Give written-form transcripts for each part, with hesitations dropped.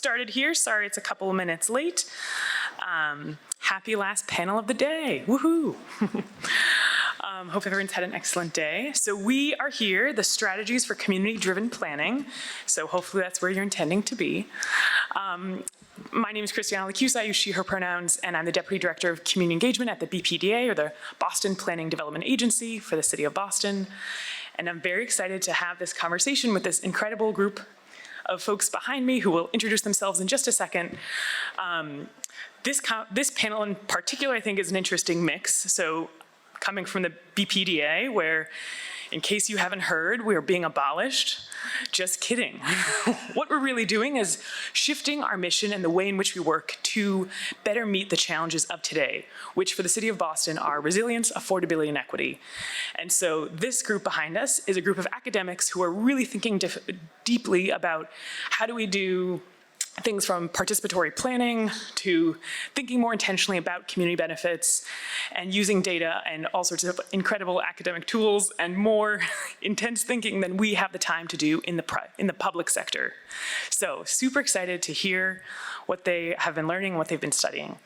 started here. Sorry, it's a couple of minutes late. Happy last panel of the day. Woohoo! Hope everyone's had an excellent day. So we are here, the strategies for community-driven planning. So hopefully that's where you're intending to be. My name is Christiana Lacusa. I use she, her pronouns, and I'm the Deputy Director of Community Engagement at the BPDA, or the Boston Planning Development Agency for the City of Boston. And I'm very excited to have this conversation with this incredible group of folks behind me who will introduce themselves in just a second. This panel in particular, I think, is an interesting mix. So coming from the BPDA, where, in case you haven't heard, we are being abolished. Just kidding. What we're really doing is shifting our mission and the way in which we work to better meet the challenges of today, which for the City of Boston are resilience, affordability, and equity. And so this group behind us is a group of academics who are really thinking deeply about how do we do things from participatory planning to thinking more intentionally about community benefits and using data and all sorts of incredible academic tools and more intense thinking than we have the time to do in the public sector. So super excited to hear what they have been learning, what they've been studying.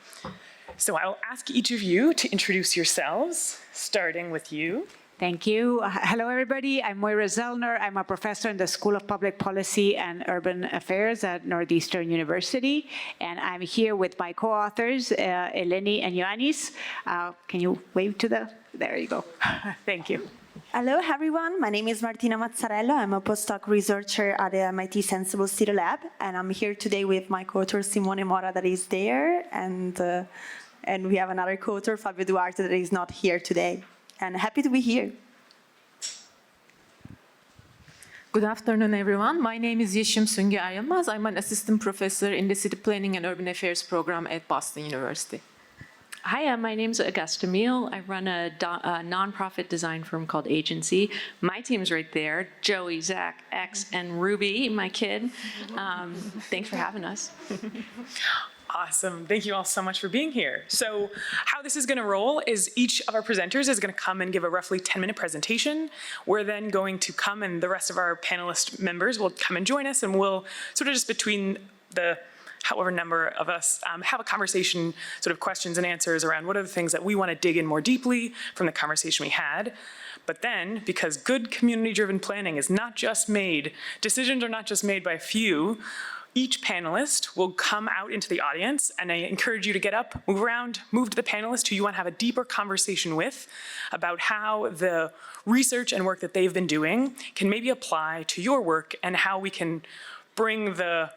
So I'll ask each of you to introduce yourselves, starting with you. Thank you. Hello, everybody. I'm Moira Zellner. I'm a professor in the School of Public Policy and Urban Affairs at Northeastern University. And I'm here with my co-authors, Eleni and Ioannis. Can you wave to there you go. Thank you. Hello, everyone. My name is Martina Mazzarello. I'm a postdoc researcher at the MIT Sensible City Lab. And I'm here today with my co-author, Simone Mora, that is there. And we have another co-author, Fabio Duarte, that is not here today. And happy to be here. Good afternoon, everyone. My name is Yeşim Süngü Ayrılmaz. I'm an assistant professor in the City Planning and Urban Affairs program at Boston University. Hi, my name is Augusta Meal. I run a nonprofit design firm called Agency. My team's right there, Joey, Zach, X, and Ruby, my kid. Thanks for having us. Awesome. Thank you all so much for being here. So how this is going to roll is each of our presenters is going to come and give a roughly 10-minute presentation. We're then going to come, and the rest of our panelist members will come and join us, and we'll sort of just between the however number of us have a conversation, sort of questions and answers around what are the things that we want to dig in more deeply from the conversation we had. But then, because good community-driven planning is not just made, decisions are not just made by a few, each panelist will come out into the audience, and I encourage you to get up, move around, move to the panelist who you want to have a deeper conversation with about how the research and work that they've been doing can maybe apply to your work and how we can bring the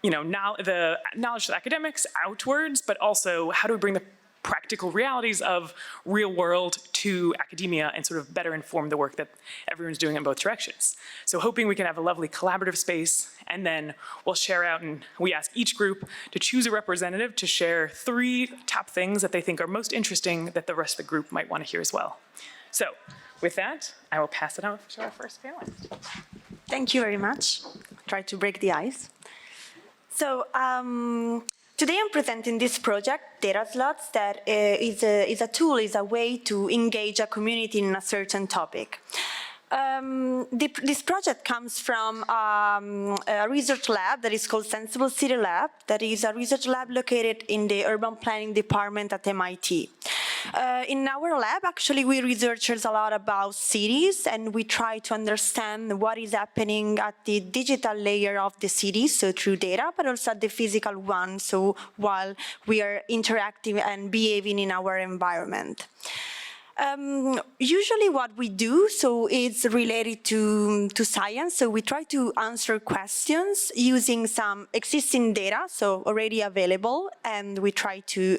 knowledge of academics outwards, but also how do we bring the practical realities of real world to academia and sort of better inform the work that everyone's doing in both directions. So hoping we can have a lovely collaborative space, and then we'll share out, and we ask each group to choose a representative to share 3 top things that they think are most interesting that the rest of the group might want to hear as well. So with that, I will pass it on to our first panelist. Thank you very much. Try to break the ice. So today I'm presenting this project, Data Slots, that is a tool, is a way to engage a community in a certain topic. This project comes from a research lab that is called Sensible City Lab, that is a research lab located in the urban planning department at MIT. In our lab, actually, we researchers a lot about cities, and we try to understand what is happening at the digital layer of the city, so through data, but also at the physical one, so while we are interacting and behaving in our environment. Usually what we do, so it's related to science, so we try to answer questions using some existing data, so already available, and we try to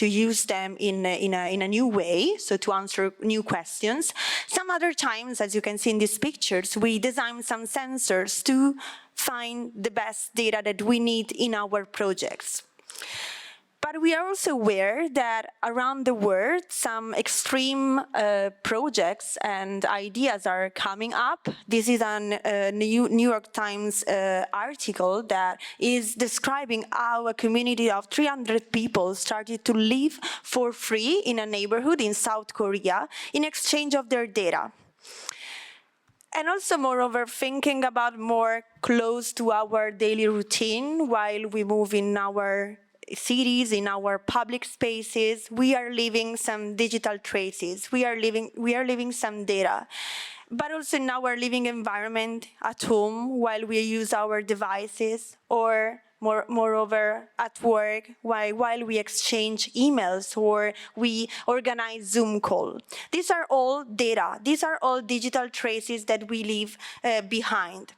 use them in a new way, so to answer new questions. Some other times, as you can see in these pictures, we design some sensors to find the best data that we need in our projects. But we are also aware that around the world, some extreme projects and ideas are coming up. This is a New York Times article that is describing how a community of 300 people started to live for free in a neighborhood in South Korea in exchange of their data. And also, moreover, thinking about more close to our daily routine while we move in our cities, in our public spaces, we are leaving some digital traces. We are leaving some data. But also in our living environment at home while we use our devices, or moreover at work while we exchange emails or we organize Zoom call. These are all data. These are all digital traces that we leave behind.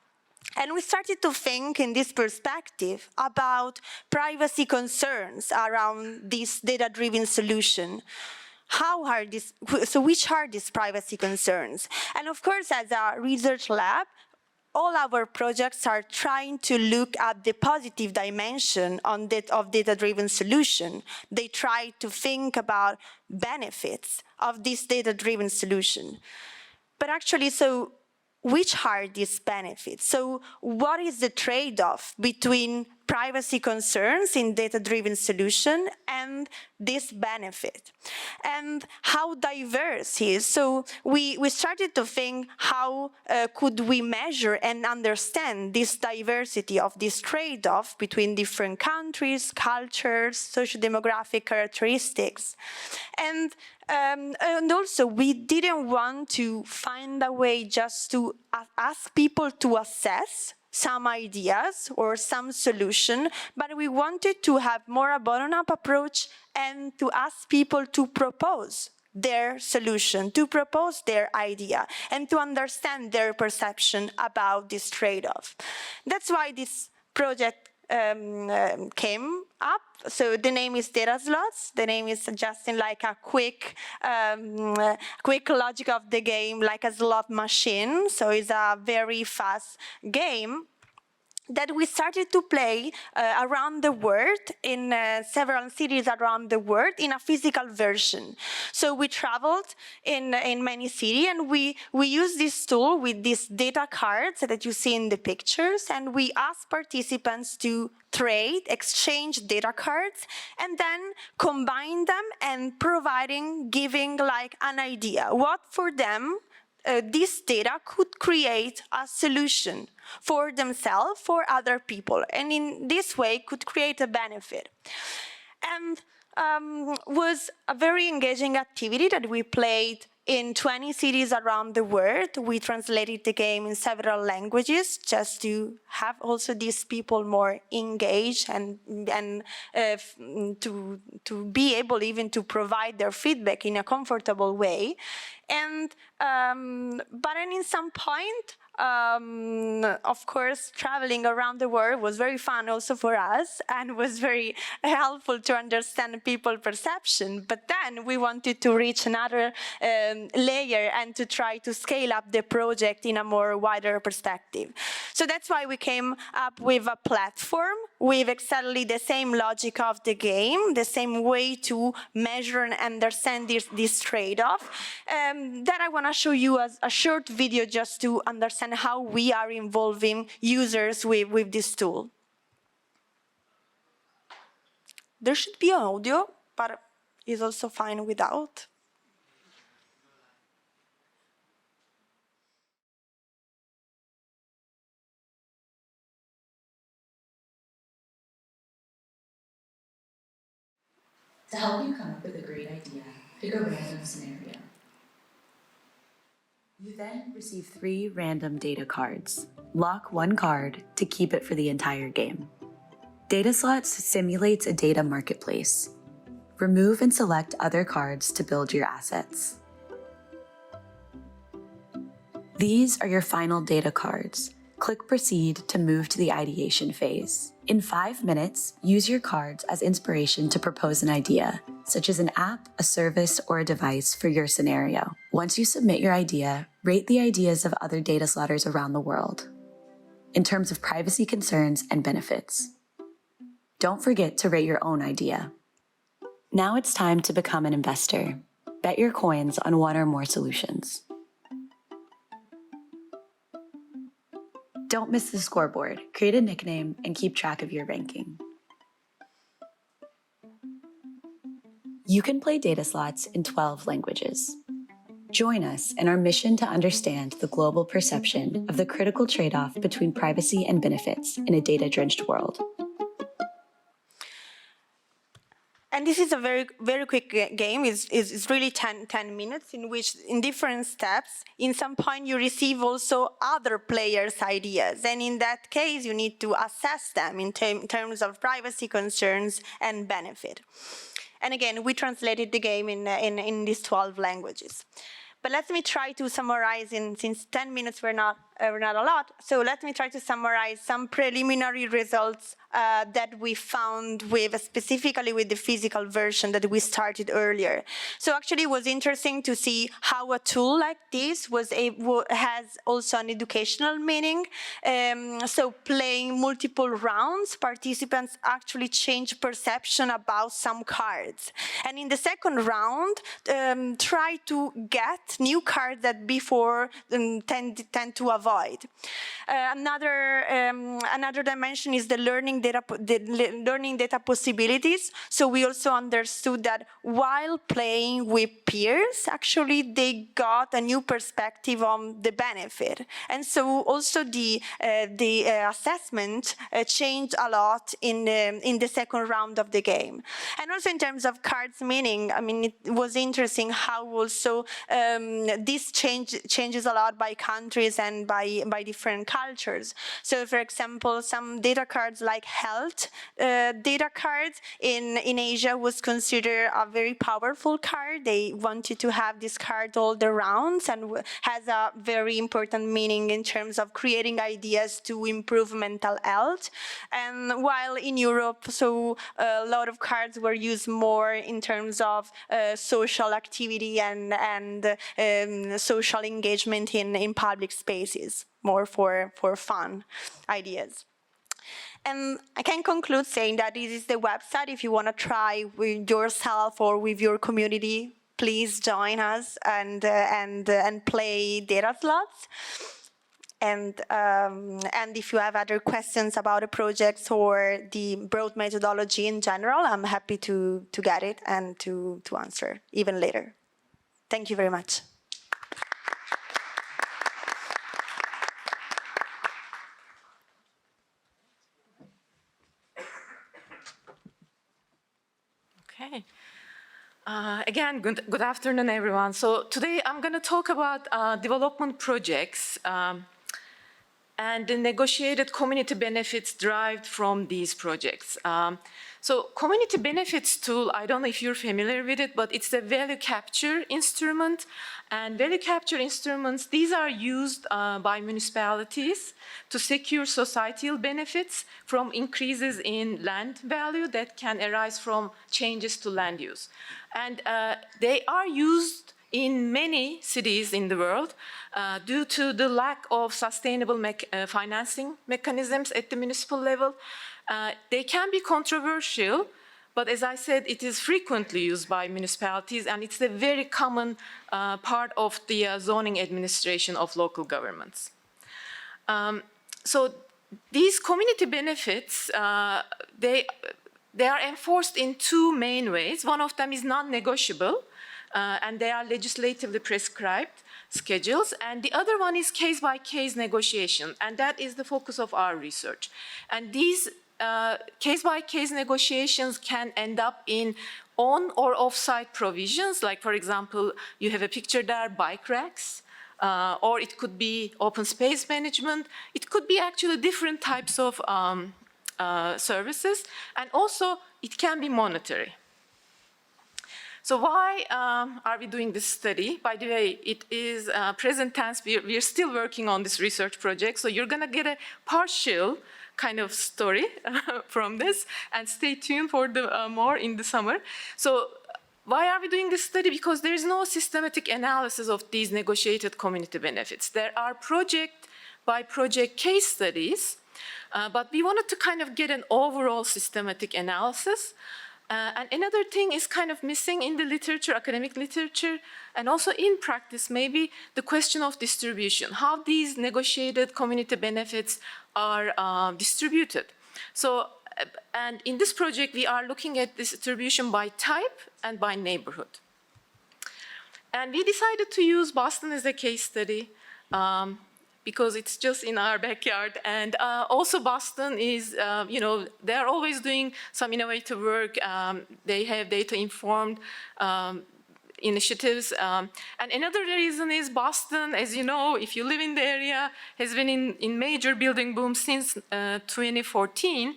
And we started to think in this perspective about privacy concerns around this data-driven solution. Which are these privacy concerns? And of course, as a research lab, all our projects are trying to look at the positive dimension of data-driven solution. They try to think about benefits of this data-driven solution. But actually, so which are these benefits? So what is the trade-off between privacy concerns in data-driven solution and this benefit? And how diverse is? So we started to think how could we measure and understand this diversity of this trade-off between different countries, cultures, socio-demographic characteristics. And also, we didn't want to find a way just to ask people to assess some ideas or some solution, but we wanted to have more a bottom-up approach and to ask people to propose their solution, to propose their idea, and to understand their perception about this trade-off. That's why this project came up. So the name is Data Slots. The name is suggesting like a quick logic of the game, like a slot machine. So it's a very fast game that we started to play around the world in several cities around the world in a physical version. So we traveled in many cities, and we used this tool with these data cards that you see in the pictures, and we asked participants to trade, exchange data cards, and then combine them and giving like an idea what for them this data could create a solution for themselves, for other people, and in this way could create a benefit. And was a very engaging activity that we played in 20 cities around the world. We translated the game in several languages just to have also these people more engaged and to be able even to provide their feedback in a comfortable way. And but in some point, of course, traveling around the world was very fun also for us and was very helpful to understand people's perception. But then we wanted to reach another layer and to try to scale up the project in a more wider perspective. So that's why we came up with a platform with exactly the same logic of the game, the same way to measure and understand this trade-off. That I want to show you a short video just to understand how we are involving users with this tool. There should be audio, but it's also fine without. To help you come up with a great idea, pick a random scenario. You then receive 3 random data cards. Lock one card to keep it for the entire game. Data Slots simulates a data marketplace. Remove and select other cards to build your assets. These are your final data cards. Click Proceed to move to the ideation phase. In 5 minutes, use your cards as inspiration to propose an idea, such as an app, a service, or a device for your scenario. Once you submit your idea, rate the ideas of other data slotters around the world in terms of privacy concerns and benefits. Don't forget to rate your own idea. Now it's time to become an investor. Bet your coins on one or more solutions. Don't miss the scoreboard. Create a nickname and keep track of your ranking. You can play Data Slots in 12 languages. Join us in our mission to understand the global perception of the critical trade-off between privacy and benefits in a data-drenched world. And this is a very, very quick game. It's really 10 minutes in which, in different steps, in some point you receive also other players' ideas. And in that case, you need to assess them in terms of privacy concerns and benefit. And again, we translated the game in these 12 languages. But let me try to summarize, since 10 minutes were not a lot, so let me try to summarize some preliminary results that we found specifically with the physical version that we started earlier. So actually it was interesting to see how a tool like this has also an educational meaning. So playing multiple rounds, participants actually change perception about some cards. And in the second round, try to get new cards that before tend to avoid. Another dimension is the learning data possibilities. So we also understood that while playing with peers, actually they got a new perspective on the benefit. And so also the assessment changed a lot in the second round of the game. And also in terms of cards meaning, I mean, it was interesting how also this changes a lot by countries and by different cultures. So for example, some data cards like health data cards in Asia was considered a very powerful card. They wanted to have this card all the rounds and has a very important meaning in terms of creating ideas to improve mental health. And while in Europe, so a lot of cards were used more in terms of social activity and social engagement in public spaces, more for fun ideas. And I can conclude saying that this is the website. If you want to try with yourself or with your community, please join us and play data slots. And if you have other questions about the projects or the broad methodology in general, I'm happy to get it and to answer even later. Thank you very much. Okay. Again, good afternoon, everyone. So today I'm going to talk about development projects and the negotiated community benefits derived from these projects. So community benefits tool, I don't know if you're familiar with it, but it's a value capture instrument. And value capture instruments, these are used by municipalities to secure societal benefits from increases in land value that can arise from changes to land use. And they are used in many cities in the world due to the lack of sustainable financing mechanisms at the municipal level. They can be controversial, but as I said, it is frequently used by municipalities, and it's a very common part of the zoning administration of local governments. So these community benefits, they are enforced in two main ways. One of them is non-negotiable, and they are legislatively prescribed schedules. And the other one is case-by-case negotiation, and that is the focus of our research. And these case-by-case negotiations can end up in on or off-site provisions, like, for example, you have a picture there, bike racks, or it could be open space management. It could be actually different types of services, and also it can be monetary. So why are we doing this study? By the way, it is present tense. We're still working on this research project, so you're going to get a partial kind of story from this, and stay tuned for the more in the summer. So why are we doing this study? Because there is no systematic analysis of these negotiated community benefits. There are project-by-project case studies, but we wanted to kind of get an overall systematic analysis. And another thing is kind of missing in the literature, academic literature, and also in practice, maybe the question of distribution, how these negotiated community benefits are distributed. So, and in this project, we are looking at distribution by type and by neighborhood. And we decided to use Boston as a case study because it's just in our backyard. And also Boston is, they're always doing some innovative work. They have data-informed initiatives. And another reason is Boston, as you know, if you live in the area, has been in major building boom since 2014.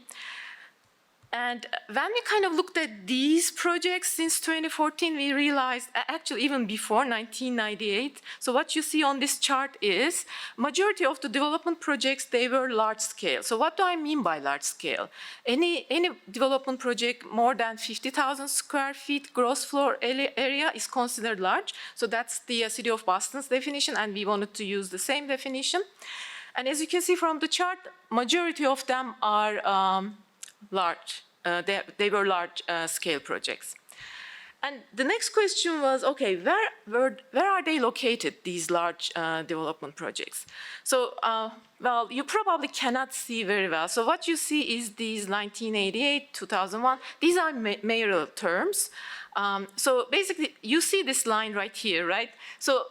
And when we kind of looked at these projects since 2014, we realized, actually even before 1998, so what you see on this chart is majority of the development projects, they were large scale. So what do I mean by large scale? Any development project more than 50,000 square feet gross floor area is considered large. So that's the City of Boston's definition, and we wanted to use the same definition. And as you can see from the chart, majority of them are large. They were large scale projects. And the next question was, okay, where are they located, these large development projects? So, well, you probably cannot see very well. So what you see is these 1988, 2001, these are mayoral terms. So basically, you see this line right here, right? So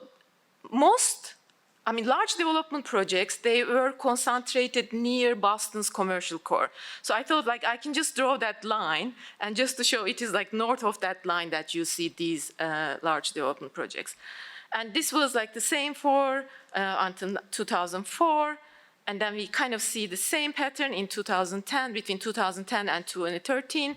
large development projects, they were concentrated near Boston's commercial core. So I thought, like, I can just draw that line, and just to show it is like north of that line that you see these large development projects. And this was like the same for until 2004, and then we kind of see the same pattern in 2010, between 2010 and 2013.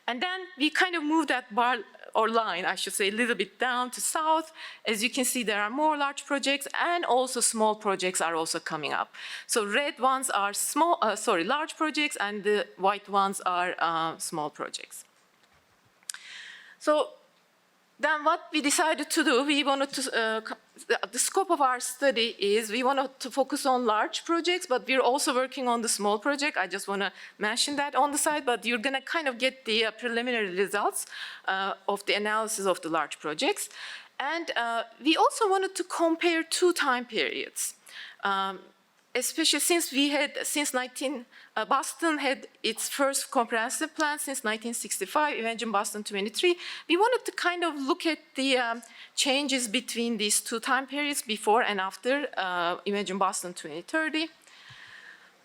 And then we kind of moved that bar, or line, I should say, a little bit down to south. As you can see, there are more large projects, and also small projects are also coming up. So red ones are large projects, and the white ones are small projects. So then what we decided to do, we wanted to, the scope of our study is we wanted to focus on large projects, but we're also working on the small project. I just want to mention that on the side, but you're going to kind of get the preliminary results of the analysis of the large projects. And we also wanted to compare two time periods. Especially since Boston had its first comprehensive plan since 1965, Imagine Boston 23. We wanted to kind of look at the changes between these two time periods, before and after Imagine Boston 2030.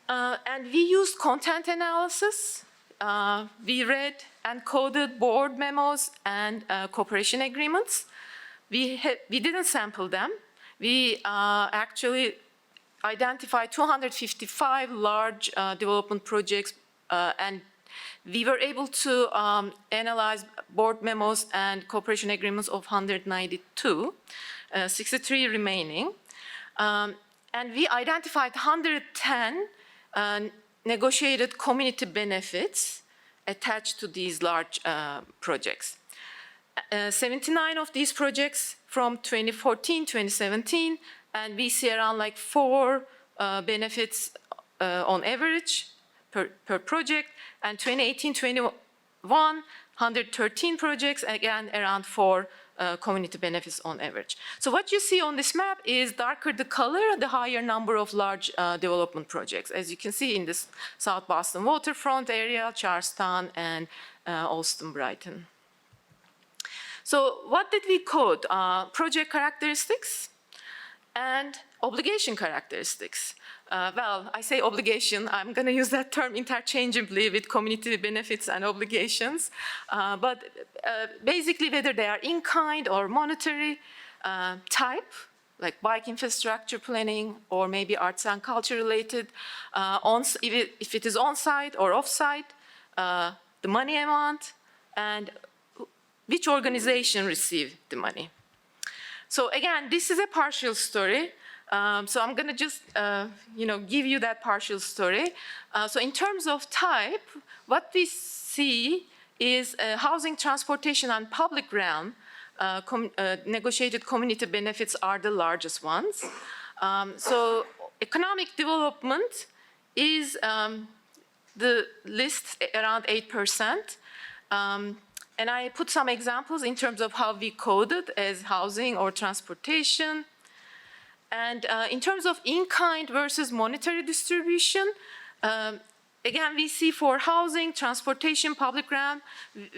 And we used content analysis. We read and coded board memos and cooperation agreements. We didn't sample them. We actually identified 255 large development projects, and we were able to analyze board memos and cooperation agreements of 192, 63 remaining. And we identified 110 negotiated community benefits attached to these large projects. 79 of these projects from 2014, 2017, and we see around like 4 benefits on average per project, and 2018, 21, 113 projects, again around 4 community benefits on average. So what you see on this map is darker the color, the higher number of large development projects. As you can see in this South Boston waterfront area, Charlestown, and Allston, Brighton. So what did we code? Project characteristics and obligation characteristics. Well, I say obligation, I'm going to use that term interchangeably with community benefits and obligations. But basically, whether they are in-kind or monetary type, like bike infrastructure planning, or maybe arts and culture related, if it is on-site or off-site, the money amount, and which organization received the money. So again, this is a partial story. So I'm going to just, give you that partial story. So in terms of type, what we see is housing, transportation, and public realm negotiated community benefits are the largest ones. So economic development is the list around 8%. And I put some examples in terms of how we coded as housing or transportation. And in terms of in-kind versus monetary distribution, again, we see for housing, transportation, public realm,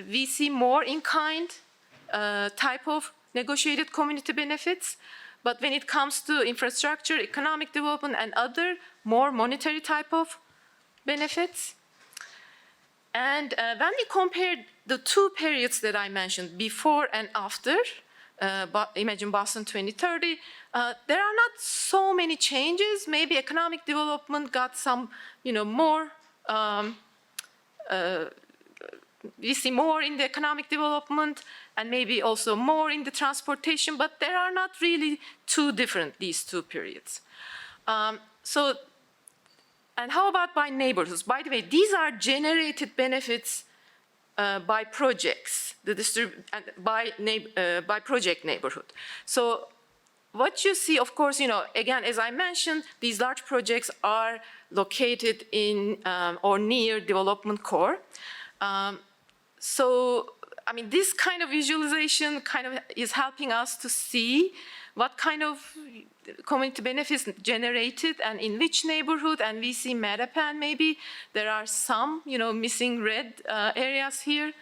we see more in-kind type of negotiated community benefits. But when it comes to infrastructure, economic development, and other more monetary type of benefits. And when we compared the two periods that I mentioned, before and after, imagine Boston 2030, there are not so many changes. Maybe economic development got some, more, we see more in the economic development and maybe also more in the transportation, but there are not really too different, these two periods. And how about by neighborhoods? By the way, these are generated benefits by projects, by project neighborhood. So what you see, of course, again, as I mentioned, these large projects are located in or near development core. This kind of visualization is helping us to see what kind of community benefits generated and in which neighborhood. And we see Mattapan maybe. There are some, missing red areas here.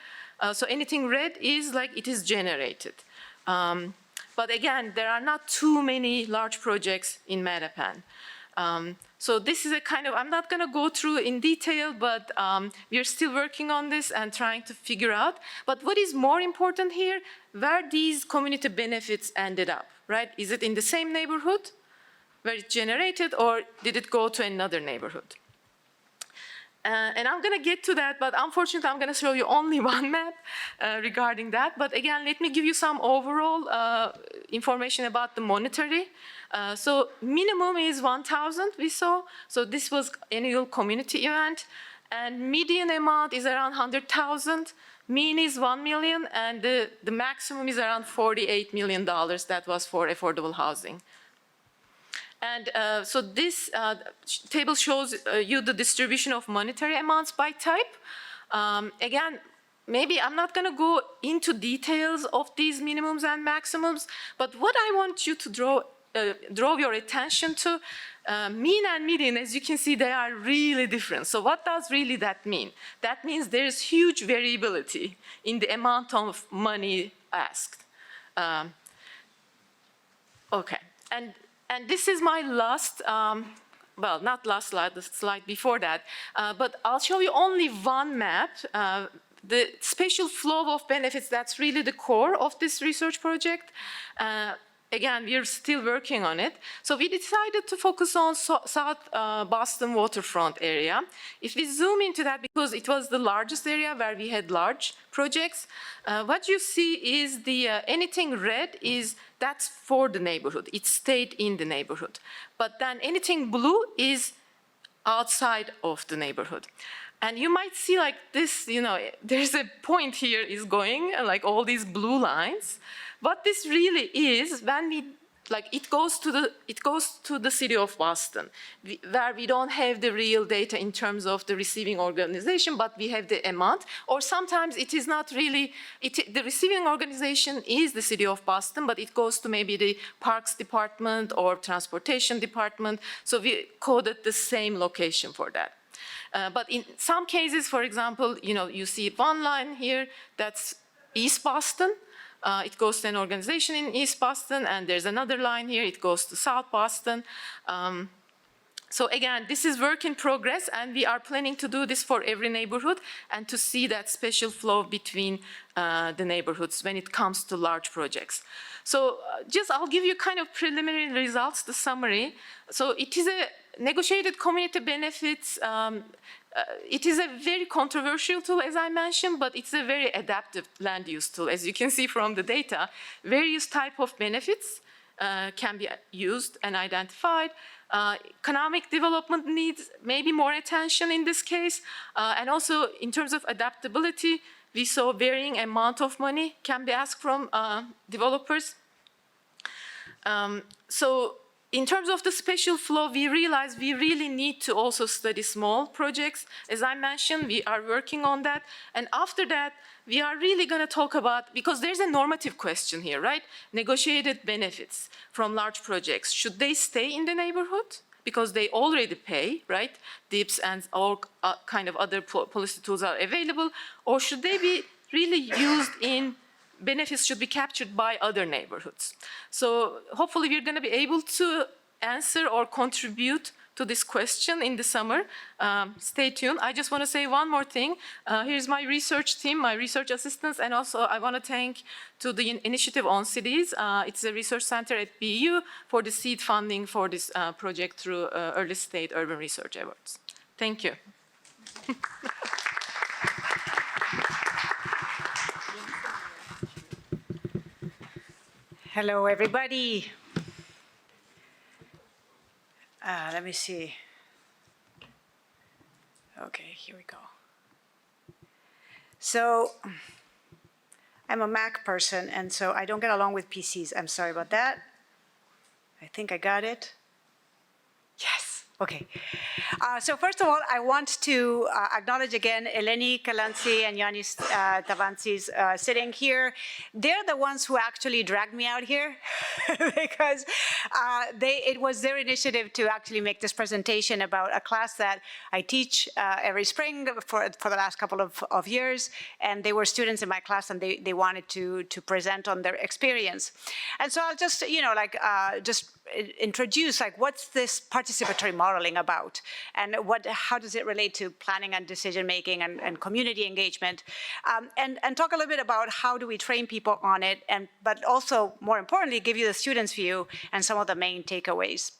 So anything red is like it is generated. But again, there are not too many large projects in Mattapan. So this is I'm not going to go through in detail, but we are still working on this and trying to figure out. But what is more important here, where these community benefits ended up, right? Is it in the same neighborhood where it generated, or did it go to another neighborhood? And I'm going to get to that, but unfortunately, I'm going to show you only one map regarding that. But again, let me give you some overall information about the monetary. So minimum is 1,000 we saw. So this was annual community event. And median amount is around 100,000. Mean is 1 million. And the maximum is around $48 million. That was for affordable housing. And so this table shows you the distribution of monetary amounts by type. Again, maybe I'm not going to go into details of these minimums and maximums, but what I want you to draw your attention to, mean and median, as you can see, they are really different. So what does really that mean? That means there's huge variability in the amount of money asked. Okay, and this is my last, well, not last slide, the slide before that, but I'll show you only one map. The spatial flow of benefits, that's really the core of this research project. Again, we're still working on it. So we decided to focus on South Boston waterfront area. If we zoom into that, because it was the largest area where we had large projects, what you see is anything red that's for the neighborhood. It stayed in the neighborhood. But then anything blue is outside of the neighborhood. And you might see like this, there's a point here is going, like all these blue lines. What this really is, when it goes to the city of Boston, where we don't have the real data in terms of the receiving organization, but we have the amount. Or sometimes it is not really, the receiving organization is the city of Boston, but it goes to maybe the parks department or transportation department. So we coded the same location for that. But in some cases, for example, you see one line here, that's East Boston. It goes to an organization in East Boston, and there's another line here, it goes to South Boston. So again, this is work in progress, and we are planning to do this for every neighborhood and to see that spatial flow between the neighborhoods when it comes to large projects. So I'll give you kind of preliminary results, the summary. So it is a negotiated community benefits. It is a very controversial tool, as I mentioned, but it's a very adaptive land use tool. As you can see from the data, various type of benefits can be used and identified. Economic development needs maybe more attention in this case. And also in terms of adaptability, we saw varying amount of money can be asked from developers. So in terms of the spatial flow, we realized we really need to also study small projects. As I mentioned, we are working on that. And after that, we are really going to talk about, because there's a normative question here, right? Negotiated benefits from large projects. Should they stay in the neighborhood? Because they already pay, right? DIPS and all kind of other policy tools are available. Or should they be really used in benefits should be captured by other neighborhoods. So hopefully we're going to be able to answer or contribute to this question in the summer. Stay tuned. I just want to say one more thing. Here's my research team, my research assistants, and also I want to thank to the Initiative on Cities. It's a research center at BU for the seed funding for this project through Early State Urban Research Awards. Thank you. Hello, everybody. Let me see. Okay, here we go. So I'm a Mac person, and so I don't get along with PCs. I'm sorry about that. I think I got it. Yes. Okay. So first of all, I want to acknowledge again Eleni Kalansi and Yanis Tavansis sitting here. They're the ones who actually dragged me out here because it was their initiative to actually make this presentation about a class that I teach every spring for the last couple of years. And they were students in my class, and they wanted to present on their experience. And so I'll just, just introduce, what's this participatory modeling about, and how does it relate to planning and decision making and community engagement, and talk a little bit about how do we train people on it, but also more importantly give you the students' view and some of the main takeaways.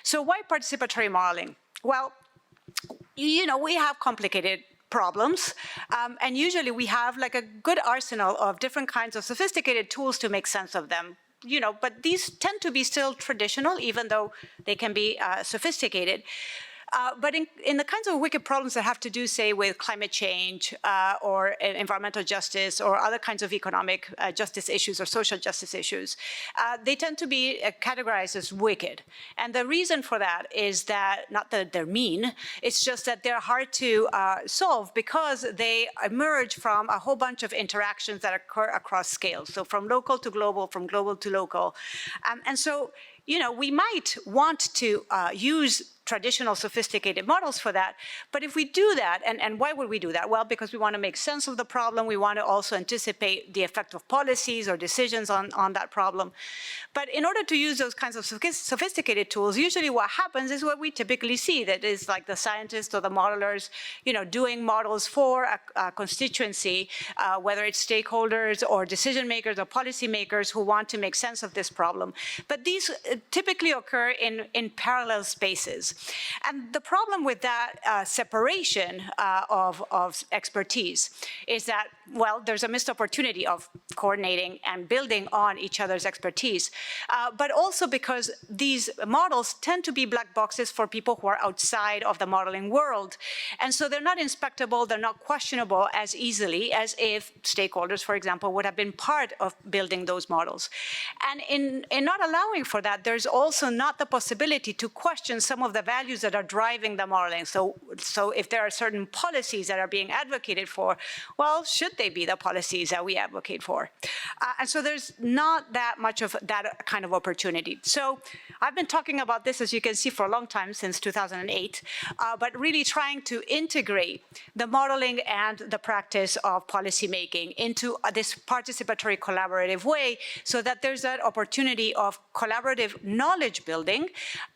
So why participatory modeling? Well, we have complicated problems, and usually we have a good arsenal of different kinds of sophisticated tools to make sense of them. But these tend to be still traditional, even though they can be sophisticated. But in the kinds of wicked problems that have to do, say, with climate change or environmental justice or other kinds of economic justice issues or social justice issues, they tend to be categorized as wicked. And the reason for that is that, not that they're mean, it's just that they're hard to solve because they emerge from a whole bunch of interactions that occur across scales. So from local to global, from global to local. And so, we might want to use traditional sophisticated models for that. But if we do that, and why would we do that? Well, because we want to make sense of the problem. We want to also anticipate the effect of policies or decisions on that problem. But in order to use those kinds of sophisticated tools, usually what happens is what we typically see, that is like the scientists or the modelers, doing models for a constituency, whether it's stakeholders or decision makers or policy makers who want to make sense of this problem. But these typically occur in parallel spaces. And the problem with that separation of expertise is that, well, there's a missed opportunity of coordinating and building on each other's expertise, but also because these models tend to be black boxes for people who are outside of the modeling world. And so they're not inspectable, they're not questionable as easily as if stakeholders, for example, would have been part of building those models. And in not allowing for that, there's also not the possibility to question some of the values that are driving the modeling. So if there are certain policies that are being advocated for, well, should they be the policies that we advocate for? And so there's not that much of that kind of opportunity. So I've been talking about this, as you can see, for a long time, since 2008, but really trying to integrate the modeling and the practice of policymaking into this participatory collaborative way so that there's that opportunity of collaborative knowledge building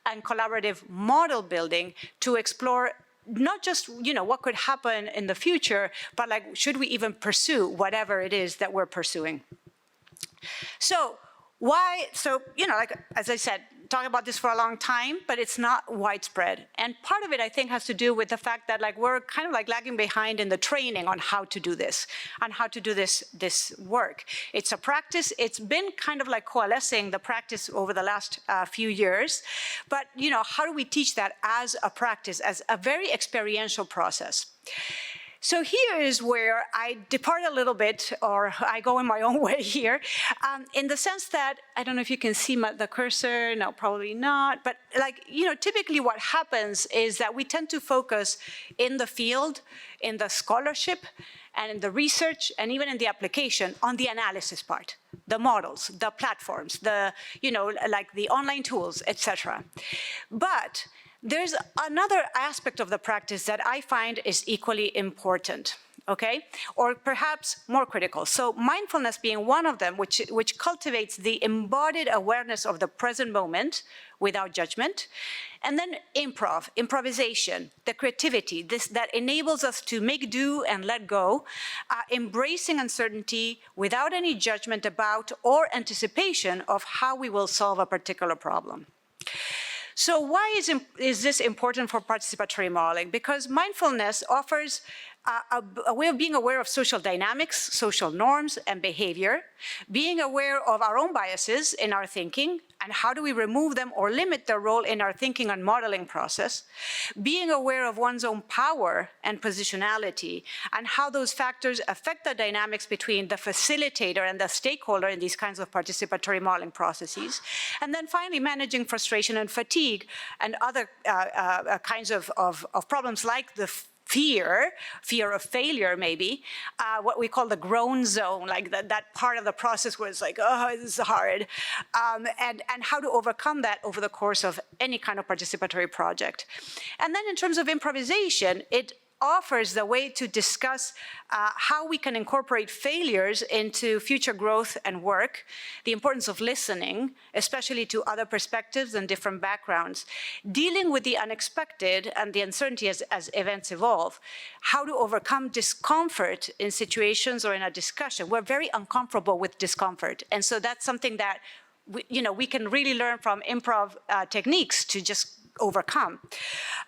and collaborative model building to explore not just, what could happen in the future, but should we even pursue whatever it is that we're pursuing? So why, as I said, talking about this for a long time, but it's not widespread. And part of it, I think, has to do with the fact that we're kind of lagging behind in the training on how to do this, on how to do this work. It's a practice. It's been kind of coalescing the practice over the last few years. But, how do we teach that as a practice, as a very experiential process? So here is where I depart a little bit, or I go in my own way here, in the sense that, I don't know if you can see the cursor, no, probably not, but typically what happens is that we tend to focus in the field, in the scholarship, and in the research, and even in the application on the analysis part, the models, the platforms, the online tools, etc. But there's another aspect of the practice that I find is equally important. okay? Or perhaps more critical. So mindfulness being one of them, which cultivates the embodied awareness of the present moment without judgment. And then improvisation, the creativity, that enables us to make do and let go, embracing uncertainty without any judgment about or anticipation of how we will solve a particular problem. So why is this important for participatory modeling? Because mindfulness offers a way of being aware of social dynamics, social norms, and behavior, being aware of our own biases in our thinking, and how do we remove them or limit their role in our thinking and modeling process, being aware of one's own power and positionality, and how those factors affect the dynamics between the facilitator and the stakeholder in these kinds of participatory modeling processes, and then finally managing frustration and fatigue and other kinds of problems like the fear of failure maybe, what we call the groan zone, like that part of the process where it's like, oh, this is hard, and how to overcome that over the course of any kind of participatory project. And then in terms of improvisation, it offers the way to discuss how we can incorporate failures into future growth and work, the importance of listening, especially to other perspectives and different backgrounds, dealing with the unexpected and the uncertainty as events evolve, how to overcome discomfort in situations or in a discussion. We're very uncomfortable with discomfort, and so that's something that we can really learn from improv techniques to just overcome.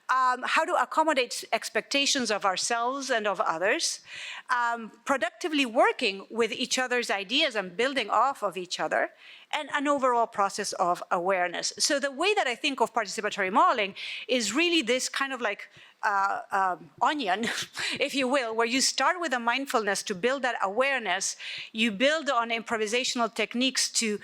How to accommodate expectations of ourselves and of others, productively working with each other's ideas and building off of each other, and an overall process of awareness. So the way that I think of participatory modeling is really this kind of like onion, if you will, where you start with a mindfulness to build that awareness, you build on improvisational techniques to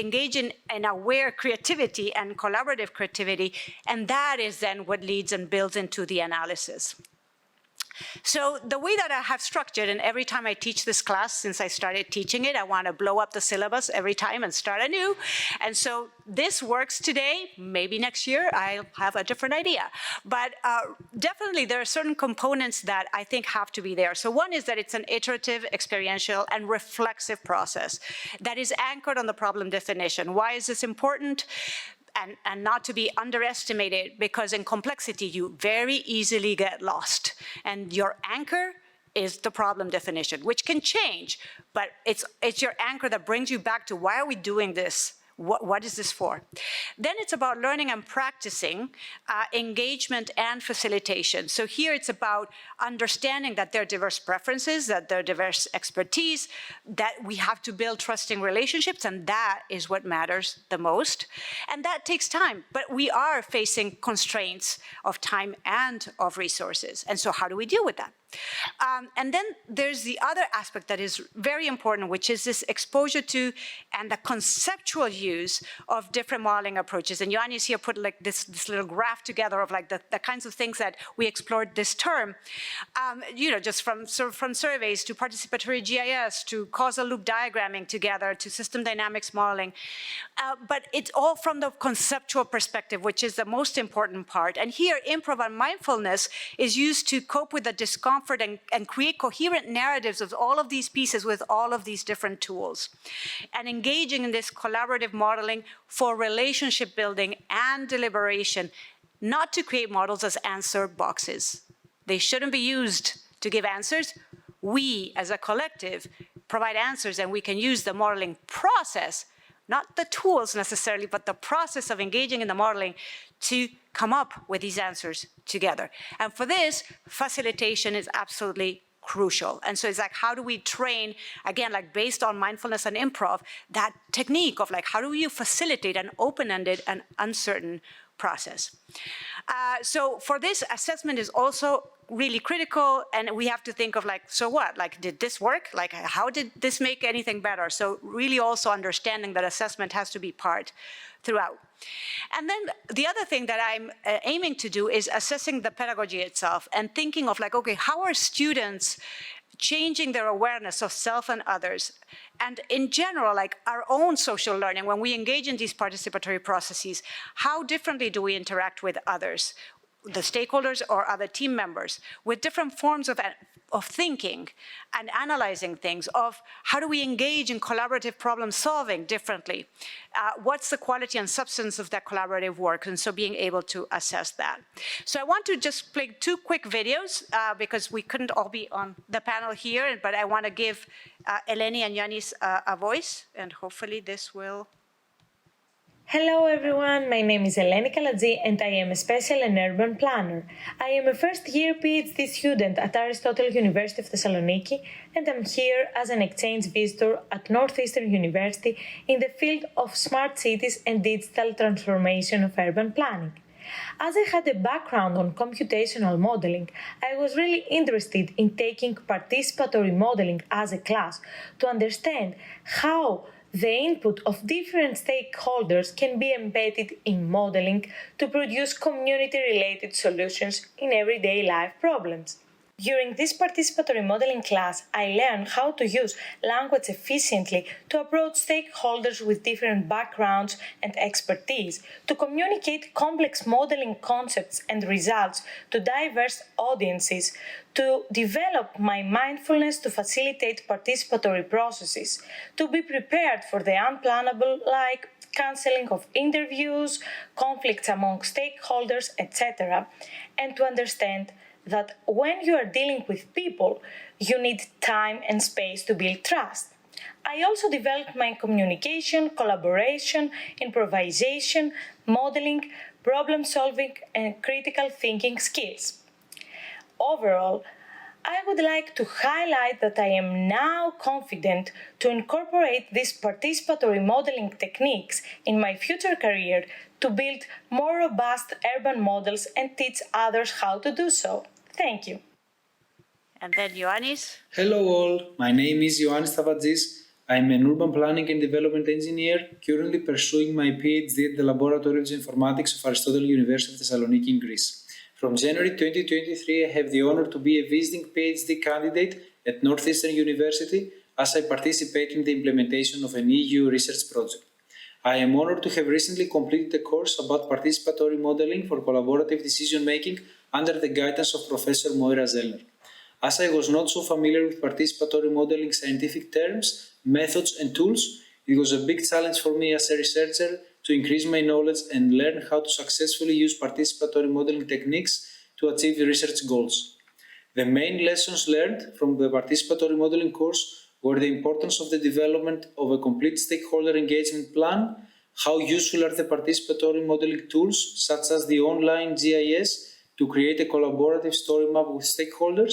engage in aware creativity and collaborative creativity, and that is then what leads and builds into the analysis. So the way that I have structured, and every time I teach this class, since I started teaching it, I want to blow up the syllabus every time and start anew. And so this works today. Maybe next year I'll have a different idea. But definitely there are certain components that I think have to be there. So one is that it's an iterative, experiential, and reflexive process that is anchored on the problem definition. Why is this important? And not to be underestimated, because in complexity, you very easily get lost. And your anchor is the problem definition, which can change, but it's your anchor that brings you back to why are we doing this? What is this for? Then it's about learning and practicing engagement and facilitation. So here it's about understanding that there are diverse preferences, that there are diverse expertise, that we have to build trusting relationships, and that is what matters the most. And that takes time, but we are facing constraints of time and of resources. And so how do we deal with that? And then there's the other aspect that is very important, which is this exposure to and the conceptual use of different modeling approaches. And Ioannis here put like this little graph together of like the kinds of things that we explored this term, just from surveys to participatory GIS to causal loop diagramming together to system dynamics modeling. But it's all from the conceptual perspective, which is the most important part. And here, improv and mindfulness is used to cope with the discomfort and create coherent narratives of all of these pieces with all of these different tools. And engaging in this collaborative modeling for relationship building and deliberation, not to create models as answer boxes. They shouldn't be used to give answers. We, as a collective, provide answers, and we can use the modeling process, not the tools necessarily, but the process of engaging in the modeling to come up with these answers together. And for this, facilitation is absolutely crucial. And so it's like, how do we train, again, like based on mindfulness and improv, that technique of like, how do you facilitate an open-ended and uncertain process? So for this, assessment is also really critical, and we have to think of like, so what? Like, did this work? Like, how did this make anything better? So really also understanding that assessment has to be part throughout. And then the other thing that I'm aiming to do is assessing the pedagogy itself and thinking of like, okay, how are students changing their awareness of self and others? And in general, like our own social learning, when we engage in these participatory processes, how differently do we interact with others? the stakeholders or other team members with different forms of thinking and analyzing things, of how do we engage in collaborative problem solving differently? What's the quality and substance of that collaborative work? And so being able to assess that. So I want to just play 2 quick videos because we couldn't all be on the panel here, but I want to give Eleni and Yanis a voice, and hopefully this will... Hello everyone, my name is Eleni Kaladzi and I am a special and urban planner. I am a first-year PhD student at Aristotle University of Thessaloniki and I'm here as an exchange visitor at Northeastern University in the field of smart cities and digital transformation of urban planning. As I had a background on computational modeling, I was really interested in taking participatory modeling as a class to understand how the input of different stakeholders can be embedded in modeling to produce community-related solutions in everyday life problems. During this participatory modeling class, I learned how to use language efficiently to approach stakeholders with different backgrounds and expertise, to communicate complex modeling concepts and results to diverse audiences, to develop my mindfulness to facilitate participatory processes, to be prepared for the unplannable like cancelling of interviews, conflicts among stakeholders, etc., and to understand that when you are dealing with people, you need time and space to build trust. I also developed my communication, collaboration, improvisation, modeling, problem-solving, and critical thinking skills. Overall, I would like to highlight that I am now confident to incorporate these participatory modeling techniques in my future career to build more robust urban models and teach others how to do so. Thank you. And then Ioannis. Hello all, my name is Ioannis Tavadzis. I'm an urban planning and development engineer currently pursuing my PhD at the Laboratory of Informatics of Aristotle University of Thessaloniki in Greece. From January 2023, I have the honor to be a visiting PhD candidate at Northeastern University as I participate in the implementation of an EU research project. I am honored to have recently completed a course about participatory modeling for collaborative decision-making under the guidance of Professor Moira Zellner. As I was not so familiar with participatory modeling scientific terms, methods and tools, it was a big challenge for me as a researcher to increase my knowledge and learn how to successfully use participatory modeling techniques to achieve research goals. The main lessons learned from the participatory modeling course were the importance of the development of a complete stakeholder engagement plan, how useful are the participatory modeling tools such as the online GIS to create a collaborative story map with stakeholders,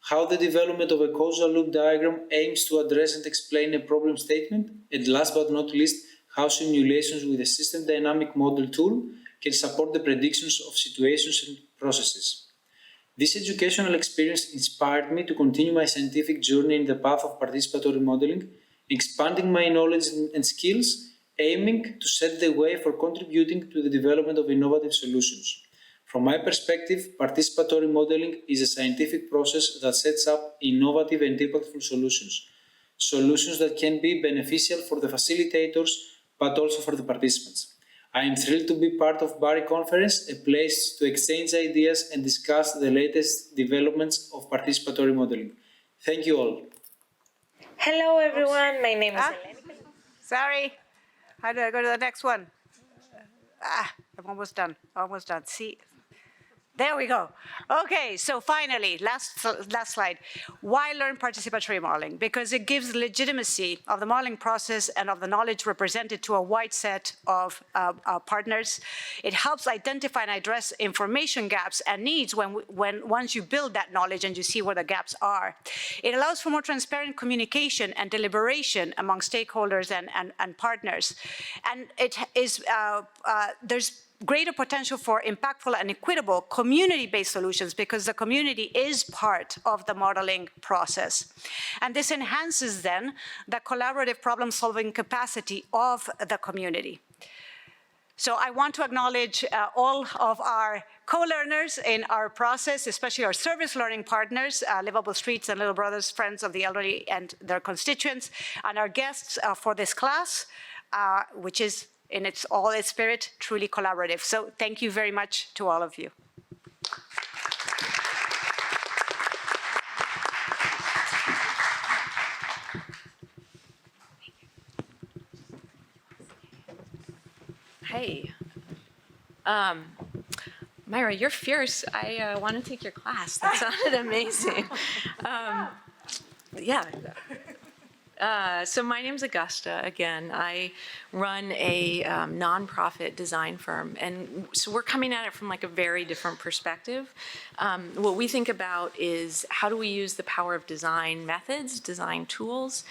how the development of a causal loop diagram aims to address and explain a problem statement, and last but not least, how simulations with a system dynamic model tool can support the predictions of situations and processes. This educational experience inspired me to continue my scientific journey in the path of participatory modeling, expanding my knowledge and skills, aiming to set the way for contributing to the development of innovative solutions. From my perspective, participatory modeling is a scientific process that sets up innovative and impactful solutions. Solutions that can be beneficial for the facilitators, but also for the participants. I am thrilled to be part of Bari Conference, a place to exchange ideas and discuss the latest developments of participatory modeling. Thank you all. Hello everyone, my name is Eleni. Sorry. How do I go to the next one? I'm almost done. See, there we go. Okay, so finally, last slide. Why learn participatory modeling? Because it gives legitimacy of the modeling process and of the knowledge represented to a wide set of partners. It helps identify and address information gaps and needs once you build that knowledge and you see where the gaps are. It allows for more transparent communication and deliberation among stakeholders and partners. And it is there's greater potential for impactful and equitable community-based solutions because the community is part of the modeling process. And this enhances then the collaborative problem-solving capacity of the community. So I want to acknowledge all of our co-learners in our process, especially our service learning partners, Livable Streets and Little Brothers, Friends of the Elderly and their constituents, and our guests for this class, which is in all its spirit, truly collaborative. So thank you very much to all of you. Okay. Myra, you're fierce. I want to take your class. That sounded amazing. Yeah. So my name's Augusta. Again, I run a nonprofit design firm, and so we're coming at it from like a very different perspective. What we think about is how do we use the power of design methods, design tools,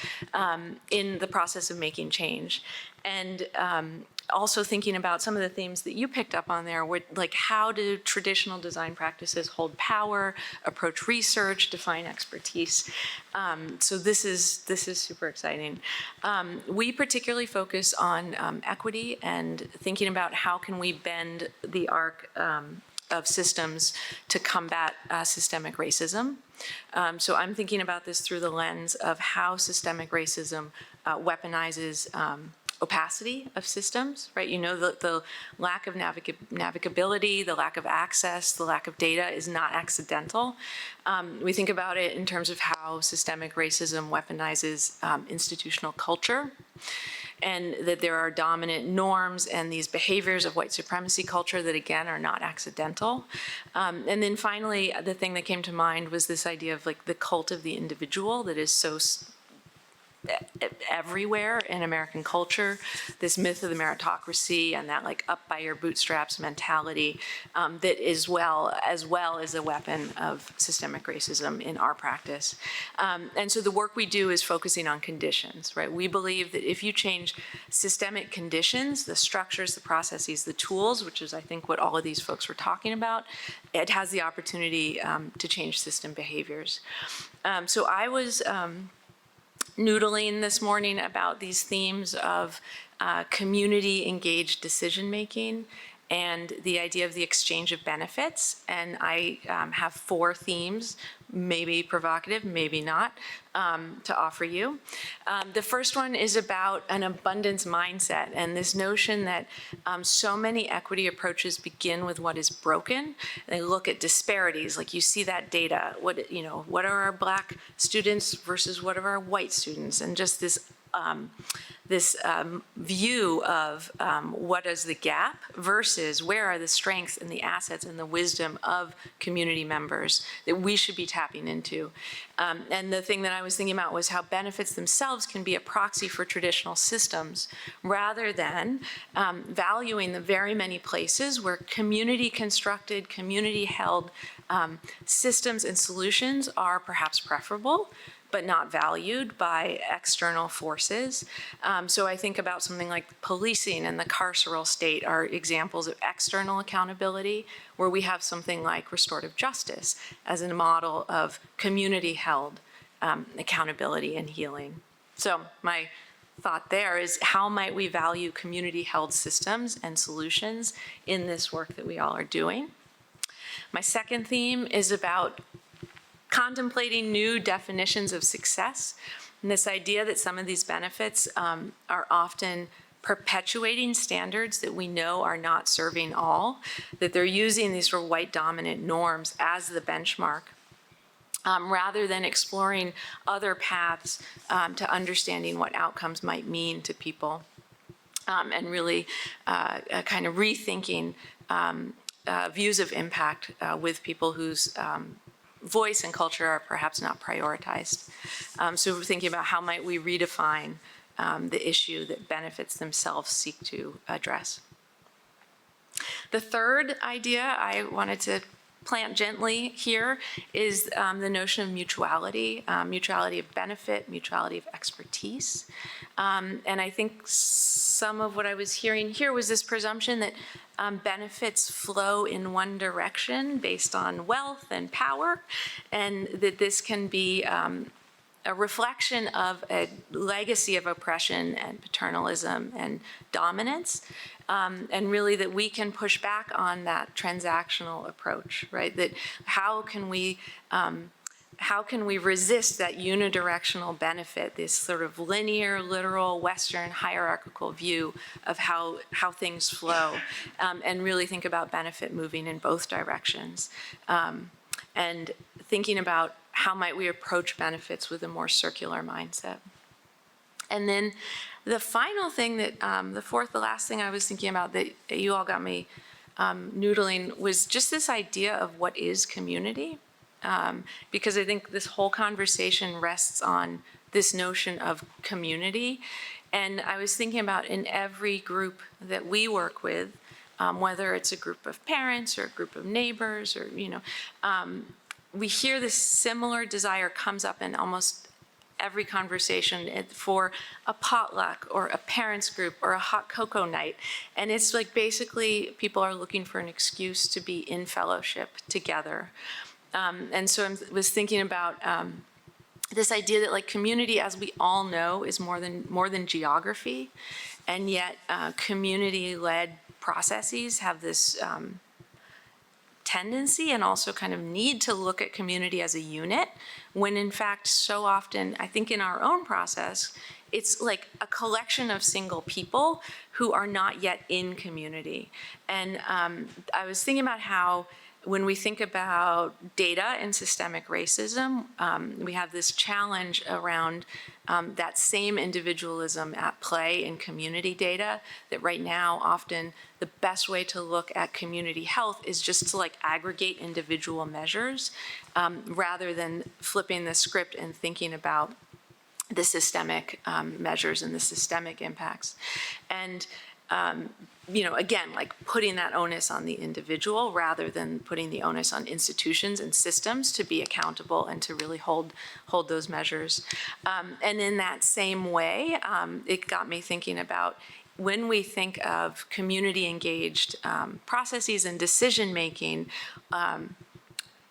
in the process of making change, and also thinking about some of the themes that you picked up on there, like how do traditional design practices hold power, approach research, define expertise. So this is super exciting. We particularly focus on equity and thinking about how can we bend the arc of systems to combat systemic racism. So I'm thinking about this through the lens of how systemic racism weaponizes opacity of systems, right? You know, the lack of navigability, the lack of access, the lack of data is not accidental. We think about it in terms of how systemic racism weaponizes institutional culture, and that there are dominant norms and these behaviors of white supremacy culture that, again, are not accidental. And then finally, the thing that came to mind was this idea of like the cult of the individual that is so everywhere in American culture, this myth of the meritocracy and that like up by your bootstraps mentality that is as well as a weapon of systemic racism in our practice. And so the work we do is focusing on conditions, right? We believe that if you change systemic conditions, the structures, the processes, the tools, which is I think what all of these folks were talking about, it has the opportunity to change system behaviors. So I was noodling this morning about these themes of community engaged decision making and the idea of the exchange of benefits. And I have 4 themes, maybe provocative, maybe not, to offer you. The first one is about an abundance mindset and this notion that so many equity approaches begin with what is broken. They look at disparities, like you see that data, what are our Black students versus what are our white students, and just this view of what is the gap versus where are the strengths and the assets and the wisdom of community members that we should be tapping into. And the thing that I was thinking about was how benefits themselves can be a proxy for traditional systems rather than valuing the very many places where community constructed, community held systems and solutions are perhaps preferable, but not valued by external forces. So I think about something like policing and the carceral state are examples of external accountability, where we have something like restorative justice as a model of community-held accountability and healing. So my thought there is how might we value community-held systems and solutions in this work that we all are doing? My second theme is about contemplating new definitions of success, and this idea that some of these benefits are often perpetuating standards that we know are not serving all, that they're using these sort of white dominant norms as the benchmark, rather than exploring other paths to understanding what outcomes might mean to people, and really kind of rethinking views of impact with people whose voice and culture are perhaps not prioritized. So we're thinking about how might we redefine the issue that benefits themselves seek to address. The third idea I wanted to plant gently here is the notion of mutuality, mutuality of benefit, mutuality of expertise. And I think some of what I was hearing here was this presumption that benefits flow in one direction based on wealth and power, and that this can be a reflection of a legacy of oppression and paternalism and dominance, and really that we can push back on that transactional approach, right? That how can we resist that unidirectional benefit, this sort of linear, literal, Western, hierarchical view of how things flow, and really think about benefit moving in both directions, and thinking about how might we approach benefits with a more circular mindset. And then the final thing that, the last thing I was thinking about that you all got me noodling was just this idea of what is community. Because I think this whole conversation rests on this notion of community. And I was thinking about in every group that we work with, whether it's a group of parents or a group of neighbors or, we hear this similar desire comes up in almost every conversation for a potluck or a parents group or a hot cocoa night. And it's like basically people are looking for an excuse to be in fellowship together. And so I was thinking about this idea that like community, as we all know, is more than geography. And yet community-led processes have this tendency and also kind of need to look at community as a unit, when in fact so often, I think in our own process, it's like a collection of single people who are not yet in community. And I was thinking about how when we think about data and systemic racism, we have this challenge around that same individualism at play in community data, that right now often the best way to look at community health is just to like aggregate individual measures rather than flipping the script and thinking about the systemic measures and the systemic impacts. And again, like putting that onus on the individual rather than putting the onus on institutions and systems to be accountable and to really hold those measures. And in that same way, it got me thinking about when we think of community engaged processes and decision making,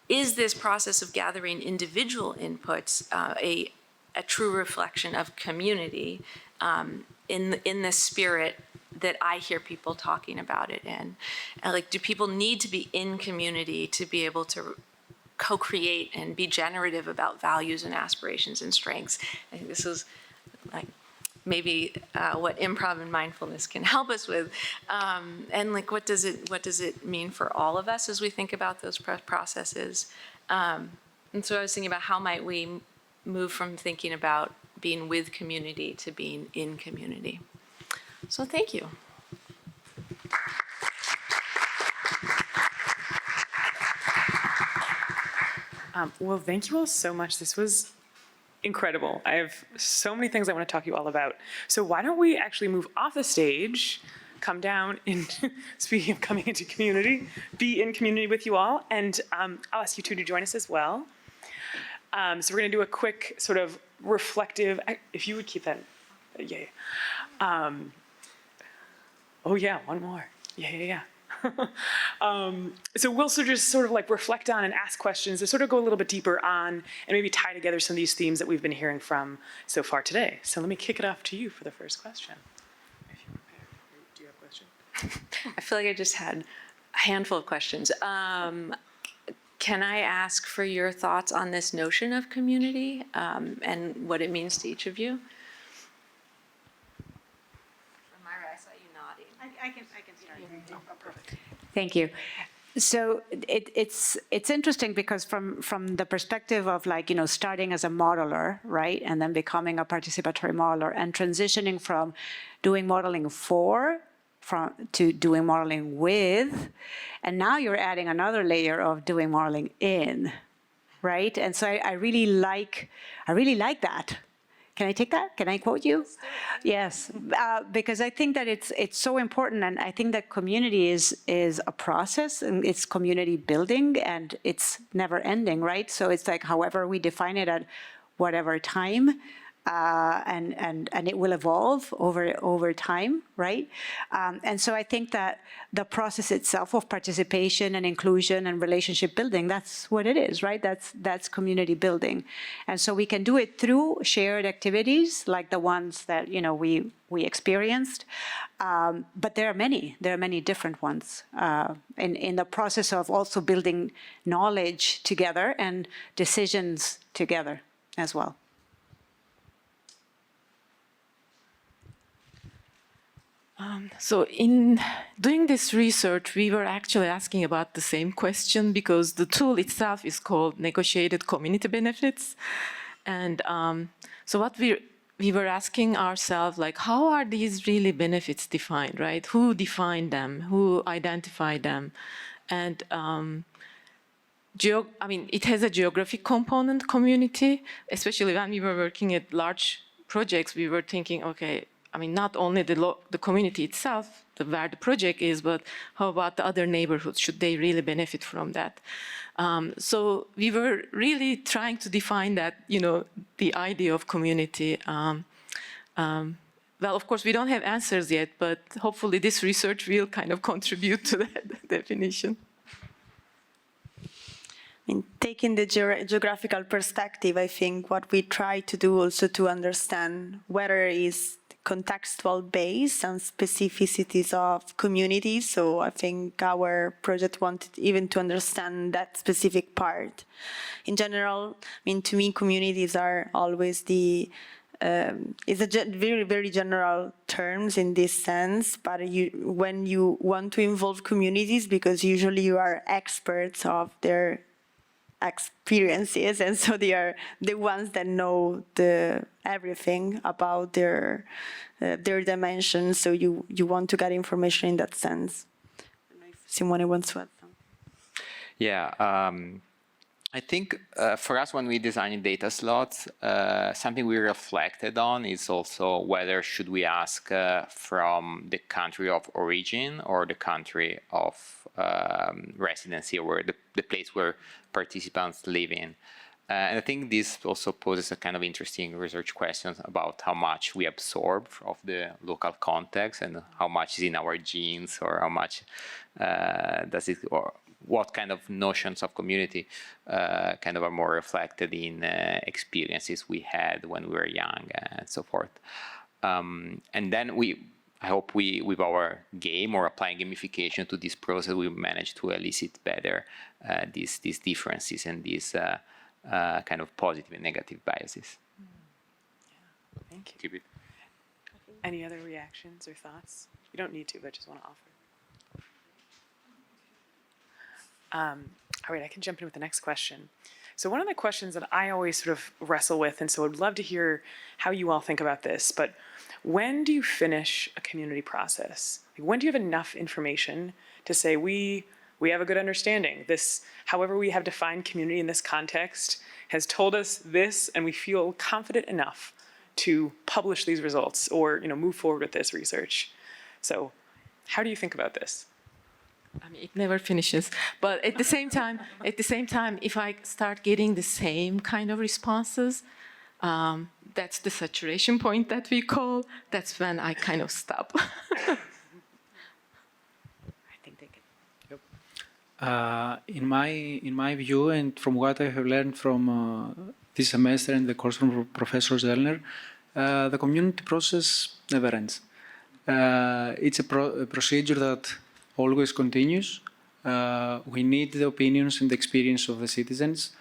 is this process of gathering individual inputs a true reflection of community in the spirit that I hear people talking about it in? And like, do people need to be in community to be able to co-create and be generative about values and aspirations and strengths? I think this is like maybe what improv and mindfulness can help us with. And like, what does it mean for all of us as we think about those processes? And so I was thinking about how might we move from thinking about being with community to being in community. So thank you. Well, thank you all so much. This was incredible. I have so many things I want to talk to you all about. So why don't we actually move off the stage, come down, in speaking of coming into community, be in community with you all, and I'll ask you two to join us as well. So we're going to do a quick sort of reflective, if you would keep that, yeah. Oh yeah, one more. Yeah. So we'll just sort of like reflect on and ask questions to sort of go a little bit deeper on and maybe tie together some of these themes that we've been hearing from so far today. So let me kick it off to you for the first question. If you're prepared. Do you have a question? I feel like I just had a handful of questions. Can I ask for your thoughts on this notion of community and what it means to each of you? Myra, I saw you nodding. I can start. Oh, perfect. Thank you. So it's interesting because from the perspective of like, starting as a modeler, right, and then becoming a participatory modeler and transitioning from doing modeling to doing modeling with, and now you're adding another layer of doing modeling in, right? And so I really like that. Can I take that? Can I quote you? Yes, because I think that it's so important, and I think that community is a process, and it's community building, and it's never ending, right? So it's like however we define it at whatever time, and it will evolve over time, right? And so I think that the process itself of participation and inclusion and relationship building, that's what it is, right? That's community building. And so we can do it through shared activities like the ones that, we experienced. But there are many different ones in the process of also building knowledge together and decisions together as well. So in doing this research, we were actually asking about the same question because the tool itself is called negotiated community benefits. And so what we we were asking ourselves, like, how are these really benefits defined, right? Who defined them? Who identified them? And it has a geographic component, community, especially when we were working at large projects, we were thinking, okay, not only the community itself, where the project is, but how about the other neighborhoods? Should they really benefit from that? So we were really trying to define that, the idea of community. Well, of course, we don't have answers yet, but hopefully this research will kind of contribute to that definition. Taking the geographical perspective, I think what we try to do also to understand whether is contextual base and specificities of communities. So I think our project wanted even to understand that specific part. In general, to me, communities are always it's a very, very general terms in this sense, but when you want to involve communities, because usually you are experts of their experiences, and so they are the ones that know everything about their dimensions. So you want to get information in that sense. I don't know if Simone wants to add something. Yeah, I think for us, when we design data slots, something we reflected on is also whether should we ask from the country of origin or the country of residency, or the place where participants live in. And I think this also poses a kind of interesting research question about how much we absorb of the local context and how much is in our genes, or how much does it, or what kind of notions of community kind of are more reflected in experiences we had when we were young and so forth. And then I hope with our game or applying gamification to this process, we manage to elicit better these differences and these kind of positive and negative biases. Yeah, thank you. Keep it. Any other reactions or thoughts? You don't need to, but just want to offer. All right, I can jump in with the next question. So one of the questions that I always sort of wrestle with, and so I'd love to hear how you all think about this, but when do you finish a community process? Like, when do you have enough information to say we have a good understanding? This, however we have defined community in this context, has told us this, and we feel confident enough to publish these results or move forward with this research. So how do you think about this? It never finishes. But at the same time, if I start getting the same kind of responses, that's the saturation point that we call. That's when I kind of stop. I think they can. Yep. In my view, and from what I have learned from this semester and the course from Professor Zellner, the community process never ends. It's a procedure that always continues. We need the opinions and the experience of the citizens.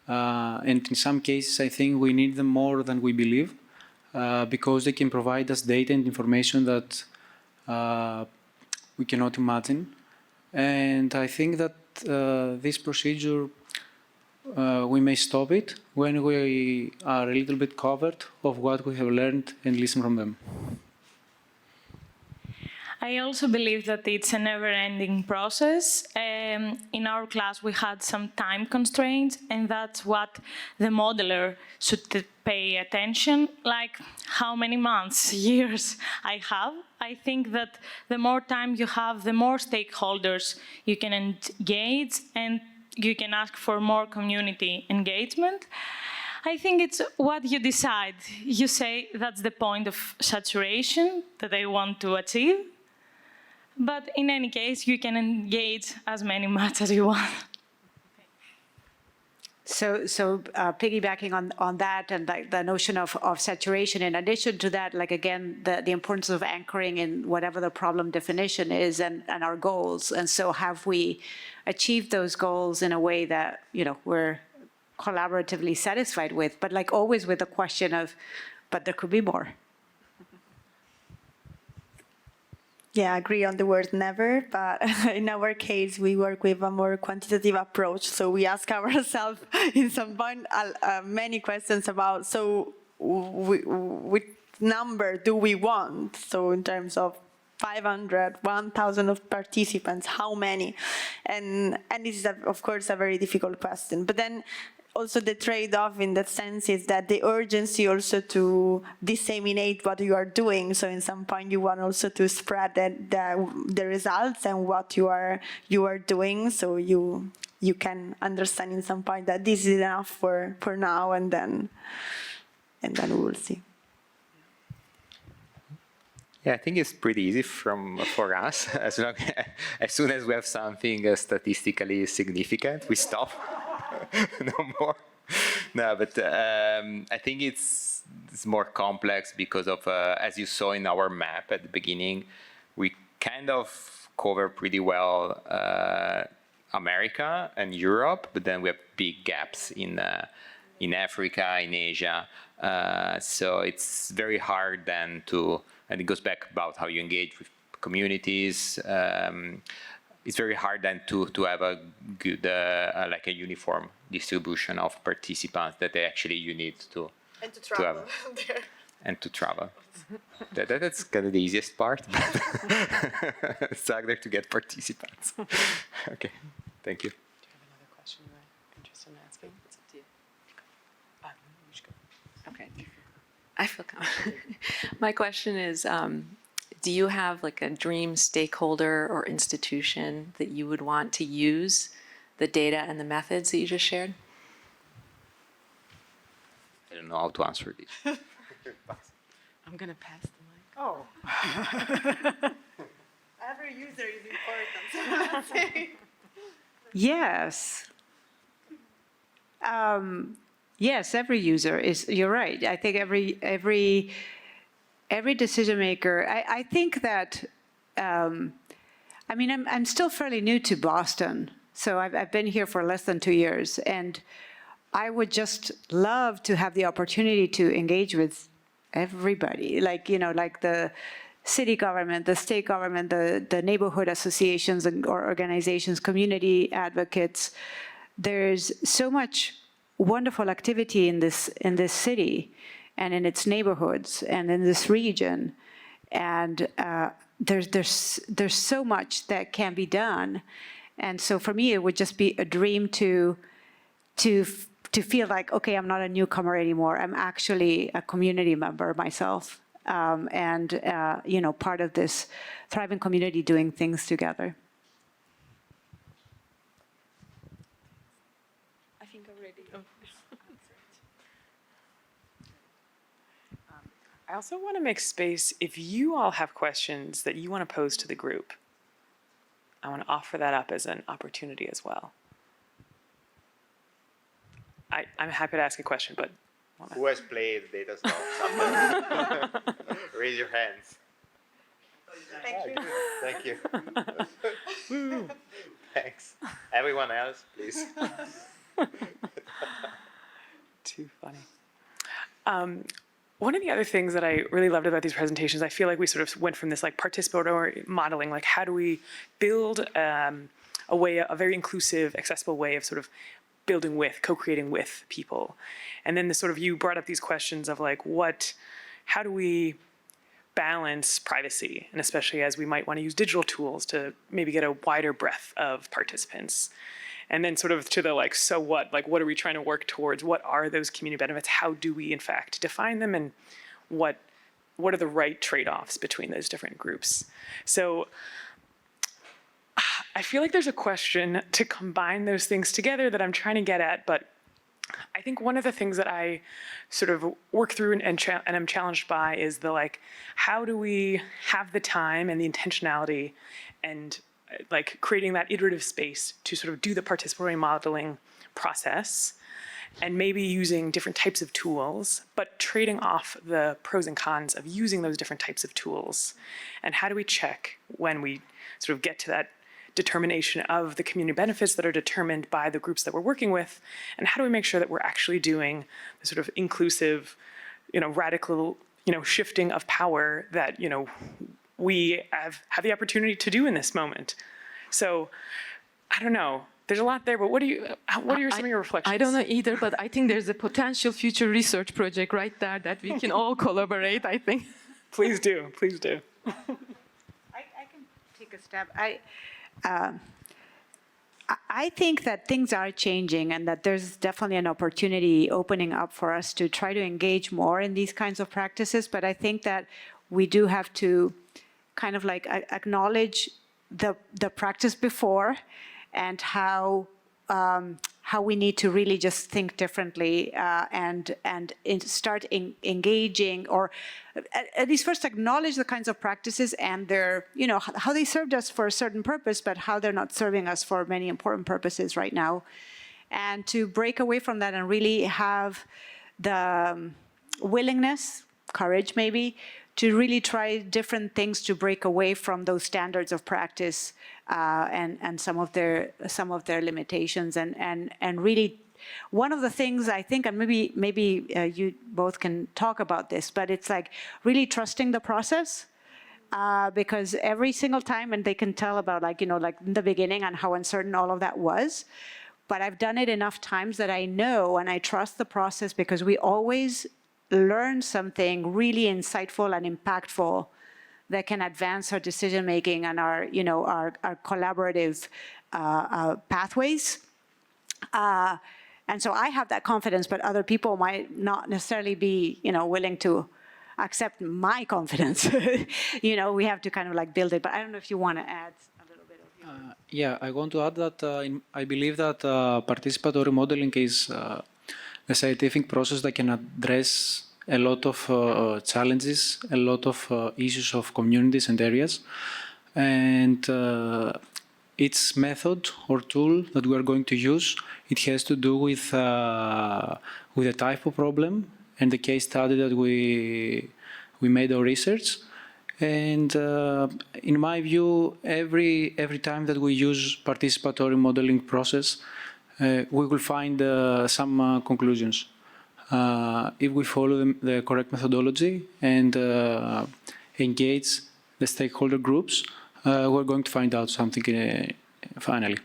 And in some cases, I think we need them more than we believe, because they can provide us data and information that we cannot imagine. And I think that this procedure, we may stop it when we are a little bit covered of what we have learned and listen from them. I also believe that it's a never-ending process. In our class, we had some time constraints, and that's what the modeler should pay attention, like how many months, years I have. I think that the more time you have, the more stakeholders you can engage, and you can ask for more community engagement. I think it's what you decide. You say that's the point of saturation that I want to achieve. But in any case, you can engage as much as you want. So piggybacking on that and the notion of saturation, in addition to that, like again, the importance of anchoring in whatever the problem definition is and our goals. And so have we achieved those goals in a way that, we're collaboratively satisfied with, but like always with the question of, but there could be more. Yeah, I agree on the word never, but in our case, we work with a more quantitative approach. So we ask ourselves in some point many questions about, so which number do we want? So in terms of 500, 1,000 of participants, how many? And this is, of course, a very difficult question. But then also the trade-off in that sense is that the urgency also to disseminate what you are doing. So in some point you want also to spread the results and what you are doing, so you can understand in some point that this is enough for now, and then we will see. Yeah, I think it's pretty easy for us. As soon as we have something statistically significant, we stop. No more. No, but I think it's more complex because of, as you saw in our map at the beginning, we kind of cover pretty well America and Europe, but then we have big gaps in Africa, in Asia. So it's very hard then to, and it goes back about how you engage with communities. It's very hard then to have a good, like a uniform distribution of participants that actually you need to travel. And to travel. That's kind of the easiest part. It's harder to get participants. Okay, thank you. Do you have another question you're interested in asking? It's up to you. You should go. Okay. I feel confident. My question is, do you have like a dream stakeholder or institution that you would want to use the data and the methods that you just shared? I don't know how to answer this. I'm going to pass the mic. Oh. Every user is important. Yes. Yes, every user is, you're right. I think every decision maker, I think that, I mean, I'm still fairly new to Boston. So I've been here for less than 2 years. And I would just love to have the opportunity to engage with everybody, like, you know, like the city government, the state government, the neighborhood associations or organizations, community advocates. There's so much wonderful activity in this city and in its neighborhoods and in this region. And there's so much that can be done. And so for me, it would just be a dream to feel like, okay, I'm not a newcomer anymore. I'm actually a community member myself, and you know, part of this thriving community doing things together. I think already. I also want to make space, if you all have questions that you want to pose to the group, I want to offer that up as an opportunity as well. I'm happy to ask a question, but... Who has played data slots? Raise your hands. Thank you. Thanks. Everyone else, please. Too funny. One of the other things that I really loved about these presentations, I feel like we sort of went from this like participatory modeling, like how do we build a very inclusive, accessible way of sort of building with, co-creating with people. And then you brought up these questions of like, how do we balance privacy? And especially as we might want to use digital tools to maybe get a wider breadth of participants. And then sort of to the like, so what? Like, what are we trying to work towards? What are those community benefits? How do we, in fact, define them? And what are the right trade-offs between those different groups? So I feel like there's a question to combine those things together that I'm trying to get at, but I think one of the things that I sort of work through and I'm challenged by is the like, how do we have the time and the intentionality and like creating that iterative space to sort of do the participatory modeling process and maybe using different types of tools, but trading off the pros and cons of using those different types of tools. And how do we check when we sort of get to that determination of the community benefits that are determined by the groups that we're working with, and how do we make sure that we're actually doing the sort of inclusive, radical, shifting of power that, we have the opportunity to do in this moment. So I don't know, there's a lot there, but what are some of your reflections? I don't know either, but I think there's a potential future research project right there that we can all collaborate, I think. Please do, please do. I can take a step. I think that things are changing and that there's definitely an opportunity opening up for us to try to engage more in these kinds of practices. But I think that we do have to kind of like acknowledge the practice before and how we need to really just think differently and start engaging, or at least first acknowledge the kinds of practices and their, how they served us for a certain purpose, but how they're not serving us for many important purposes right now. And to break away from that and really have the willingness, courage maybe, to really try different things to break away from those standards of practice and some of their limitations, and really one of the things I think, and maybe you both can talk about this, but it's like really trusting the process, because every single time, and they can tell about like in the beginning and how uncertain all of that was, but I've done it enough times that I know and I trust the process, because we always learn something really insightful and impactful that can advance our decision making and our collaborative pathways. And so I have that confidence, but other people might not necessarily be willing to accept my confidence. We have to kind of like build it. But I don't know if you want to add a little bit of your... Yeah, I want to add that I believe that participatory modeling is a scientific process that can address a lot of challenges, a lot of issues of communities and areas. And its method or tool that we are going to use, it has to do with the type of problem and the case study that we made our research. And in my view, every time that we use participatory modeling process, we will find some conclusions. If we follow the correct methodology and engage the stakeholder groups, we're going to find out something finally.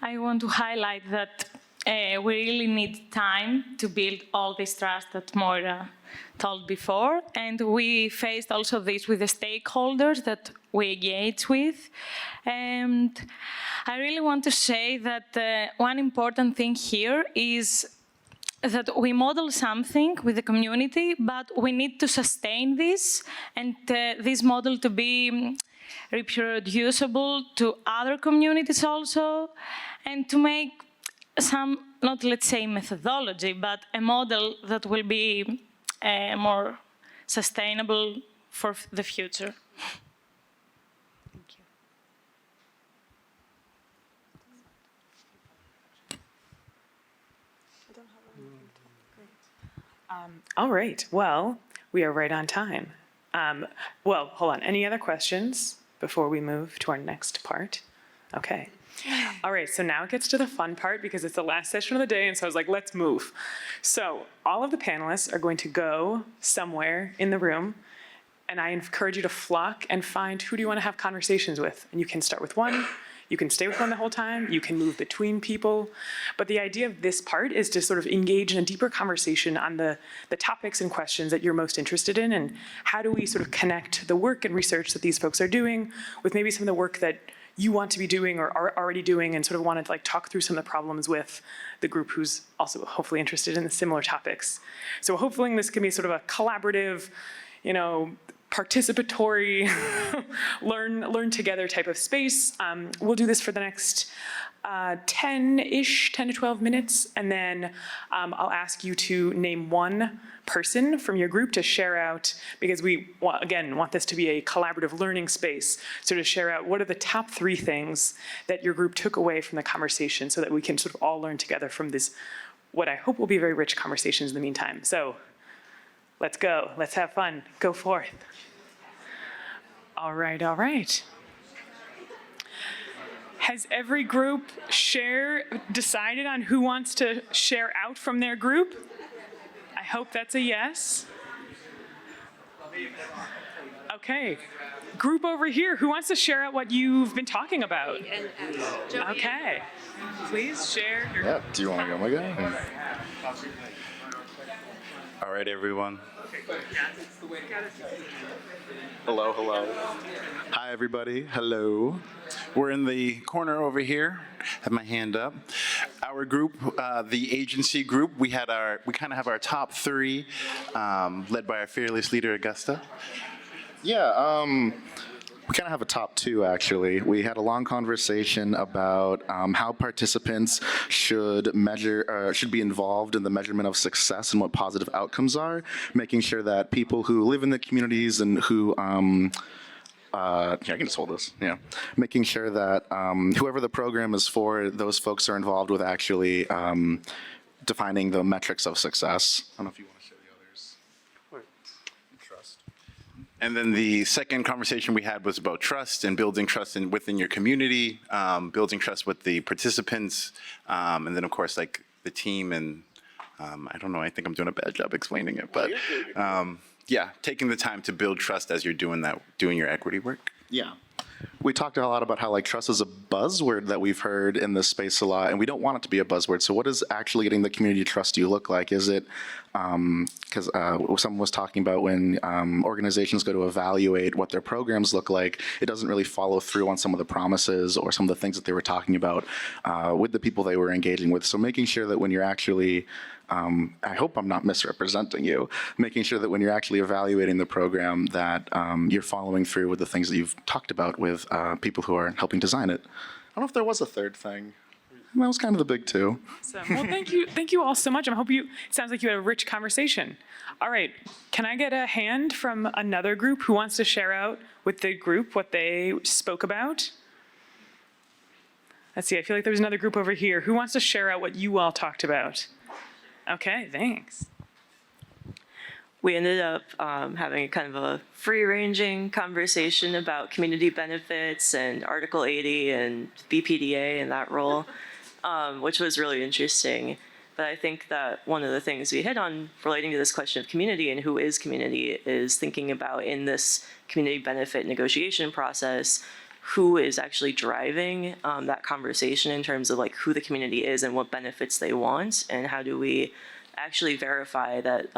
I want to highlight that we really need time to build all this trust that Moira told before, and we faced also this with the stakeholders that we engage with. And I really want to say that one important thing here is that we model something with the community, but we need to sustain this and this model to be reproducible to other communities also, and to make some, not let's say methodology, but a model that will be more sustainable for the future. All right, well, we are right on time. Well, hold on, any other questions before we move to our next part? Okay. All right, so now it gets to the fun part because it's the last session of the day, and so I was like, let's move. So all of the panelists are going to go somewhere in the room, and I encourage you to flock and find who do you want to have conversations with. And you can start with one, you can stay with one the whole time, you can move between people. But the idea of this part is to sort of engage in a deeper conversation on the topics and questions that you're most interested in, and how do we sort of connect the work and research that these folks are doing with maybe some of the work that you want to be doing or are already doing, and sort of wanted to like talk through some of the problems with the group who's also hopefully interested in the similar topics. So hopefully this can be sort of a collaborative, participatory, learn together type of space. We'll do this for the next 10 to 12 minutes, and then I'll ask you to name one person from your group to share out, because we, again, want this to be a collaborative learning space, so to share out what are the top 3 things that your group took away from the conversation so that we can sort of all learn together from this, what I hope will be very rich conversations in the meantime. So let's go, let's have fun, go forth. All right, all right. Has every group decided on who wants to share out from their group? I hope that's a yes. Okay. Group over here, who wants to share out what you've been talking about? Okay. Please share your... Yeah, do you want to go, my guy? All right, everyone. Hello, hello. Hi, everybody. Hello. We're in the corner over here. Have my hand up. Our group, the agency group, we kind of have our top three, led by our fearless leader, Augusta. Yeah, we kind of have a top two, actually. We had a long conversation about how participants should be involved in the measurement of success and what positive outcomes are, making sure that people who live in the communities and who I can just hold this, yeah. Making sure that whoever the program is for, those folks are involved with actually defining the metrics of success. I don't know if you want to share the others. Trust. And then the second conversation we had was about trust and building trust within your community, building trust with the participants, and then of course like the team and I don't know, I think I'm doing a bad job explaining it, but yeah, taking the time to build trust as you're doing your equity work. Yeah. We talked a lot about how like trust is a buzzword that we've heard in this space a lot, and we don't want it to be a buzzword. So what does actually getting the community to trust you look like? Is it, because someone was talking about when organizations go to evaluate what their programs look like, it doesn't really follow through on some of the promises or some of the things that they were talking about with the people they were engaging with. So making sure that when you're actually I hope I'm not misrepresenting you, making sure that when you're actually evaluating the program that you're following through with the things that you've talked about with people who are helping design it. I don't know if there was a third thing. That was kind of the big two. Awesome. Well, thank you all so much. It sounds like you had a rich conversation. All right, can I get a hand from another group who wants to share out with the group what they spoke about? Let's see, I feel like there's another group over here. Who wants to share out what you all talked about? Okay, thanks. We ended up having kind of a free-ranging conversation about community benefits and Article 80 and BPDA and that role, which was really interesting. But I think that one of the things we hit on relating to this question of community and who is community is thinking about in this community benefit negotiation process, who is actually driving that conversation in terms of like who the community is and what benefits they want, and how do we actually verify that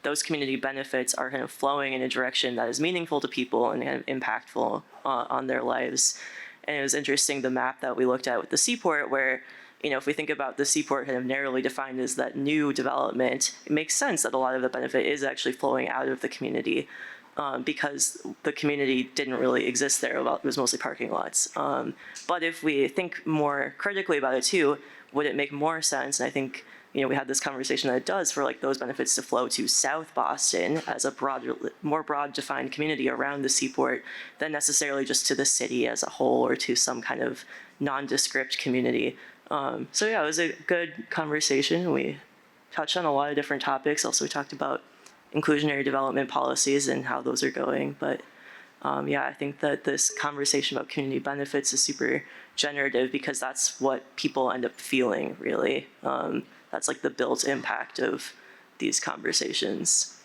those community benefits are kind of flowing in a direction that is meaningful to people and kind of impactful on their lives. And it was interesting, the map that we looked at with the seaport, where, you know, if we think about the seaport kind of narrowly defined as that new development, it makes sense that a lot of the benefit is actually flowing out of the community. Because the community didn't really exist there. It was mostly parking lots. But if we think more critically about it too, would it make more sense? And I think, you know, we had this conversation that it does for like those benefits to flow to South Boston as a more broad defined community around the seaport than necessarily just to the city as a whole or to some kind of nondescript community. So yeah, it was a good conversation. We touched on a lot of different topics. Also, we talked about inclusionary development policies and how those are going. But yeah, I think that this conversation about community benefits is super generative because that's what people end up feeling, really. That's like the built impact of these conversations.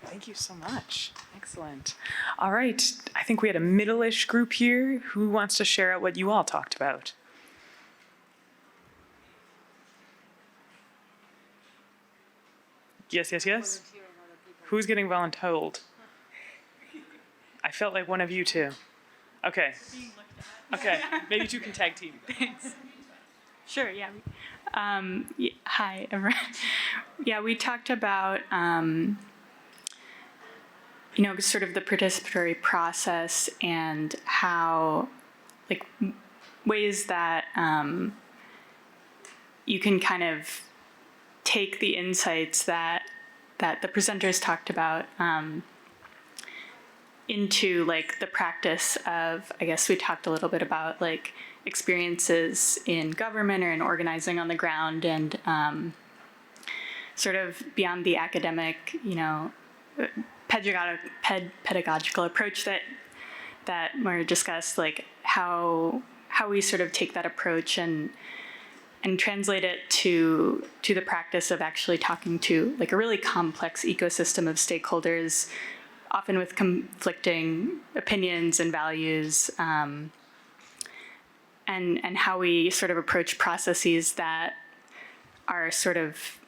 Thank you so much. Excellent. All right, I think we had a middle-ish group here. Who wants to share out what you all talked about? Yes, yes, yes? Who's getting voluntold? I felt like one of you two. Okay. Okay, maybe two can tag team. Thanks. Sure, yeah. Hi, everyone. Yeah, we talked about, you know, sort of the participatory process and how, like, ways that you can kind of take the insights that the presenters talked about into like the practice of, I guess we talked a little bit about like experiences in government or in organizing on the ground, and sort of beyond the academic, you know, pedagogical approach that Moira discussed, like how we sort of take that approach and translate it to the practice of actually talking to like a really complex ecosystem of stakeholders, often with conflicting opinions and values, and how we sort of approach processes that are sort of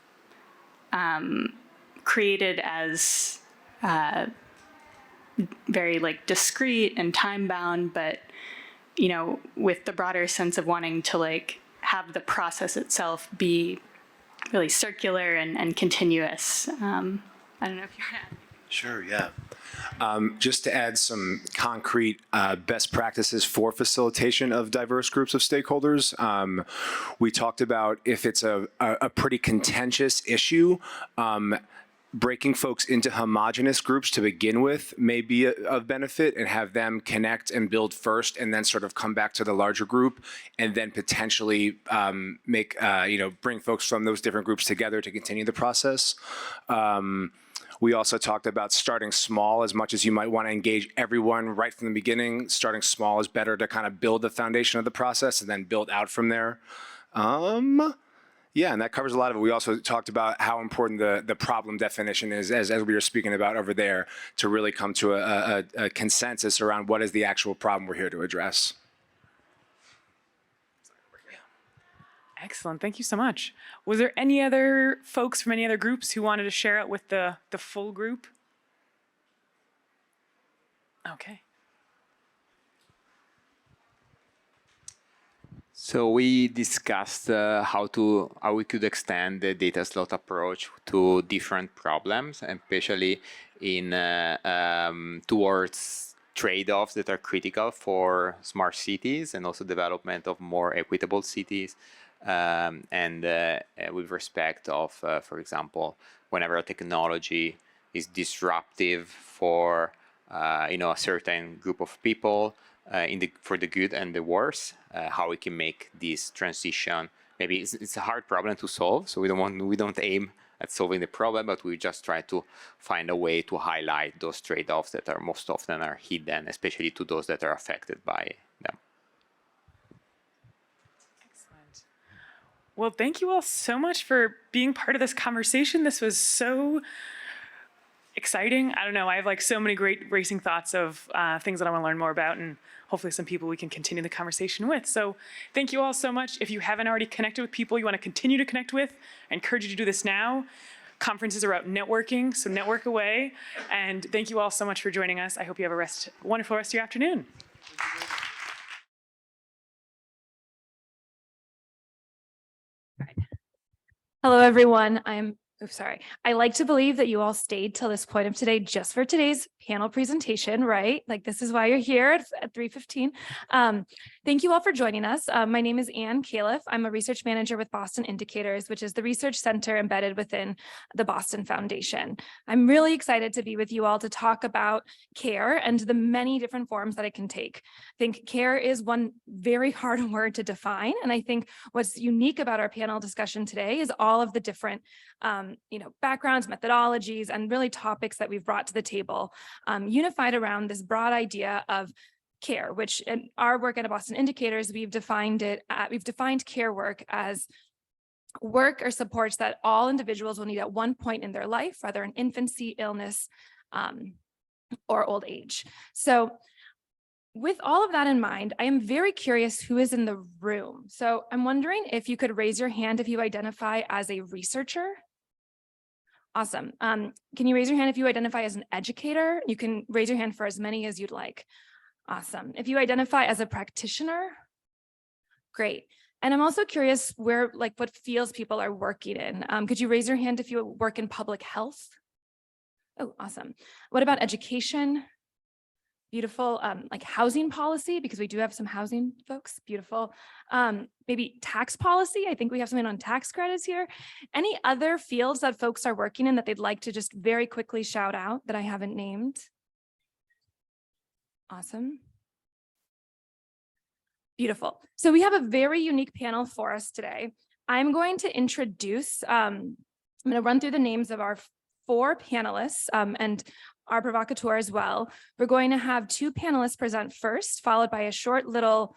created as very like discrete and time bound, but with the broader sense of wanting to like have the process itself be really circular and continuous. I don't know if you're. Sure, yeah. Just to add some concrete best practices for facilitation of diverse groups of stakeholders, we talked about if it's a pretty contentious issue, breaking folks into homogenous groups to begin with may be of benefit, and have them connect and build first and then sort of come back to the larger group, and then potentially bring folks from those different groups together to continue the process. We also talked about starting small. As much as you might want to engage everyone right from the beginning, starting small is better to kind of build the foundation of the process and then build out from there. Yeah, and that covers a lot of it. We also talked about how important the problem definition is, as we were speaking about over there, to really come to a consensus around what is the actual problem we're here to address. Excellent. Thank you so much. Was there any other folks from any other groups who wanted to share it with the full group? Okay. So we discussed how we could extend the data slot approach to different problems, and especially in towards trade-offs that are critical for smart cities and also development of more equitable cities, and with respect of, for example, whenever a technology is disruptive for a certain group of people, for the good and the worse, how we can make this transition. Maybe it's a hard problem to solve, so we don't aim at solving the problem, but we just try to find a way to highlight those trade-offs that are most often are hidden, especially to those that are affected by them. Excellent. Well, thank you all so much for being part of this conversation. This was so exciting. I don't know, I have like so many great racing thoughts of things that I want to learn more about, and hopefully some people we can continue the conversation with. So thank you all so much. If you haven't already connected with people you want to continue to connect with, I encourage you to do this now. Conferences are about networking, so network away. And thank you all so much for joining us. I hope you have a wonderful rest of your afternoon. Hello, everyone. I like to believe that you all stayed till this point of today just for today's panel presentation, right? Like, this is why you're here at 3:15. Thank you all for joining us. My name is Ann Califf. I'm a research manager with Boston Indicators, which is the research center embedded within the Boston Foundation. I'm really excited to be with you all to talk about care and the many different forms that it can take. I think care is one very hard word to define. And I think what's unique about our panel discussion today is all of the different backgrounds, methodologies, and really topics that we've brought to the table, unified around this broad idea of care, which in our work at Boston Indicators, we've defined care work as work or supports that all individuals will need at one point in their life, whether in infancy, illness, or old age. So with all of that in mind, I am very curious who is in the room. So I'm wondering if you could raise your hand if you identify as a researcher. Awesome. Can you raise your hand if you identify as an educator? You can raise your hand for as many as you'd like. Awesome. If you identify as a practitioner, great. And I'm also curious what fields people are working in. Could you raise your hand if you work in public health? Oh, awesome. What about education? Beautiful. Like housing policy, because we do have some housing folks. Beautiful. Maybe tax policy. I think we have something on tax credits here. Any other fields that folks are working in that they'd like to just very quickly shout out that I haven't named? Awesome. Beautiful. So we have a very unique panel for us today. I'm going to introduce, I'm going to run through the names of our 4 panelists and our provocateur as well. We're going to have 2 panelists present first, followed by a short little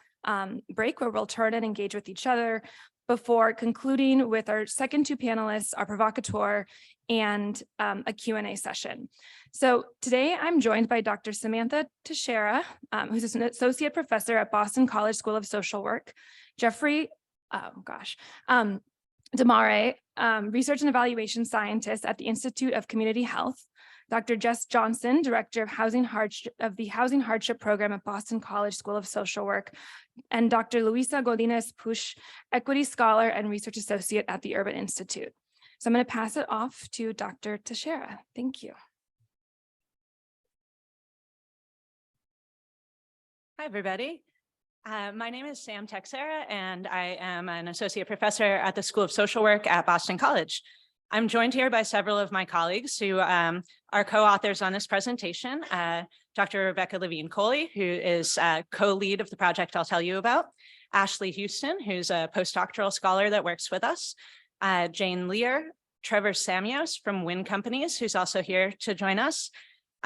break where we'll turn and engage with each other. before concluding with our second two panelists, our provocateur, and a Q&A session. So today I'm joined by Dr. Samantha Teixeira, who's an associate professor at Boston College School of Social Work, Jeffrey, Damare, research and evaluation scientist at the Institute of Community Health, Dr. Jess Johnson, director of the Housing Hardship Program at Boston College School of Social Work, and Dr. Luisa Godinez Push, equity scholar and research associate at the Urban Institute. So I'm going to pass it off to Dr. Teixeira. Thank you. Hi, everybody. My name is Sam Teixeira, and I am an associate professor at the School of Social Work at Boston College. I'm joined here by several of my colleagues who are co-authors on this presentation. Dr. Rebecca Levine-Coley, who is co-lead of the project I'll tell you about. Ashley Houston, who's a postdoctoral scholar that works with us. Jane Lear, Trevor Samios from Wynn Companies, who's also here to join us.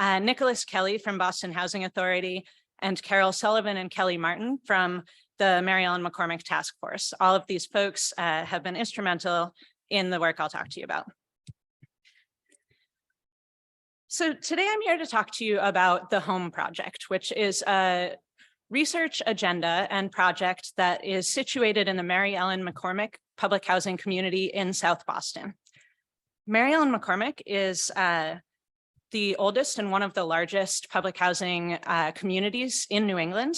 Nicholas Kelly from Boston Housing Authority, and Carol Sullivan and Kelly Martin from the Mary Ellen McCormick Task Force. All of these folks have been instrumental in the work I'll talk to you about. So today I'm here to talk to you about the HOME Project, which is a research agenda and project that is situated in the Mary Ellen McCormick public housing community in South Boston. Mary Ellen McCormick is the oldest and one of the largest public housing communities in New England.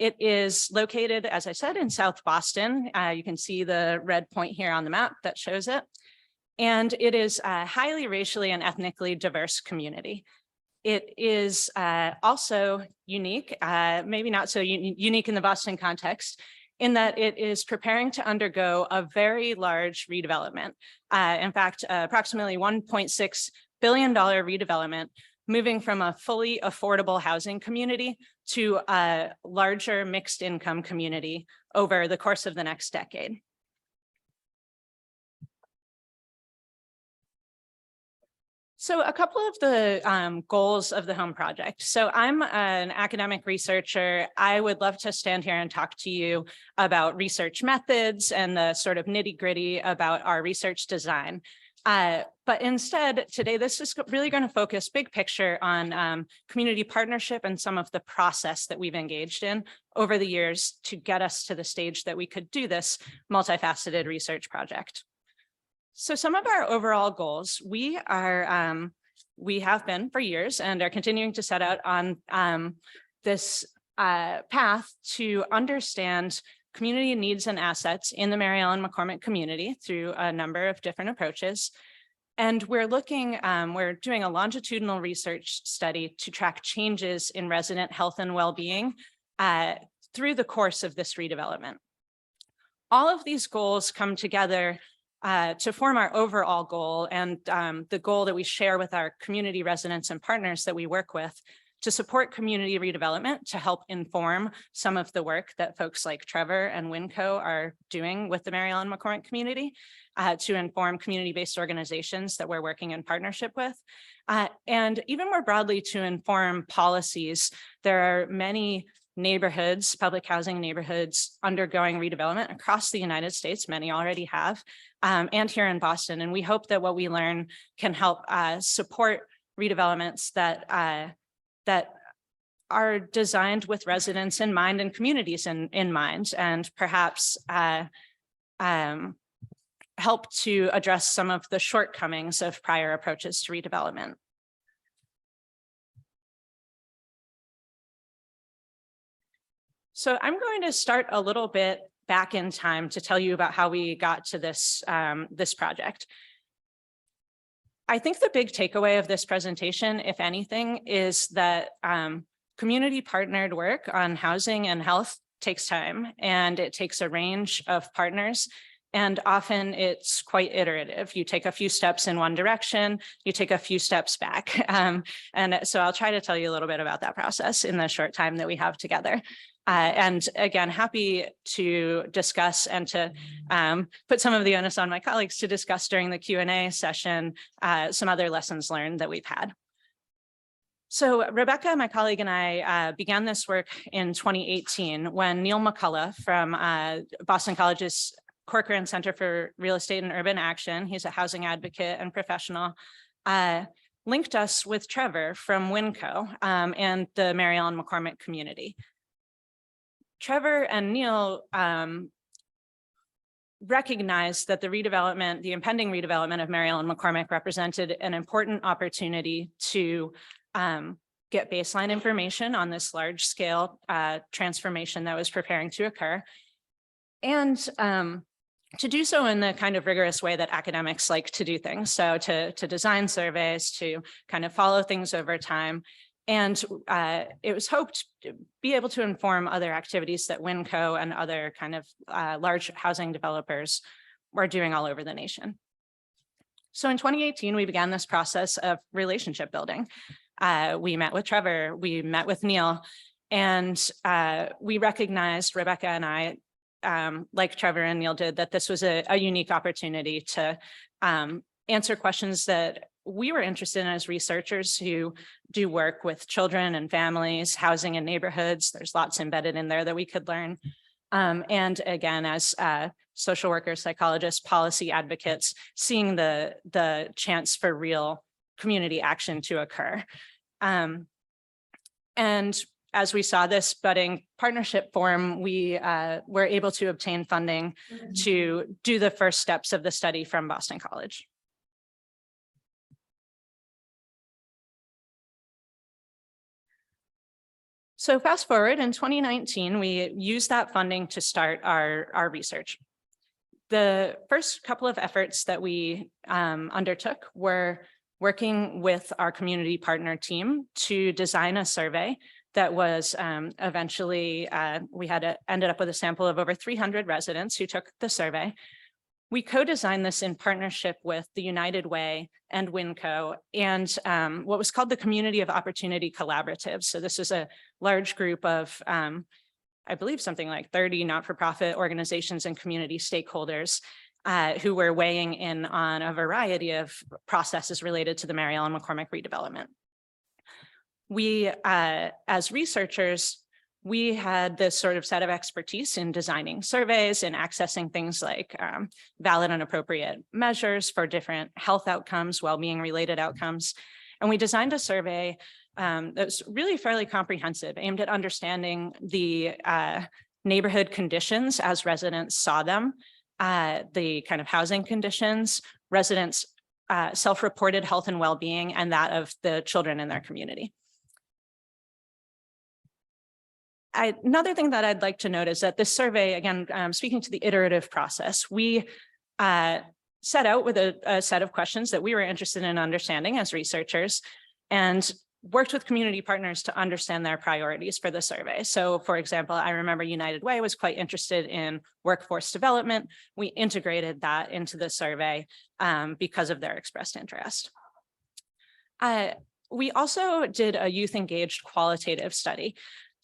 It is located, as I said, in South Boston. You can see the red point here on the map that shows it. And it is a highly racially and ethnically diverse community. It is also unique, maybe not so unique in the Boston context, in that it is preparing to undergo a very large redevelopment. In fact, approximately $1.6 billion redevelopment, moving from a fully affordable housing community to a larger mixed income community over the course of the next decade. So a couple of the goals of the HOME Project. So I'm an academic researcher. I would love to stand here and talk to you about research methods and the sort of nitty-gritty about our research design. But instead, today, this is really going to focus big picture on community partnership and some of the process that we've engaged in over the years to get us to the stage that we could do this multifaceted research project. So some of our overall goals, we have been for years and are continuing to set out on this path to understand community needs and assets in the Mary Ellen McCormick community through a number of different approaches. And we're doing a longitudinal research study to track changes in resident health and well-being through the course of this redevelopment. All of these goals come together to form our overall goal and the goal that we share with our community residents and partners that we work with to support community redevelopment, to help inform some of the work that folks like Trevor and Winco are doing with the Mary Ellen McCormick community, to inform community-based organizations that we're working in partnership with, and even more broadly to inform policies. There are many neighborhoods, public housing neighborhoods undergoing redevelopment across the United States, many already have, and here in Boston. And we hope that what we learn can help support redevelopments that are designed with residents in mind and communities in mind, and perhaps help to address some of the shortcomings of prior approaches to redevelopment. So I'm going to start a little bit back in time to tell you about how we got to this project. I think the big takeaway of this presentation, if anything, is that community partnered work on housing and health takes time, and it takes a range of partners, and often it's quite iterative. You take a few steps in one direction, you take a few steps back. And so I'll try to tell you a little bit about that process in the short time that we have together. And again, happy to discuss and to put some of the onus on my colleagues to discuss during the Q&A session some other lessons learned that we've had. So Rebecca, my colleague, and I began this work in 2018 when Neil McCullough from Boston College's Corcoran Center for Real Estate and Urban Action, he's a housing advocate and professional, linked us with Trevor from WinCo and the Mary Ellen McCormick community. Trevor and Neil recognized that the impending redevelopment of Mary Ellen McCormick represented an important opportunity to get baseline information on this large scale transformation that was preparing to occur. And to do so in the kind of rigorous way that academics like to do things. So to design surveys, to kind of follow things over time. And it was hoped to be able to inform other activities that WinCo and other kind of large housing developers were doing all over the nation. So in 2018, we began this process of relationship building. We met with Trevor, we met with Neil, and we recognized, Rebecca and I, like Trevor and Neil did, that this was a unique opportunity to answer questions that we were interested in as researchers who do work with children and families, housing and neighborhoods. There's lots embedded in there that we could learn. And again, as social workers, psychologists, policy advocates, seeing the chance for real community action to occur. And as we saw this budding partnership form, we were able to obtain funding to do the first steps of the study from Boston College. So fast forward, in 2019, we used that funding to start our research. The first couple of efforts that we undertook were working with our community partner team to design a survey that was eventually, we had ended up with a sample of over 300 residents who took the survey. We co-designed this in partnership with the United Way and WinCo and what was called the Community of Opportunity Collaborative. So this is a large group of, I believe something like 30 not-for-profit organizations and community stakeholders who were weighing in on a variety of processes related to the Mary Ellen McCormick redevelopment. We, as researchers, we had this sort of set of expertise in designing surveys and accessing things like valid and appropriate measures for different health outcomes, well-being related outcomes. And we designed a survey that was really fairly comprehensive, aimed at understanding the neighborhood conditions as residents saw them, the kind of housing conditions, residents' self-reported health and well-being, and that of the children in their community. Another thing that I'd like to note is that this survey, again, speaking to the iterative process, we set out with a set of questions that we were interested in understanding as researchers and worked with community partners to understand their priorities for the survey. So for example, I remember United Way was quite interested in workforce development. We integrated that into the survey because of their expressed interest. We also did a youth engaged qualitative study.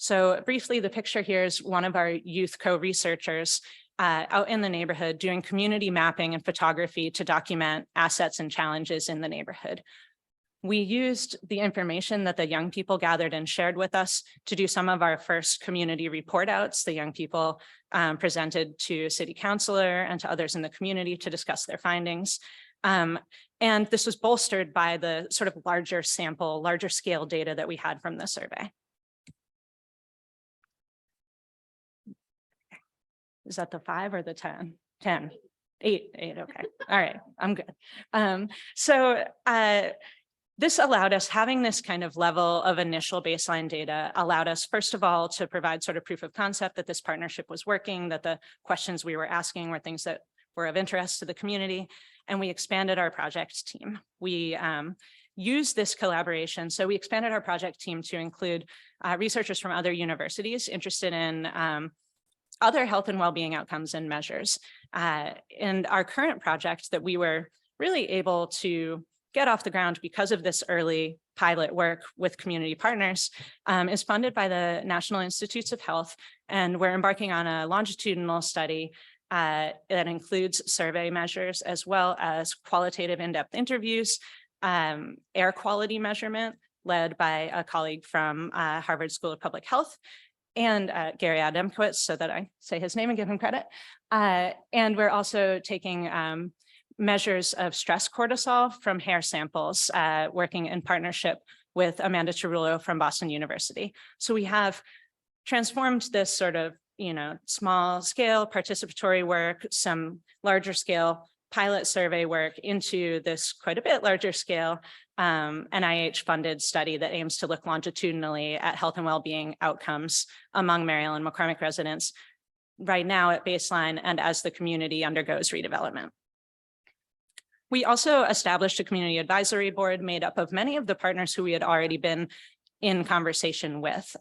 So briefly, the picture here is one of our youth co-researchers out in the neighborhood doing community mapping and photography to document assets and challenges in the neighborhood. We used the information that the young people gathered and shared with us to do some of our first community report outs. The young people presented to city councilor and to others in the community to discuss their findings. And this was bolstered by the sort of larger sample, larger scale data that we had from the survey. Is that the 5 or the 10? 10, 8, okay. All right, I'm good. This allowed us, having this kind of level of initial baseline data allowed us, first of all, to provide sort of proof of concept that this partnership was working, that the questions we were asking were things that were of interest to the community, and we expanded our project team. We used this collaboration. So we expanded our project team to include researchers from other universities interested in other health and well-being outcomes and measures. And our current project that we were really able to get off the ground because of this early pilot work with community partners is funded by the National Institutes of Health. And we're embarking on a longitudinal study that includes survey measures as well as qualitative in-depth interviews, air quality measurement led by a colleague from Harvard School of Public Health, and Gary Adamkowitz, so that I say his name and give him credit. And we're also taking measures of stress cortisol from hair samples, working in partnership with Amanda Cerullo from Boston University. So we have transformed this sort of, small scale participatory work, some larger scale pilot survey work into this quite a bit larger scale NIH funded study that aims to look longitudinally at health and well-being outcomes among Maryland McCormick residents right now at baseline and as the community undergoes redevelopment. We also established a community advisory board made up of many of the partners who we had already been in conversation with.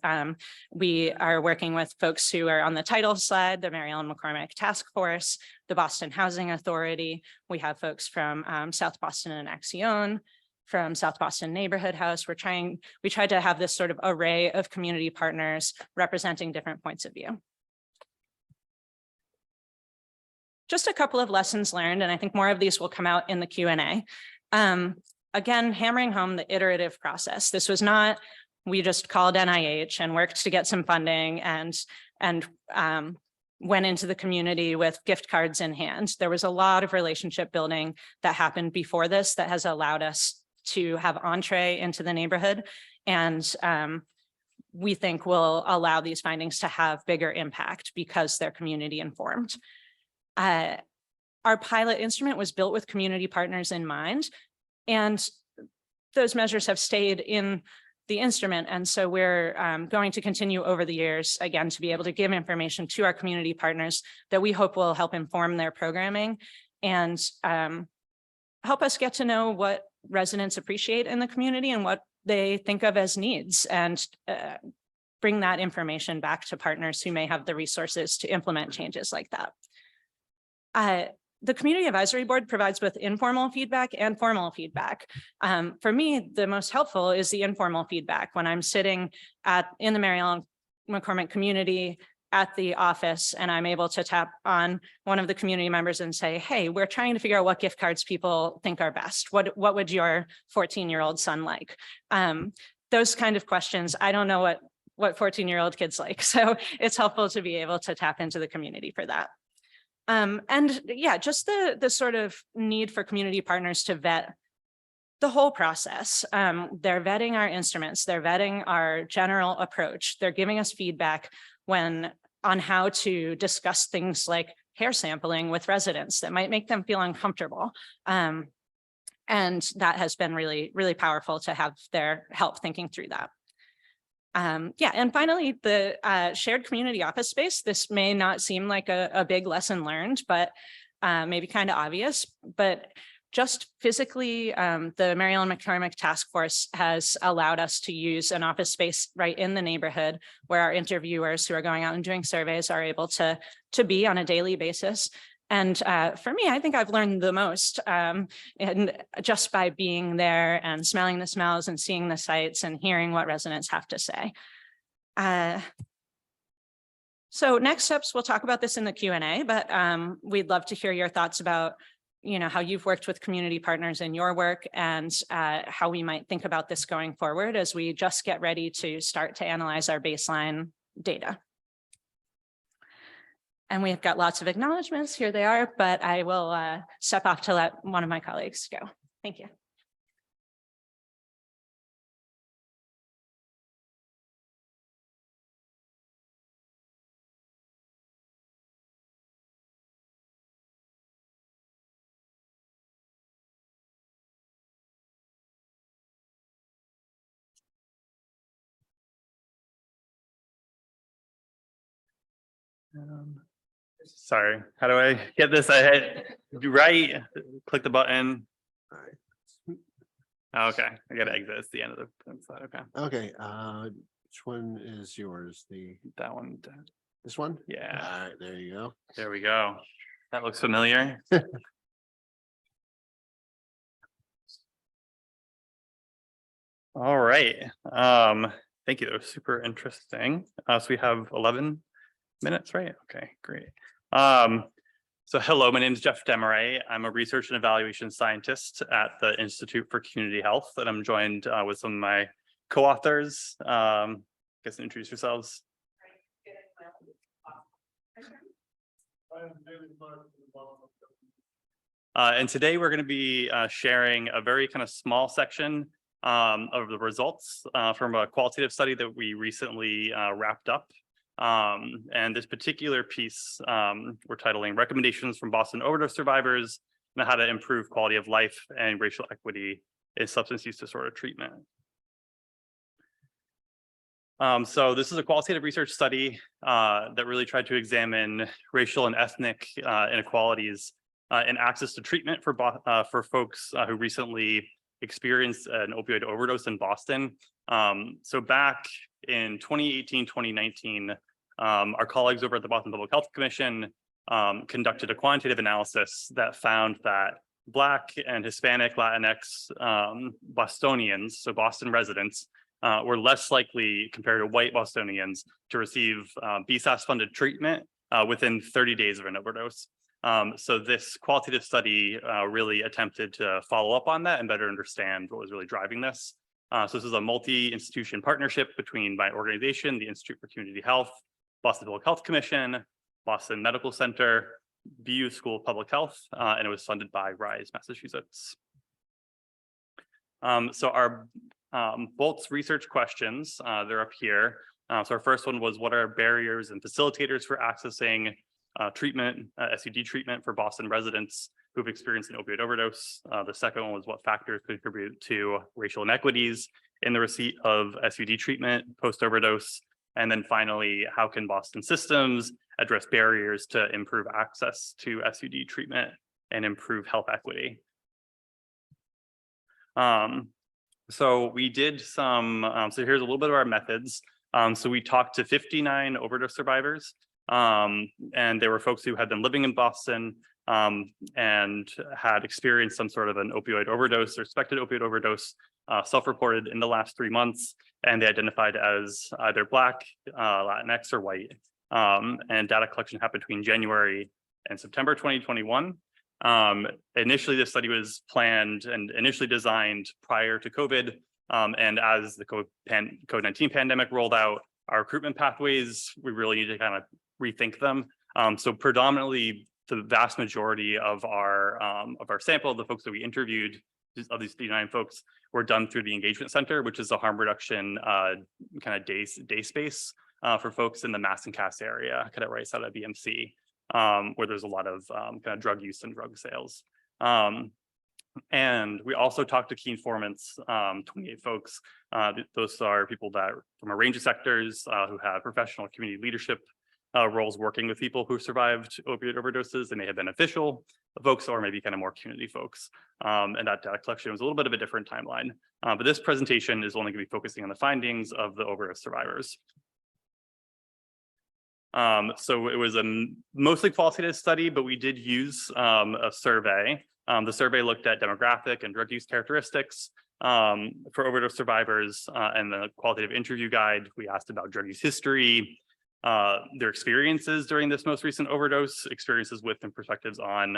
We are working with folks who are on the title slide, the Mary Ellen McCormick Task Force, the Boston Housing Authority. We have folks from South Boston and Axion, from South Boston Neighborhood House. We tried to have this sort of array of community partners representing different points of view. Just a couple of lessons learned, and I think more of these will come out in the Q&A. Again, hammering home the iterative process. This was not, we just called NIH and worked to get some funding and went into the community with gift cards in hand. There was a lot of relationship building that happened before this that has allowed us to have entree into the neighborhood. And we think will allow these findings to have bigger impact because they're community informed. Our pilot instrument was built with community partners in mind, and those measures have stayed in the instrument. And so we're going to continue over the years, again, to be able to give information to our community partners that we hope will help inform their programming and help us get to know what residents appreciate in the community and what they think of as needs, and bring that information back to partners who may have the resources to implement changes like that. The Community Advisory Board provides both informal feedback and formal feedback. For me, the most helpful is the informal feedback when I'm sitting in the Mary Ellen McCormick community at the office, and I'm able to tap on one of the community members and say, hey, we're trying to figure out what gift cards people think are best. What would your 14-year-old son like? Those kind of questions, I don't know what 14-year-old kids like. So it's helpful to be able to tap into the community for that. And yeah, just the sort of need for community partners to vet the whole process. They're vetting our instruments, they're vetting our general approach, they're giving us feedback on how to discuss things like hair sampling with residents that might make them feel uncomfortable. And that has been really, really powerful to have their help thinking through that. Yeah, and finally, the shared community office space. This may not seem like a big lesson learned, but maybe kind of obvious, but just physically, the Mary Ellen McCormick Task Force has allowed us to use an office space right in the neighborhood where our interviewers who are going out and doing surveys are able to be on a daily basis. And for me, I think I've learned the most and just by being there and smelling the smells and seeing the sights and hearing what residents have to say. So next steps, we'll talk about this in the Q&A, but we'd love to hear your thoughts about how you've worked with community partners in your work and how we might think about this going forward as we just get ready to start to analyze our baseline data. And we've got lots of acknowledgements. Here they are, but I will step off to let one of my colleagues go. Thank you. Sorry, how do I get this? I hit right, click the button. Okay, I gotta exit. It's the end of the slide. Okay. Okay, which one is yours? That one. This one? Yeah. All right, there you go. There we go. That looks familiar. All right. Thank you. That was super interesting. So we have 11 minutes, right? Okay, great. So hello, my name is Jeff Demaray. I'm a research and evaluation scientist at the Institute for Community Health, and I'm joined with some of my co-authors. Guess introduce yourselves. And today we're going to be sharing a very kind of small section of the results from a qualitative study that we recently wrapped up. And this particular piece we're titling Recommendations from Boston Overdose Survivors on How to Improve Quality of Life and Racial Equity in Substance Use Disorder Treatment. So this is a qualitative research study that really tried to examine racial and ethnic inequalities in access to treatment for folks who recently experienced an opioid overdose in Boston. So back in 2018, 2019, our colleagues over at the Boston Public Health Commission conducted a quantitative analysis that found that Black and Hispanic Latinx Bostonians, so Boston residents, were less likely compared to white Bostonians to receive BSAS-funded treatment within 30 days of an overdose. So this qualitative study really attempted to follow up on that and better understand what was really driving this. So this is a multi-institution partnership between my organization, the Institute for Community Health, Boston Public Health Commission, Boston Medical Center, BU School of Public Health, and it was funded by RISE, Massachusetts. So our Bolt's research questions, they're up here. So our first one was, what are barriers and facilitators for accessing treatment, SUD treatment for Boston residents who've experienced an opioid overdose? The second one was, what factors contribute to racial inequities in the receipt of SUD treatment post-overdose? And then finally, how can Boston systems address barriers to improve access to SUD treatment and improve health equity? So we did some, so here's a little bit of our methods. So we talked to 59 overdose survivors, and they were folks who had been living in Boston and had experienced some sort of an opioid overdose or suspected opioid overdose, self-reported in the last 3 months, and they identified as either Black, Latinx, or white. And data collection happened between January and September 2021. Initially, this study was planned and initially designed prior to COVID. And as the COVID-19 pandemic rolled out, our recruitment pathways, we really need to kind of rethink them. So predominantly, the vast majority of our sample, the folks that we interviewed, of these 59 folks, were done through the engagement center, which is a harm reduction kind of day space for folks in the Mass and Cass area, kind of right side of BMC, where there's a lot of kind of drug use and drug sales. And we also talked to key informants, 28 folks. Those are people that from a range of sectors who have professional community leadership roles working with people who survived opioid overdoses. They may have been official folks or maybe kind of more community folks. And that data collection was a little bit of a different timeline. But this presentation is only going to be focusing on the findings of the overdose survivors. So it was a mostly qualitative study, but we did use a survey. The survey looked at demographic and drug use characteristics for overdose survivors, and the qualitative interview guide. We asked about drug use history, their experiences during this most recent overdose, experiences with and perspectives on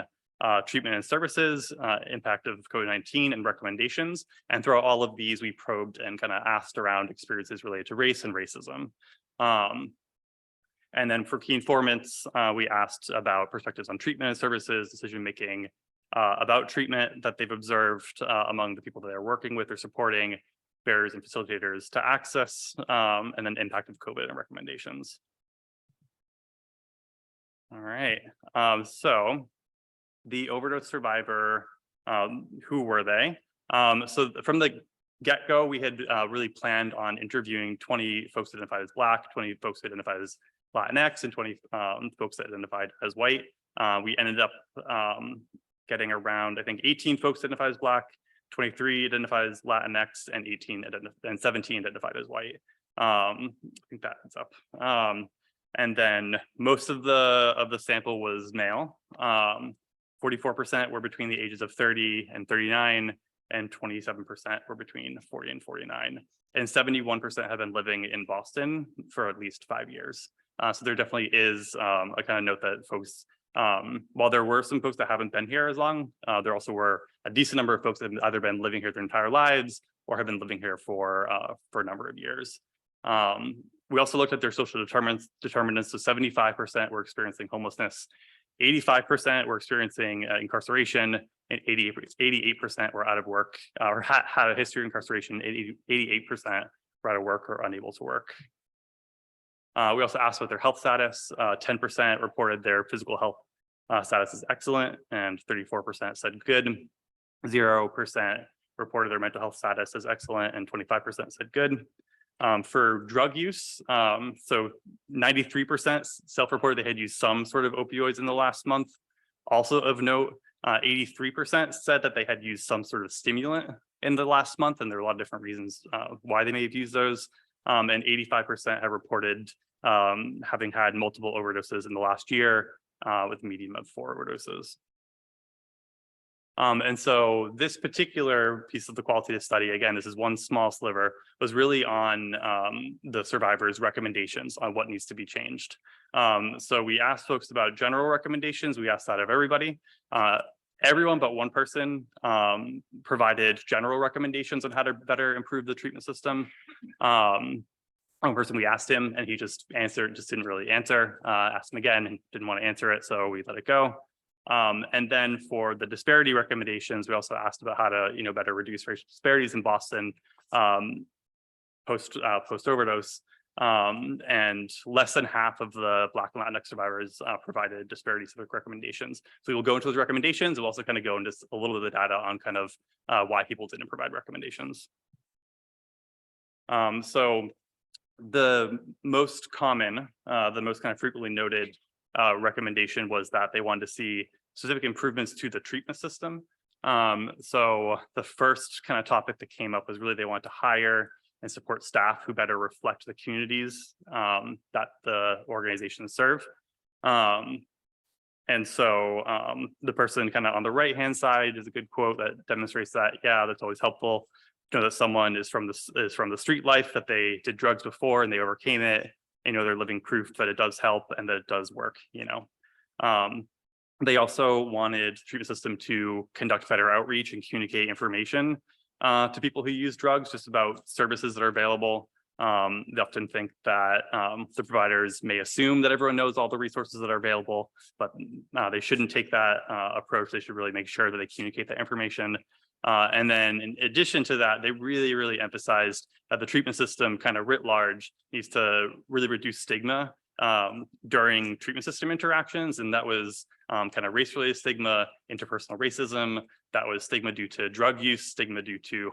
treatment and services, impact of COVID-19 and recommendations. And throughout all of these, we probed and kind of asked around experiences related to race and racism. And then for key informants, we asked about perspectives on treatment and services, decision-making about treatment that they've observed among the people that they're working with or supporting, barriers and facilitators to access, and then impact of COVID and recommendations. All right, so the overdose survivor, who were they? So from the get-go, we had really planned on interviewing 20 folks identified as Black, 20 folks identified as Latinx, and 20 folks identified as white. We ended up getting around, I think, 18 folks identified as Black, 23 identified as Latinx, and 17 identified as white. I think that adds up. And then most of the sample was male. 44% were between the ages of 30 and 39, and 27% were between 40 and 49. And 71% have been living in Boston for at least 5 years. So there definitely is a kind of note that folks, while there were some folks that haven't been here as long, there also were a decent number of folks that have either been living here their entire lives or have been living here for a number of years. We also looked at their social determinants. So 75% were experiencing homelessness 85% were experiencing incarceration, and 88% were out of work or had a history of incarceration. 88% were out of work or unable to work. We also asked about their health status. 10% reported their physical health status is excellent, and 34% said good. 0% reported their mental health status as excellent, and 25% said good. For drug use, so 93% self-reported they had used some sort of opioids in the last month. Also of note, 83% said that they had used some sort of stimulant in the last month, and there are a lot of different reasons why they may have used those. And 85% have reported having had multiple overdoses in the last year, with a median of 4 overdoses. And so this particular piece of the qualitative study, again, this is one small sliver, was really on the survivors' recommendations on what needs to be changed. So we asked folks about general recommendations. We asked that of everybody. Everyone but one person provided general recommendations on how to better improve the treatment system. One person, we asked him and he just didn't really answer. Asked him again and didn't want to answer it, so we let it go. And then for the disparity recommendations, we also asked about how to, better reduce racial disparities in Boston post overdose. And less than half of the Black and Latinx survivors provided disparity-specific recommendations. So we will go into those recommendations. We'll also kind of go into a little bit of the data on kind of why people didn't provide recommendations. So the most common, the most kind of frequently noted recommendation was that they wanted to see specific improvements to the treatment system. So the first kind of topic that came up was really they wanted to hire and support staff who better reflect the communities that the organizations serve. And so the person kind of on the right-hand side is a good quote that demonstrates that, yeah, that's always helpful. That someone is from the street life, that they did drugs before and they overcame it. They're living proof that it does help and that it does work. They also wanted the treatment system to conduct better outreach and communicate information to people who use drugs, just about services that are available. They often think that the providers may assume that everyone knows all the resources that are available, but they shouldn't take that approach. They should really make sure that they communicate that information. And then in addition to that, they really, really emphasized that the treatment system kind of writ large needs to really reduce stigma during treatment system interactions. And that was kind of race-related stigma, interpersonal racism. That was stigma due to drug use, stigma due to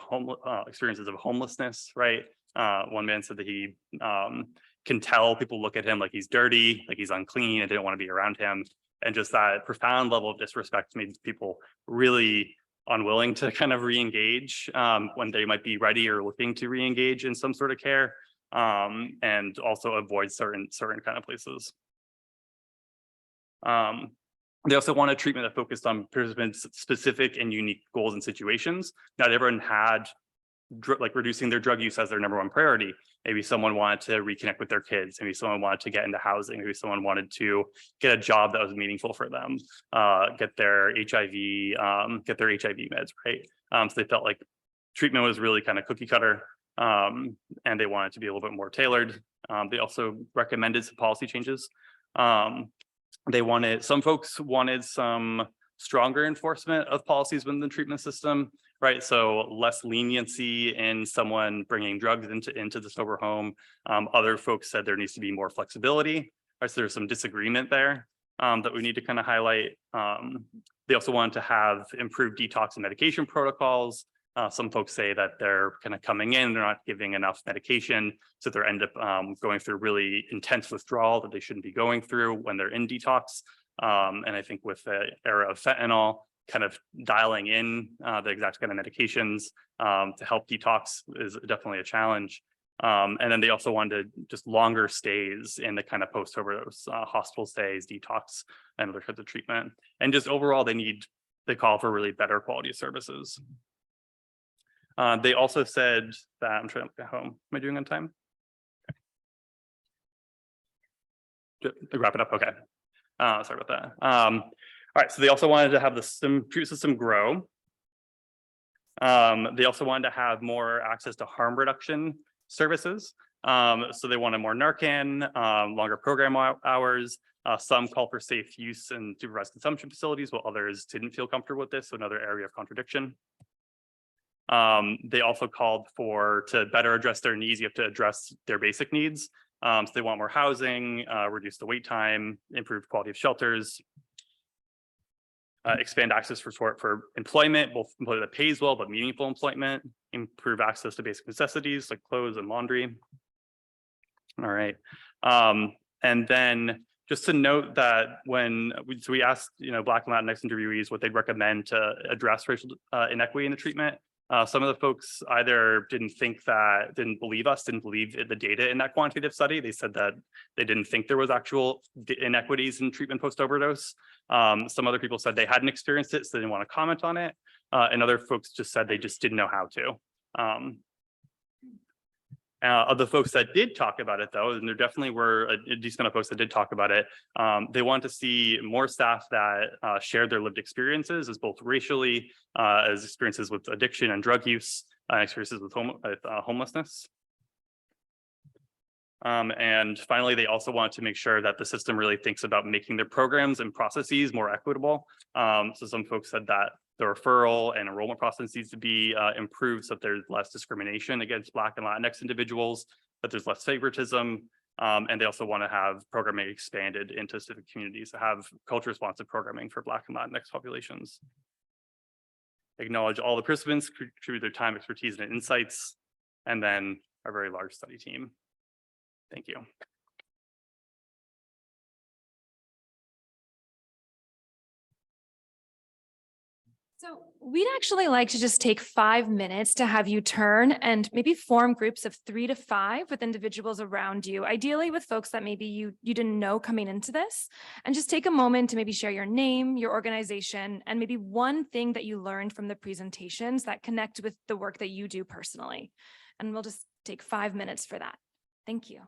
experiences of homelessness, right? One man said that he can tell people look at him like he's dirty, like he's unclean, and they don't want to be around him. And just that profound level of disrespect made people really unwilling to kind of re-engage when they might be ready or looking to re-engage in some sort of care, and also avoid certain kind of places. They also wanted treatment that focused on participants' specific and unique goals and situations. Not everyone had reducing their drug use as their #1 priority. Maybe someone wanted to reconnect with their kids. Maybe someone wanted to get into housing. Maybe someone wanted to get a job that was meaningful for them, get their HIV meds, right? So they felt like treatment was really kind of cookie cutter, and they wanted to be a little bit more tailored. They also recommended some policy changes. Some folks wanted some stronger enforcement of policies within the treatment system, right? So less leniency in someone bringing drugs into the sober home. Other folks said there needs to be more flexibility, right? So there's some disagreement there that we need to kind of highlight. They also wanted to have improved detox and medication protocols. Some folks say that they're kind of coming in, they're not giving enough medication, so they end up going through really intense withdrawal that they shouldn't be going through when they're in detox. And I think with the era of fentanyl, kind of dialing in the exact kind of medications to help detox is definitely a challenge. And then they also wanted just longer stays in the kind of post-overdose hospital stays, detox, and other kinds of treatment. And just overall, they call for really better quality of services. They also said that, I'm trying to look at home. Am I doing on time? Okay. Wrap it up, okay. Sorry about that. All right, so they also wanted to have the treatment system grow. They also wanted to have more access to harm reduction services. So they wanted more Narcan, longer program hours, Some call for safe use in supervised consumption facilities, while others didn't feel comfortable with this, so another area of contradiction. They also called for, to better address their needs, you have to address their basic needs. So they want more housing, reduce the wait time, improve quality of shelters, expand access for employment, both employment that pays well, but meaningful employment, improve access to basic necessities like clothes and laundry. All right. And then just to note that when we asked, Black and Latinx interviewees what they'd recommend to address racial inequity in the treatment. Some of the folks either didn't believe us, didn't believe the data in that quantitative study. They said that they didn't think there was actual inequities in treatment post-overdose. Some other people said they hadn't experienced it, so they didn't want to comment on it. And other folks just said they just didn't know how to. Of the folks that did talk about it, though, and there definitely were a decent amount of folks that did talk about it, they want to see more staff that shared their lived experiences as both racially, as experiences with addiction and drug use, experiences with homelessness. And finally, they also want to make sure that the system really thinks about making their programs and processes more equitable. So some folks said that the referral and enrollment process needs to be improved so that there's less discrimination against Black and Latinx individuals, that there's less favoritism, and they also want to have programming expanded into specific communities to have culture responsive programming for Black and Latinx populations. Acknowledge all the participants, contribute their time, expertise, and insights, and then our very large study team. Thank you. So we'd actually like to just take 5 minutes to have you turn and maybe form groups of 3 to 5 with individuals around you, ideally with folks that maybe you didn't know coming into this, and just take a moment to maybe share your name, your organization, and maybe one thing that you learned from the presentations that connect with the work that you do personally. And we'll just take 5 minutes for that. Thank you.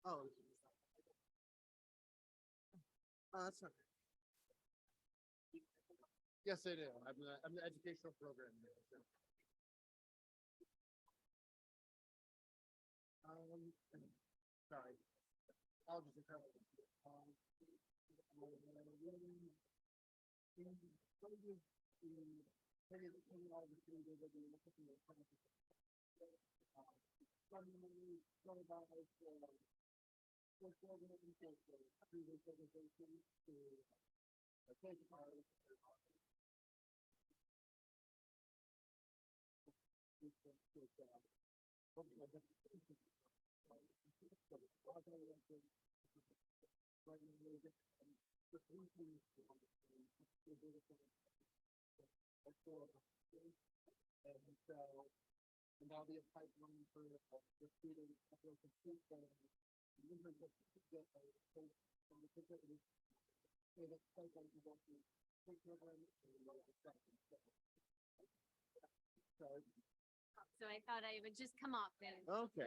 Oh. That's not. Yes, I do. I'm the educational program manager. Sorry. I'll just and I'll be a pipeline for the students that will complete the So I thought I would just come up and. Okay.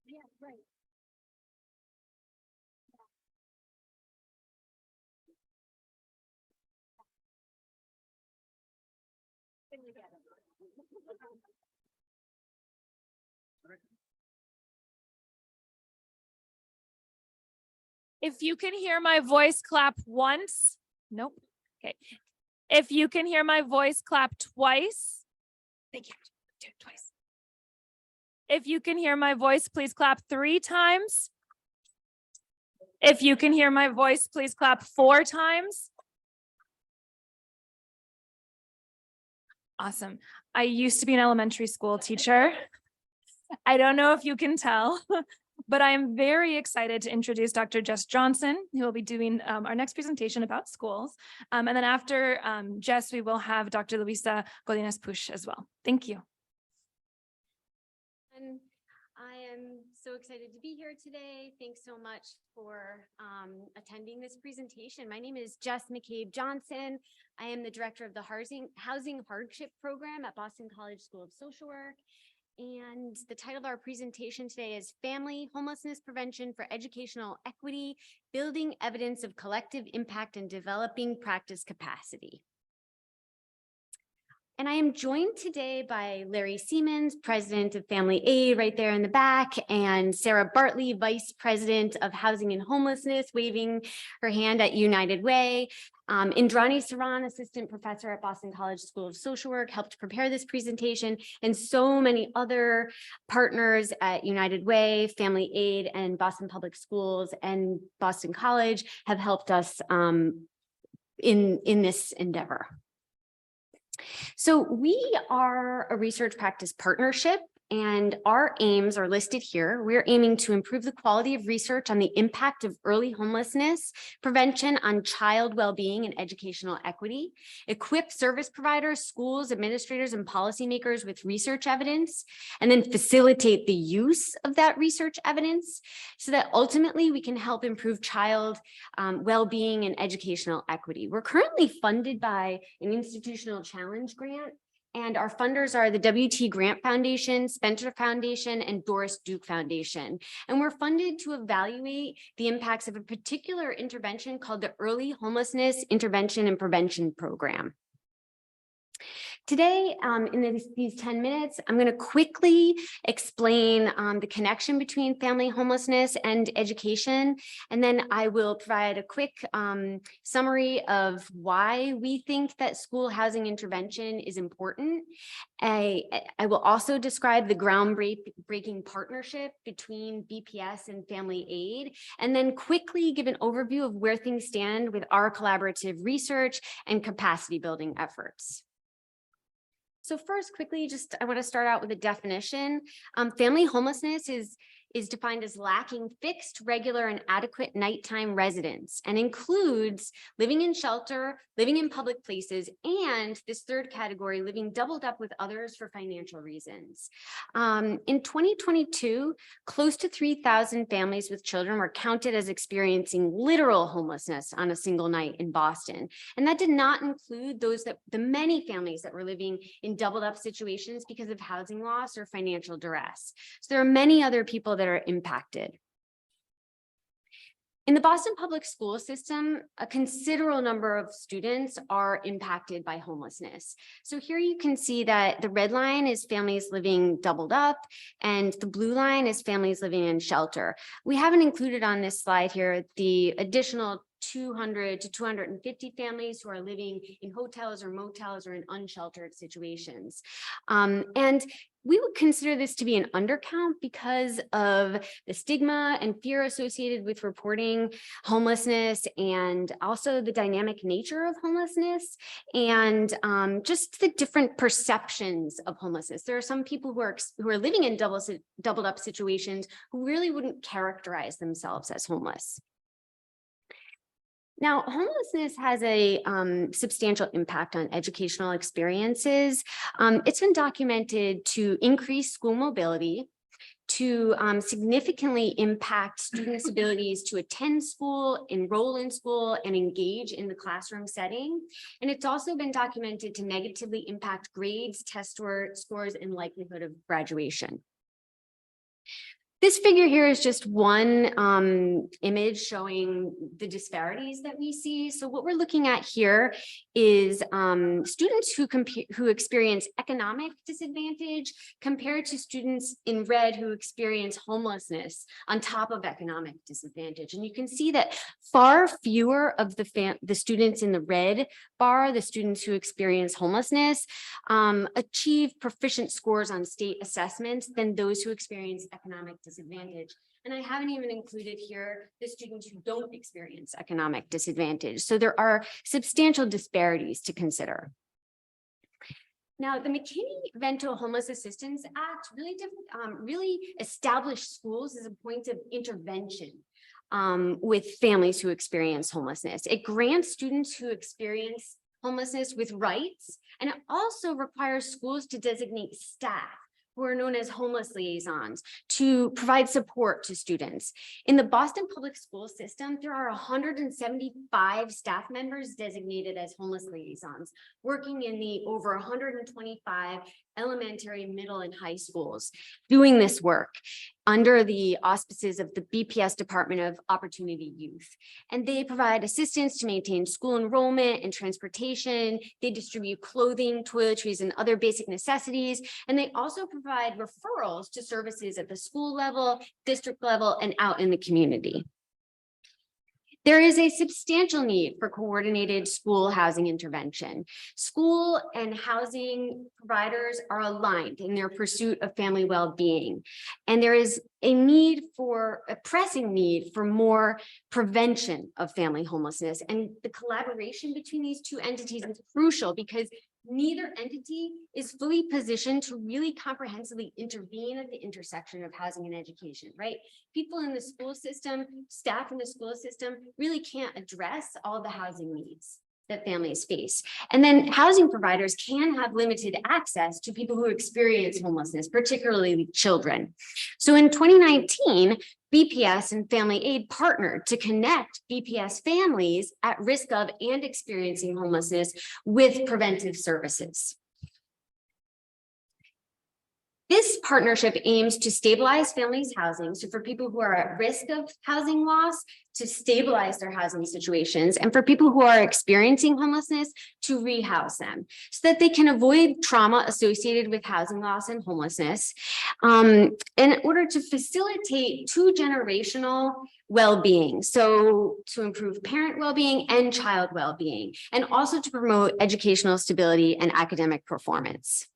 Yeah, right. If you can hear my voice, clap once. Nope. Okay. If you can hear my voice, clap twice. They can't do it twice. If you can hear my voice, please clap 3 times. If you can hear my voice, please clap 4 times. Awesome. I used to be an elementary school teacher. I don't know if you can tell, but I am very excited to introduce Dr. Jess Johnson, who will be doing our next presentation about schools. And then after Jess, we will have Dr. Luisa Godinez Push as well. Thank you. And I am so excited to be here today. Thanks so much for attending this presentation. My name is Jess McCabe Johnson. I am the director of the Housing Hardship Program at Boston College School of Social Work. And the title of our presentation today is Family Homelessness Prevention for Educational Equity, Building Evidence of Collective Impact and Developing Practice Capacity. And I am joined today by Larry Siemens, President of Family Aid right there in the back, and Sarah Bartley, Vice President of Housing and Homelessness, waving her hand at United Way. Indrani Saran, Assistant Professor at Boston College School of Social Work, helped prepare this presentation, and so many other partners at United Way, Family Aid, and Boston Public Schools and Boston College have helped us in this endeavor. So we are a research practice partnership, and our aims are listed here. We're aiming to improve the quality of research on the impact of early homelessness prevention on child well-being and educational equity, equip service providers, schools, administrators, and policymakers with research evidence, and then facilitate the use of that research evidence so that ultimately we can help improve child well-being and educational equity. We're currently funded by an institutional challenge grant, and our funders are the WT Grant Foundation, Spencer Foundation, and Doris Duke Foundation. And we're funded to evaluate the impacts of a particular intervention called the Early Homelessness Intervention and Prevention Program. Today, in these 10 minutes, I'm going to quickly explain the connection between family homelessness and education, and then I will provide a quick summary of why we think that school housing intervention is important. I will also describe the groundbreaking partnership between BPS and Family Aid, and then quickly give an overview of where things stand with our collaborative research and capacity building efforts. So first, quickly, I want to start out with a definition. Family homelessness is defined as lacking fixed, regular, and adequate nighttime residence, and includes living in shelter, living in public places, and this third category, living doubled up with others for financial reasons. In 2022, close to 3,000 families with children were counted as experiencing literal homelessness on a single night in Boston. And that did not include the many families that were living in doubled up situations because of housing loss or financial duress. So there are many other people that are impacted. In the Boston public school system, a considerable number of students are impacted by homelessness. So here you can see that the red line is families living doubled up, and the blue line is families living in shelter. We haven't included on this slide here the additional 200 to 250 families who are living in hotels or motels or in unsheltered situations. And we would consider this to be an undercount because of the stigma and fear associated with reporting homelessness, and also the dynamic nature of homelessness, and just the different perceptions of homelessness. There are some people who are living in doubled up situations who really wouldn't characterize themselves as homeless. Now, homelessness has a substantial impact on educational experiences. It's been documented to increase school mobility, to significantly impact students' abilities to attend school, enroll in school, and engage in the classroom setting. And it's also been documented to negatively impact grades, test scores, and likelihood of graduation. This figure here is just one image showing the disparities that we see. So what we're looking at here is students who experience economic disadvantage compared to students in red who experience homelessness on top of economic disadvantage. And you can see that far fewer of the students in the red bar, the students who experience homelessness, achieve proficient scores on state assessments than those who experience economic disadvantage. And I haven't even included here the students who don't experience economic disadvantage. So there are substantial disparities to consider. Now, the McKinney-Vento Homeless Assistance Act really established schools as a point of intervention with families who experience homelessness. It grants students who experience homelessness with rights, and it also requires schools to designate staff who are known as homeless liaisons to provide support to students. In the Boston public school system, there are 175 staff members designated as homeless liaisons, working in the over 125 elementary, middle, and high schools, doing this work under the auspices of the BPS Department of Opportunity Youth. And they provide assistance to maintain school enrollment and transportation. They distribute clothing, toiletries, and other basic necessities. And they also provide referrals to services at the school level, district level, and out in the community. There is a substantial need for coordinated school housing intervention. School and housing providers are aligned in their pursuit of family well-being. And there is a pressing need for more prevention of family homelessness. And the collaboration between these two entities is crucial because neither entity is fully positioned to really comprehensively intervene at the intersection of housing and education, right? People in the school system, staff in the school system really can't address all the housing needs that families face. And then housing providers can have limited access to people who experience homelessness, particularly children. So in 2019, BPS and Family Aid partnered to connect BPS families at risk of and experiencing homelessness with preventive services. This partnership aims to stabilize families' housing. So for people who are at risk of housing loss, to stabilize their housing situations, and for people who are experiencing homelessness, to rehouse them so that they can avoid trauma associated with housing loss and homelessness, in order to facilitate two-generational well-being. So to improve parent well-being and child well-being, and also to promote educational stability and academic performance.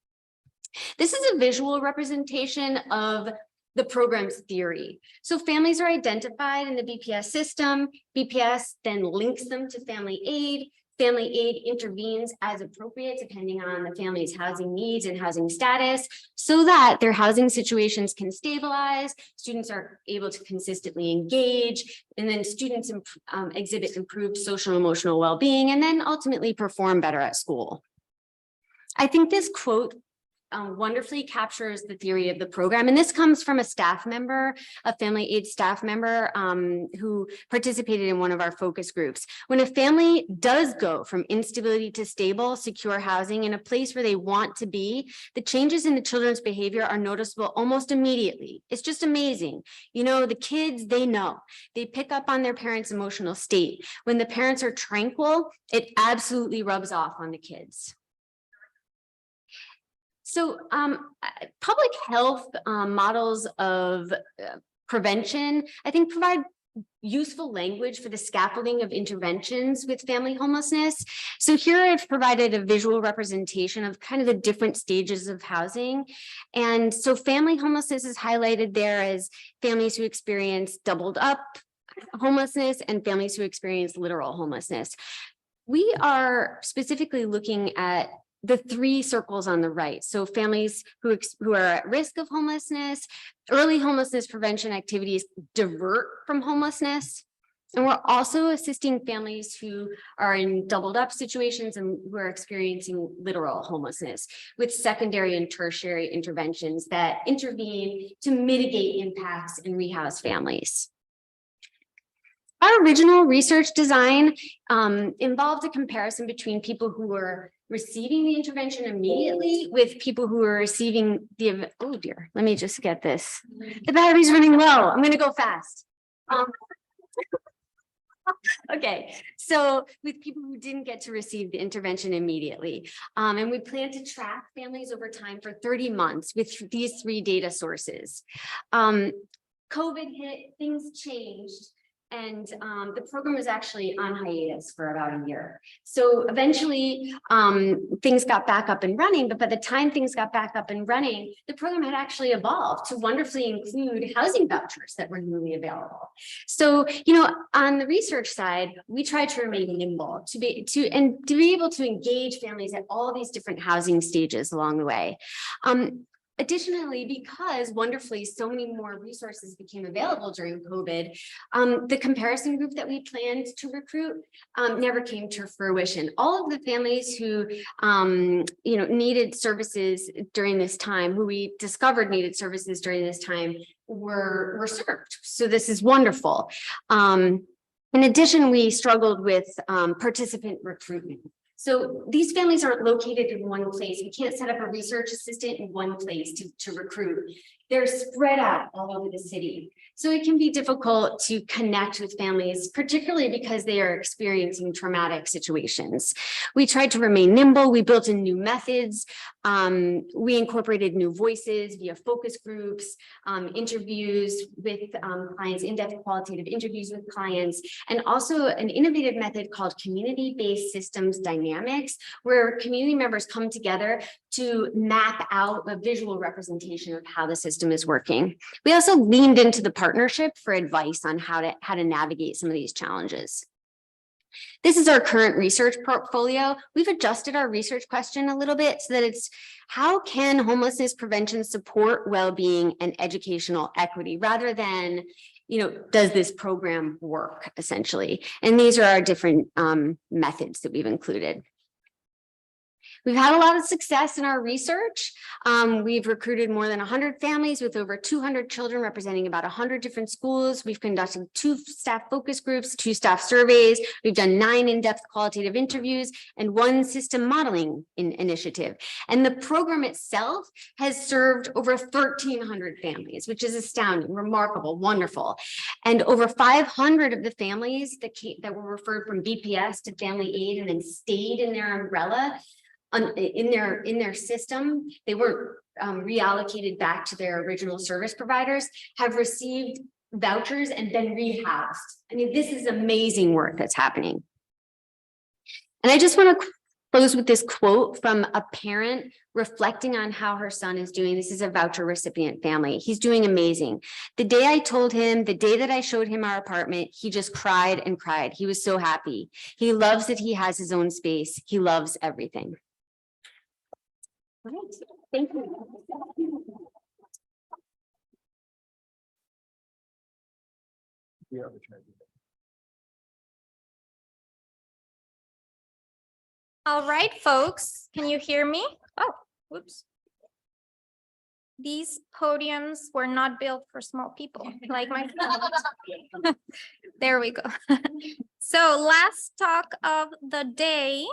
This is a visual representation of the program's theory. So families are identified in the BPS system. BPS then links them to family aid. Family aid intervenes as appropriate depending on the family's housing needs and housing status so that their housing situations can stabilize, students are able to consistently engage, and then students exhibit improved social and emotional well-being, and then ultimately perform better at school. I think this quote wonderfully captures the theory of the program. And this comes from a staff member, a family aid staff member who participated in one of our focus groups. When a family does go from instability to stable, secure housing in a place where they want to be, the changes in the children's behavior are noticeable almost immediately. It's just amazing. You know, the kids, they know. They pick up on their parents' emotional state. When the parents are tranquil, it absolutely rubs off on the kids. So public health models of prevention, I think, provide useful language for the scaffolding of interventions with family homelessness. So here I've provided a visual representation of kind of the different stages of housing. And so family homelessness is highlighted there as families who experience doubled up homelessness and families who experience literal homelessness. We are specifically looking at the three circles on the right. So families who are at risk of homelessness, early homelessness prevention activities divert from homelessness. And we're also assisting families who are in doubled up situations and who are experiencing literal homelessness with secondary and tertiary interventions that intervene to mitigate impacts and rehouse families. Our original research design involved a comparison between people who were receiving the intervention immediately with people who are receiving the, oh dear, let me just get this. The battery's running low. I'm going to go fast. Okay, so with people who didn't get to receive the intervention immediately. And we plan to track families over time for 30 months with these three data sources. COVID hit, things changed. And the program was actually on hiatus for about a year. So eventually things got back up and running, but by the time things got back up and running, the program had actually evolved to wonderfully include housing vouchers that were newly available. So, you know, on the research side, we tried to remain nimble to be able to engage families at all these different housing stages along the way. Additionally, because wonderfully so many more resources became available during COVID, the comparison group that we planned to recruit never came to fruition. All of the families who you know, needed services during this time, who we discovered needed services during this time, were served. So this is wonderful. In addition, we struggled with participant recruitment. So these families aren't located in one place. We can't set up a research assistant in one place to recruit. They're spread out all over the city. So it can be difficult to connect with families, particularly because they are experiencing traumatic situations. We tried to remain nimble. We built in new methods. We incorporated new voices via focus groups, interviews with clients, in-depth qualitative interviews with clients, and also an innovative method called community-based systems dynamics, where community members come together to map out a visual representation of how the system is working. We also leaned into the partnership for advice on how to navigate some of these challenges. This is our current research portfolio. We've adjusted our research question a little bit so that it's how can homelessness prevention support well-being and educational equity rather than, you know, does this program work essentially? And these are our different methods that we've included. We've had a lot of success in our research. We've recruited more than 100 families with over 200 children representing about 100 different schools. We've conducted 2 staff focus groups, 2 staff surveys. We've done 9 in-depth qualitative interviews and 1 system modeling initiative. And the program itself has served over 1,300 families, which is astounding, remarkable, wonderful. And over 500 of the families that were referred from BPS to Family Aid and then stayed in their umbrella in their system, they weren't reallocated back to their original service providers, have received vouchers and been rehoused. I mean, this is amazing work that's happening. And I just want to close with this quote from a parent reflecting on how her son is doing. This is a voucher recipient family. He's doing amazing. The day I told him, the day that I showed him our apartment, he just cried and cried. He was so happy. He loves that he has his own space. He loves everything. All right. Thank you. All right, folks, can you hear me? Oh, whoops. These podiums were not built for small people like my There we go. So last talk of the day,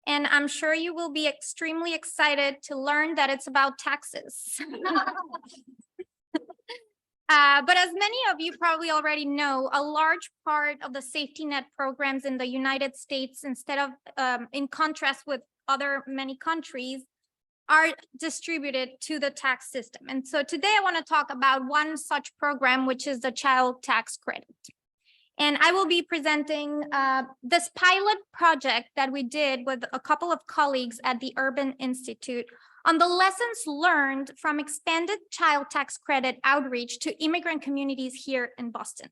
and I'm sure you will be extremely excited to learn that it's about taxes. But as many of you probably already know, a large part of the safety net programs in the United States, in contrast with many countries, are distributed to the tax system. And so today I want to talk about one such program, which is the child tax credit. And I will be presenting this pilot project that we did with a couple of colleagues at the Urban Institute on the lessons learned from expanded child tax credit outreach to immigrant communities here in Boston.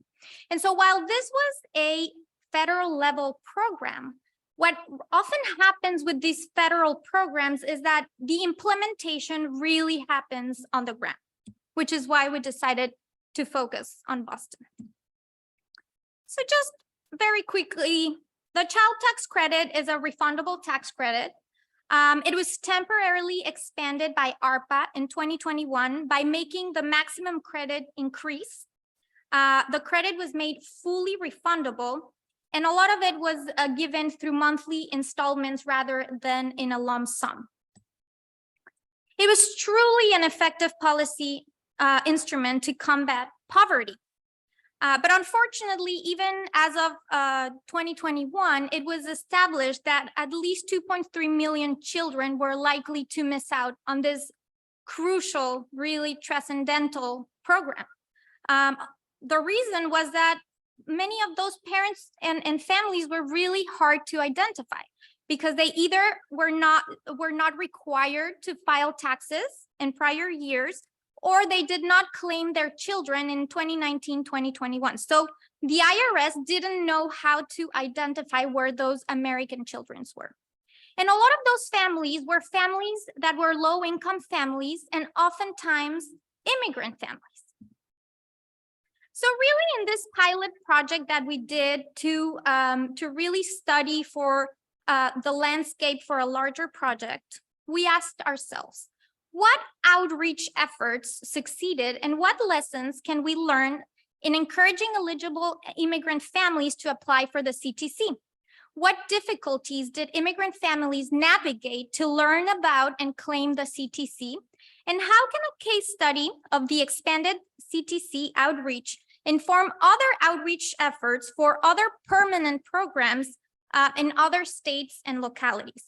And so while this was a federal level program, what often happens with these federal programs is that the implementation really happens on the ground, which is why we decided to focus on Boston. So just very quickly, the child tax credit is a refundable tax credit. It was temporarily expanded by ARPA in 2021 by making the maximum credit increase. The credit was made fully refundable, and a lot of it was given through monthly installments rather than in a lump sum. It was truly an effective policy instrument to combat poverty. But unfortunately, even as of 2021, it was established that at least 2.3 million children were likely to miss out on this crucial, really transcendental program. The reason was that many of those parents and families were really hard to identify because they either were not required to file taxes in prior years, or they did not claim their children in 2019, 2021. So the IRS didn't know how to identify where those American children were. And a lot of those families were families that were low-income families and oftentimes immigrant families. So really in this pilot project that we did to really study for the landscape for a larger project, we asked ourselves, what outreach efforts succeeded and what lessons can we learn in encouraging eligible immigrant families to apply for the CTC? What difficulties did immigrant families navigate to learn about and claim the CTC? And how can a case study of the expanded CTC outreach inform other outreach efforts for other permanent programs in other states and localities?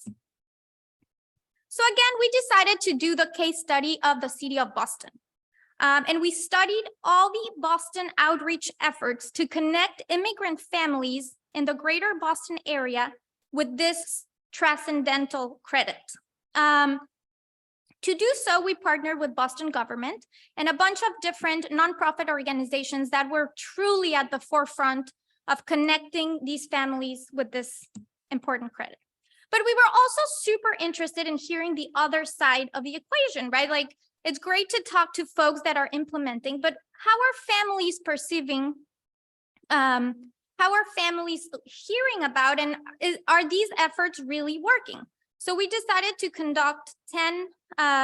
So again, we decided to do the case study of the city of Boston. And we studied all the Boston outreach efforts to connect immigrant families in the greater Boston area with this transcendental credit. To do so, we partnered with Boston government and a bunch of different nonprofit organizations that were truly at the forefront of connecting these families with this important credit. But we were also super interested in hearing the other side of the equation, right? Like, it's great to talk to folks that are implementing, but how are families perceiving, how are families hearing about, and are these efforts really working? So we decided to conduct 10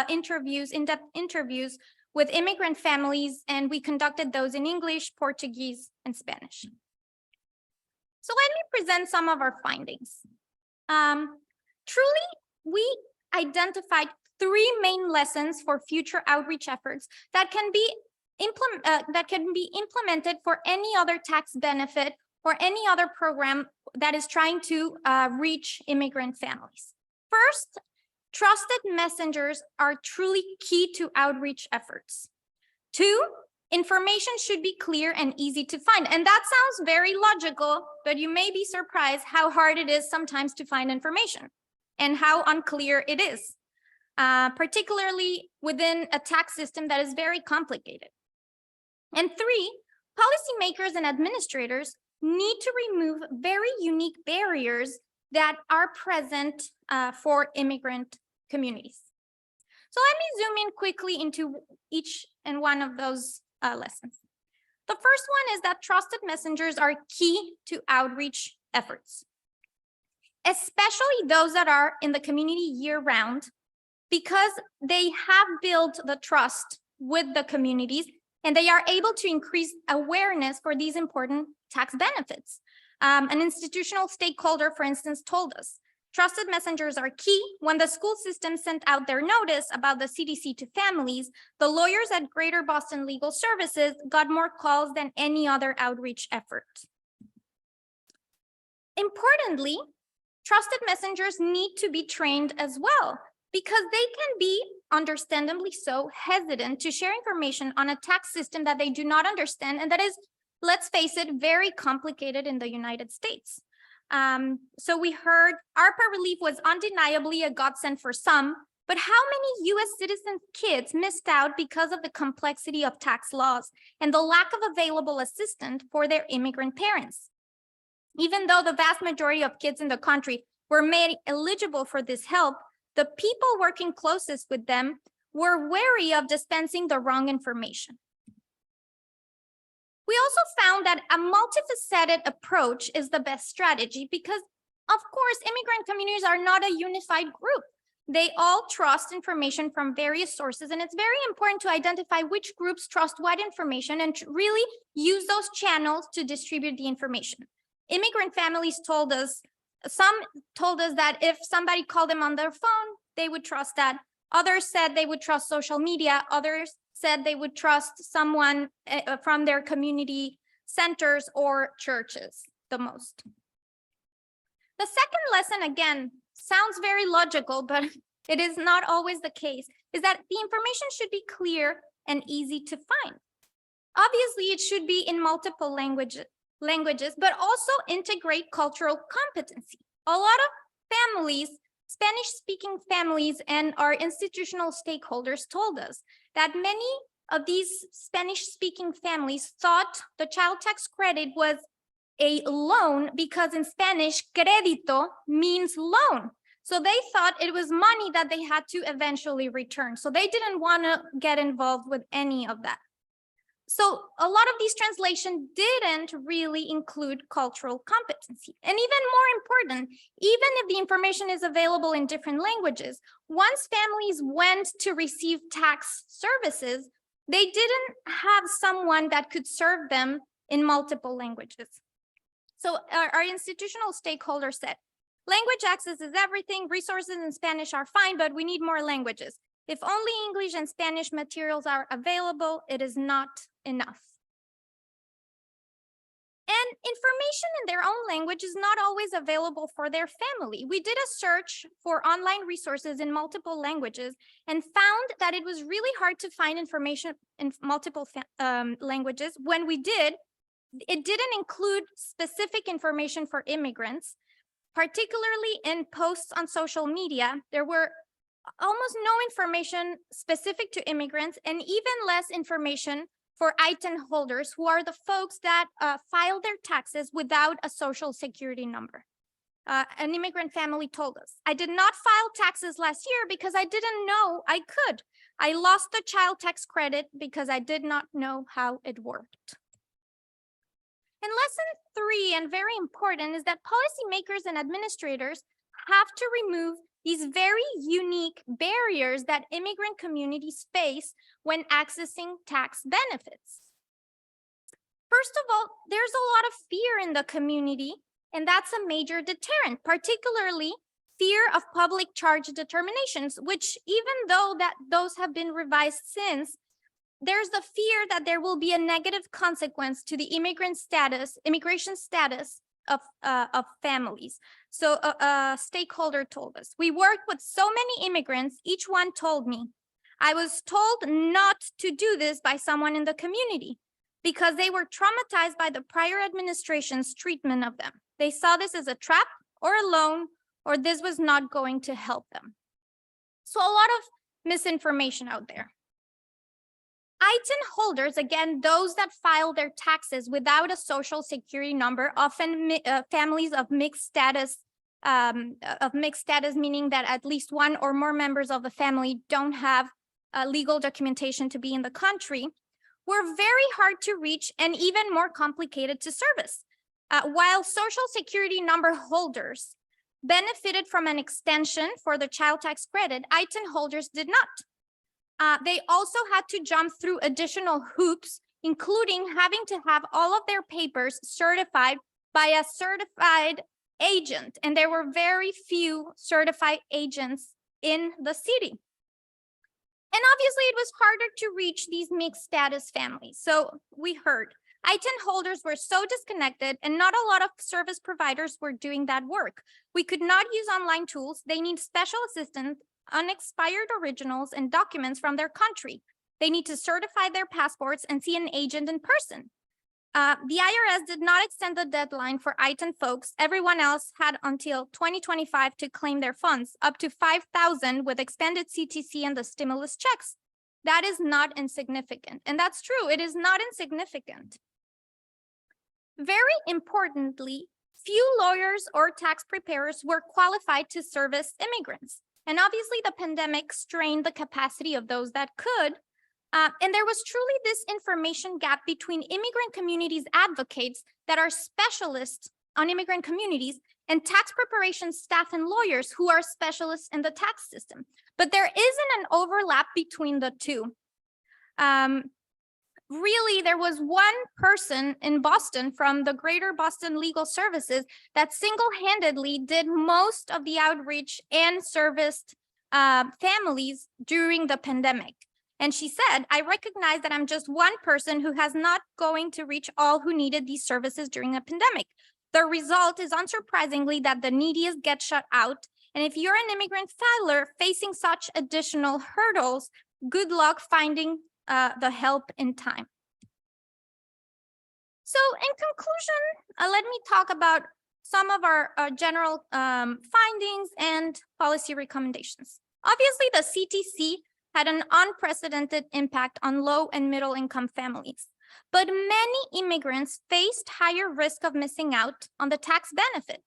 interviews, in-depth interviews with immigrant families, and we conducted those in English, Portuguese, and Spanish. So let me present some of our findings. Truly, we identified 3 main lessons for future outreach efforts that can be implemented for any other tax benefit or any other program that is trying to reach immigrant families. First, trusted messengers are truly key to outreach efforts. 2, information should be clear and easy to find. And that sounds very logical, but you may be surprised how hard it is sometimes to find information and how unclear it is, particularly within a tax system that is very complicated. And 3, policymakers and administrators need to remove very unique barriers that are present for immigrant communities. So let me zoom in quickly into each and one of those lessons. The first one is that trusted messengers are key to outreach efforts, especially those that are in the community year-round, because they have built the trust with the communities and they are able to increase awareness for these important tax benefits. An institutional stakeholder, for instance, told us, trusted messengers are key. When the school system sent out their notice about the CDC to families, the lawyers at Greater Boston Legal Services got more calls than any other outreach effort. Importantly, trusted messengers need to be trained as well, because they can be, understandably so, hesitant to share information on a tax system that they do not understand and that is, let's face it, very complicated in the United States. So we heard ARPA relief was undeniably a godsend for some, but how many US citizen kids missed out because of the complexity of tax laws and the lack of available assistance for their immigrant parents? Even though the vast majority of kids in the country were made eligible for this help, the people working closest with them were wary of dispensing the wrong information. We also found that a multifaceted approach is the best strategy because, of course, immigrant communities are not a unified group. They all trust information from various sources, and it's very important to identify which groups trust what information and to really use those channels to distribute the information. Immigrant families told us, some told us that if somebody called them on their phone, they would trust that. Others said they would trust social media. Others said they would trust someone from their community centers or churches the most. The second lesson, again, sounds very logical, but it is not always the case, is that the information should be clear and easy to find. Obviously, it should be in multiple languages, but also integrate cultural competency. A lot of families, Spanish-speaking families and our institutional stakeholders told us that many of these Spanish-speaking families thought the child tax credit was a loan because in Spanish, crédito means loan. So they thought it was money that they had to eventually return. So they didn't want to get involved with any of that. So a lot of these translations didn't really include cultural competency. And even more important, even if the information is available in different languages, once families went to receive tax services, they didn't have someone that could serve them in multiple languages. So our institutional stakeholder said, language access is everything, resources in Spanish are fine, but we need more languages. If only English and Spanish materials are available, it is not enough. And information in their own language is not always available for their family. We did a search for online resources in multiple languages and found that it was really hard to find information in multiple languages. When we did, it didn't include specific information for immigrants, particularly in posts on social media. There were almost no information specific to immigrants and even less information for ITIN holders, who are the folks that file their taxes without a social security number. An immigrant family told us, I did not file taxes last year because I didn't know I could. I lost the child tax credit because I did not know how it worked. And lesson 3, and very important, is that policymakers and administrators have to remove these very unique barriers that immigrant communities face when accessing tax benefits. First of all, there's a lot of fear in the community, and that's a major deterrent, particularly fear of public charge determinations, which even though that those have been revised since, there's the fear that there will be a negative consequence to the immigration status of families. So a stakeholder told us, we worked with so many immigrants, each one told me, I was told not to do this by someone in the community because they were traumatized by the prior administration's treatment of them. They saw this as a trap or a loan, or this was not going to help them. So a lot of misinformation out there. ITIN holders, again, those that file their taxes without a social security number, often families of mixed status, meaning that at least one or more members of the family don't have legal documentation to be in the country, were very hard to reach and even more complicated to service. While social security number holders benefited from an extension for the child tax credit, ITIN holders did not. They also had to jump through additional hoops, including having to have all of their papers certified by a certified agent. And there were very few certified agents in the city. And obviously it was harder to reach these mixed status families. So we heard ITIN holders were so disconnected and not a lot of service providers were doing that work. We could not use online tools. They need special assistance, unexpired originals, and documents from their country. They need to certify their passports and see an agent in person. The IRS did not extend the deadline for ITIN folks. Everyone else had until 2025 to claim their funds, up to $5,000 with expanded CTC and the stimulus checks. That is not insignificant. And that's true, it is not insignificant. Very importantly, few lawyers or tax preparers were qualified to service immigrants. And obviously the pandemic strained the capacity of those that could. And there was truly this information gap between immigrant communities advocates that are specialists on immigrant communities and tax preparation staff and lawyers who are specialists in the tax system. But there isn't an overlap between the two. Really, there was one person in Boston from the Greater Boston Legal Services that single-handedly did most of the outreach and serviced families during the pandemic. And she said, I recognize that I'm just one person who has not going to reach all who needed these services during a pandemic. The result is unsurprisingly that the neediest get shut out. And if you're an immigrant filer facing such additional hurdles, good luck finding the help in time. So in conclusion, let me talk about some of our general findings and policy recommendations. Obviously, the CTC had an unprecedented impact on low and middle income families, but many immigrants faced higher risk of missing out on the tax benefit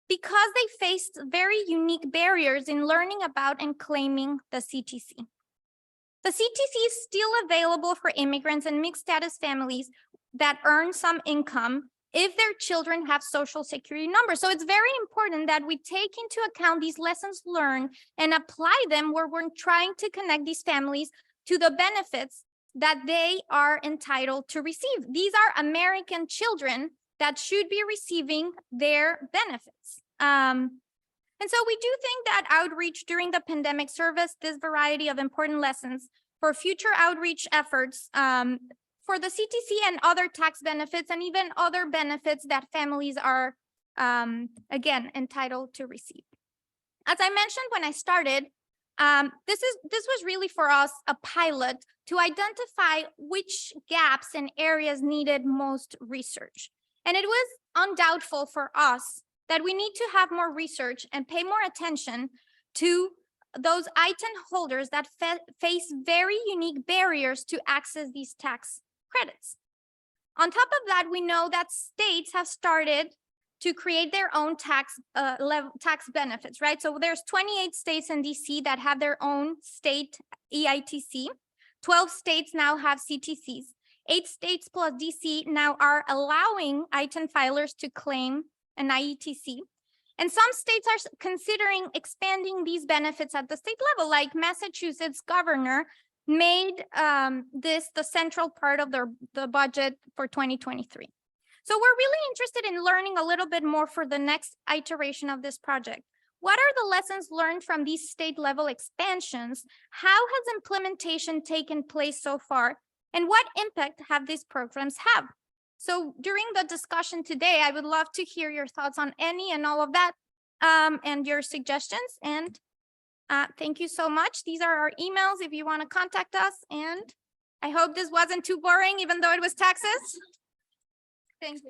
because they faced very unique barriers in learning about and claiming the CTC. The CTC is still available for immigrants and mixed status families that earn some income if their children have social security numbers. So it's very important that we take into account these lessons learned and apply them where we're trying to connect these families to the benefits that they are entitled to receive. These are American children that should be receiving their benefits. And so we do think that outreach during the pandemic serviced this variety of important lessons for future outreach efforts for the CTC and other tax benefits and even other benefits that families are, again, entitled to receive. As I mentioned when I started, this was really for us a pilot to identify which gaps and areas needed most research. And it was undoubtful for us that we need to have more research and pay more attention to those ITIN holders that face very unique barriers to access these tax credits. On top of that, we know that states have started to create their own tax benefits, right? So there's 28 states in DC that have their own state EITC. 12 states now have CTCs. 8 states plus DC now are allowing ITIN filers to claim an IETC. And some states are considering expanding these benefits at the state level, like Massachusetts governor made this the central part of the budget for 2023. So we're really interested in learning a little bit more for the next iteration of this project. What are the lessons learned from these state level expansions? How has implementation taken place so far? And what impact have these programs have? So during the discussion today, I would love to hear your thoughts on any and all of that and your suggestions. And thank you so much. These are our emails if you want to contact us. And I hope this wasn't too boring, even though it was taxes. Thank you.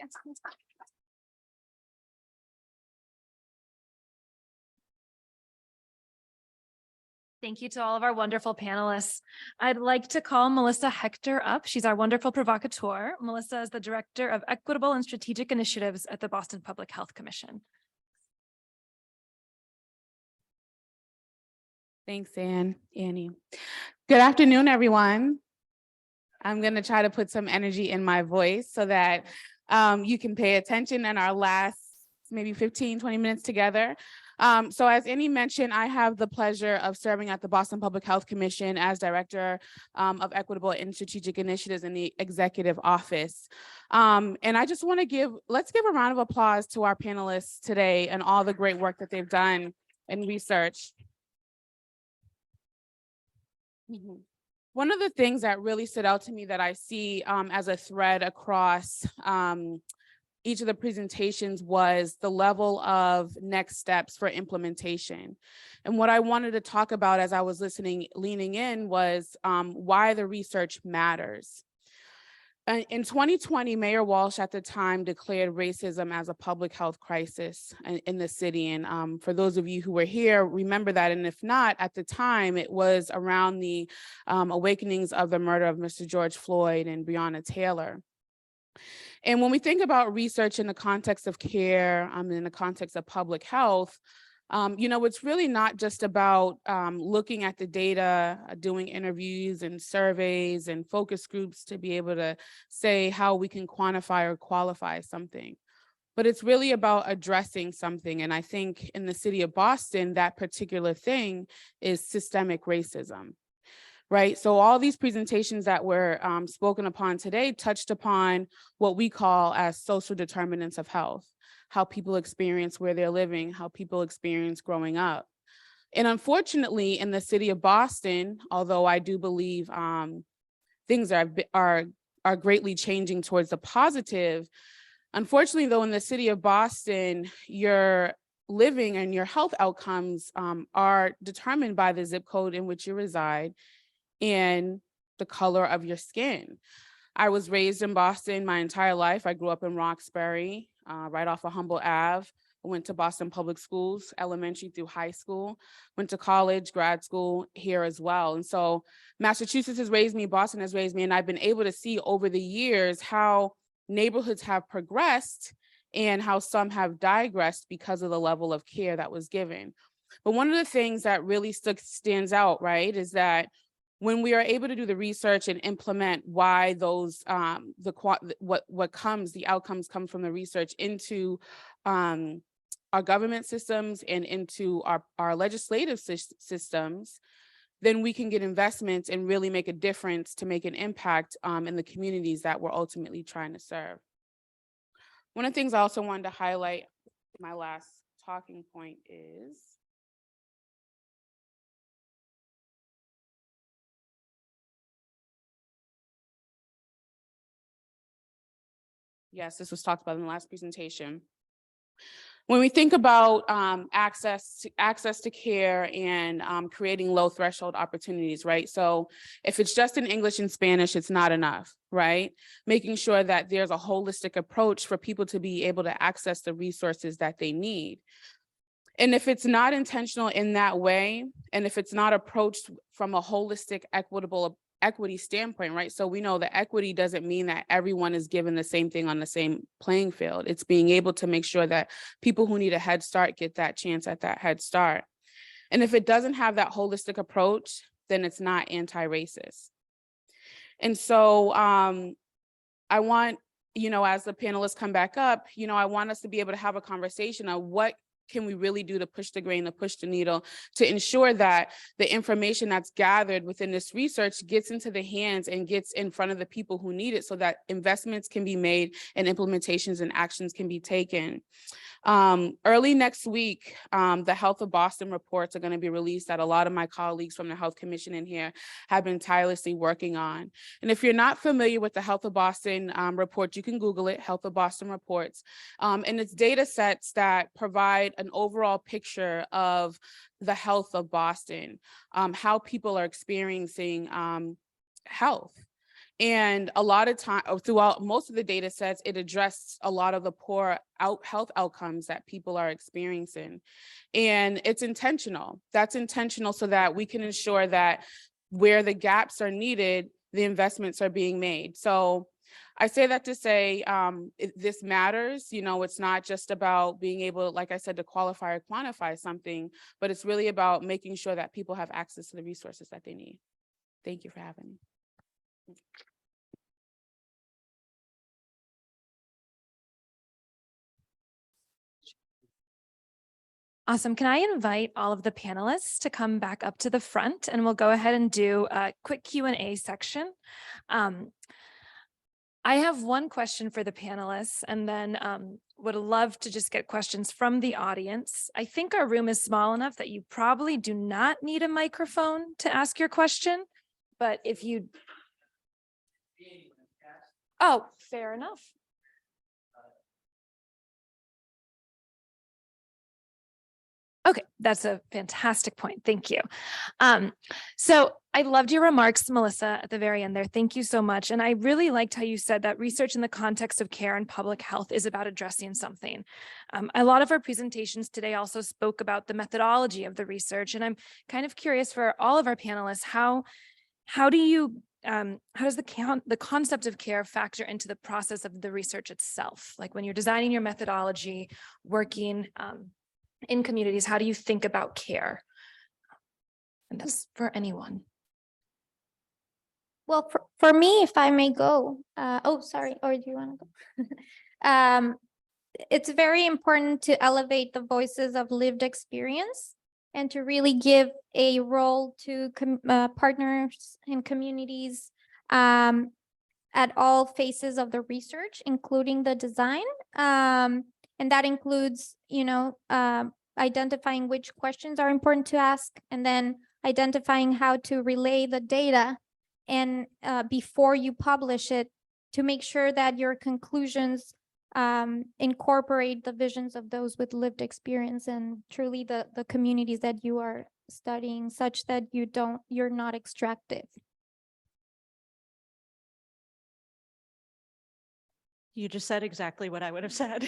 Thank you to all of our wonderful panelists. I'd like to call Melissa Hector up. She's our wonderful provocateur. Melissa is the Director of Equitable and Strategic Initiatives at the Boston Public Health Commission. Thanks, Annie. Good afternoon, everyone. I'm going to try to put some energy in my voice so that you can pay attention in our last maybe 15, 20 minutes together. So as Annie mentioned, I have the pleasure of serving at the Boston Public Health Commission as Director of Equitable and Strategic Initiatives in the Executive Office. And I just want to let's give a round of applause to our panelists today and all the great work that they've done in research. One of the things that really stood out to me that I see as a thread across each of the presentations was the level of next steps for implementation. And what I wanted to talk about as I was leaning in was why the research matters. In 2020, Mayor Walsh at the time declared racism as a public health crisis in the city. And for those of you who were here, remember that. And if not, at the time, it was around the awakenings of the murder of Mr. George Floyd and Breonna Taylor. And when we think about research in the context of care, in the context of public health, it's really not just about looking at the data, doing interviews and surveys and focus groups to be able to say how we can quantify or qualify something. But it's really about addressing something. And I think in the city of Boston, that particular thing is systemic racism. Right. So all these presentations that were spoken upon today touched upon what we call as social determinants of health, how people experience where they're living, how people experience growing up. And unfortunately, in the city of Boston, although I do believe things are greatly changing towards the positive, unfortunately, though, in the city of Boston, your living and your health outcomes are determined by the zip code in which you reside and the color of your skin. I was raised in Boston my entire life. I grew up in Roxbury, right off of Humboldt Ave. I went to Boston Public Schools, elementary through high school, went to college, grad school here as well. And so Massachusetts has raised me, Boston has raised me, and I've been able to see over the years how neighborhoods have progressed and how some have digressed because of the level of care that was given. But one of the things that really stands out, right, is that when we are able to do the research and implement why those the outcomes come from the research into our government systems and into our legislative systems, then we can get investments and really make a difference to make an impact in the communities that we're ultimately trying to serve. One of the things I also wanted to highlight, my last talking point is, yes, this was talked about in the last presentation. When we think about access to care and creating low threshold opportunities, right? So if it's just in English and Spanish, it's not enough, right? Making sure that there's a holistic approach for people to be able to access the resources that they need. And if it's not intentional in that way, and if it's not approached from a holistic, equity standpoint, right? So we know that equity doesn't mean that everyone is given the same thing on the same playing field. It's being able to make sure that people who need a head start get that chance at that head start. And if it doesn't have that holistic approach, then it's not anti-racist. And so I want, as the panelists come back up, I want us to be able to have a conversation on what can we really do to push the grain, to push the needle, to ensure that the information that's gathered within this research gets into the hands and gets in front of the people who need it so that investments can be made and implementations and actions can be taken. Early next week, the Health of Boston reports are going to be released that a lot of my colleagues from the Health Commission in here have been tirelessly working on. And if you're not familiar with the Health of Boston report, you can Google it, Health of Boston reports. And it's data sets that provide an overall picture of the health of Boston, how people are experiencing health. And a lot of time throughout most of the data sets, it addressed a lot of the poor health outcomes that people are experiencing. And it's intentional. That's intentional so that we can ensure that where the gaps are needed, the investments are being made. So I say that to say this matters. You know, it's not just about being able, like I said, to qualify or quantify something, but it's really about making sure that people have access to the resources that they need. Thank you for having me. Awesome. Can I invite all of the panelists to come back up to the front, and we'll go ahead and do a quick Q&A section. I have one question for the panelists, and then would love to just get questions from the audience. I think our room is small enough that you probably do not need a microphone to ask your question, but if you... Oh, fair enough. Okay, that's a fantastic point. Thank you. So I loved your remarks, Melissa, at the very end there. Thank you so much. And I really liked how you said that research in the context of care and public health is about addressing something. A lot of our presentations today also spoke about the methodology of the research. And I'm kind of curious for all of our panelists, how does the concept of care factor into the process of the research itself? Like when you're designing your methodology, working in communities, how do you think about care? And that's for anyone. Well, for me, if I may go, oh, sorry, or do you want to go? It's very important to elevate the voices of lived experience and to really give a role to partners and communities at all phases of the research, including the design. And that includes, identifying which questions are important to ask, and then identifying how to relay the data and before you publish it, to make sure that your conclusions incorporate the visions of those with lived experience and truly the communities that you are studying, such that you're not extractive. You just said exactly what I would have said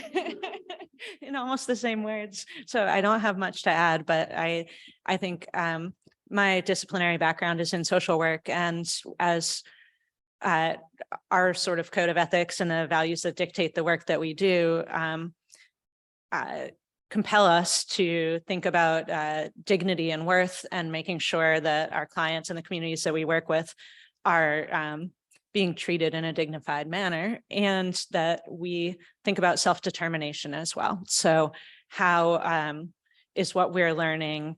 in almost the same words. So I don't have much to add, but I think my disciplinary background is in social work, and as our sort of code of ethics and the values that dictate the work that we do compel us to think about dignity and worth, and making sure that our clients and the communities that we work with are being treated in a dignified manner, and that we think about self-determination as well. So how is what we're learning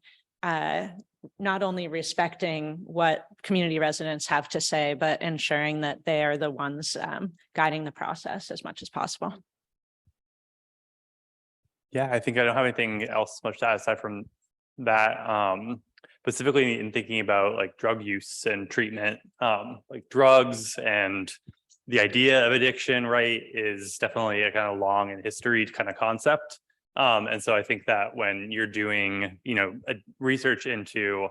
not only respecting what community residents have to say, but ensuring that they are the ones guiding the process as much as possible. Yeah, I think I don't have anything else much to add aside from that. Specifically in thinking about like drug use and treatment, like drugs and the idea of addiction, right, is definitely a kind of long and history kind of concept. And so I think that when you're doing, research into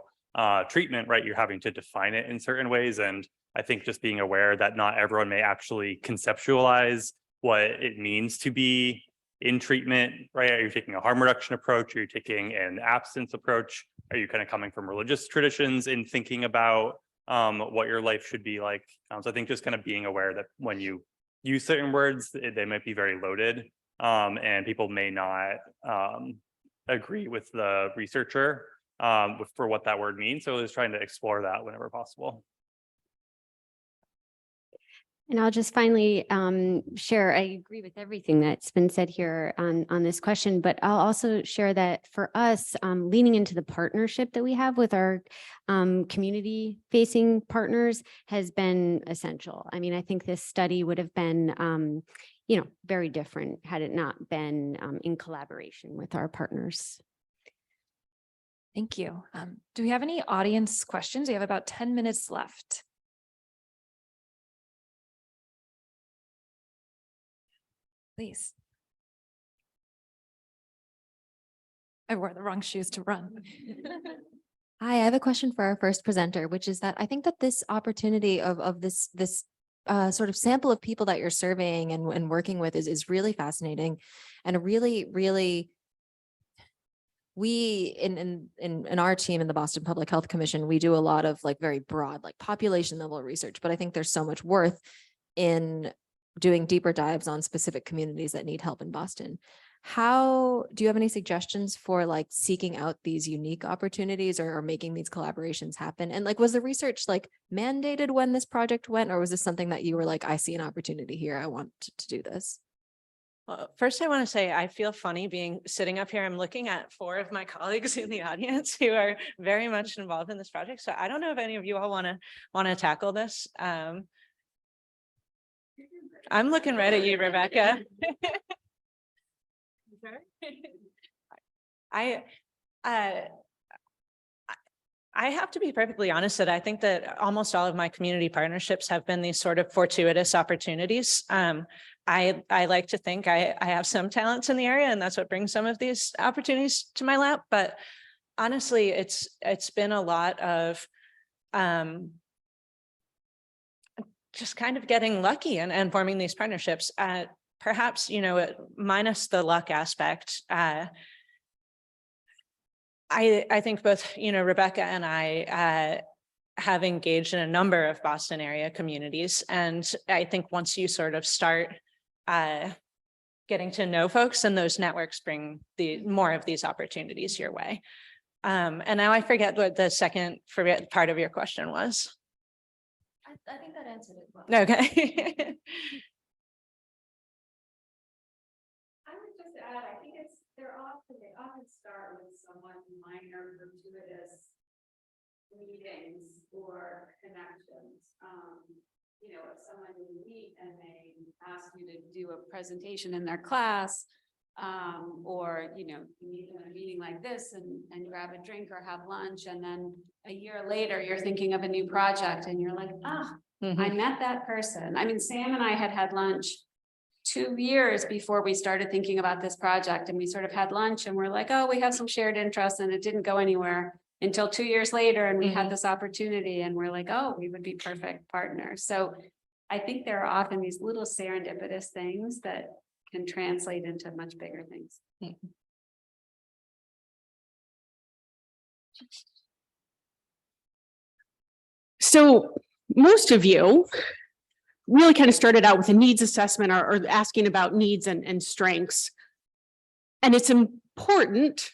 treatment, right, you're having to define it in certain ways. And I think just being aware that not everyone may actually conceptualize what it means to be in treatment, right? Are you taking a harm reduction approach? Are you taking an abstinence approach? Are you kind of coming from religious traditions in thinking about what your life should be like? So I think just kind of being aware that when you use certain words, they might be very loaded, and people may not agree with the researcher for what that word means. So just trying to explore that whenever possible. And I'll just finally share, I agree with everything that's been said here on this question, but I'll also share that for us, leaning into the partnership that we have with our community-facing partners has been essential. I mean, I think this study would have been, very different had it not been in collaboration with our partners. Thank you. Do we have any audience questions? We have about 10 minutes left. Please. I wore the wrong shoes to run. Hi, I have a question for our first presenter, which is that I think that this opportunity of this sort of sample of people that you're surveying and working with is really fascinating, and we in our team in the Boston Public Health Commission, we do a lot of like very broad, like population level research, but I think there's so much worth in doing deeper dives on specific communities that need help in Boston. How do you have any suggestions for like seeking out these unique opportunities or making these collaborations happen? And like, was the research like mandated when this project went, or was this something that you were like, I see an opportunity here, I want to do this? Well, first I want to say I feel funny sitting up here. I'm looking at 4 of my colleagues in the audience who are very much involved in this project. So I don't know if any of you all want to tackle this. I'm looking right at you, Rebecca. I have to be perfectly honest that I think that almost all of my community partnerships have been these sort of fortuitous opportunities. I like to think I have some talents in the area, and that's what brings some of these opportunities to my lap. But honestly, it's been a lot of just kind of getting lucky and forming these partnerships. Perhaps, minus the luck aspect, I think both, Rebecca and I have engaged in a number of Boston area communities. And I think once you sort of start getting to know folks, and those networks bring more of these opportunities your way. And now I forget what the second part of your question was. I think that answered it well. Okay. I would just add, I think they often start with somewhat minor gratuitous meetings or connections. If someone you meet and they ask you to do a presentation in their class, or you meet them in a meeting like this and grab a drink or have lunch, and then a year later you're thinking of a new project and you're like, I met that person. I mean, Sam and I had lunch 2 years before we started thinking about this project, and we sort of had lunch and we're like, oh, we have some shared interests, and it didn't go anywhere until 2 years later, and we had this opportunity and we're like, oh, we would be perfect partners. So I think there are often these little serendipitous things that can translate into much bigger things. So most of you really kind of started out with a needs assessment or asking about needs and strengths. And it's important,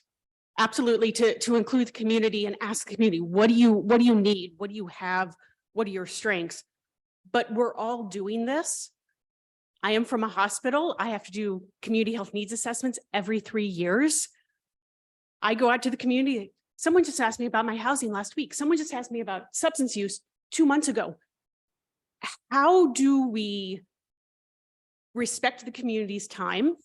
absolutely, to include the community and ask the community, what do you need? What do you have? What are your strengths? But we're all doing this. I am from a hospital. I have to do community health needs assessments every 3 years. I go out to the community. Someone just asked me about my housing last week. Someone just asked me about substance use 2 months ago. How do we respect the community's time,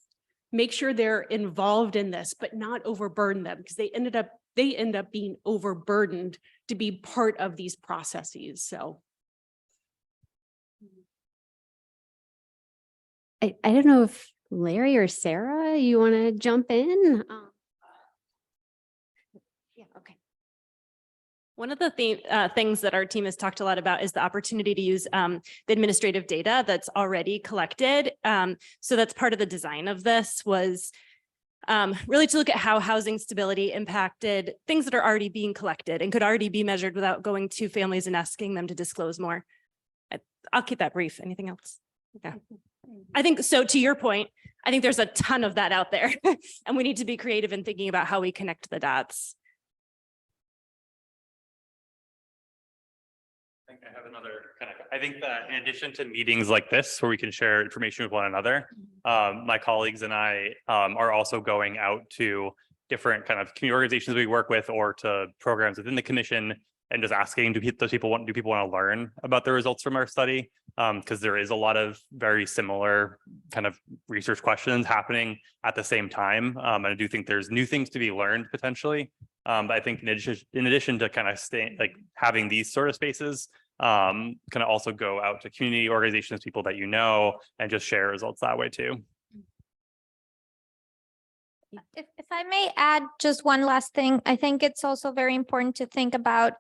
make sure they're involved in this, but not overburden them, because they end up being overburdened to be part of these processes. So I don't know if Larry or Sarah, you want to jump in? Yeah, okay. One of the things that our team has talked a lot about is the opportunity to use the administrative data that's already collected. So that's part of the design of this was really to look at how housing stability impacted things that are already being collected and could already be measured without going to families and asking them to disclose more. I'll keep that brief. Anything else? Yeah. I think so. To your point, I think there's a ton of that out there and we need to be creative in thinking about how we connect the dots. think I have another I think that in addition to meetings like this, where we can share information with one another, my colleagues and I are also going out to different kind of community organizations we work with or to programs within the commission and just asking, do people want to learn about the results from our study? Because there is a lot of very similar kind of research questions happening at the same time. And I do think there's new things to be learned potentially. But I think in addition to kind of having these sort of spaces, kind of also go out to community organizations, people that you know, and just share results that way too. If I may add just one last thing, I think it's also very important to think about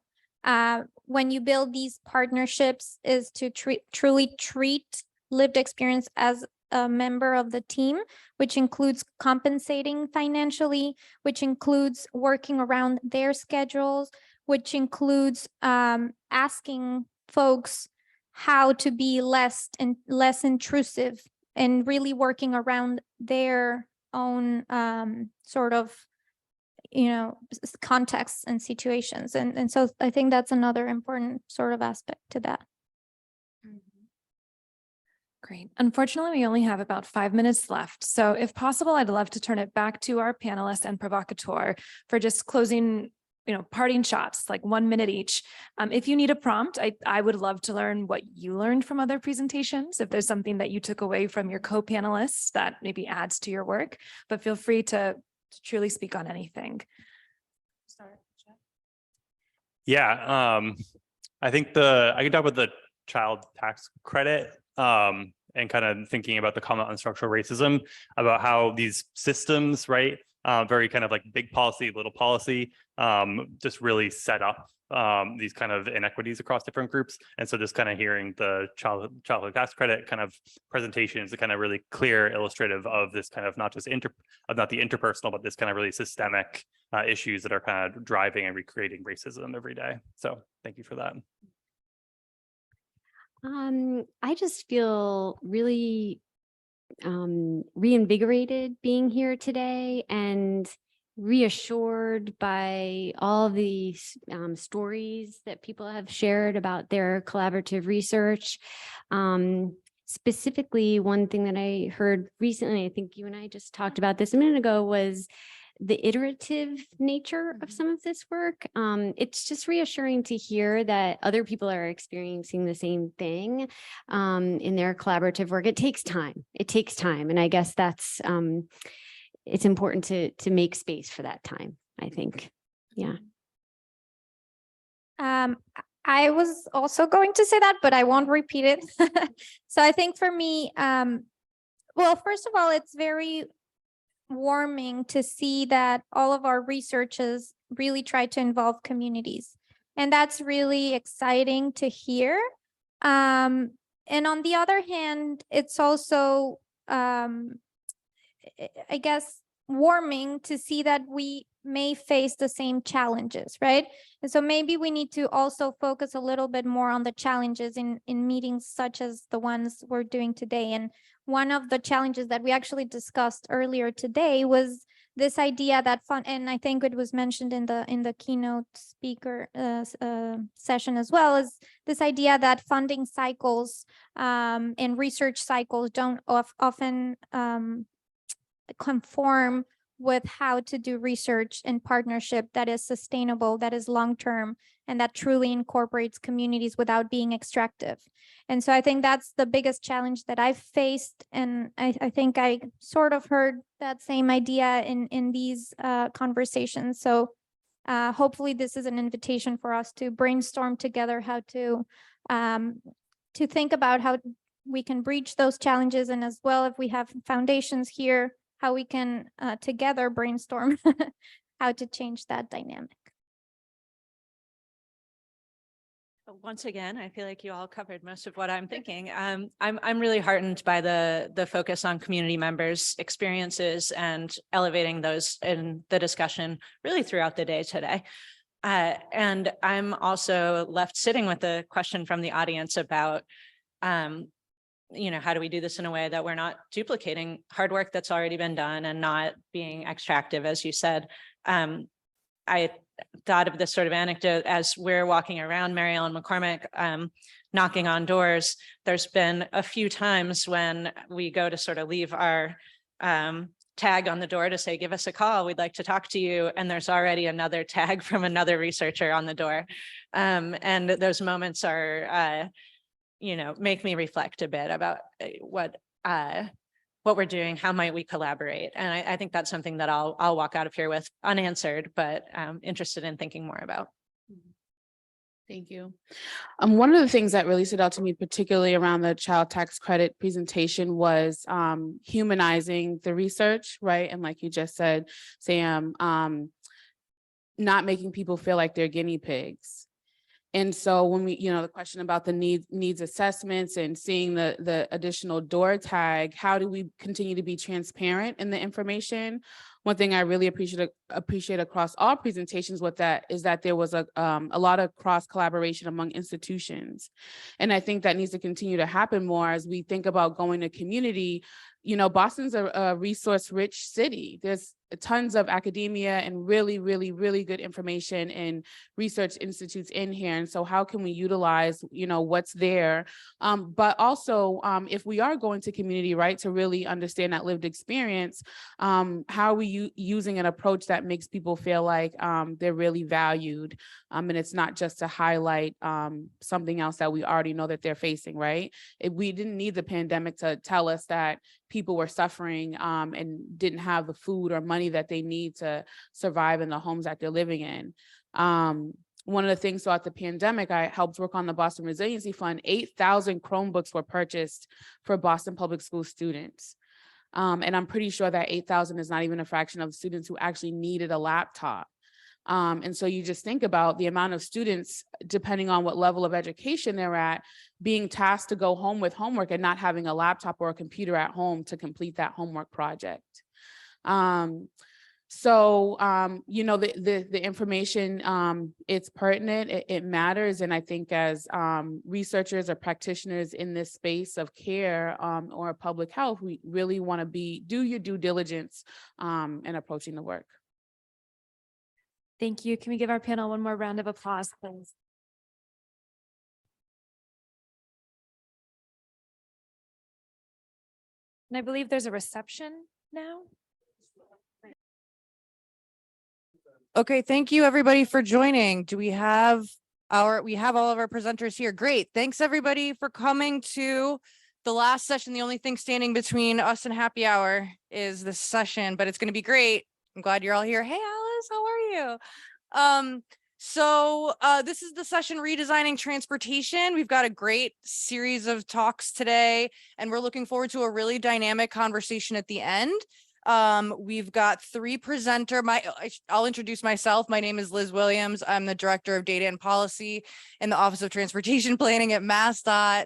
when you build these partnerships is to truly treat lived experience as a member of the team, which includes compensating financially, which includes working around their schedules, which includes asking folks how to be less intrusive and really working around their own sort of contexts and situations. And so I think that's another important sort of aspect to that. Great. Unfortunately, we only have about 5 minutes left. So if possible, I'd love to turn it back to our panelists and provocateur for just closing, parting shots, like 1 minute each. If you need a prompt, I would love to learn what you learned from other presentations. If there's something that you took away from your co-panelists that maybe adds to your work, but feel free to truly speak on anything. Yeah, I think I could talk about the child tax credit and kind of thinking about the comment on structural racism, about how these systems, right, very kind of like big policy, little policy, just really set up these kind of inequities across different groups. And so just kind of hearing the childhood tax credit kind of presentation is a kind of really clear illustrative of this kind of not just not the interpersonal, but this kind of really systemic issues that are kind of driving and recreating racism every day. So thank you for that. I just feel really reinvigorated being here today and reassured by all the stories that people have shared about their collaborative research. Specifically, one thing that I heard recently, I think you and I just talked about this a minute ago, was the iterative nature of some of this work. It's just reassuring to hear that other people are experiencing the same thing in their collaborative work. It takes time. And I guess that's, it's important to make space for that time, I think. Yeah. I was also going to say that, but I won't repeat it. So I think for me, well, first of all, it's very warming to see that all of our researchers really try to involve communities. And that's really exciting to hear. And on the other hand, it's also, I guess, warming to see that we may face the same challenges, right? And so maybe we need to also focus a little bit more on the challenges in meetings such as the ones we're doing today. And one of the challenges that we actually discussed earlier today was this idea that and I think it was mentioned in the keynote speaker session as well, is this idea that funding cycles and research cycles don't often conform with how to do research and partnership that is sustainable, that is long-term, and that truly incorporates communities without being extractive. And so I think that's the biggest challenge that I've faced. And I think I sort of heard that same idea in these conversations. So hopefully this is an invitation for us to brainstorm together how to think about how we can breach those challenges. And as well, if we have foundations here, how we can together brainstorm how to change that dynamic. Once again, I feel like you all covered most of what I'm thinking. I'm really heartened by the focus on community members' experiences and elevating those in the discussion really throughout the day today. And I'm also left sitting with a question from the audience about how do we do this in a way that we're not duplicating hard work that's already been done and not being extractive, as you said. thought of this sort of anecdote as we're walking around Mary Ellen McCormick, knocking on doors. There's been a few times when we go to sort of leave our tag on the door to say, give us a call, we'd like to talk to you. And there's already another tag from another researcher on the door. And those moments are, make me reflect a bit about what we're doing, how might we collaborate? And I think that's something that I'll walk out of here with unanswered, but interested in thinking more about. Thank you. One of the things that really stood out to me, particularly around the child tax credit presentation, was humanizing the research, right? And like you just said, Sam, not making people feel like they're guinea pigs. And so when we, the question about the needs assessments and seeing the additional door tag, how do we continue to be transparent in the information? One thing I really appreciate across all presentations with that is that there was a lot of cross collaboration among institutions. And I think that needs to continue to happen more as we think about going to community. Boston's a resource-rich city. There's tons of academia and really, really, really good information and research institutes in here. And so how can we utilize, what's there? But also, if we are going to community, right, to really understand that lived experience, how are we using an approach that makes people feel like they're really valued? And it's not just to highlight something else that we already know that they're facing, right? We didn't need the pandemic to tell us that people were suffering and didn't have the food or money that they need to survive in the homes that they're living in. One of the things throughout the pandemic, I helped work on the Boston Resiliency Fund. 8,000 Chromebooks were purchased for Boston Public School students. And I'm pretty sure that 8,000 is not even a fraction of students who actually needed a laptop. And so you just think about the amount of students, depending on what level of education they're at, being tasked to go home with homework and not having a laptop or a computer at home to complete that homework project. The information, it's pertinent, it matters. And I think as researchers or practitioners in this space of care or public health, we really want to do your due diligence in approaching the work. Thank you. Can we give our panel one more round of applause, please? And I believe there's a reception now. Okay, thank you everybody for joining. We have all of our presenters here. Great. Thanks everybody for coming to the last session. The only thing standing between us and happy hour is this session, but it's going to be great. I'm glad you're all here. Hey Alice, how are you? This is the session Redesigning Transportation. We've got a great series of talks today, and we're looking forward to a really dynamic conversation at the end. We've got three presenters. I'll introduce myself. My name is Liz Williams. I'm the Director of Data and Policy in the Office of Transportation Planning at MassDOT,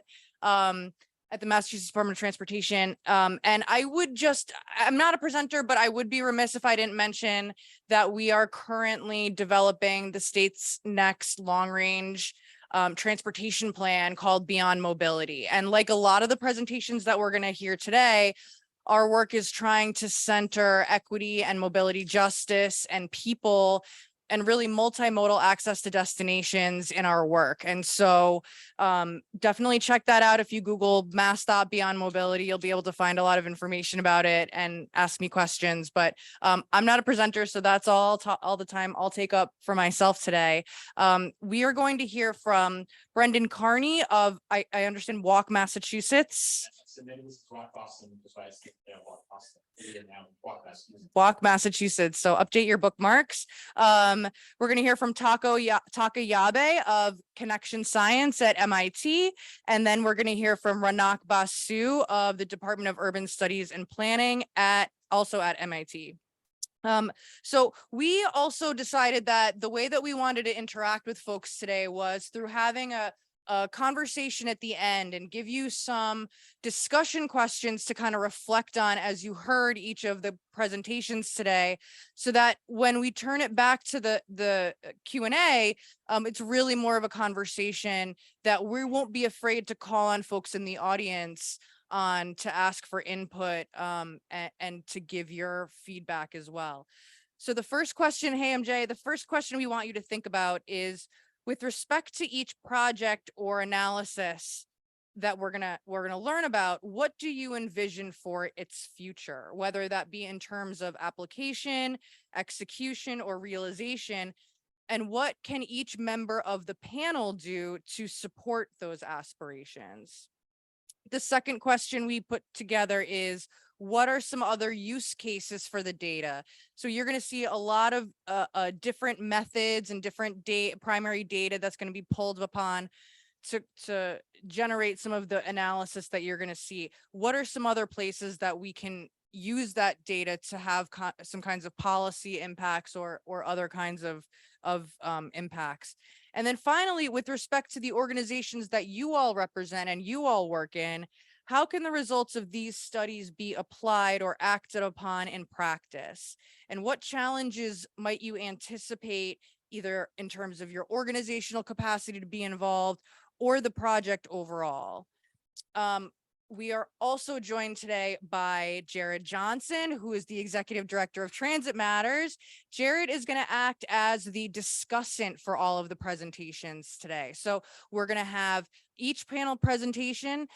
at the Massachusetts Department of Transportation. And I'm not a presenter, but I would be remiss if I didn't mention that we are currently developing the state's next long-range transportation plan called Beyond Mobility. And like a lot of the presentations that we're going to hear today, our work is trying to center equity and mobility justice and people and really multimodal access to destinations in our work. And so definitely check that out. If you Google MassDOT Beyond Mobility, you'll be able to find a lot of information about it and ask me questions. But I'm not a presenter, so that's all the time I'll take up for myself today. We are going to hear from Brendan Carney of, I understand, Walk, Massachusetts. Walk, Massachusetts. So update your bookmarks. We're going to hear from Taka Yabe of Connection Science at MIT. And then we're going to hear from Ranak Basu of the Department of Urban Studies and Planning also at MIT. So we also decided that the way that we wanted to interact with folks today was through having a conversation at the end and give you some discussion questions to kind of reflect on as you heard each of the presentations today, so that when we turn it back to the Q&A, it's really more of a conversation that we won't be afraid to call on folks in the audience to ask for input and to give your feedback as well. So the first question, hey MJ, the first question we want you to think about is with respect to each project or analysis that we're gonna learn about, what do you envision for its future, whether that be in terms of application, execution, or realization, and what can each member of the panel do to support those aspirations? The second question we put together is, what are some other use cases for the data? So you're going to see a lot of different methods and different primary data that's going to be pulled upon to generate some of the analysis that you're going to see. What are some other places that we can use that data to have some kinds of policy impacts or other kinds of impacts? And then finally, with respect to the organizations that you all represent and you all work in, how can the results of these studies be applied or acted upon in practice? And what challenges might you anticipate, either in terms of your organizational capacity to be involved or the project overall? We are also joined today by Jared Johnson, who is the Executive Director of Transit Matters. Jared is going to act as the discussant for all of the presentations today. So we're going to have each panel presentation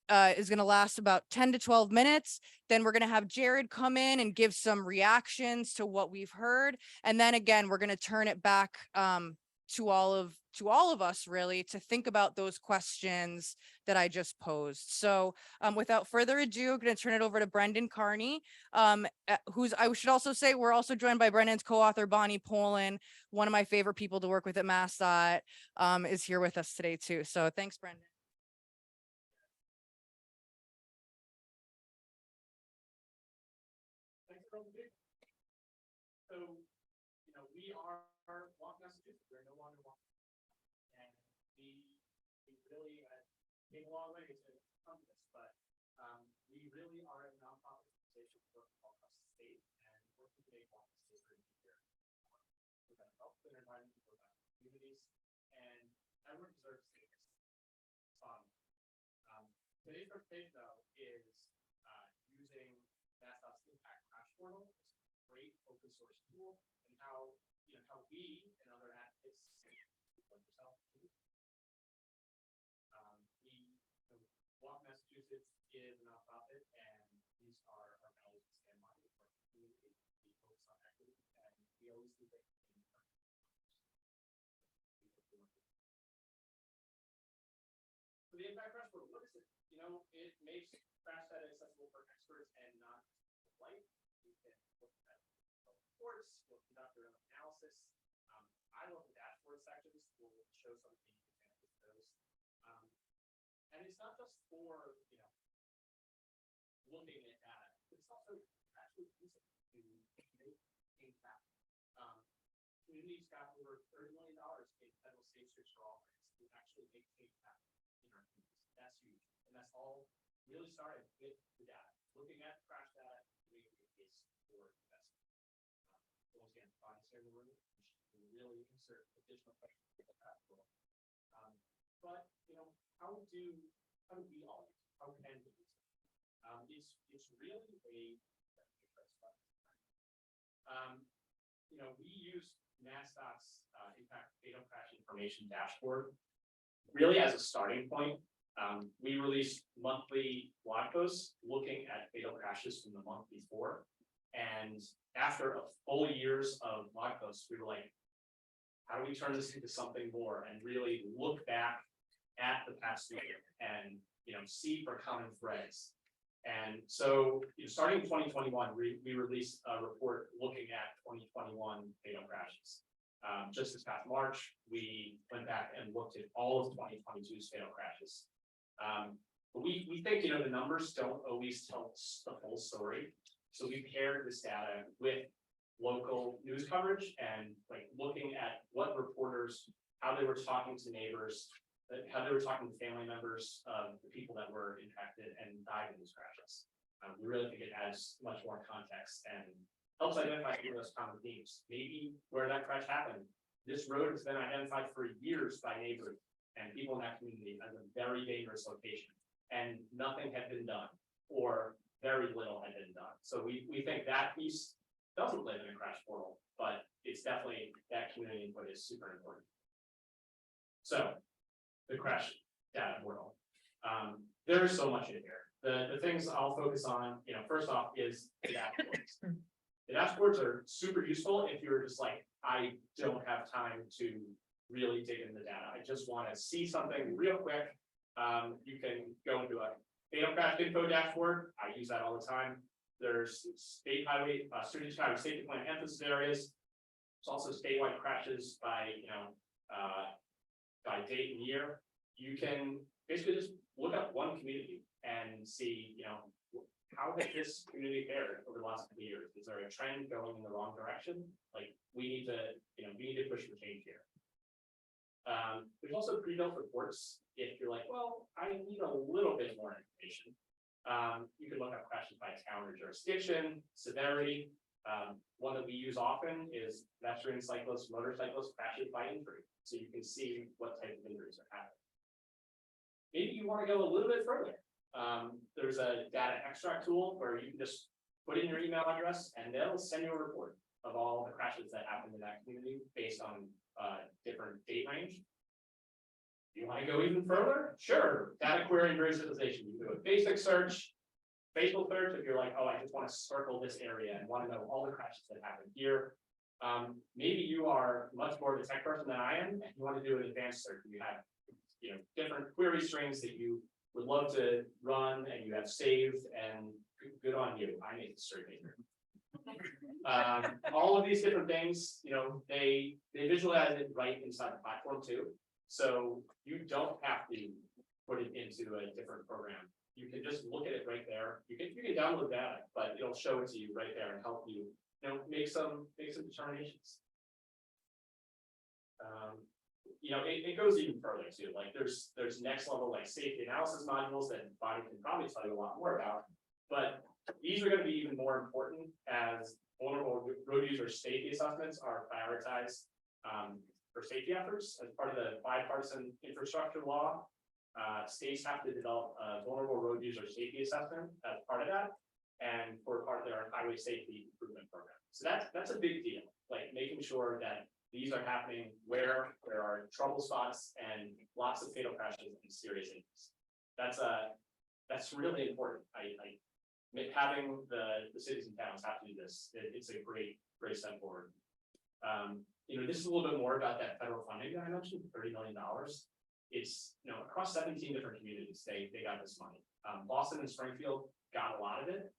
is going to last about 10 to 12 minutes. Then we're going to have Jared come in and give some reactions to what we've heard. And then again, we're going to turn it back to all of us really to think about those questions that I just posed. So without further ado, I'm going to turn it over to Brendan Carney, who's, I should also say, we're also joined by Brendan's co-author, Bonnie Poland, one of my favorite people to work with at MassDOT, is here with us today too. So thanks, Brendan. So, we are walking Massachusetts. We're no longer walking. And we really came a long way to come to this, but we really are a nonprofit organization working all across the state and working to make walking safer and easier. We're about health and environment, we're about communities, and everyone deserves safety. Today's presentation, though, is using MassDOT's Impact Crash Portal, great open source tool, and how we and other advocates like yourself Walk Massachusetts is a nonprofit, and these are our values we stand by. We work in community, we focus on equity, and we always do things in So the Impact Crash Portal, what is it? It makes crash data accessible for experts and not light. You can look at reports, we'll conduct your own analysis. I love the dashboard sections. We'll show some of the examples of those. And it's not just for, looking at data, it's also actually using it to make impact. Communities got over $30 million in federal Safe Streets for All grants to actually make impact in our communities. That's huge. And that's all really started with the data. Looking at crash data, making a case for investment. So again, Bonnie's here in the room. We really insert additional questions in the crash portal. But how do we all use it? How can we use it? It's really a we use MassDOT's Impact Fatal Crash Information Dashboard really as a starting point. We release monthly blog posts looking at fatal crashes from the month before. And after a full years of blog posts, we were like, how do we turn this into something more and really look back at the past year and see for common threads? And so starting in 2021, we released a report looking at 2021 fatal crashes. Just this past March, we went back and looked at all of 2022's fatal crashes. But we think the numbers don't always tell the full story. So we paired this data with local news coverage and looking at what reporters, how they were talking to neighbors, how they were talking to family members of the people that were impacted and died in these crashes. We really think it adds much more context and helps identify some of those common themes. Maybe where that crash happened, this road has been identified for years by neighbors and people in that community as a very dangerous location, and nothing had been done, or very little had been done. So we think that piece doesn't live in a crash portal, but it's definitely that community input is super important. So the crash data portal. There is so much in here. The things I'll focus on, first off is the dashboards. The dashboards are super useful if you're just like, I don't have time to really dig into the data. I just want to see something real quick. You can go into a fatal crash info dashboard. I use that all the time. There's state highway, strategic highway safety plan emphasis areas. There's also statewide crashes by, by date and year. You can basically just look up one community and see, how has this community fared over the last couple of years? Is there a trend going in the wrong direction? Like we need to push for change here. There's also pre-built reports. If you're like, well, I need a little bit more information. You can look up crashes by town or jurisdiction, severity. One that we use often is pedestrian, cyclists, motorcyclists crashes by injury. So you can see what type of injuries are happening. Maybe you want to go a little bit further. There's a data extract tool where you can just put in your email address and they'll send you a report of all the crashes that happened in that community based on different date range. You want to go even further? Sure. Data query and visualization. You do a basic search, facial search if you're like, oh, I just want to circle this area and want to know all the crashes that happened here. Maybe you are much more of a tech person than I am, and you want to do an advanced search. You have different query strings that you would love to run and you have saved, and good on you. I made the survey. All of these different things, they visualize it right inside the platform too. So you don't have to put it into a different program. You can just look at it right there. You can download data, but it'll show it to you right there and help you, make some determinations. It goes even further too. Like there's next level like safety analysis modules that Bonnie can probably tell you a lot more about. But these are going to be even more important as vulnerable road user safety assessments are prioritized for safety efforts as part of the bipartisan infrastructure law. States have to develop a vulnerable road user safety assessment as part of that, and for part of their highway safety improvement program. So that's a big deal. Like making sure that these are happening where there are trouble spots and lots of fatal crashes and serious injuries. That's really important. Having the cities and towns have to do this. It's a great step forward. This is a little bit more about that federal funding that I mentioned, $30 million. It's across 17 different communities. They got this money. Boston and Springfield got a lot of it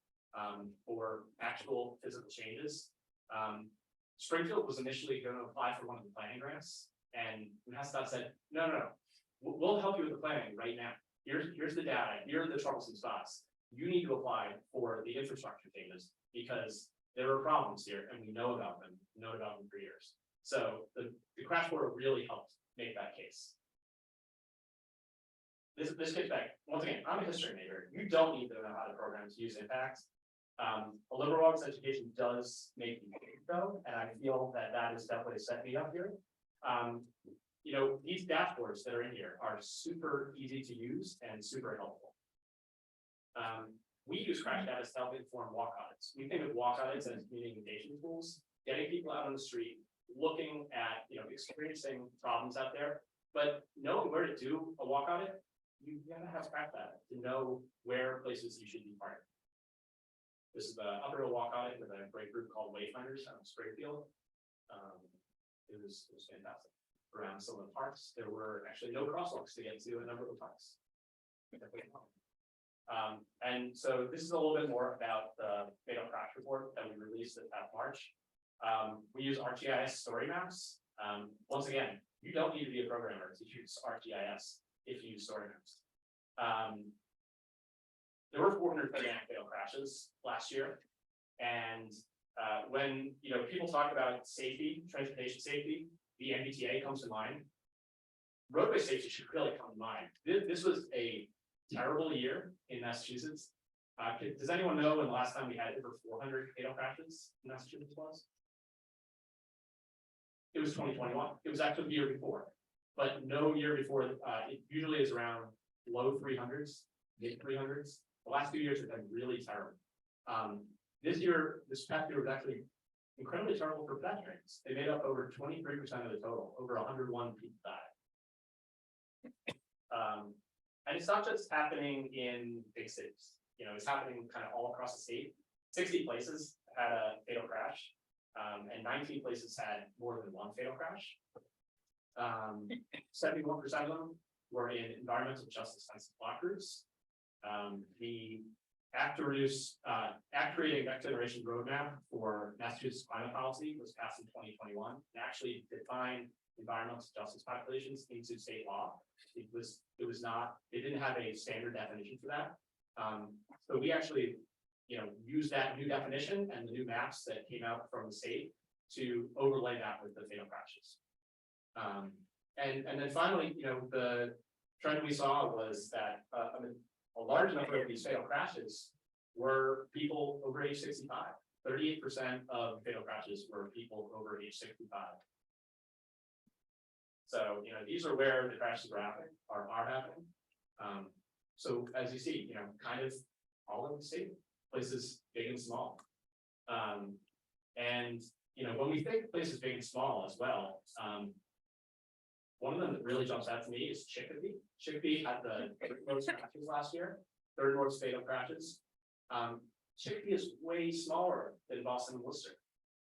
for actual physical changes. Springfield was initially going to apply for one of the planning grants, and MassDOT said, no, we'll help you with the planning right now. Here's the data. Here are the troublesome spots. You need to apply for the infrastructure changes because there are problems here, and we know about them. We know about them for years. So the crash portal really helped make that case. This gets back once again. I'm a history major. You don't need to know how the programs use impact. A liberal arts education does make you think though, and I feel that has definitely set me up here. These dashboards that are in here are super easy to use and super helpful. We use crash data to help inform walk audits. We think of walk audits as communication tools, getting people out on the street, looking at, experiencing problems out there, but knowing where to do a walk audit, you gotta have crash data to know where places you should be parked. This is the upper hill walk audit with a great group called Wayfinders out in Springfield. It was fantastic. Around some of the parks, there were actually no crosswalks to get to a number of the parks. And so this is a little bit more about the fatal crash report that we released this past March. We use ArcGIS story maps. Once again, you don't need to be a programmer to use ArcGIS if you use story maps. There were 439 fatal crashes last year, and when people talk about safety, transportation safety, the MBTA comes to mind. Roadway safety should really come to mind. This was a terrible year in Massachusetts. Does anyone know when the last time we had over 400 fatal crashes in Massachusetts was? It was 2021. It was actually the year before, but no year before. It usually is around low 300s, mid 300s. The last 2 years have been really terrible. This past year was actually incredibly terrible for pedestrians. They made up over 23% of the total, over 101 people died. And it's not just happening in big cities. You know, it's happening kind of all across the state. 60 places had a fatal crash, and 19 places had more than one fatal crash. 71% of them were in environmental justice census block groups. The Act Creating Next Generation Roadmap for Massachusetts Climate Policy was passed in 2021 and actually defined environmental justice populations into state law. It didn't have a standard definition for that. So we actually, use that new definition and the new maps that came out from the state to overlay that with the fatal crashes. And then finally, the trend we saw was that a large number of these fatal crashes were people over age 65. 38% of fatal crashes were people over age 65. So, these are where the crashes are happening. So as you see, kind of all over the state, places big and small. And, when we think places big and small as well, one of them that really jumps out to me is Chicopee. Chicopee had the most crashes last year, third most fatal crashes. Chicopee is way smaller than Boston and Worcester.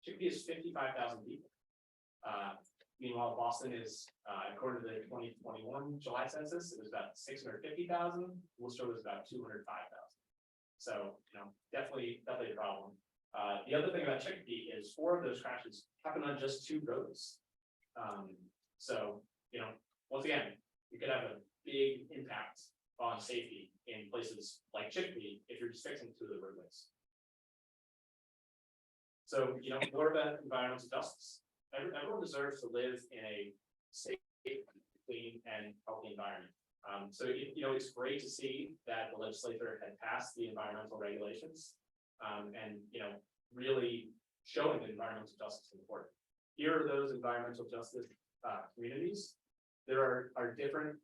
Chicopee is 55,000 people. Meanwhile, Boston is, according to the 2021 July census, it was about 650,000. Worcester was about 205,000. So, definitely a problem. The other thing about Chicopee is 4 of those crashes happened on just 2 roads. So, once again, you could have a big impact on safety in places like Chicopee if you're just fixing 2 of the roadways. So, more about environmental justice. Everyone deserves to live in a safe, clean, and healthy environment. So, it's great to see that the legislature had passed the environmental regulations and, really showing that environmental justice is important. Here are those environmental justice communities. There are different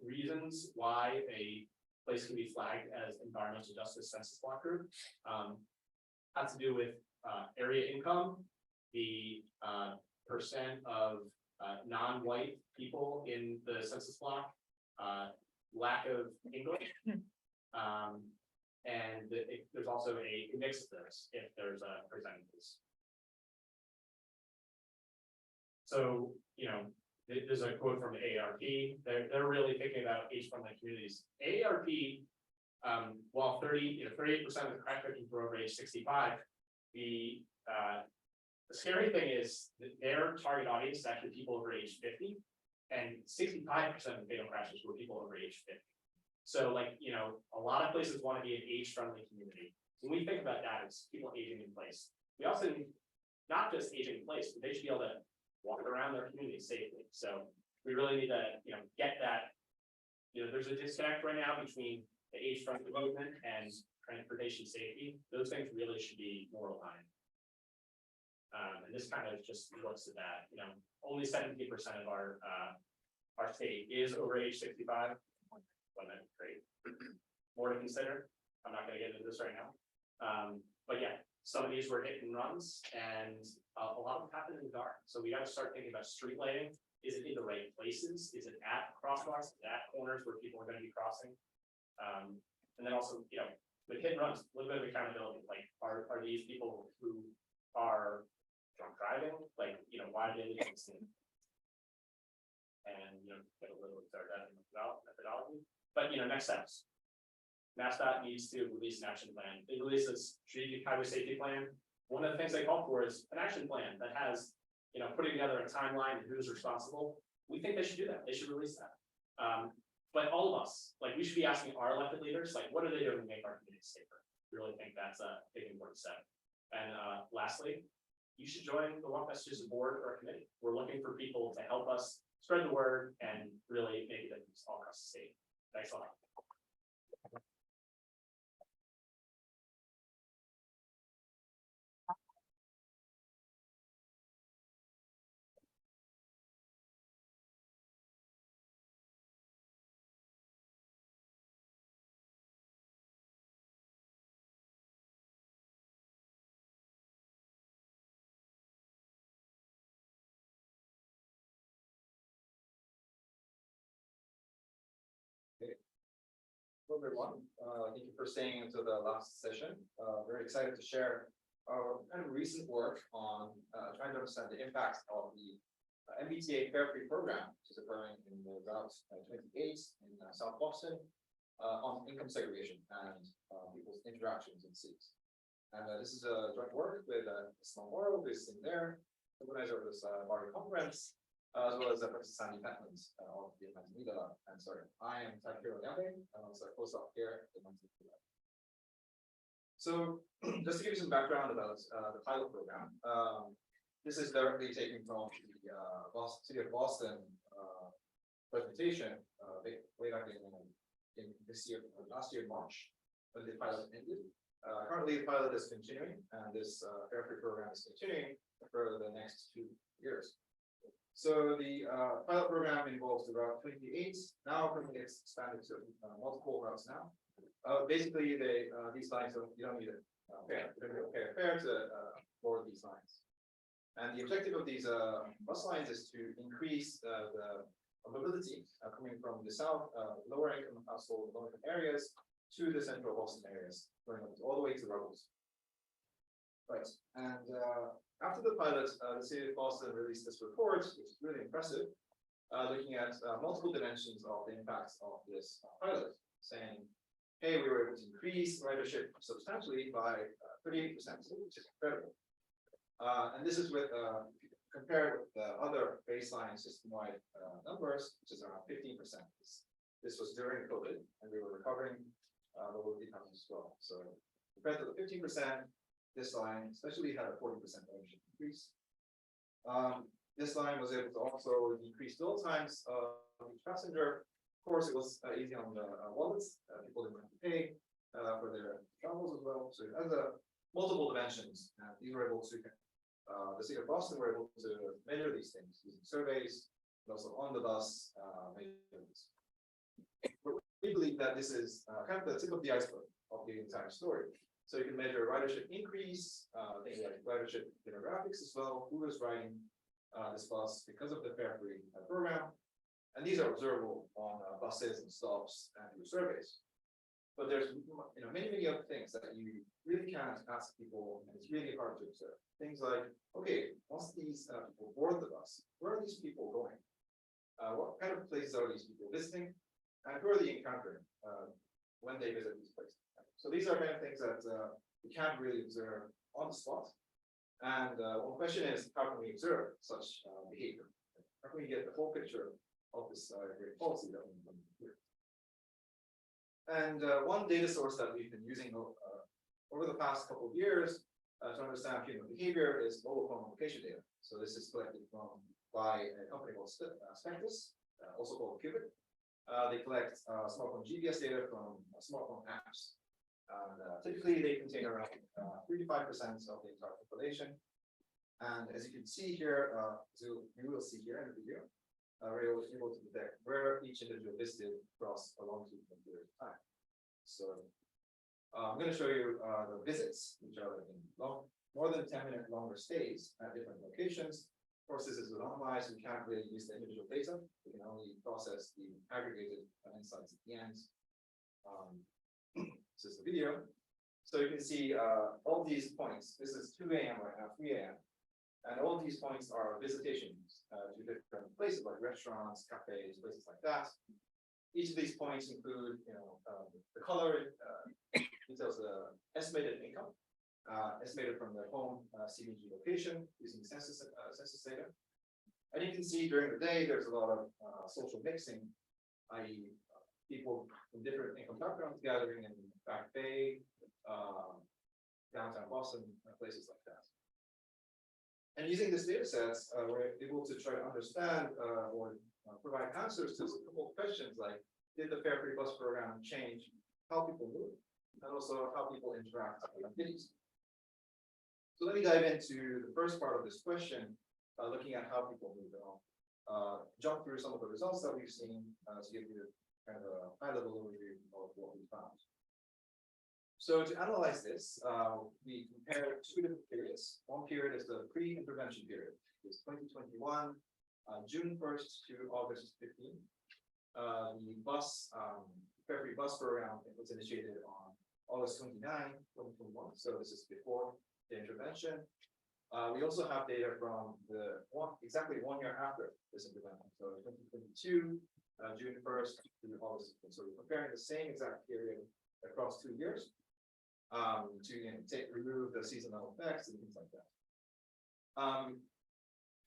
reasons why a place can be flagged as environmental justice census block group. Has to do with area income, the percent of non-white people in the census block, lack of English, and there's also a mix of those if there's a percentages. So, there's a quote from AARP. They're really thinking about age-friendly communities. AARP, while 38% of the crash victims were over age 65, the scary thing is that their target audience is actually people over age 50, and 65% of fatal crashes were people over age 50. So, a lot of places want to be an age-friendly community. When we think about that, it's people aging in place. We also need not just aging in place, but they should be able to walk around their community safely. So we really need to, get that. There's a disconnect right now between the age-friendly movement and transportation safety. Those things really should be more aligned. And this kind of just looks at that. Only 17% of our state is over age 65. Well, that's great. More to consider. I'm not going to get into this right now. But yeah, some of these were hit and runs, and a lot of them happen in the dark. So we got to start thinking about street lighting. Is it in the right places? Is it at crosswalks, at corners where people are going to be crossing? And then also, with hit and runs, a little bit of accountability. Like, are these people who are drunk driving? Like, why do they leave the scene? And get a little start that methodology. But next steps. MassDOT needs to release an action plan. They release a strategic highway safety plan. One of the things they call for is an action plan that has, putting together a timeline and who's responsible. We think they should do that. They should release that. But all of us, we should be asking our elected leaders, what are they doing to make our communities safer? We really think that's a big important step. And lastly, you should join the Walk Massachusetts board or committee. We're looking for people to help us spread the word and really make a difference all across the state. Thanks a lot. Hello, everyone. Thank you for staying until the last session. Very excited to share our kind of recent work on trying to understand the impacts of the MBTA Fare Free program, which is occurring in the Route 28 in South Boston, on income segregation and people's interactions in cities. And this is a joint work with Small World, based in there, organizer of this Bari conference, as well as Professor Sandy Petland of the Manzanita. And sorry, I am Takiro Yabe, and I'm also a postdoc here at the Manzanita. So just to give you some background about the pilot program, this is directly taken from the City of Boston presentation way back in this year, last year, March, when the pilot ended. Currently, the pilot is continuing, and this Fare Free program is continuing for the next 2 years. So the pilot program involves the Route 28. Now, it's expanded to multiple routes now. Basically, these lines you don't need a fare. You don't need a fare to board these lines. And the objective of these bus lines is to increase the mobility coming from the south, lower income household, lower income areas to the central Boston areas, going all the way to Ruggles. Right. And after the pilot, the City of Boston released this report, which is really impressive, looking at multiple dimensions of the impacts of this pilot, saying, hey, we were able to increase ridership substantially by 38%, which is incredible. And this is with compared with the other baseline system-wide numbers, which is around 15%. This was during COVID, and we were recovering lower incomes as well. So compared to the 15%, this line especially had a 40% ridership increase. This line was able to also decrease dwell times of each passenger. Of course, it was easy on the wallets. People didn't have to pay for their travels as well. So it has multiple dimensions. These were able to, the City of Boston were able to measure these things using surveys, but also on the bus measurements. But we believe that this is kind of the tip of the iceberg of the entire story. So you can measure ridership increase, things like ridership demographics as well, who is riding this bus because of the Fare Free program. And these are observable on buses and stops and through surveys. But there's many other things that you really can't ask people, and it's really hard to observe. Things like, okay, once these people board the bus, where are these people going? What kind of places are these people visiting? And who are they encountering when they visit these places? So these are kind of things that we can't really observe on the spot. And one question is, how can we observe such behavior? How can we get the whole picture of this great policy that we need here? And one data source that we've been using over the past couple of years to understand human behavior is mobile phone location data. So this is collected by a company called Facets, also called Qubit. They collect smartphone GPS data from smartphone apps. Typically, they contain around 3 to 5% of the entire population. And as you can see here, so you will see here in the video, we're able to detect where each individual visited across a long period of time. So I'm going to show you the visits, which are in more than 10-minute longer stays at different locations. Of course, this is anonymized. We can't really use the individual data. We can only process the aggregated insights at the end. This is the video. So you can see all these points. This is 2 a.m. right now, 3 a.m. And all these points are visitations to different places like restaurants, cafes, places like that. Each of these points include, the color details the estimated income, estimated from the home CBG location using census data. And you can see during the day, there's a lot of social mixing, i.e. people from different income backgrounds gathering in Back Bay, downtown Boston, places like that. And using this data sets, we're able to try to understand or provide answers to a couple of questions like, did the Fare Free bus program change how people move, and also how people interact with cities? So let me dive into the first part of this question, looking at how people move. I'll jump through some of the results that we've seen to give you kind of a high-level overview of what we found. So to analyze this, we compared 2 different periods. One period is the pre-intervention period. It's 2021, June 1st to August 15th. The bus fare-free bus program was initiated on August 29, 2021. So this is before the intervention. We also have data from exactly 1 year after this intervention. So 2022, June 1st to August. So we're comparing the same exact period across 2 years to remove the seasonal effects and things like that.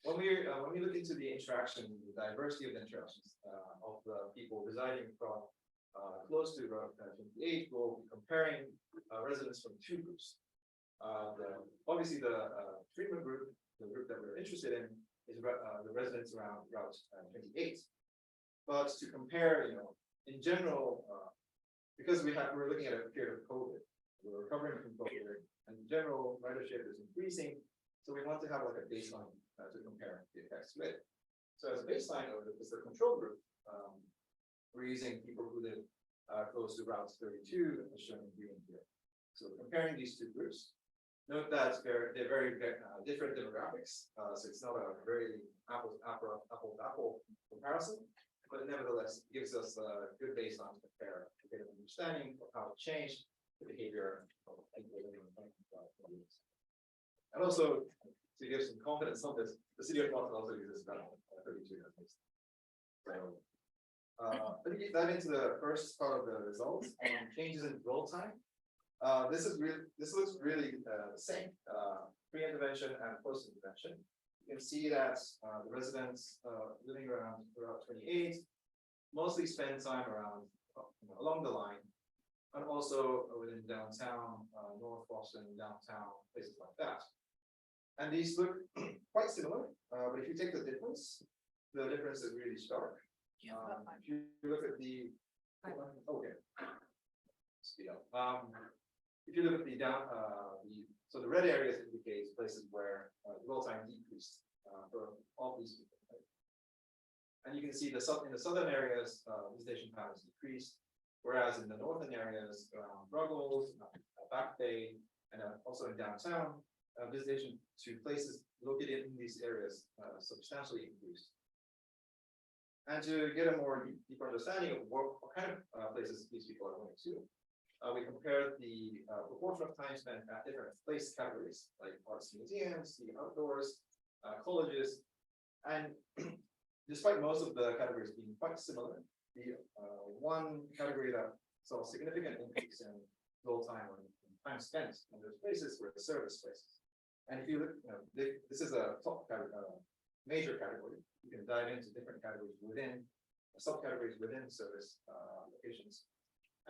When we look into the interaction, the diversity of the interactions of the people residing from close to Route 28, we'll be comparing residents from 2 groups. Obviously, the treatment group, the group that we're interested in, is the residents around Route 28. But to compare, in general, because we're looking at a period of COVID, we're recovering from COVID, and in general, ridership is increasing. So we want to have like a baseline to compare the effects with. So as a baseline, is the control group. We're using people who live close to Route 32, as shown in green here. So comparing these 2 groups. Note that they're very different demographics, so it's not a very apple to apple comparison, but nevertheless gives us a good baseline to compare to get an understanding of how it changed the behavior of people living in the and also to give some confidence on this, the city of Boston also uses Route 32 as baseline. So let me dive into the first part of the results on changes in dwell time. This looks really the same, pre-intervention and post-intervention. You can see that the residents living around Route 28 mostly spend time around along the line, and also within downtown, North Boston, downtown, places like that. And these look quite similar, but if you take the difference is really stark. If you look at the speed up. If you look at so the red areas indicate places where dwell time decreased for all these people. Right? And you can see in the southern areas, visitation patterns decreased, whereas in the northern areas around Ruggles, Back Bay, and also in downtown, visitation to places located in these areas substantially increased. And to get a more deeper understanding of what kind of places these people are going to, we compared the proportion of time spent at different place categories, like arts museums, the outdoors, colleges, and despite most of the categories being quite similar, the one category that saw a significant increase in dwell time or time spent in those places were the service places. And if you look, this is a top major category. You can dive into different categories within subcategories within service locations.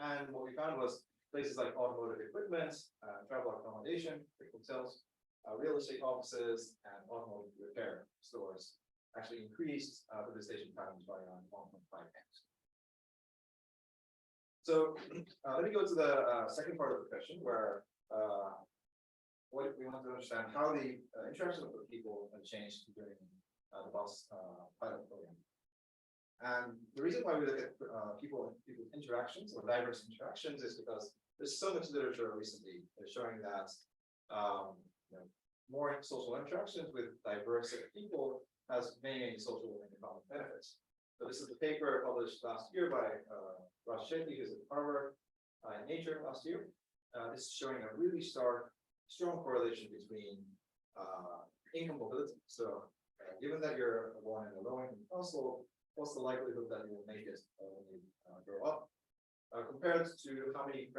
And what we found was places like automotive equipment, travel accommodation, like hotels, real estate offices, and automotive repair stores actually increased the visitation patterns by around 1.5x. So let me go to the second part of the question, where what we want to understand how the interaction of the people changed during the bus pilot program. And the reason why we look at people's interactions or diverse interactions is because there's so much literature recently showing that more social interactions with diverse people has many social and economic benefits. So this is the paper published last year by Raj Shetty, who's at Harvard in Nature last year. This is showing a really strong correlation between income mobility. So given that you're born in a low-income household, what's the likelihood that you will make it when you grow up, compared to how many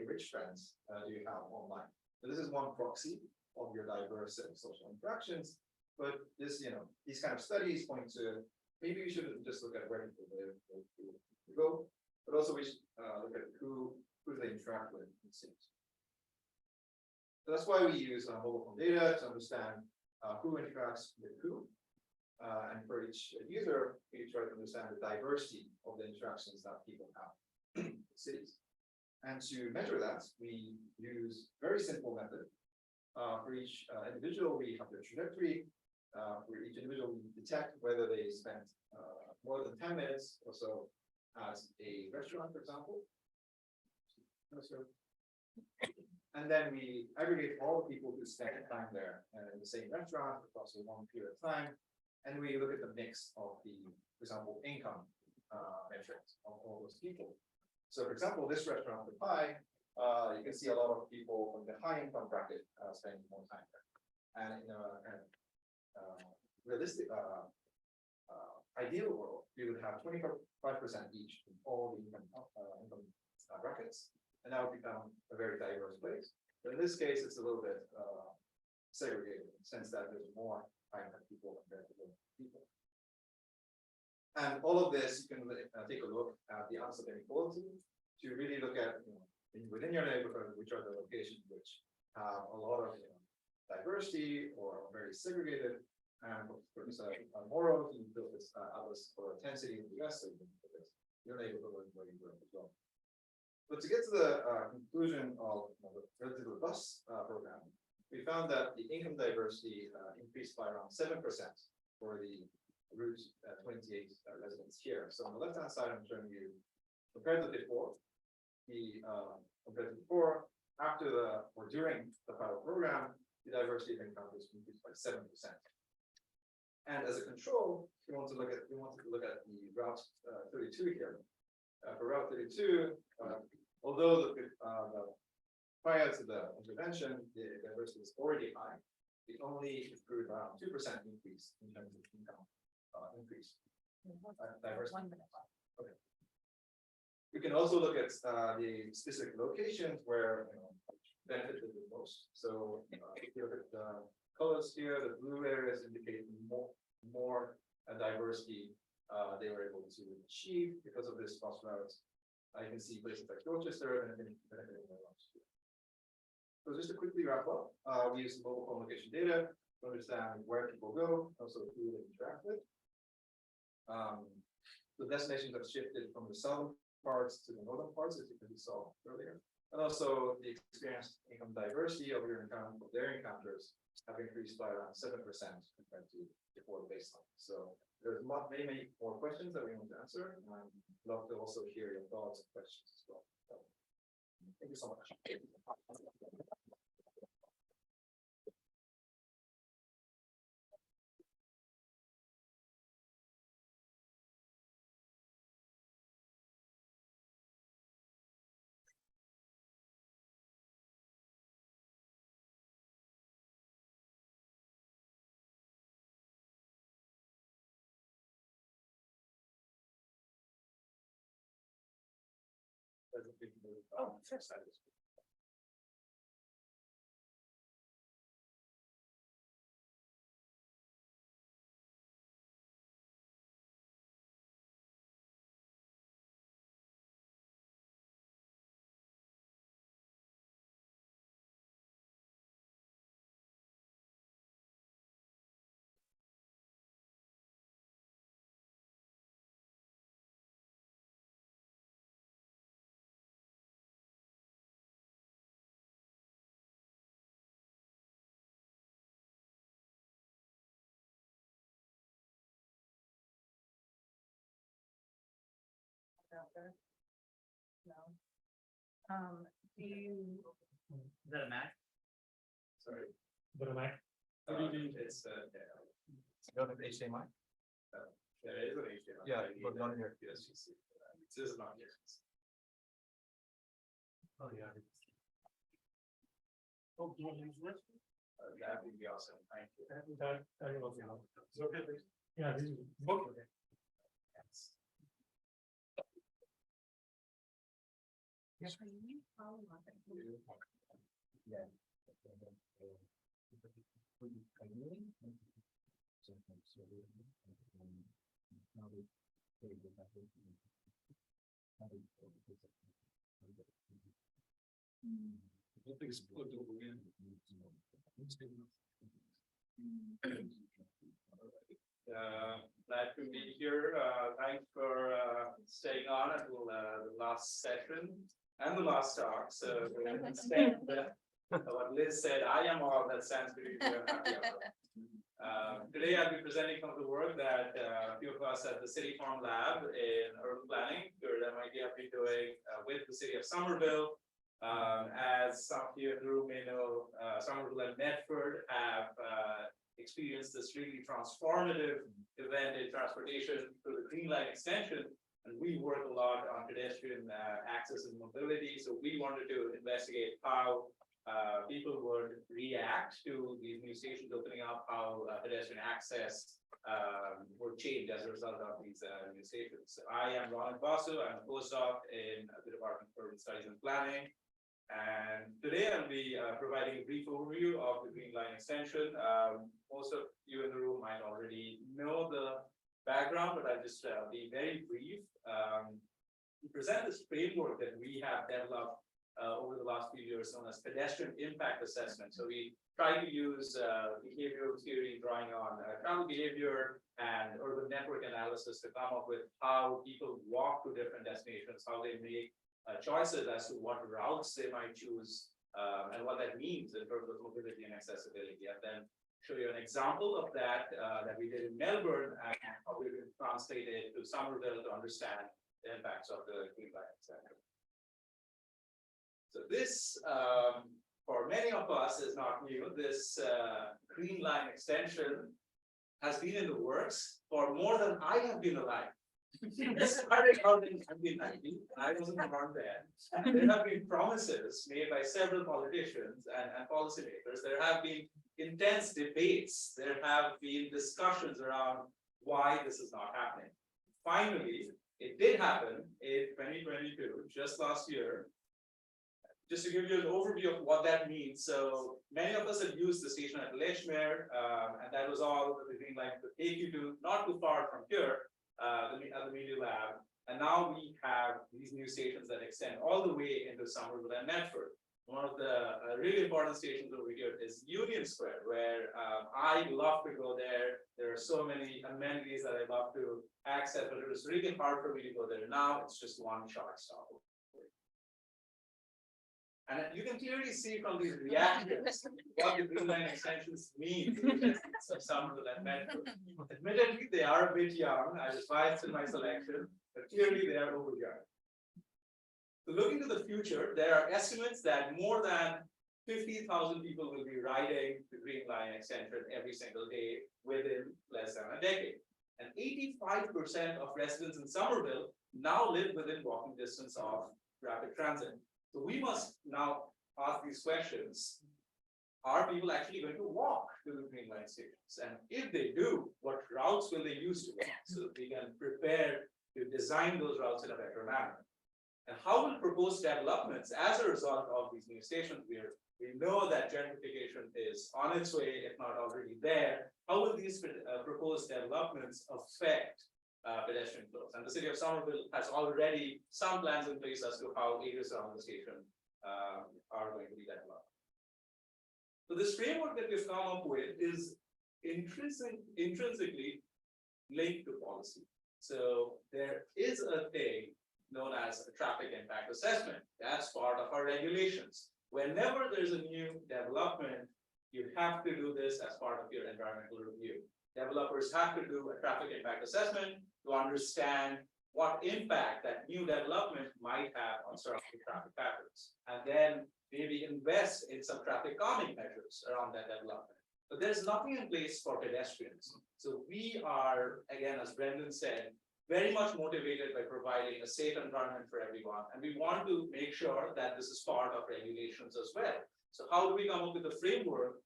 rich friends do you have online? So this is one proxy of your diverse social interactions. But this, these kind of studies point to maybe we shouldn't just look at where people live, where people go, but also we should look at who they interact with in cities. So that's why we use mobile phone data to understand who interacts with who. And for each user, we try to understand the diversity of the interactions that people have in cities. And to measure that, we use very simple method. For each individual, we have their trajectory. For each individual, we detect whether they spent more than 10 minutes or so at a restaurant, for example. And then we aggregate all the people who spent time there in the same restaurant across a long period of time. And we look at the mix of the, for example, income metrics of all those people. So for example, this restaurant, The Pie, you can see a lot of people from the high income bracket spending more time there. And in a realistic, ideal world, you would have 25% each in all the income brackets, and that would become a very diverse place. But in this case, it's a little bit segregated in the sense that there's more high income people compared to low people. And all of this, you can take a look at the onset of inequality to really look at, within your neighborhood, which are the locations which have a lot of diversity or are very segregated. And for instance, Moro, you built this atlas for 10 cities in the US, so you can put this your neighborhood where you grow as well. But to get to the conclusion of the relatively robust program, we found that the income diversity increased by around 7% for the Route 28 residents here. So on the left-hand side, I'm showing you compared to before, after or during the pilot program, the diversity of income was increased by 7%. And as a control, we wanted to look at the Route 32 here. For Route 32, although prior to the intervention, the diversity was already high, it only improved around 2% increase in terms of income increase. Diversity. Okay. We can also look at the specific locations where benefited the most. So if you look at the colors here, the blue areas indicate more diversity they were able to achieve because of this bus route. You can see places like Dorchester and benefiting very much. So just to quickly wrap up, we use mobile phone location data to understand where people go, also who they interact with. The destinations have shifted from the southern parts to the northern parts, as you saw earlier. And also the experienced income diversity of their encounters have increased by around 7% compared to before the baseline. So there's many more questions that we want to answer, and I'd love to also hear your thoughts and questions as well. So, thank you so much. Oh, sure. No. Do you? Is that a Mac? Sorry. What a Mac? It's not an HDMI. There is an HDMI. Yeah, but not here. Yes, you see. It is not here. Oh, yeah. Oh, do you want to use this? That would be awesome. Thank you. It's okay, please. Yeah, this is okay. Yes. Yes. Yeah. I think it's plugged over in. Glad to be here. Thanks for staying on until the last session and the last talk. So what Liz said, I am all that stands to be happy about. Today I'll be presenting some of the work that a few of us at the City Farm Lab in urban planning, or MIT, have been doing with the city of Somerville. As some of you in the room may know, Somerville and Medford have experienced this really transformative event in transportation through the Green Line extension. And we work a lot on pedestrian access and mobility. So we wanted to investigate how people would react to these new stations opening up, how pedestrian access would change as a result of these new stations. I am Ron Basu. I'm a postdoc in the Department of Urban Studies and Planning. And today I'll be providing a brief overview of the Green Line extension. Most of you in the room might already know the background, but I'll just be very brief. We present this framework that we have developed over the last few years known as pedestrian impact assessment. So we try to use behavioral theory drawing on travel behavior and urban network analysis to come up with how people walk to different destinations, how they make choices as to what routes they might choose, and what that means in terms of mobility and accessibility. And then show you an example of that that we did in Melbourne and how we can translate it to Somerville to understand the impacts of the Green Line extension. So this, for many of us, is not new. This Green Line extension has been in the works for more than I have been alive. This started out in 1990, and I wasn't around then. There have been promises made by several politicians and policymakers. There have been intense debates. There have been discussions around why this is not happening. Finally, it did happen in 2022, just last year. Just to give you an overview of what that means. So many of us have used the station at Lechmere, and that was all that the Green Line could take you to, not too far from here. At the Media Lab, and now we have these new stations that extend all the way into Somerville and Medford. One of the really important stations over here is Union Square, where I love to go there. There are so many amenities that I love to access, but it was really hard for me to go there. Now it's just one short stop. And you can clearly see from these reactions what the Green Line extensions mean of Somerville and Medford. Admittedly, they are a bit young. I was biased in my selection, but clearly they are over young. So looking to the future, there are estimates that more than 50,000 people will be riding the Green Line extension every single day within less than a decade. And 85% of residents in Somerville now live within walking distance of rapid transit. So we must now ask these questions. Are people actually going to walk to the Green Line stations? And if they do, what routes will they use to walk so that we can prepare to design those routes in a better manner? And how will proposed developments as a result of these new stations, we know that gentrification is on its way, if not already there. How will these proposed developments affect pedestrian flows? And the city of Somerville has already some plans in place as to how areas around the station are going to be developed. So this framework that we've come up with is intrinsically linked to policy. So there is a thing known as a traffic impact assessment. That's part of our regulations. Whenever there's a new development, you have to do this as part of your environmental review. Developers have to do a traffic impact assessment to understand what impact that new development might have on surrounding traffic patterns, and then maybe invest in some traffic calming measures around that development. But there's nothing in place for pedestrians. So we are, again, as Brendan said, very much motivated by providing a safe environment for everyone. And we want to make sure that this is part of regulations as well. So how do we come up with a framework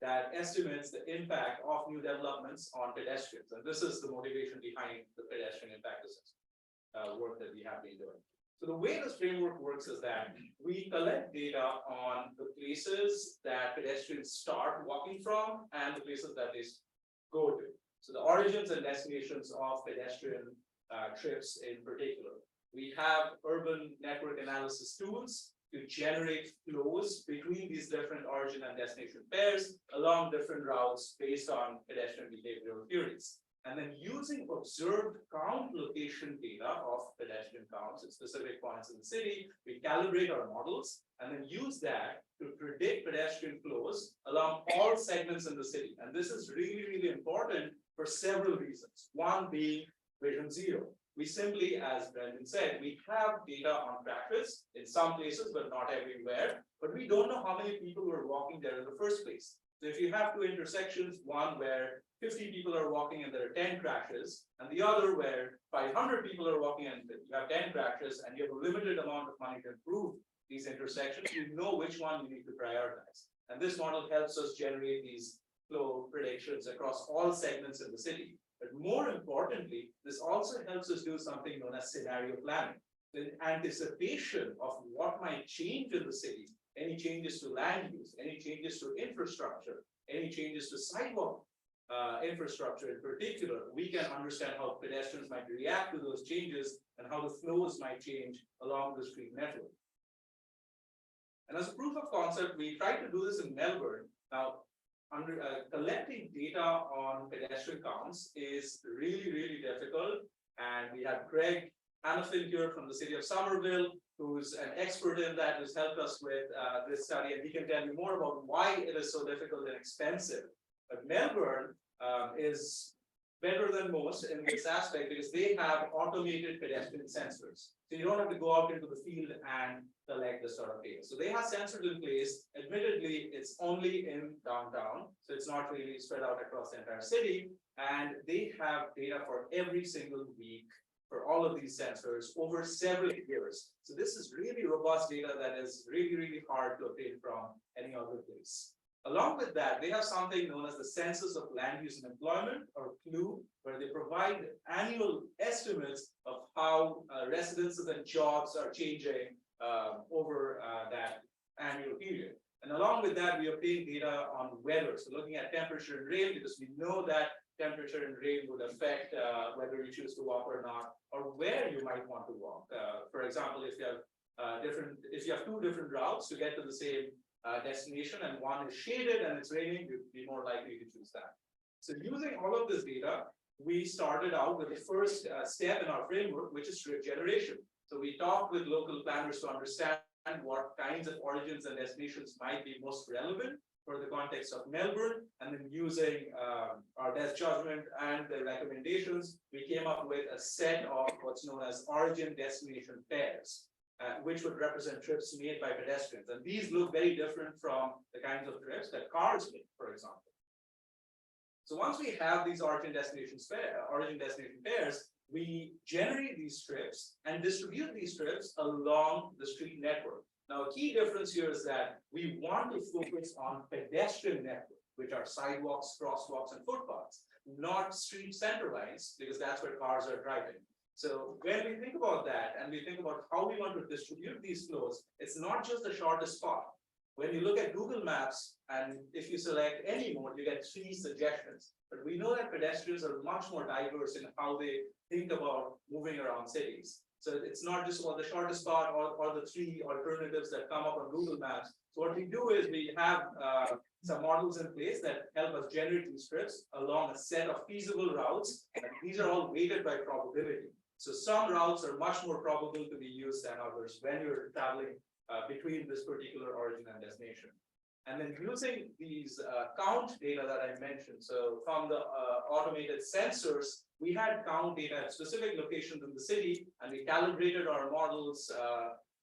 that estimates the impact of new developments on pedestrians? And this is the motivation behind the pedestrian impact assessment work that we have been doing. So the way this framework works is that we collect data on the places that pedestrians start walking from and the places that they go to. So the origins and destinations of pedestrian trips in particular. We have urban network analysis tools to generate flows between these different origin and destination pairs along different routes based on pedestrian behavioral theories. And then using observed count location data of pedestrian counts at specific points in the city, we calibrate our models and then use that to predict pedestrian flows along all segments in the city. And this is really, really important for several reasons. One being vision zero. We simply, as Brendan said, we have data on traffic in some places, but not everywhere. But we don't know how many people were walking there in the first place. So if you have two intersections, one where 50 people are walking and there are 10 crashes, and the other where 500 people are walking and you have 10 crashes and you have a limited amount of money to improve these intersections, you know which one you need to prioritize. And this model helps us generate these flow predictions across all segments in the city. But more importantly, this also helps us do something known as scenario planning. In anticipation of what might change in the city, any changes to land use, any changes to infrastructure, any changes to sidewalk infrastructure in particular, we can understand how pedestrians might react to those changes and how the flows might change along the street network. And as a proof of concept, we tried to do this in Melbourne. Now, collecting data on pedestrian counts is really, really difficult. And we have Greg Hanafin here from the city of Somerville, who's an expert in that, who's helped us with this study, and he can tell you more about why it is so difficult and expensive. But Melbourne is better than most in this aspect because they have automated pedestrian sensors. So you don't have to go out into the field and collect this sort of data. So they have sensors in place. Admittedly, it's only in downtown, so it's not really spread out across the entire city. And they have data for every single week for all of these sensors over several years. So this is really robust data that is really, really hard to obtain from any other place. Along with that, they have something known as the Census of Land Use and Employment, or CLUE, where they provide annual estimates of how residences and jobs are changing over that annual period. And along with that, we obtain data on weather. So looking at temperature and rain, because we know that temperature and rain would affect whether you choose to walk or not, or where you might want to walk. For example, if you have two different routes to get to the same destination and one is shaded and it's raining, you'd be more likely to choose that. So using all of this data, we started out with the first step in our framework, which is trip generation. So we talked with local planners to understand what kinds of origins and destinations might be most relevant for the context of Melbourne, and then using our best judgment and the recommendations, we came up with a set of what's known as origin destination pairs, which would represent trips made by pedestrians. And these look very different from the kinds of trips that cars make, for example. So once we have these origin destination pairs, we generate these trips and distribute these trips along the street network. Now, a key difference here is that we want to focus on pedestrian network, which are sidewalks, crosswalks, and footpaths, not street center lines, because that's where cars are driving. So when we think about that and we think about how we want to distribute these flows, it's not just the shortest path. When you look at Google Maps, and if you select any mode, you get 3 suggestions. But we know that pedestrians are much more diverse in how they think about moving around cities. So it's not just about the shortest path or the 3 alternatives that come up on Google Maps. So what we do is we have some models in place that help us generate these trips along a set of feasible routes. And these are all weighted by probability. So some routes are much more probable to be used than others when you're traveling between this particular origin and destination. And then using these count data that I mentioned, so from the automated sensors, we had count data at specific locations in the city, and we calibrated our models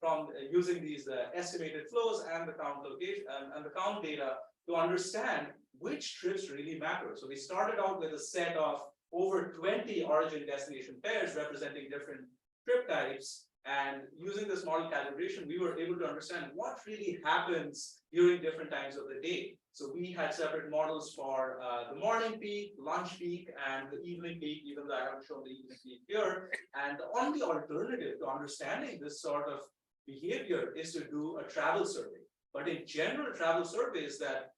from using these estimated flows and the count location and the count data to understand which trips really matter. So we started out with a set of over 20 origin destination pairs representing different trip types. And using this model calibration, we were able to understand what really happens during different times of the day. So we had separate models for the morning peak, lunch peak, and the evening peak, even though I haven't shown the evening peak here. And the only alternative to understanding this sort of behavior is to do a travel survey. But in general, travel surveys that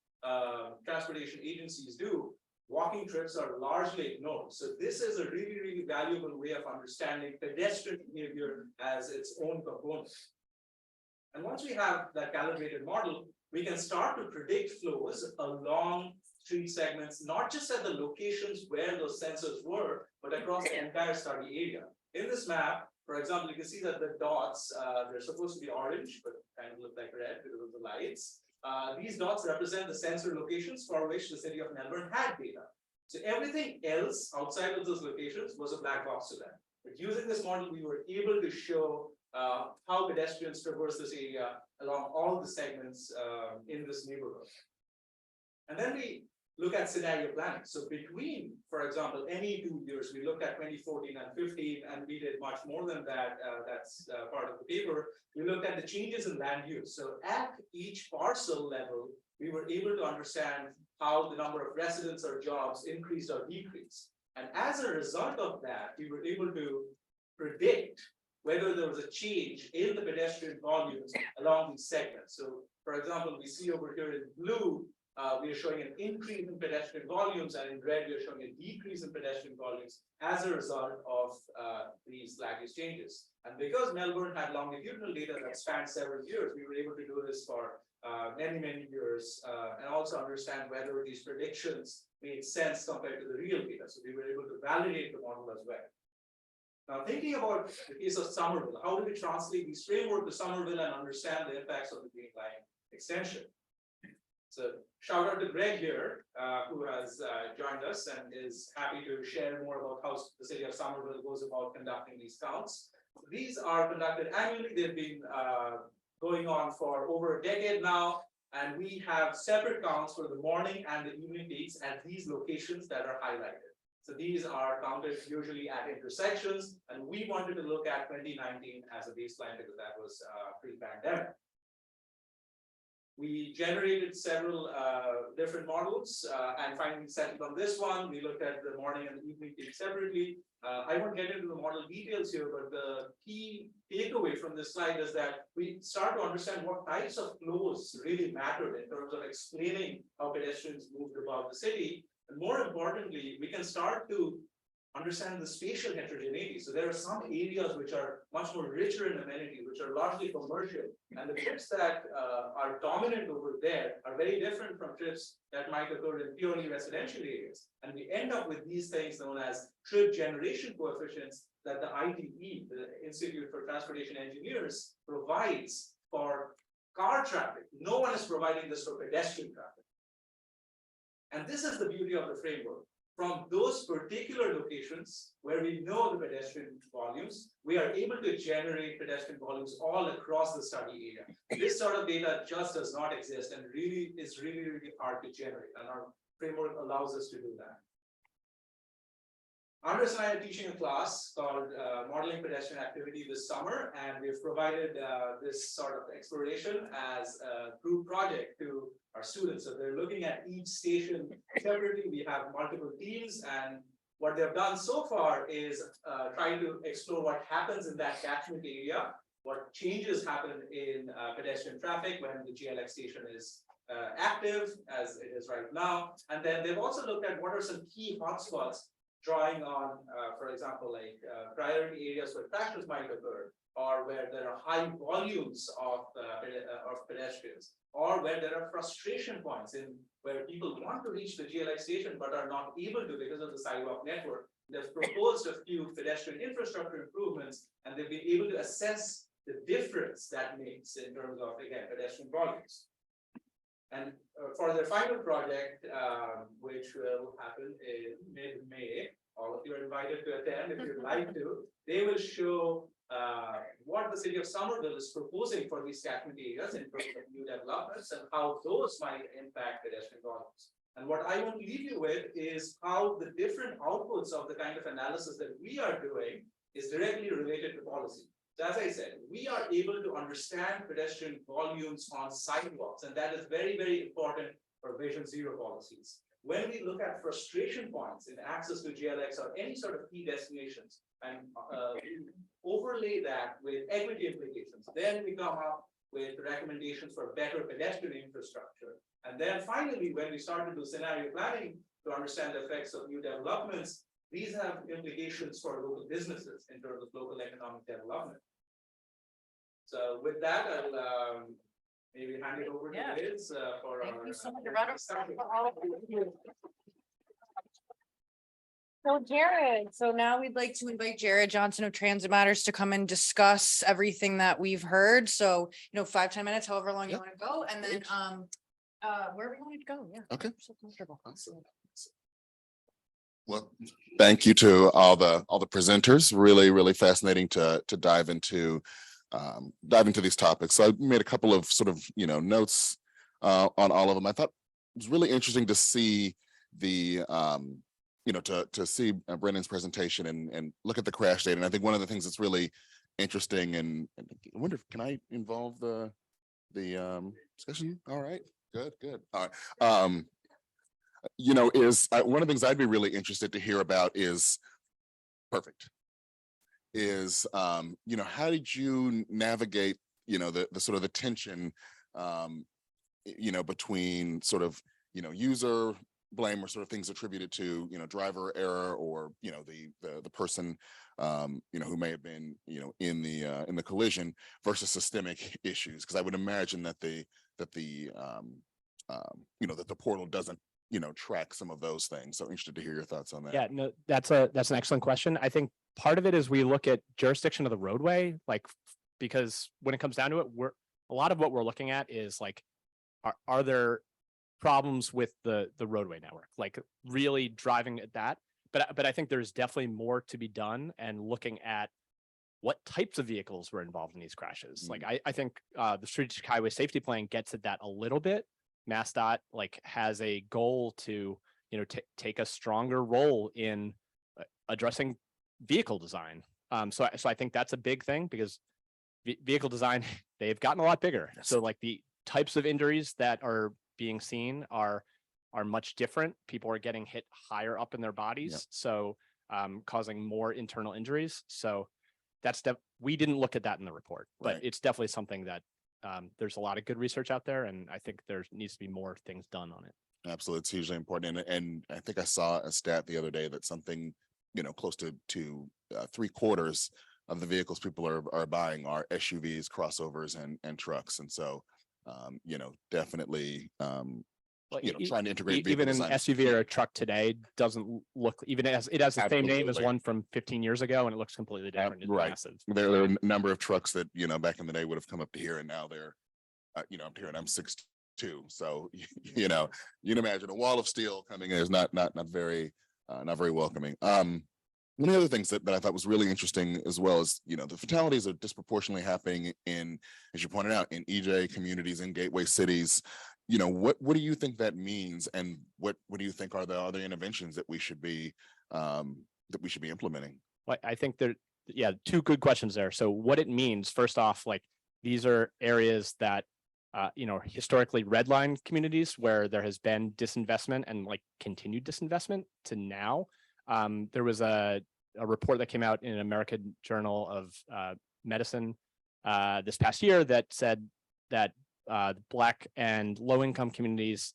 transportation agencies do, walking trips are largely ignored. So this is a really, really valuable way of understanding pedestrian behavior as its own component. And once we have that calibrated model, we can start to predict flows along street segments, not just at the locations where those sensors were, but across the entire study area. In this map, for example, you can see that the dots, they're supposed to be orange, but kind of look like red because of the lights. These dots represent the sensor locations for which the city of Melbourne had data. So everything else outside of those locations was a black box to them. But using this model, we were able to show how pedestrians traverse this area along all the segments in this neighborhood. And then we look at scenario planning. So between, for example, any 2 years, we looked at 2014 and 15, and we did much more than that. That's part of the paper. We looked at the changes in land use. So at each parcel level, we were able to understand how the number of residents or jobs increased or decreased. And as a result of that, we were able to predict whether there was a change in the pedestrian volumes along these segments. So, for example, we see over here in blue, we are showing an increase in pedestrian volumes, and in red, we are showing a decrease in pedestrian volumes as a result of these land use changes. And because Melbourne had longitudinal data that spanned several years, we were able to do this for many years, and also understand whether these predictions made sense compared to the real data. So we were able to validate the model as well. Now, thinking about the case of Somerville, how do we translate these framework to Somerville and understand the impacts of the Green Line extension? So shout out to Greg here, who has joined us and is happy to share more about how the city of Somerville goes about conducting these counts. These are conducted annually. They've been going on for over a decade now, and we have separate counts for the morning and the evening peaks at these locations that are highlighted. So these are counted usually at intersections, and we wanted to look at 2019 as a baseline because that was pre-pandemic. We generated several different models and finally settled on this one. We looked at the morning and the evening peak separately. I won't get into the model details here, but the key takeaway from this slide is that we start to understand what types of flows really mattered in terms of explaining how pedestrians moved about the city. And more importantly, we can start to understand the spatial heterogeneity. So there are some areas which are much more richer in amenity, which are largely commercial. And the trips that are dominant over there are very different from trips that might occur in purely residential areas. And we end up with these things known as trip generation coefficients that the ITE, the Institute for Transportation Engineers, provides for car traffic. No one is providing this for pedestrian traffic. And this is the beauty of the framework. From those particular locations where we know the pedestrian volumes, we are able to generate pedestrian volumes all across the study area. This sort of data just does not exist and really is really hard to generate. And our framework allows us to do that. Anders and I are teaching a class called Modeling Pedestrian Activity this summer, and we've provided this sort of exploration as a group project to our students. So they're looking at each station separately. We have multiple teams, and what they've done so far is trying to explore what happens in that catchment area, what changes happen in pedestrian traffic when the GLX station is active, as it is right now. And then they've also looked at what are some key hotspots, drawing on, for example, like priority areas where crashes might occur, or where there are high volumes of pedestrians, or where there are frustration points in where people want to reach the GLX station but are not able to because of the sidewalk network. They've proposed a few pedestrian infrastructure improvements, and they've been able to assess the difference that makes in terms of, again, pedestrian volumes. And for their final project, which will happen in mid-May, all of you are invited to attend if you'd like to, they will show what the city of Somerville is proposing for these catchment areas in terms of new developments and how those might impact pedestrian volumes. And what I want to leave you with is how the different outputs of the kind of analysis that we are doing is directly related to policy. So as I said, we are able to understand pedestrian volumes on sidewalks, and that is very important for Vision Zero policies. When we look at frustration points in access to GLX or any sort of key destinations and overlay that with equity implications, then we come up with recommendations for better pedestrian infrastructure. And then finally, when we start to do scenario planning to understand the effects of new developments, these have implications for local businesses in terms of local economic development. So with that, I'll maybe hand it over to Liz for Thank our. you so much. So Jared, so now we'd like to invite Jared Johnson of Transit Matters to come and discuss everything that we've heard. So, 5-10 minutes, however long you want to go, and then wherever you want to go. Yeah. Okay. So comfortable. Well, thank you to all the presenters. Really fascinating to dive into these topics. So I made a couple of sort of notes on all of them. I thought it was really interesting to see the to see Brendan's presentation and look at the crash data. And I think one of the things that's really interesting, and I wonder if can I involve the discussion? All right, good. All right. Is one of the things I'd be really interested to hear about is how did you navigate, the sort of the tension, between sort of, user blame or sort of things attributed to, driver error or, the person, who may have been, in the collision versus systemic issues. Because I would imagine that the portal doesn't, track some of those things. So interested to hear your thoughts on that. Yeah, no, that's an excellent question. I think part of it is we look at jurisdiction of the roadway, because when it comes down to it, a lot of what we're looking at is are there problems with the roadway network, really driving at that. But I think there's definitely more to be done and looking at what types of vehicles were involved in these crashes. I think the Strategic Highway Safety Plan gets at that a little bit. MassDOT has a goal to take a stronger role in addressing vehicle design. So I think that's a big thing, because vehicle design, they've gotten a lot bigger. Yes. So the types of injuries that are being seen are much different. People are getting hit higher up in their bodies. Yep. So causing more internal injuries. So we didn't look at that in the report, but it's definitely something that there's a lot of good research out there, and I think there needs to be more things done on it. Absolutely, it's hugely important. And I think I saw a stat the other day that something, close to 3/4 of the vehicles people are buying are SUVs, crossovers, and trucks. And so, definitely, trying to integrate even an design. SUV or a truck today doesn't look, even as it has the same name as one from 15 years ago, and it looks completely different. It's massive. There are a number of trucks that back in the day would have come up to here, and now they're up here, and I'm 6'2", so you can imagine a wall of steel coming in is not very welcoming. One of the other things that I thought was really interesting as well is, the fatalities are disproportionately happening in, as you pointed out, in EJ communities, in gateway cities. What do you think that means, and what do you think are the other interventions that we should be implementing? Well, I think two good questions there. So what it means, first off, these are areas that historically redline communities where there has been disinvestment and continued disinvestment to now. There was a report that came out in American Journal of Medicine this past year that said that Black and low-income communities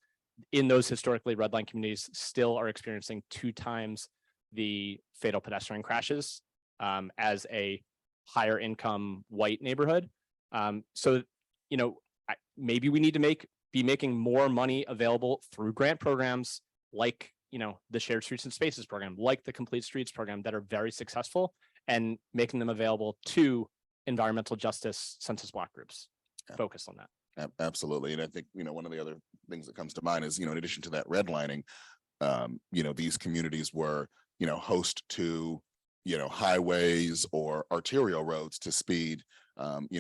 in those historically redline communities still are experiencing 2 times the fatal pedestrian crashes as a higher income white neighborhood. So, maybe we need to be making more money available through grant programs like, the Shared Streets and Spaces program, like the Complete Streets program, that are very successful, and making them available to environmental justice census block groups focused on that. Absolutely. And I think, one of the other things that comes to mind is, in addition to that redlining, these communities were, host to, highways or arterial roads to speed,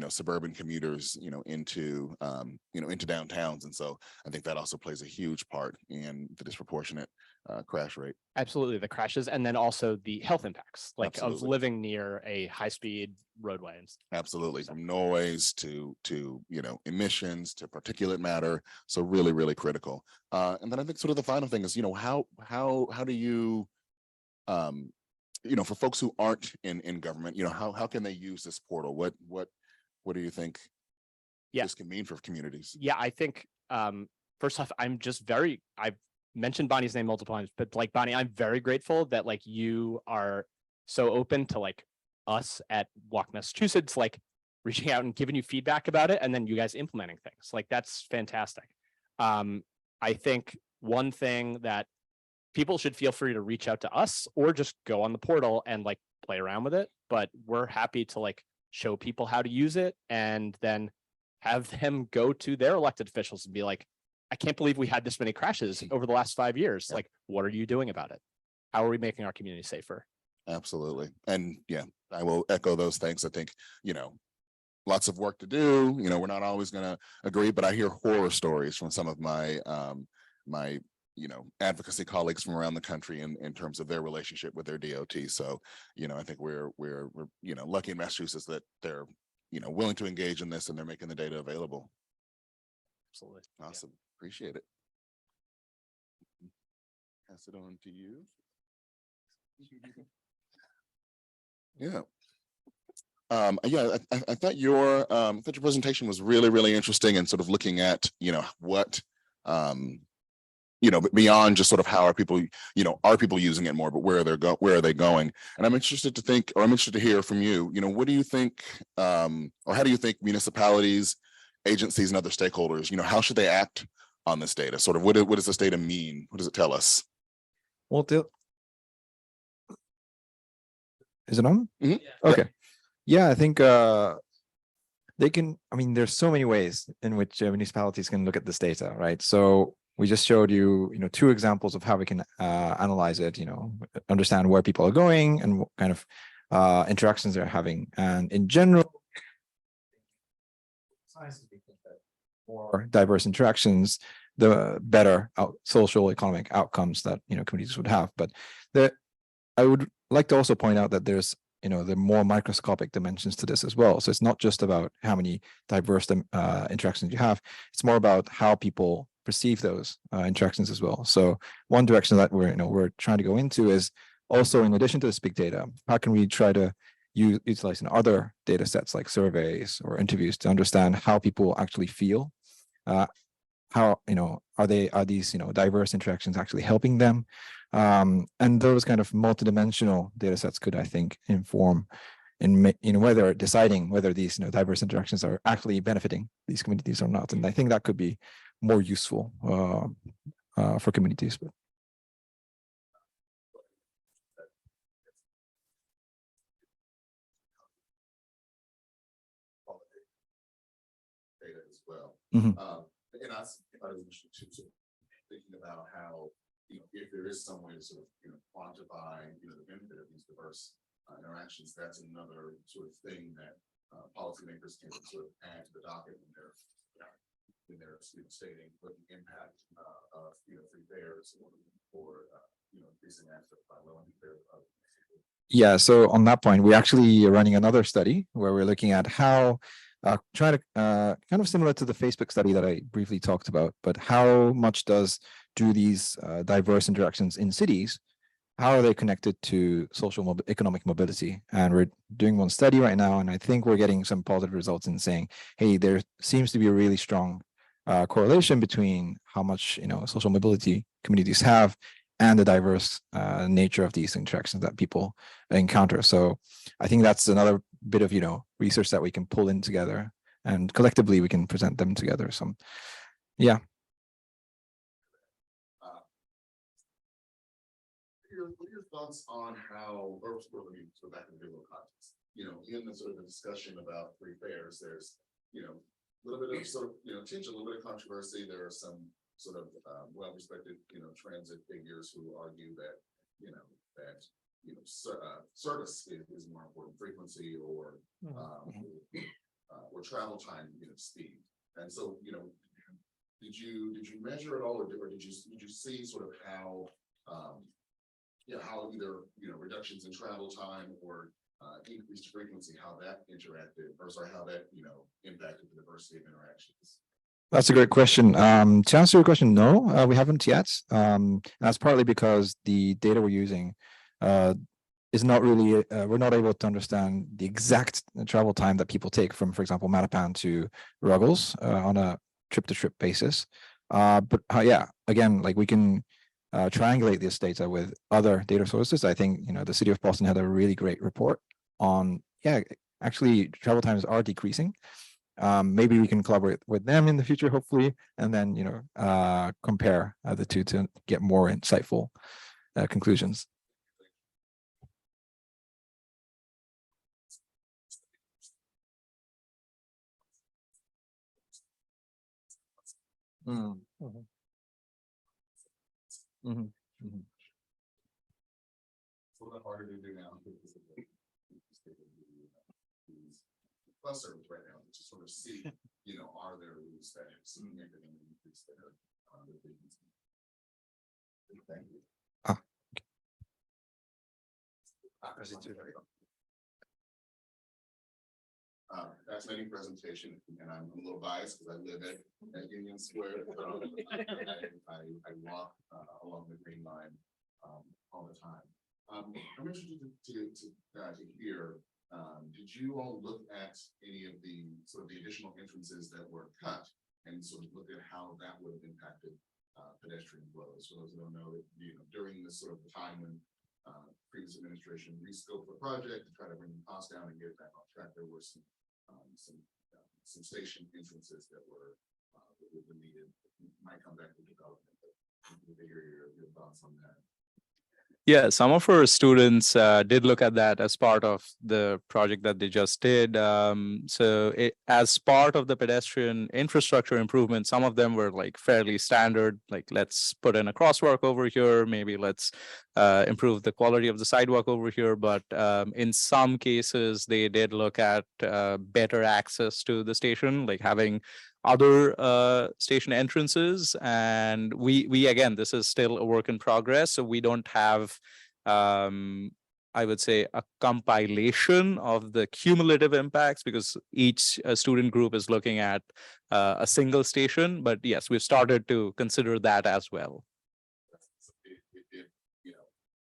suburban commuters, into downtowns. And so I think that also plays a huge part in the disproportionate crash rate. Absolutely. The crashes, and then also the health impacts, of living near a high-speed roadway. Absolutely. From noise to emissions to particulate matter. So really, really critical. And then I think sort of the final thing is, how do you, for folks who aren't in government, how can they use this portal? What do you think this can mean for communities? Yeah, I think first off, I've mentioned Bonnie's name multiple times, but Bonnie, I'm very grateful that you are so open to us at Walk Massachusetts, reaching out and giving you feedback about it, and then you guys implementing things. That's fantastic. I think one thing that people should feel free to reach out to us or just go on the portal and play around with it, but we're happy to show people how to use it, and then have them go to their elected officials and be like, I can't believe we had this many crashes over the last 5 years. Yeah. What are you doing about it? How are we making our community safer? Absolutely. And yeah, I will echo those things. I think, lots of work to do. We're not always going to agree, but I hear horror stories from some of my advocacy colleagues from around the country in terms of their relationship with their DOT. So, I think we're lucky in Massachusetts that they're, willing to engage in this and they're making the data available. Absolutely. Awesome. Appreciate it. Pass it on to you. Yeah. I thought your presentation was really, really interesting and sort of looking at, what, but beyond just sort of how are people using it more, but where are they going? And I'm interested to hear from you, what do you think, or how do you think municipalities, agencies, and other stakeholders, how should they act on this data? Sort of what does this data mean? What does it tell us? Well, is it on? Mhm. Okay. Yeah, I think they can, there's so many ways in which municipalities can look at this data, right? So we just showed you, 2 examples of how we can analyze it, understand where people are going and what kind of interactions they're having. And in general, more diverse interactions, the better social economic outcomes that communities would have. But I would like to also point out that there's the more microscopic dimensions to this as well. So it's not just about how many diverse interactions you have. It's more about how people perceive those interactions as well. So one direction that we're trying to go into is also, in addition to this big data, how can we try to utilize other data sets like surveys or interviews to understand how people actually feel? How are these diverse interactions actually helping them? And those kind of multidimensional data sets could, I think, inform in whether deciding whether these diverse interactions are actually benefiting these communities or not. And I think that could be more useful for communities. But data as well. Mhm. And I was thinking about how, if there is some way to sort of, quantify, the benefit of these diverse interactions, that's another sort of thing that policymakers can sort of add to the docket when they're stating what the impact of, free fares or increasing access by lowering fares. yeah, so on that point, we're actually running another study where we're looking at how try to kind of similar to the Facebook study that I briefly talked about, but how much do these diverse interactions in cities, how are they connected to social economic mobility? And we're doing one study right now, and I think we're getting some positive results in saying, hey, there seems to be a really strong correlation between how much social mobility communities have and the diverse nature of these interactions that people encounter. So I think that's another bit of research that we can pull in together, and collectively we can present them together. So yeah. What are your thoughts on how, or let me go back in the biblical context, in the sort of the discussion about free fares, there's, a little bit of sort of, tension, a little bit of controversy. There are some sort of well-respected, transit figures who argue that, service is more important, frequency or travel time, speed. And so, did you measure it all, or did you see sort of how how either reductions in travel time or increased frequency, how that interacted, or sorry, how that impacted the diversity of interactions? That's a great question. To answer your question, no, we haven't yet. That's partly because the data we're using is not really, we're not able to understand the exact travel time that people take from, for example, Mattapan to Ruggles on a trip-to-trip basis. But yeah, again, like we can triangulate this data with other data sources. I think, the city of Boston had a really great report on, yeah, actually travel times are decreasing. Maybe we can collaborate with them in the future, hopefully, and then, compare the two to get more insightful conclusions. Mm. Mm-hmm. Mm-hmm. Mm-hmm. It's a little bit harder to do now because of the bus service right now, to sort of see, are there routes that have significantly increased their Thank you. Ah. Fascinating presentation, and I'm a little biased because I live at Union Square. I walk along the Green Line all the time. I'm interested to hear. Did you all look at any of the sort of the additional entrances that were cut and sort of look at how that would have impacted pedestrian flows? For those who don't know, during this sort of time when previous administration rescoped the project to try to bring the cost down and get it back on track, there were some station entrances that were needed. Might come back to development, but to hear your thoughts on that. Yeah, some of our students did look at that as part of the project that they just did. As part of the pedestrian infrastructure improvement, some of them were like fairly standard, like let's put in a crosswalk over here, maybe let's improve the quality of the sidewalk over here. But in some cases, they did look at better access to the station, like having other station entrances. And we again, this is still a work in progress, so we don't have I would say a compilation of the cumulative impacts because each student group is looking at a single station. But yes, we've started to consider that as well.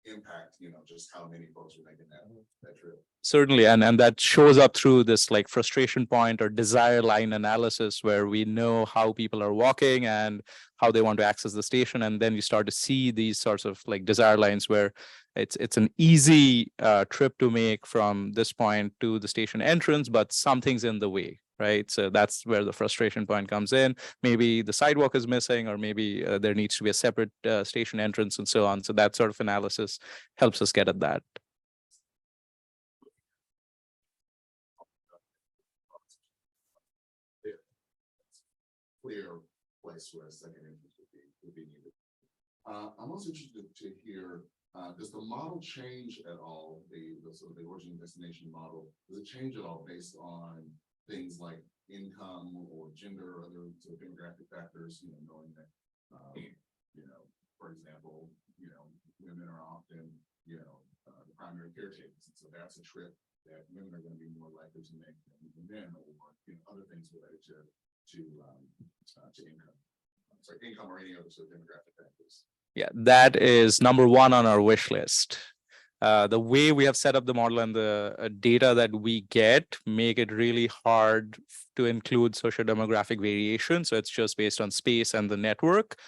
Impact, just how many folks are making that trip. Certainly, and that shows up through this like frustration point or desire line analysis where we know how people are walking and how they want to access the station, and then you start to see these sorts of like desire lines where it's an easy trip to make from this point to the station entrance, but something's in the way, right? So that's where the frustration point comes in. Maybe the sidewalk is missing, or maybe there needs to be a separate station entrance and so on. So that sort of analysis helps us get at that. Clear place where a second entrance would be needed. I'm also interested to hear, does the model change at all? The sort of the origin destination model, does it change at all based on things like income or gender or other sort of demographic factors? Knowing that, for example, women are often, the primary caretakers, and so that's a trip that women are going to be more likely to make than men, or other things related to income. Sorry, income or any other sort of demographic factors. Yeah, that is number one on our wish list. The way we have set up the model and the data that we get make it really hard to include sociodemographic variation. So it's just based on space and the network.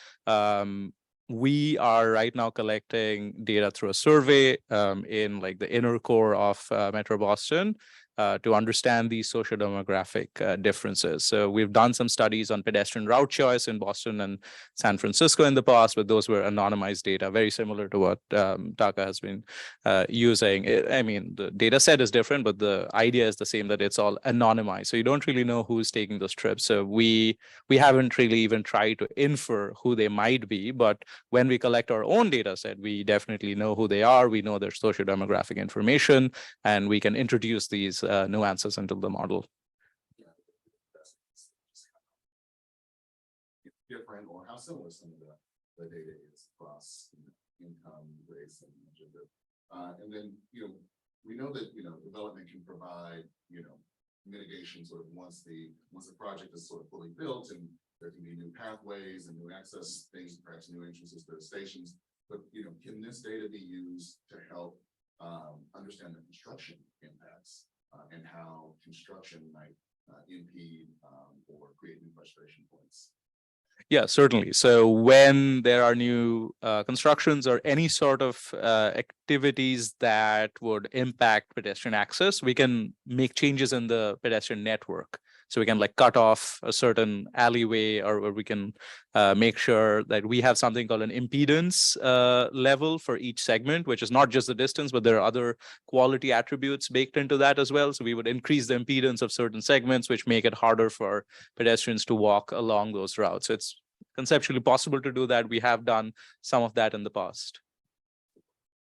We are right now collecting data through a survey in like the inner core of Metro Boston to understand these sociodemographic differences. So we've done some studies on pedestrian route choice in Boston and San Francisco in the past, but those were anonymized data, very similar to what Taka has been using. I mean, the data set is different, but the idea is the same, that it's all anonymized. So you don't really know who's taking those trips. So we haven't really even tried to infer who they might be, but when we collect our own data set, we definitely know who they are. We know their sociodemographic information, and we can introduce these nuances into the model. Different, or how similar some of the data is across income, race, and gender. And then, we know that, development can provide, mitigation sort of once the project is sort of fully built, and there can be new pathways and new access things, perhaps new entrances to the stations. But, can this data be used to help understand the construction impacts and how construction might impede or create new frustration points? Yeah, certainly. So when there are new constructions or any sort of activities that would impact pedestrian access, we can make changes in the pedestrian network. So we can like cut off a certain alleyway, or we can make sure that we have something called an impedance level for each segment, which is not just the distance, but there are other quality attributes baked into that as well. So we would increase the impedance of certain segments, which make it harder for pedestrians to walk along those routes. So it's conceptually possible to do that. We have done some of that in the past.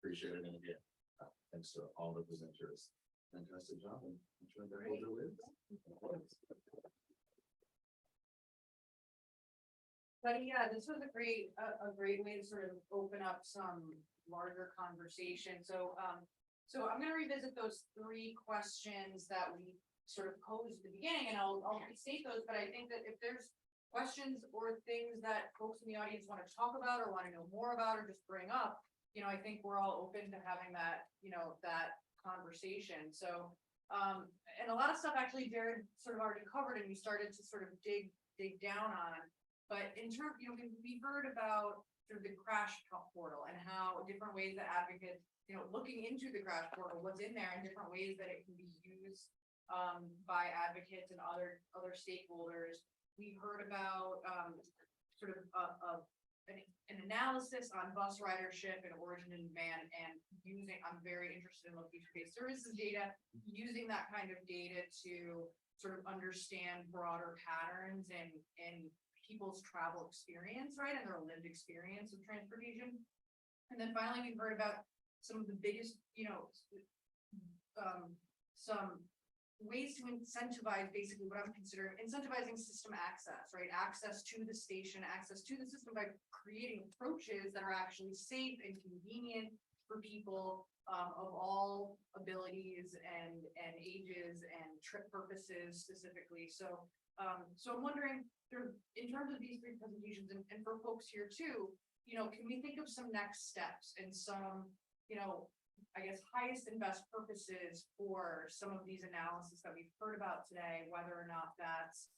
Appreciate it. And again, thanks to all the presenters. Fantastic job. And I'm sure that But yeah, this was a great way to sort of open up some larger conversation. So, so I'm gonna revisit those three questions that we sort of posed at the beginning, and I'll restate those, but I think that if there's questions or things that folks in the audience want to talk about or want to know more about or just bring up, I think we're all open to having that, that conversation. So, and a lot of stuff actually Jared sort of already covered and we started to sort of dig down on. But in terms, we heard about sort of the crash portal and how different ways that advocates, looking into the crash portal, what's in there and different ways that it can be used by advocates and other stakeholders. We heard about sort of an analysis on bus ridership and origin and demand, and I'm very interested in location-based services data, using that kind of data to sort of understand broader patterns and people's travel experience, right, and their lived experience of transportation. And then finally, we've heard about some of the biggest, some ways to incentivize basically what I'm considering incentivizing system access, right? Access to the station, access to the system by creating approaches that are actually safe and convenient for people of all abilities and ages and trip purposes specifically. So, so I'm wondering, in terms of these three presentations and for folks here too, can we think of some next steps and some, I guess, highest and best purposes for some of these analysis that we've heard about today, whether or not that's,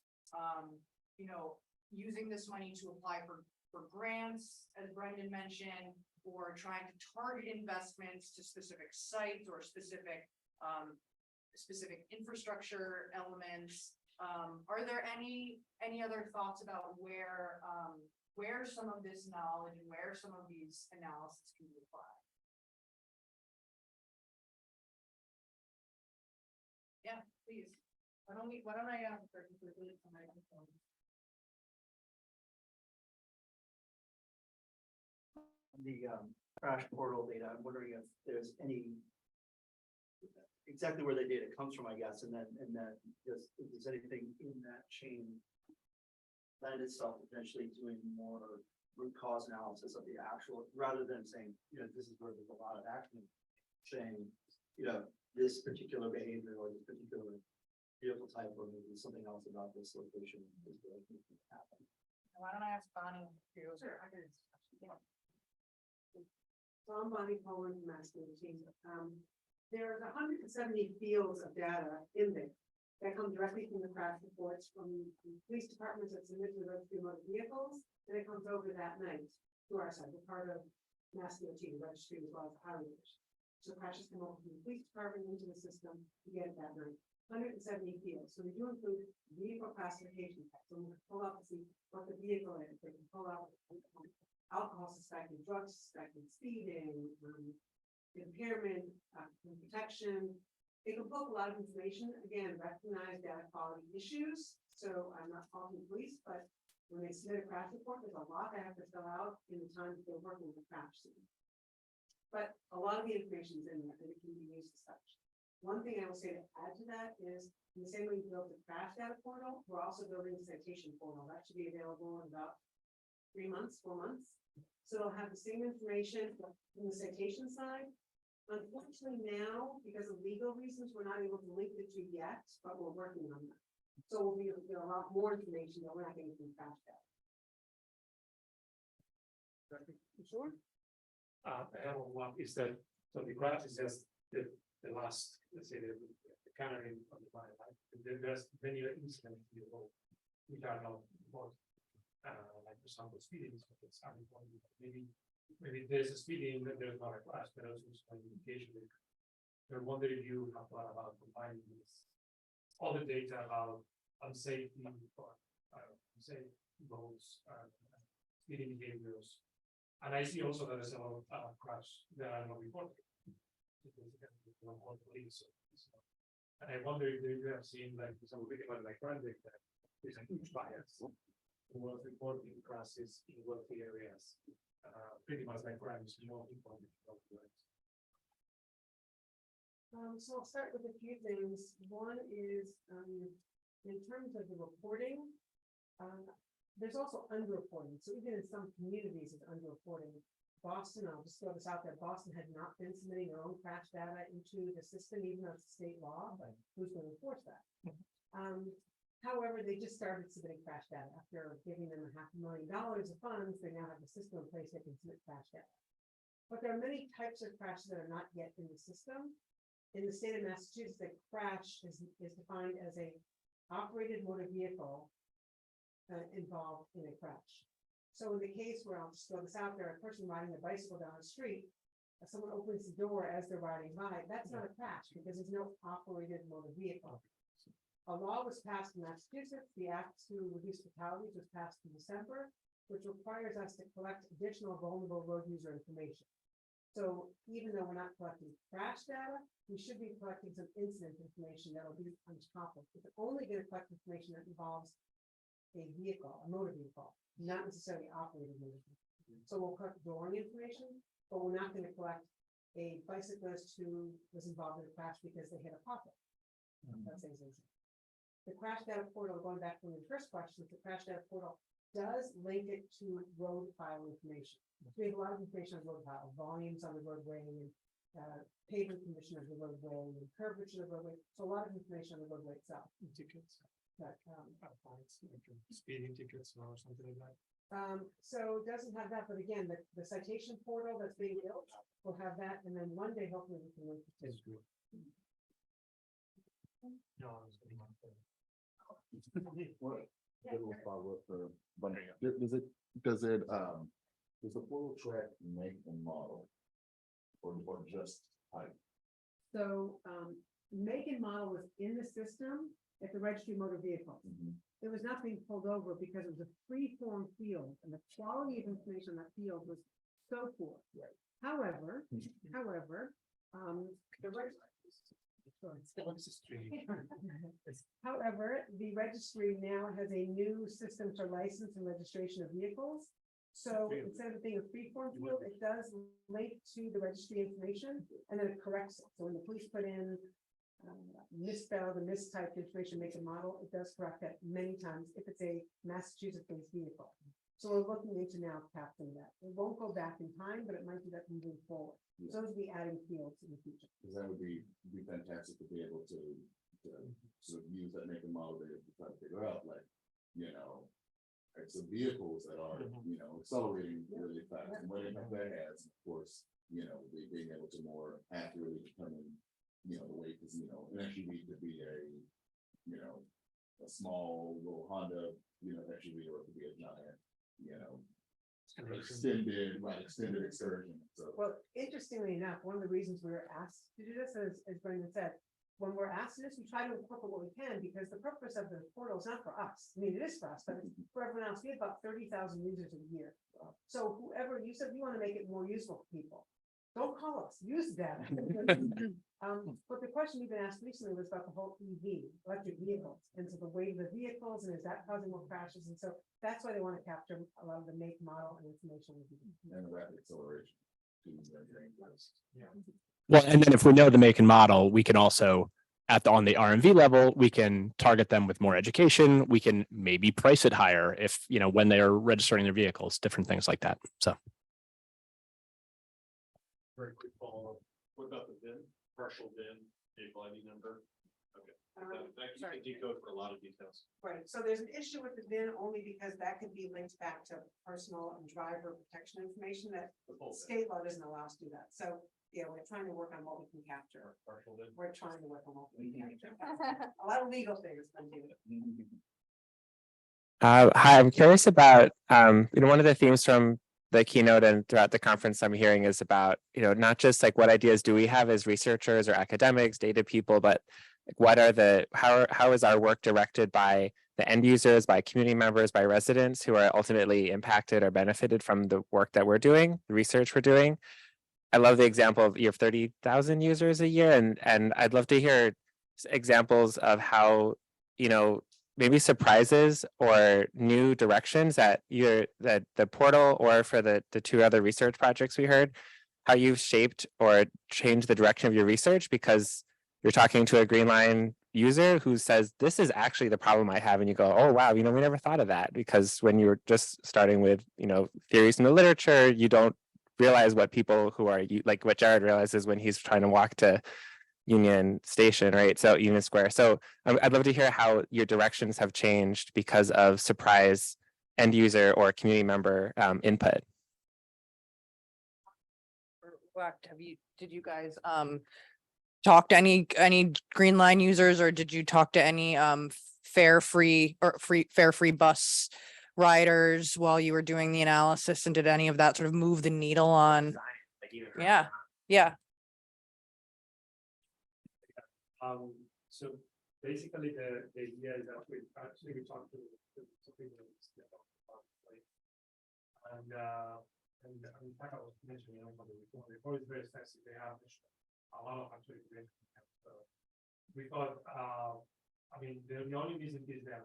using this money to apply for grants, as Brendan mentioned, or trying to target investments to specific sites or specific infrastructure elements. Are there any other thoughts about where some of this knowledge and where some of these analysis can be applied? Yeah, please. Why don't I The crash portal data, I'm wondering if there's exactly where the data comes from, I guess, and then just if there's anything in that chain that itself potentially doing more root cause analysis of the actual, rather than saying, this is where there's a lot of action, saying, this particular behavior or this particular vehicle type or maybe something else about this location is what I think can happen. Why don't I ask Bonnie too? Sure, I can. So I'm Bonnie Poland from Mass DOT. There's 170 fields of data in there that come directly from the crash reports from the police departments that submit to the registry of motor vehicles, and it comes over that night to our site. We're part of Mass DOT, the registry, as well as the highways. So crashes come over from the police department into the system to get it that night. 170 fields. So we do include vehicle classification tests. So we can pull out to see what the vehicle is. They can pull out alcohol suspected, drugs suspected, speeding, impairment, protection. They can pull up a lot of information. Again, recognize data quality issues. So I'm not faulting police, but when they submit a crash report, there's a lot they have to fill out in the time that they're working with the crash scene. But a lot of the information is in there and it can be used as such. One thing I will say to add to that is, in the same way we built the crash data portal, we're also building a citation portal. That should be available in about 3 months, 4 months. So it'll have the same information from the citation side. Unfortunately now, because of legal reasons, we're not able to link the two yet, but we're working on that. So we'll be able to get a lot more information that we're not getting from crash data. Sure. I have one is that, so the crash is just the last, let's say, the canary of the line, right? There's many incidents in the road which are not more, like for example, speeding, but it's maybe there's a speeding, that there's not a crash, but also some indication. I wonder if you have thought about combining this, all the data about unsafety or unsafe roads, speeding behaviors. And I see also that there's a lot of crash that are not reported. And I wonder if you have seen, like, for example, about like crime data, there's a huge bias towards reporting crashes in wealthy areas. Pretty much like crime is more important. So I'll start with a few things. One is in terms of the reporting, there's also underreporting. So even in some communities, it's underreporting. Boston, I'll just throw this out there, Boston had not been submitting their own crash data into the system, even though it's a state law, but who's going to enforce that? However, they just started submitting crash data. After giving them $500,000 of funds, they now have a system in place that can submit crash data. But there are many types of crashes that are not yet in the system. In the state of Massachusetts, a crash is defined as a operated motor vehicle involved in a crash. So in the case where I'll just throw this out there, a person riding a bicycle down the street, if someone opens the door as they're riding by, that's not a crash because there's no operated motor vehicle. A law was passed in Massachusetts, the Act to Reduce Fatalities was passed in December, which requires us to collect additional vulnerable road user information. So even though we're not collecting crash data, we should be collecting some incident information that'll be on top of it. We're only going to collect information that involves a vehicle, a motor vehicle, not necessarily operated motor vehicle. So we'll collect drawing information, but we're not going to collect a bicyclist who was involved in a crash because they hit a pothole. That's easy. The crash data portal, going back to the first question, the crash data portal does link it to road file information. We have a lot of information on road file, volumes on the roadway, and pavement condition of the roadway, and curvature of the roadway. So a lot of information on the roadway itself. Tickets, But, speeding tickets or something like that. so it doesn't have that, but again, the citation portal that's being built will have that, and then one day hopefully we can link it to. It's good. No, I was getting on. What? Little follow-up for, but does the portal track make and model? Or just type? So, make and model was in the system at the registry of motor vehicles. It was not being pulled over because it was a free-form field, and the quality of information on that field was so poor. Right. However, the However, the registry now has a new system for license and registration of vehicles. So instead of it being a free-form field, it does link to the registry information and then it corrects it. So when the police put in misspelled and mistyped information, make a model, it does correct that many times if it's a Massachusetts-based vehicle. So we're looking into now capturing that. It won't go back in time, but it might do that moving forward. So those will be adding fields in the future. Because that would be fantastic to be able to sort of use that make and model data to try to figure out, like, types of vehicles that are, accelerating really fast, and what impact that has, of course, being able to more accurately determine, the weight, because, an SUV could be a small little Honda, SUV, or it could be a giant, extended excursion. So, well, interestingly enough, one of the reasons we were asked to do this, as Brendan said, when we're asked to do this, we try to incorporate what we can, because the purpose of the portal is not for us. I mean, it is for us, but it's for everyone else. We have about 30,000 users a year. So whoever you said, you want to make it more useful for people, don't call us, use the data. But the question we've been asked recently was about the whole EV, electric vehicles, and so the weight of the vehicles, and is that causing more crashes? And so that's why they want to capture a lot of the make, model, and information. and the rapid acceleration. Well, and then if we know the make and model, we can also on the RMV level, we can target them with more education. We can maybe price it higher if, when they are registering their vehicles, different things like that. So. Very quick follow-up. What about the VIN, partial VIN, vehicle ID number? Okay. That can decode for a lot of details. Right, so there's an issue with the VIN only because that can be linked back to personal and driver protection information that state law doesn't allow us to do that. So, we're trying to work on what we can capture. Partial VIN. We're trying to work on what we can capture. A lot of legal things. Hi, I'm curious about, one of the themes from the keynote and throughout the conference I'm hearing is about, not just like what ideas do we have as researchers or academics, data people, but what are how is our work directed by the end users, by community members, by residents who are ultimately impacted or benefited from the work that we're doing, the research we're doing. I love the example of you have 30,000 users a year, and I'd love to hear examples of how, maybe surprises or new directions that the portal or for the two other research projects we heard, how you've shaped or changed the direction of your research because you're talking to a Green Line user who says, this is actually the problem I have, and you go, oh wow, we never thought of that, because when you're just starting with theories in the literature, you don't realize what people who are like what Jared realizes when he's trying to walk to Union Station, right? So Union Square. So I'd love to hear how your directions have changed because of surprise end user or community member input. Did you guys talk to any Green Line users, or did you talk to any fare free bus riders while you were doing the analysis, and did any of that sort of move the needle on? Yeah. So basically the idea is that we talked to people and in fact I was mentioning before it's very expensive. They have a lot of actually so we thought I mean the only reason is that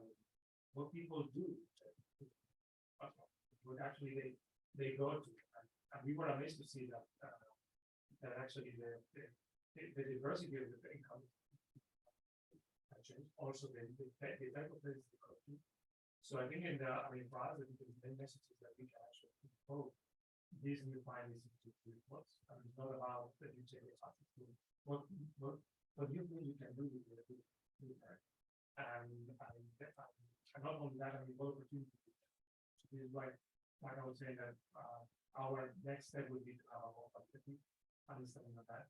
what people do what actually they go to, and we were amazed to see that that actually the diversity of the income also the type of place they go to. So I think for us, I think the main message is that we can actually control these new findings into reports. And it's not about that you say what you think you can do with it. And not only that, what opportunities. So this is like I was saying that our next step would be to have a more objective understanding of that.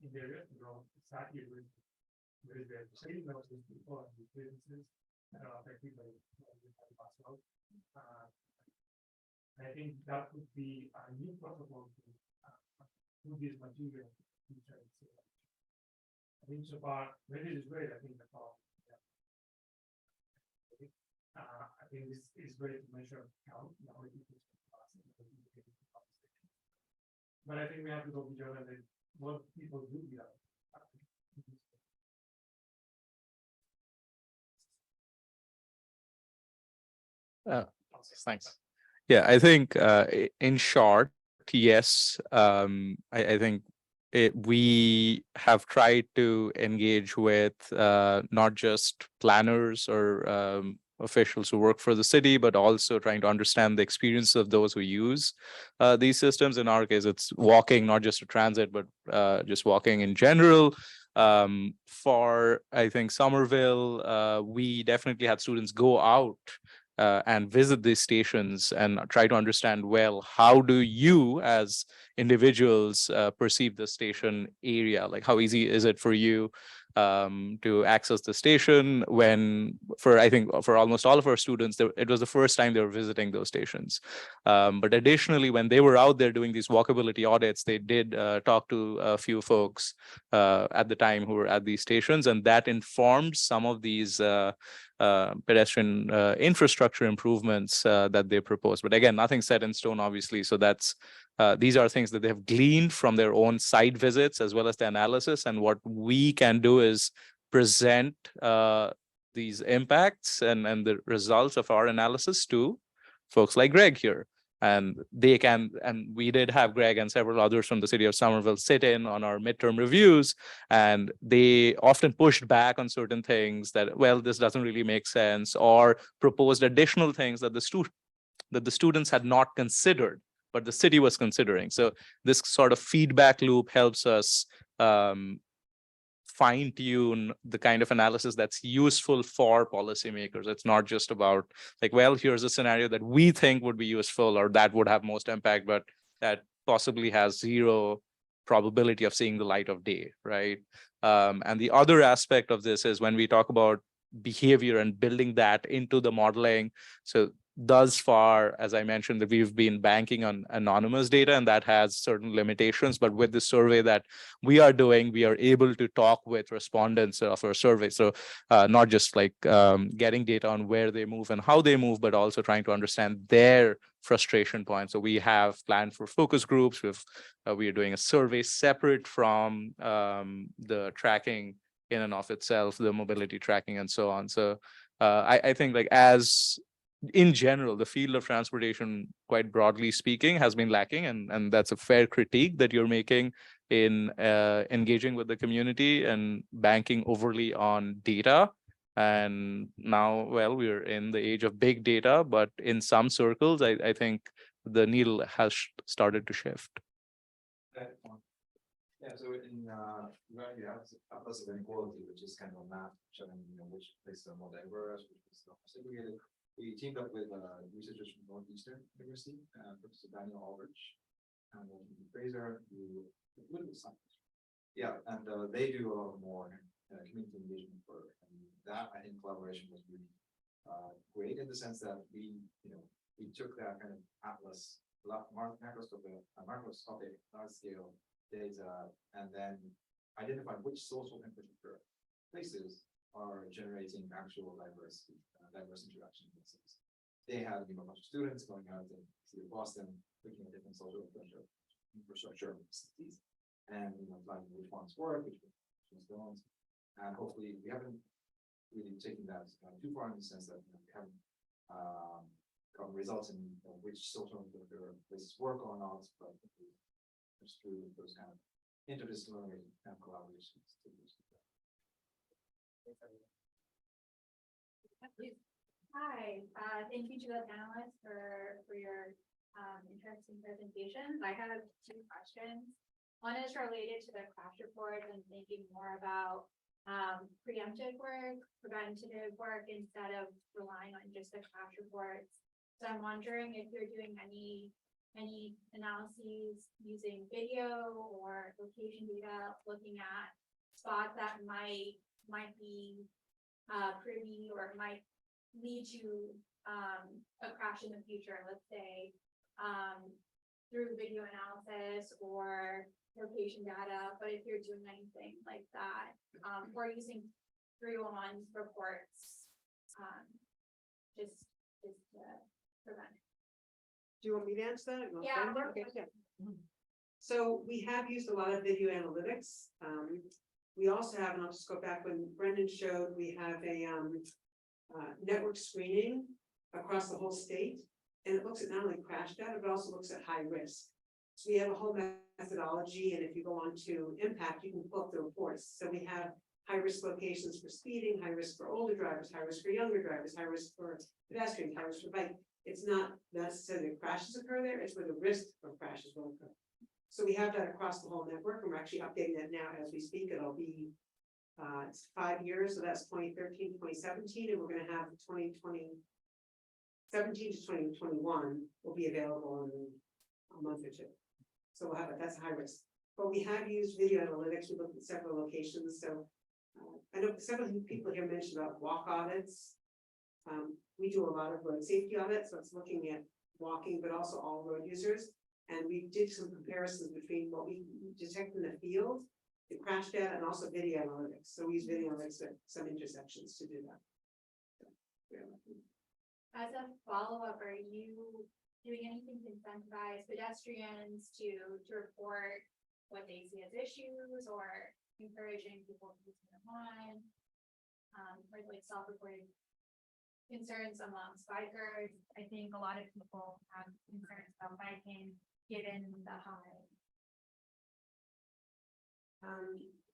In the area, exactly where the same levels of people and the businesses that are affected by the I think that would be a new protocol to this material. I think so far, maybe it's great. I think that's all. I think this is great to measure how but I think we have to go beyond what people do here. Thanks. Yeah, I think in short, yes, I think we have tried to engage with not just planners or officials who work for the city, but also trying to understand the experience of those who use these systems. In our case, it's walking, not just a transit, but just walking in general. For I think Somerville, we definitely had students go out and visit these stations and try to understand, well, how do you as individuals perceive the station area? Like, how easy is it for you to access the station? When I think for almost all of our students, it was the first time they were visiting those stations. But additionally, when they were out there doing these walkability audits, they did talk to a few folks at the time who were at these stations, and that informed some of these pedestrian infrastructure improvements that they proposed. But again, nothing set in stone, obviously. So that's these are things that they have gleaned from their own site visits as well as the analysis. And what we can do is present these impacts and the results of our analysis to folks like Greg here. And they can, and we did have Greg and several others from the city of Somerville sit in on our midterm reviews, and they often pushed back on certain things that, well, this doesn't really make sense, or proposed additional things that the students had not considered, but the city was considering. So this sort of feedback loop helps us fine tune the kind of analysis that's useful for policymakers. It's not just about like, well, here's a scenario that we think would be useful or that would have most impact, but that possibly has zero probability of seeing the light of day, right? And the other aspect of this is when we talk about behavior and building that into the modeling. So thus far, as I mentioned, that we've been banking on anonymous data, and that has certain limitations. But with the survey that we are doing, we are able to talk with respondents of our survey. So not just like getting data on where they move and how they move, but also trying to understand their frustration points. So we have planned for focus groups. We are doing a survey separate from the tracking in and of itself, the mobility tracking and so on. So I think like as in general, the field of transportation, quite broadly speaking, has been lacking, and that's a fair critique that you're making in engaging with the community and banking overly on data. And now, well, we're in the age of big data, but in some circles, I think the needle has started to shift. Yeah, so in right, you have Atlas of Inequality, which is kind of a map showing which places are more diverse, which places are more segregated. We teamed up with researchers from Northeastern University, Professor Daniel Aldrich and Fraser, who political science. Yeah, and they do a lot more community engagement work, and that I think collaboration was really great in the sense that we took that kind of atlas, macroscopic, large scale data, and then identified which social infrastructure places are generating actual diverse interaction. They had a bunch of students going out in the city of Boston, looking at different social infrastructure cities, and finding which ones work, which ones don't. And hopefully, we haven't really taken that too far in the sense that we haven't gotten results in which social infrastructure places work or not, but just through those kind of interdisciplinary kind of collaborations to do that. Hi, thank you to the panelists for your interesting presentations. I have two questions. One is related to the crash report and thinking more about preemptive work, preventative work, instead of relying on just the crash reports. So I'm wondering if you're doing any analyses using video or location data, looking at spots that might be privy or might lead to a crash in the future, let's say, through video analysis or location data. But if you're doing anything like that, or using 311 reports, just to prevent. Do you want me to answer that? Yeah. Okay, yeah. So we have used a lot of video analytics. We also have, and I'll just go back when Brendan showed, we have a network screening across the whole state. And it looks at not only crash data, but also looks at high risk. So we have a whole methodology, and if you go on to impact, you can pull up the reports. So we have high risk locations for speeding, high risk for older drivers, high risk for younger drivers, high risk for pedestrians, high risk for bike. It's not necessarily that crashes occur there, it's where the risk of crashes will occur. So we have that across the whole network, and we're actually updating that now as we speak. It'll be it's 5 years, so that's 2013, 2017, and we're gonna have 2017 to 2021 will be available in a month or two. So we'll have it, that's high risk. But we have used video analytics, we looked at several locations, so I know several people here mentioned about walk audits. We do a lot of road safety audits, so it's looking at walking, but also all road users. And we did some comparisons between what we detect in the field, the crash data, and also video analytics. So we use video analytics at some intersections to do that. As a follow-up, are you doing anything to incentivize pedestrians to report what they see as issues, or encouraging people to use their mind, or like self-reporting concerns amongst bikers? I think a lot of people have concerns about biking given the high.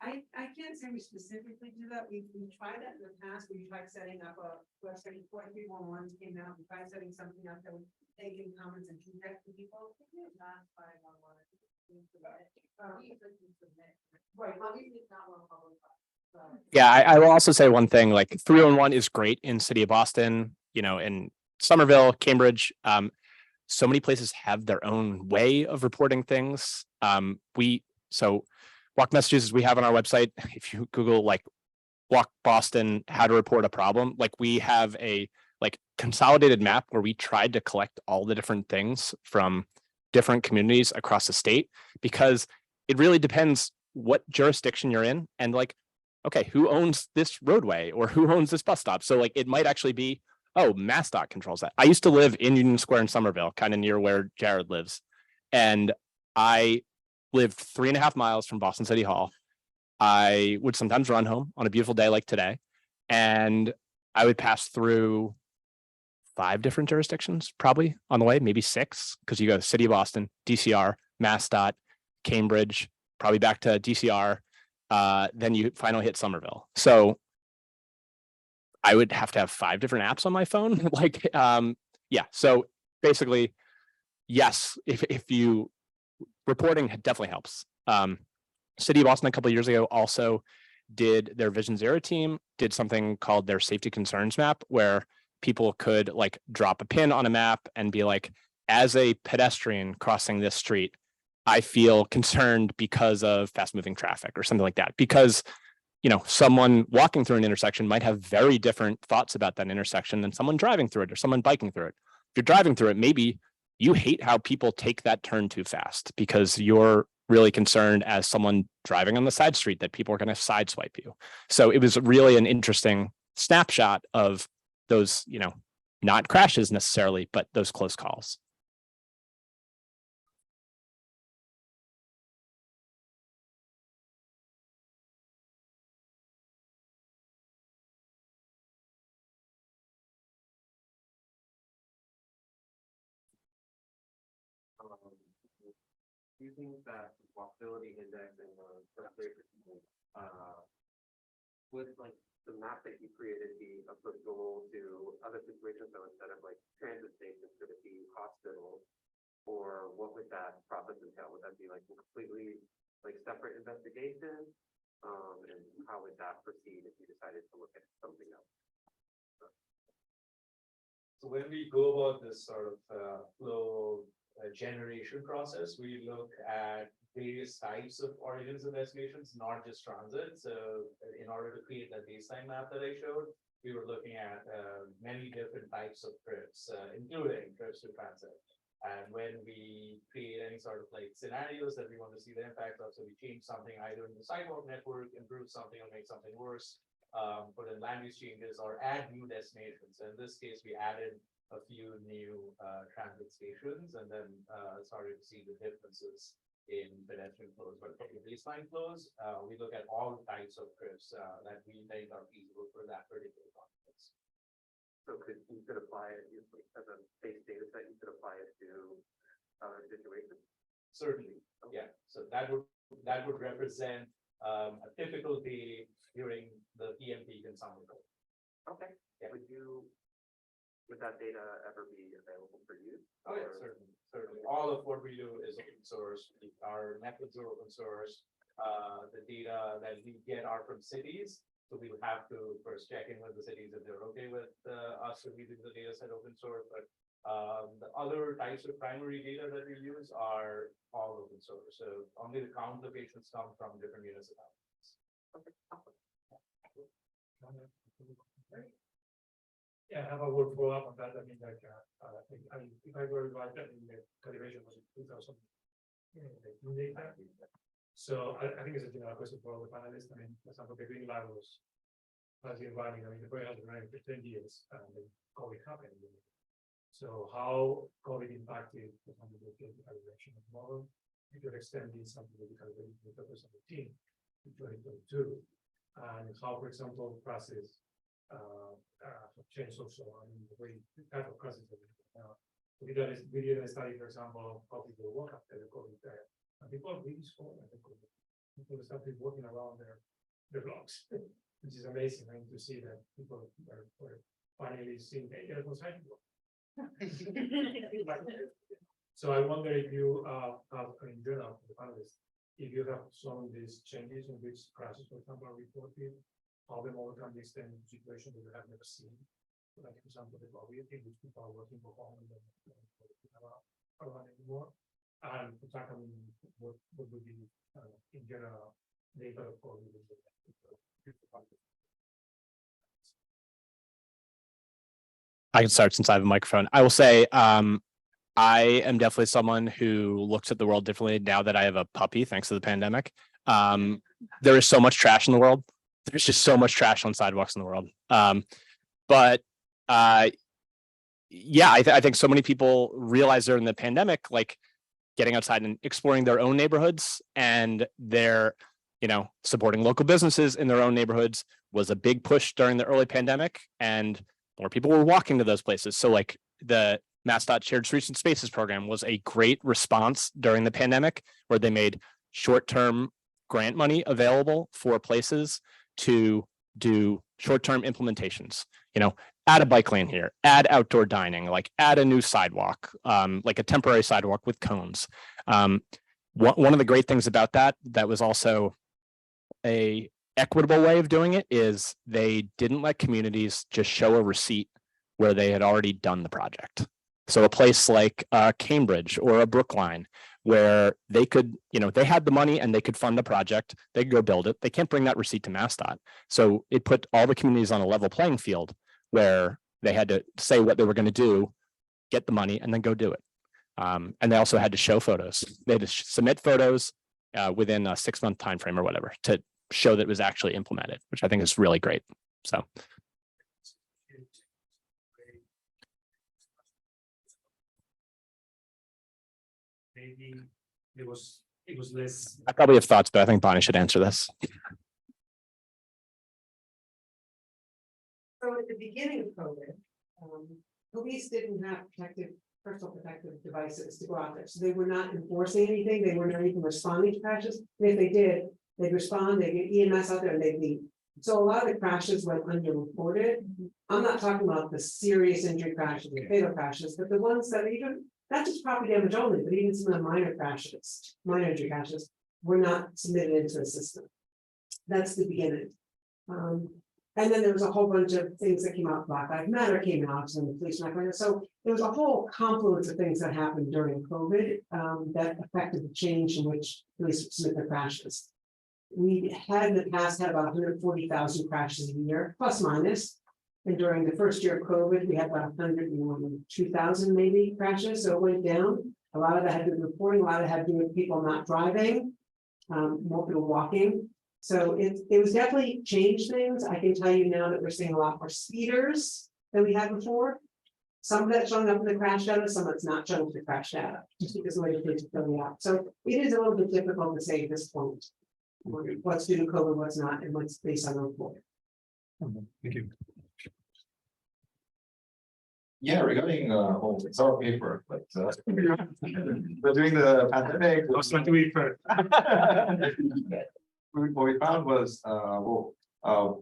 I can't say we specifically do that. We tried that in the past. We tried setting up a website before 311 came out. We tried setting something up that would take in comments and feedback to people. Not 511. Right, obviously it's not one public. Yeah, I will also say one thing, like 311 is great in city of Boston, in Somerville, Cambridge. So many places have their own way of reporting things. Walk Massachusetts, we have on our website, if you Google like Walk Boston, how to report a problem, like we have a consolidated map where we tried to collect all the different things from different communities across the state, because it really depends what jurisdiction you're in and okay, who owns this roadway or who owns this bus stop? So it might actually be, oh, MassDOT controls that. I used to live in Union Square in Somerville, kind of near where Jared lives. And I lived 3.5 miles from Boston City Hall. I would sometimes run home on a beautiful day like today. And I would pass through 5 different jurisdictions probably on the way, maybe 6, because you go to City of Boston, DCR, MassDOT, Cambridge, probably back to DCR. Then you finally hit Somerville. So I would have to have 5 different apps on my phone. Like, yeah. So basically, yes, if you reporting definitely helps. City of Boston a couple of years ago also did their Vision Zero team did something called their safety concerns map, where people could like drop a pin on a map and be like, as a pedestrian crossing this street, I feel concerned because of fast moving traffic or something like that. Because, you know, someone walking through an intersection might have very different thoughts about that intersection than someone driving through it or someone biking through it. If you're driving through it, maybe you hate how people take that turn too fast because you're really concerned as someone driving on the side street that people are going to sideswipe you. So it was really an interesting snapshot of those, you know, not crashes necessarily, but those close calls. Using that walkability index and would like the map that you created be applicable to other situations? So instead of like transit stations, could it be hospitals, or what would that process entail? Would that be like a completely like separate investigation? And how would that proceed if you decided to look at something else? So when we go about this sort of flow generation process, we look at various types of origins and destinations, not just transit. So in order to create that baseline map that I showed, we were looking at many different types of trips, including trips to transit. And when we create any sort of like scenarios that we want to see the impact of, so we change something either in the sidewalk network, improve something or make something worse, put in land use changes or add new destinations. In this case, we added a few new transit stations and then started to see the differences in pedestrian flows. But for the baseline flows, we look at all types of trips that we think are feasible for that particular context. So you could apply it as a base data set, you could apply it to other situations? Certainly, yeah. So that would represent a typical day during the PM peak in Somerville. Okay. Yeah. Would that data ever be available for use? Oh yeah, certainly. All of what we do is open source. Our methods are open source. The data that we get are from cities. So we would have to first check in with the cities if they're okay with us releasing the data set open source. But the other types of primary data that we use are all open source. So only the count locations come from different municipalities. Okay. Yeah, I have a word follow up on that. I mean, like, if I were right, I mean, the calibration was in 2000. So I think it's a general question for all the panelists. I mean, for example, the green line has been running. I mean, the project has been running for 10 years, and then COVID happened. So how COVID impacted the calibration of the model? You could extend this something to the calibration of 2018 to 2022, and how, for example, process change also. I mean, the way the type of process that we do now. We did a study, for example, how people work after the COVID period. And people are really strong at the COVID. People started working around their blocks, which is amazing. I mean, to see that people were finally seeing the consignment work. So I wonder if you have, in general, for the panelists, if you have some of these changes in which crashes, for example, are reported, how the model can be extended to situations that you have never seen. Like, for example, the COVID, in which people are working from home and then around anymore. And what would be in general data of COVID? I can start since I have a microphone. I will say, I am definitely someone who looks at the world differently now that I have a puppy, thanks to the pandemic. There is so much trash in the world. There's just so much trash on sidewalks in the world. But yeah, I think so many people realize during the pandemic, like getting outside and exploring their own neighborhoods, and they're, you know, supporting local businesses in their own neighborhoods was a big push during the early pandemic. And more people were walking to those places. So like the MassDOT Shared Streets and Spaces program was a great response during the pandemic, where they made short-term grant money available for places to do short-term implementations. You know, add a bike lane here, add outdoor dining, like add a new sidewalk, like a temporary sidewalk with cones. One of the great things about that was also a equitable way of doing it is they didn't let communities just show a receipt where they had already done the project. So a place like Cambridge or a Brookline, where they could, you know, they had the money and they could fund a project, they could go build it. They can't bring that receipt to MassDOT. So it put all the communities on a level playing field where they had to say what they were going to do, get the money, and then go do it. And they also had to show photos. They had to submit photos within a 6-month time frame or whatever to show that it was actually implemented, which I think is really great. So. Maybe it was less. I probably have thoughts, but I think Bonnie should answer this. So at the beginning of COVID, police didn't have personal protective devices to go out there. So they were not enforcing anything. They were not even responding to crashes. And if they did, they'd respond, they'd get EMS out there and they'd leave. So a lot of the crashes went underreported. I'm not talking about the serious injury crashes, the fatal crashes, but the ones that even, not just property damage only, but even some of the minor crashes, minor injury crashes, were not submitted into the system. That's the beginning. And then there was a whole bunch of things that came out. Black Lives Matter came out, and the police were not. So there was a whole confluence of things that happened during COVID that affected the change in which police submit their crashes. We had in the past had about 140,000 crashes a year, plus minus. And during the first year of COVID, we had about 102,000 maybe crashes. So it went down. A lot of that had to do with reporting, a lot of it had to do with people not driving, more people walking. So it was definitely changed things. I can tell you now that we're seeing a lot more speeders than we had before. Some of that's showing up in the crash data, some of it's not showing up in the crash data, just because of the way the kids are filling out. So it is a little bit difficult to say at this point what's due to COVID, what's not, and what's based on the report. Thank you. Yeah, regarding it's our paper, but during the pandemic, I was trying to be fair. what we found was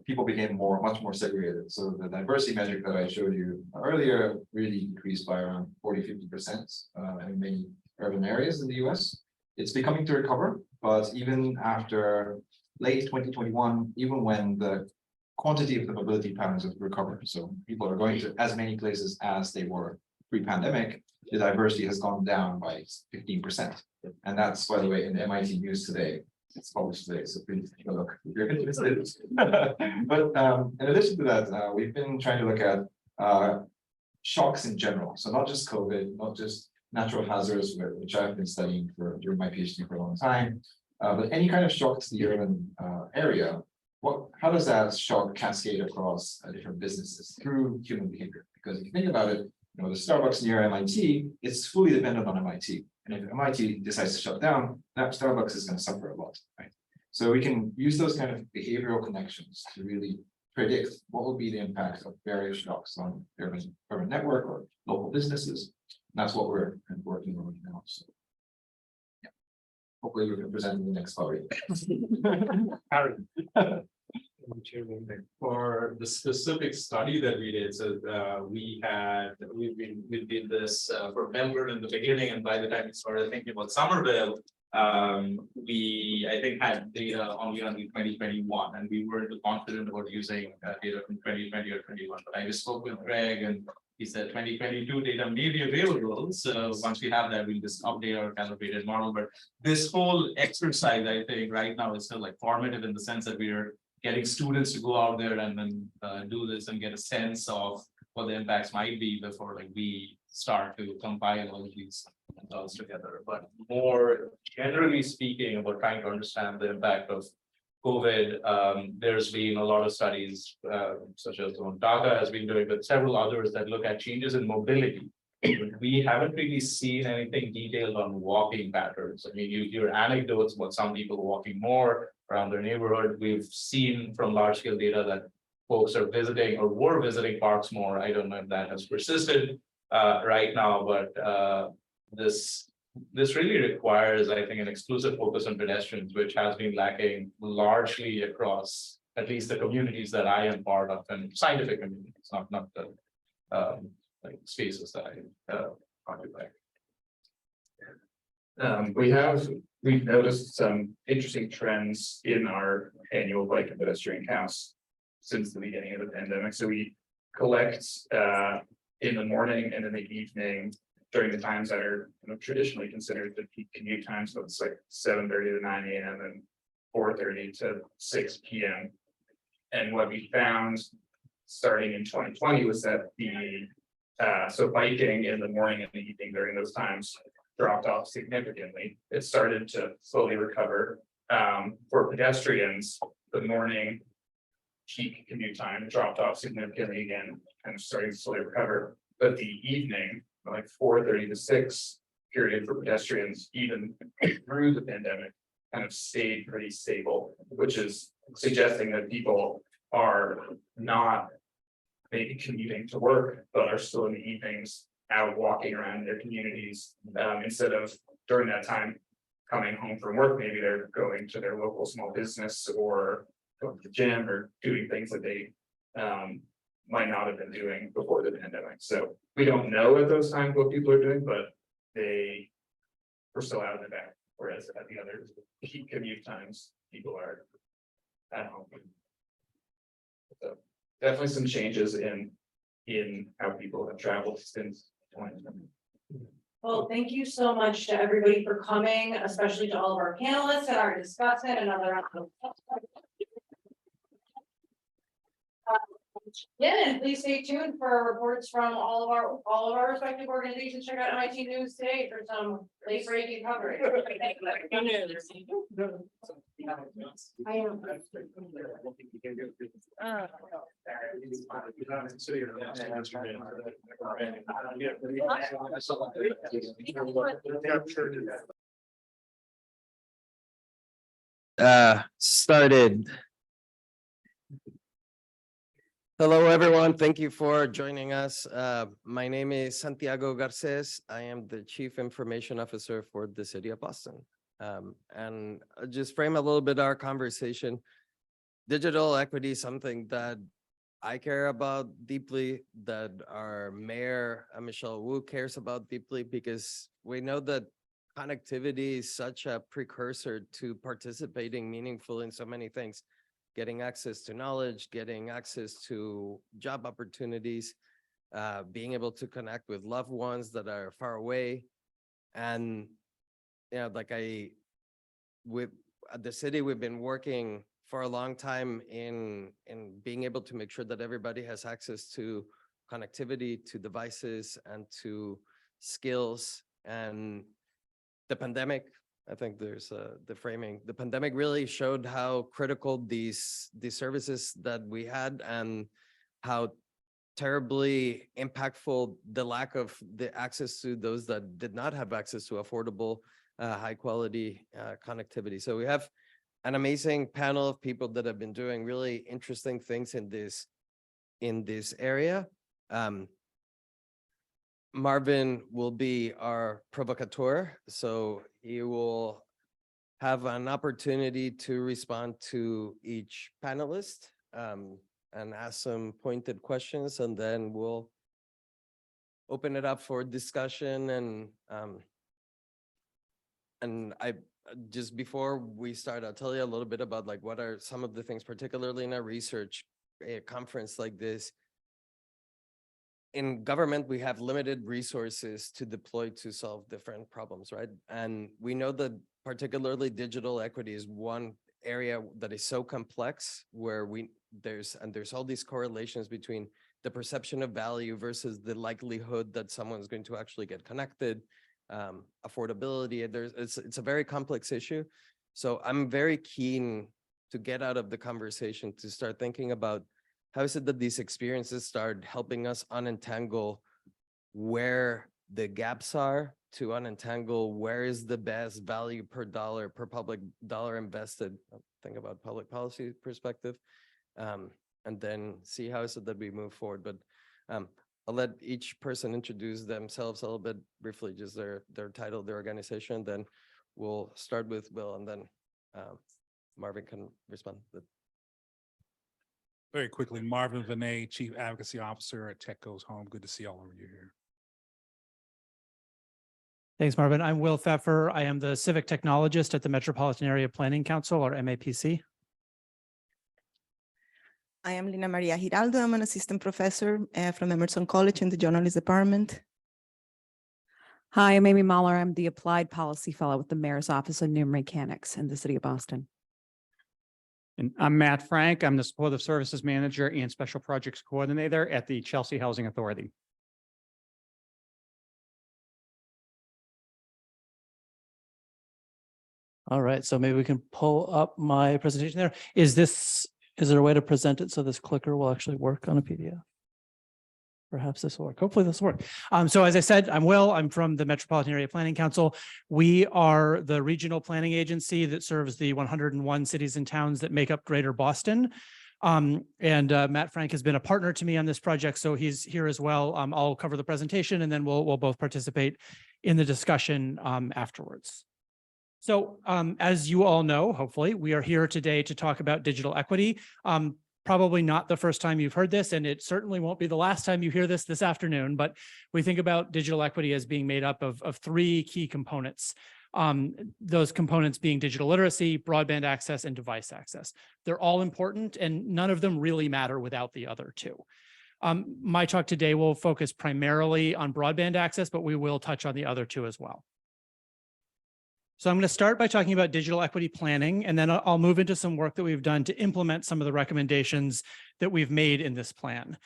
people became much more segregated. So the diversity metric that I showed you earlier really increased by around 40–50% in many urban areas in the US. It's beginning to recover, but even after late 2021, even when the quantity of the mobility patterns have recovered, so people are going to as many places as they were pre-pandemic, the diversity has gone down by 15%. And that's, by the way, in the MIT News today. It's published today, so please take a look if you're interested. But in addition to that, we've been trying to look at shocks in general. So not just COVID, not just natural hazards, which I've been studying during my PhD for a long time, but any kind of shock to the urban area. How does that shock cascade across different businesses through human behavior? Because if you think about it, you know, the Starbucks near MIT, it's fully dependent on MIT. And if MIT decides to shut down, that Starbucks is going to suffer a lot, right? So we can use those kind of behavioral connections to really predict what will be the impact of various shocks on urban network or local businesses. And that's what we're working on now. So yeah, hopefully we can present in the next story. For the specific study that we did, so we did this for Melbourne in the beginning, and by the time we started thinking about Somerville, we I think had data only on 2021, and we weren't confident about using data from 2020 or 21. But I just spoke with Greg, and he said 2022 data may be available. So once we have that, we'll just update our calibrated model. But this whole exercise, I think, right now is still like formative in the sense that we are getting students to go out there and then do this and get a sense of what the impacts might be before like we start to compile all of these results together. But more generally speaking about trying to understand the impact of COVID, there's been a lot of studies such as Dhaka has been doing, but several others that look at changes in mobility. We haven't really seen anything detailed on walking patterns. I mean, you hear anecdotes about some people walking more around their neighborhood. We've seen from large scale data that folks are visiting or were visiting parks more. I don't know if that has persisted right now, but this really requires, I think, an exclusive focus on pedestrians, which has been lacking largely across at least the communities that I am part of, and scientific communities, not the like spaces that I occupy. We've noticed some interesting trends in our annual bike and pedestrian counts since the beginning of the pandemic. So we collect in the morning and in the evening during the times that are traditionally considered the peak commute time. So it's like 7:30 to 9 a.m. and 4:30 to 6 p.m. And what we found starting in 2020 was that so biking in the morning and the evening during those times dropped off significantly. It started to slowly recover. For pedestrians, the morning peak commute time dropped off significantly again, kind of starting to slowly recover. But the evening, like 4:30 to 6 period for pedestrians, even through the pandemic, kind of stayed pretty stable, which is suggesting that people are not maybe commuting to work, but are still in the evenings out walking around their communities, instead of during that time coming home from work. Maybe they're going to their local small business or going to the gym or doing things that they might not have been doing before the pandemic. So we don't know at those times what people are doing, but they were still out in the back. Whereas at the other peak commute times, people are at home. So definitely some changes in how people have traveled since 2020. Well, thank you so much to everybody for coming, especially to all of our panelists and our discussant and other. Yeah, and please stay tuned for reports from all of our respective organizations. Check out MIT News today for some late breaking coverage. I am. Started. Hello, everyone. Thank you for joining us. My name is Santiago Garces. I am the Chief Information Officer for the City of Boston. And I'll just frame a little bit our conversation. Digital equity is something that I care about deeply, that our mayor, Michelle Wu, cares about deeply, because we know that connectivity is such a precursor to participating meaningfully in so many things. Getting access to knowledge, getting access to job opportunities, being able to connect with loved ones that are far away. And, you know, like at the city, we've been working for a long time in being able to make sure that everybody has access to connectivity, to devices, and to skills. And the pandemic, I think there's the framing. The pandemic really showed how critical these services that we had, and how terribly impactful the lack of the access to those that did not have access to affordable, high quality connectivity. So we have an amazing panel of people that have been doing really interesting things in this area. Marvin will be our provocateur, so he will have an opportunity to respond to each panelist and ask some pointed questions, and then we'll open it up for discussion. And I just, before we start, I'll tell you a little bit about like what are some of the things, particularly in a research conference like this. In government, we have limited resources to deploy to solve different problems, right? And we know that particularly digital equity is one area that is so complex, where there's all these correlations between the perception of value versus the likelihood that someone's going to actually get connected, affordability. It's a very complex issue. So I'm very keen to get out of the conversation to start thinking about how is it that these experiences start helping us unentangle where the gaps are, to unentangle where is the best value per dollar, per public dollar invested. Think about public policy perspective. and then see how is it that we move forward. But I'll let each person introduce themselves a little bit briefly, just their title, their organization. Then we'll start with Will, and then Marvin can respond. Very quickly, Marvin Vinay, Chief Advocacy Officer at Tech Goes Home. Good to see all of you here. Thanks, Marvin. I'm Will Pfeffer. I am the Civic Technologist at the Metropolitan Area Planning Council, or MAPC. I am Lina Maria Giraldo. I'm an assistant professor from Emerson College in the journalism department. Hi, I'm Amy Mahler. I'm the Applied Policy Fellow with the Mayor's Office of New Mechanics in the City of Boston. And I'm Matt Frank. I'm the Supportive Services Manager and Special Projects Coordinator at the Chelsea Housing Authority. All right, so maybe we can pull up my presentation there. Is there a way to present it so this clicker will actually work on a PDF? Perhaps this will work. Hopefully this will work. So as I said, I'm Will. I'm from the Metropolitan Area Planning Council. We are the regional planning agency that serves the 101 cities and towns that make up Greater Boston. Matt Frank has been a partner to me on this project, so he's here as well. I'll cover the presentation, and then we'll both participate in the discussion afterwards. So as you all know, hopefully, we are here today to talk about digital equity. Probably not the first time you've heard this, and it certainly won't be the last time you hear this afternoon, but we think about digital equity as being made up of three key components. Those components being digital literacy, broadband access, and device access. They're all important, and none of them really matter without the other two. My talk today will focus primarily on broadband access, but we will touch on the other two as well. So I'm going to start by talking about digital equity planning, and then I'll move into some work that we've done to implement some of the recommendations that we've made in this plan.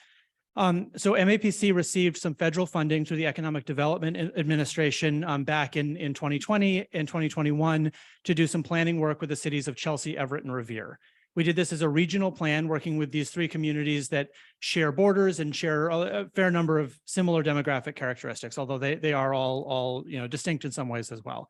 So MAPC received some federal funding through the Economic Development Administration back in 2020 and 2021 to do some planning work with the cities of Chelsea, Everett, and Revere. We did this as a regional plan working with these three communities that share borders and share a fair number of similar demographic characteristics, although they are all distinct in some ways as well.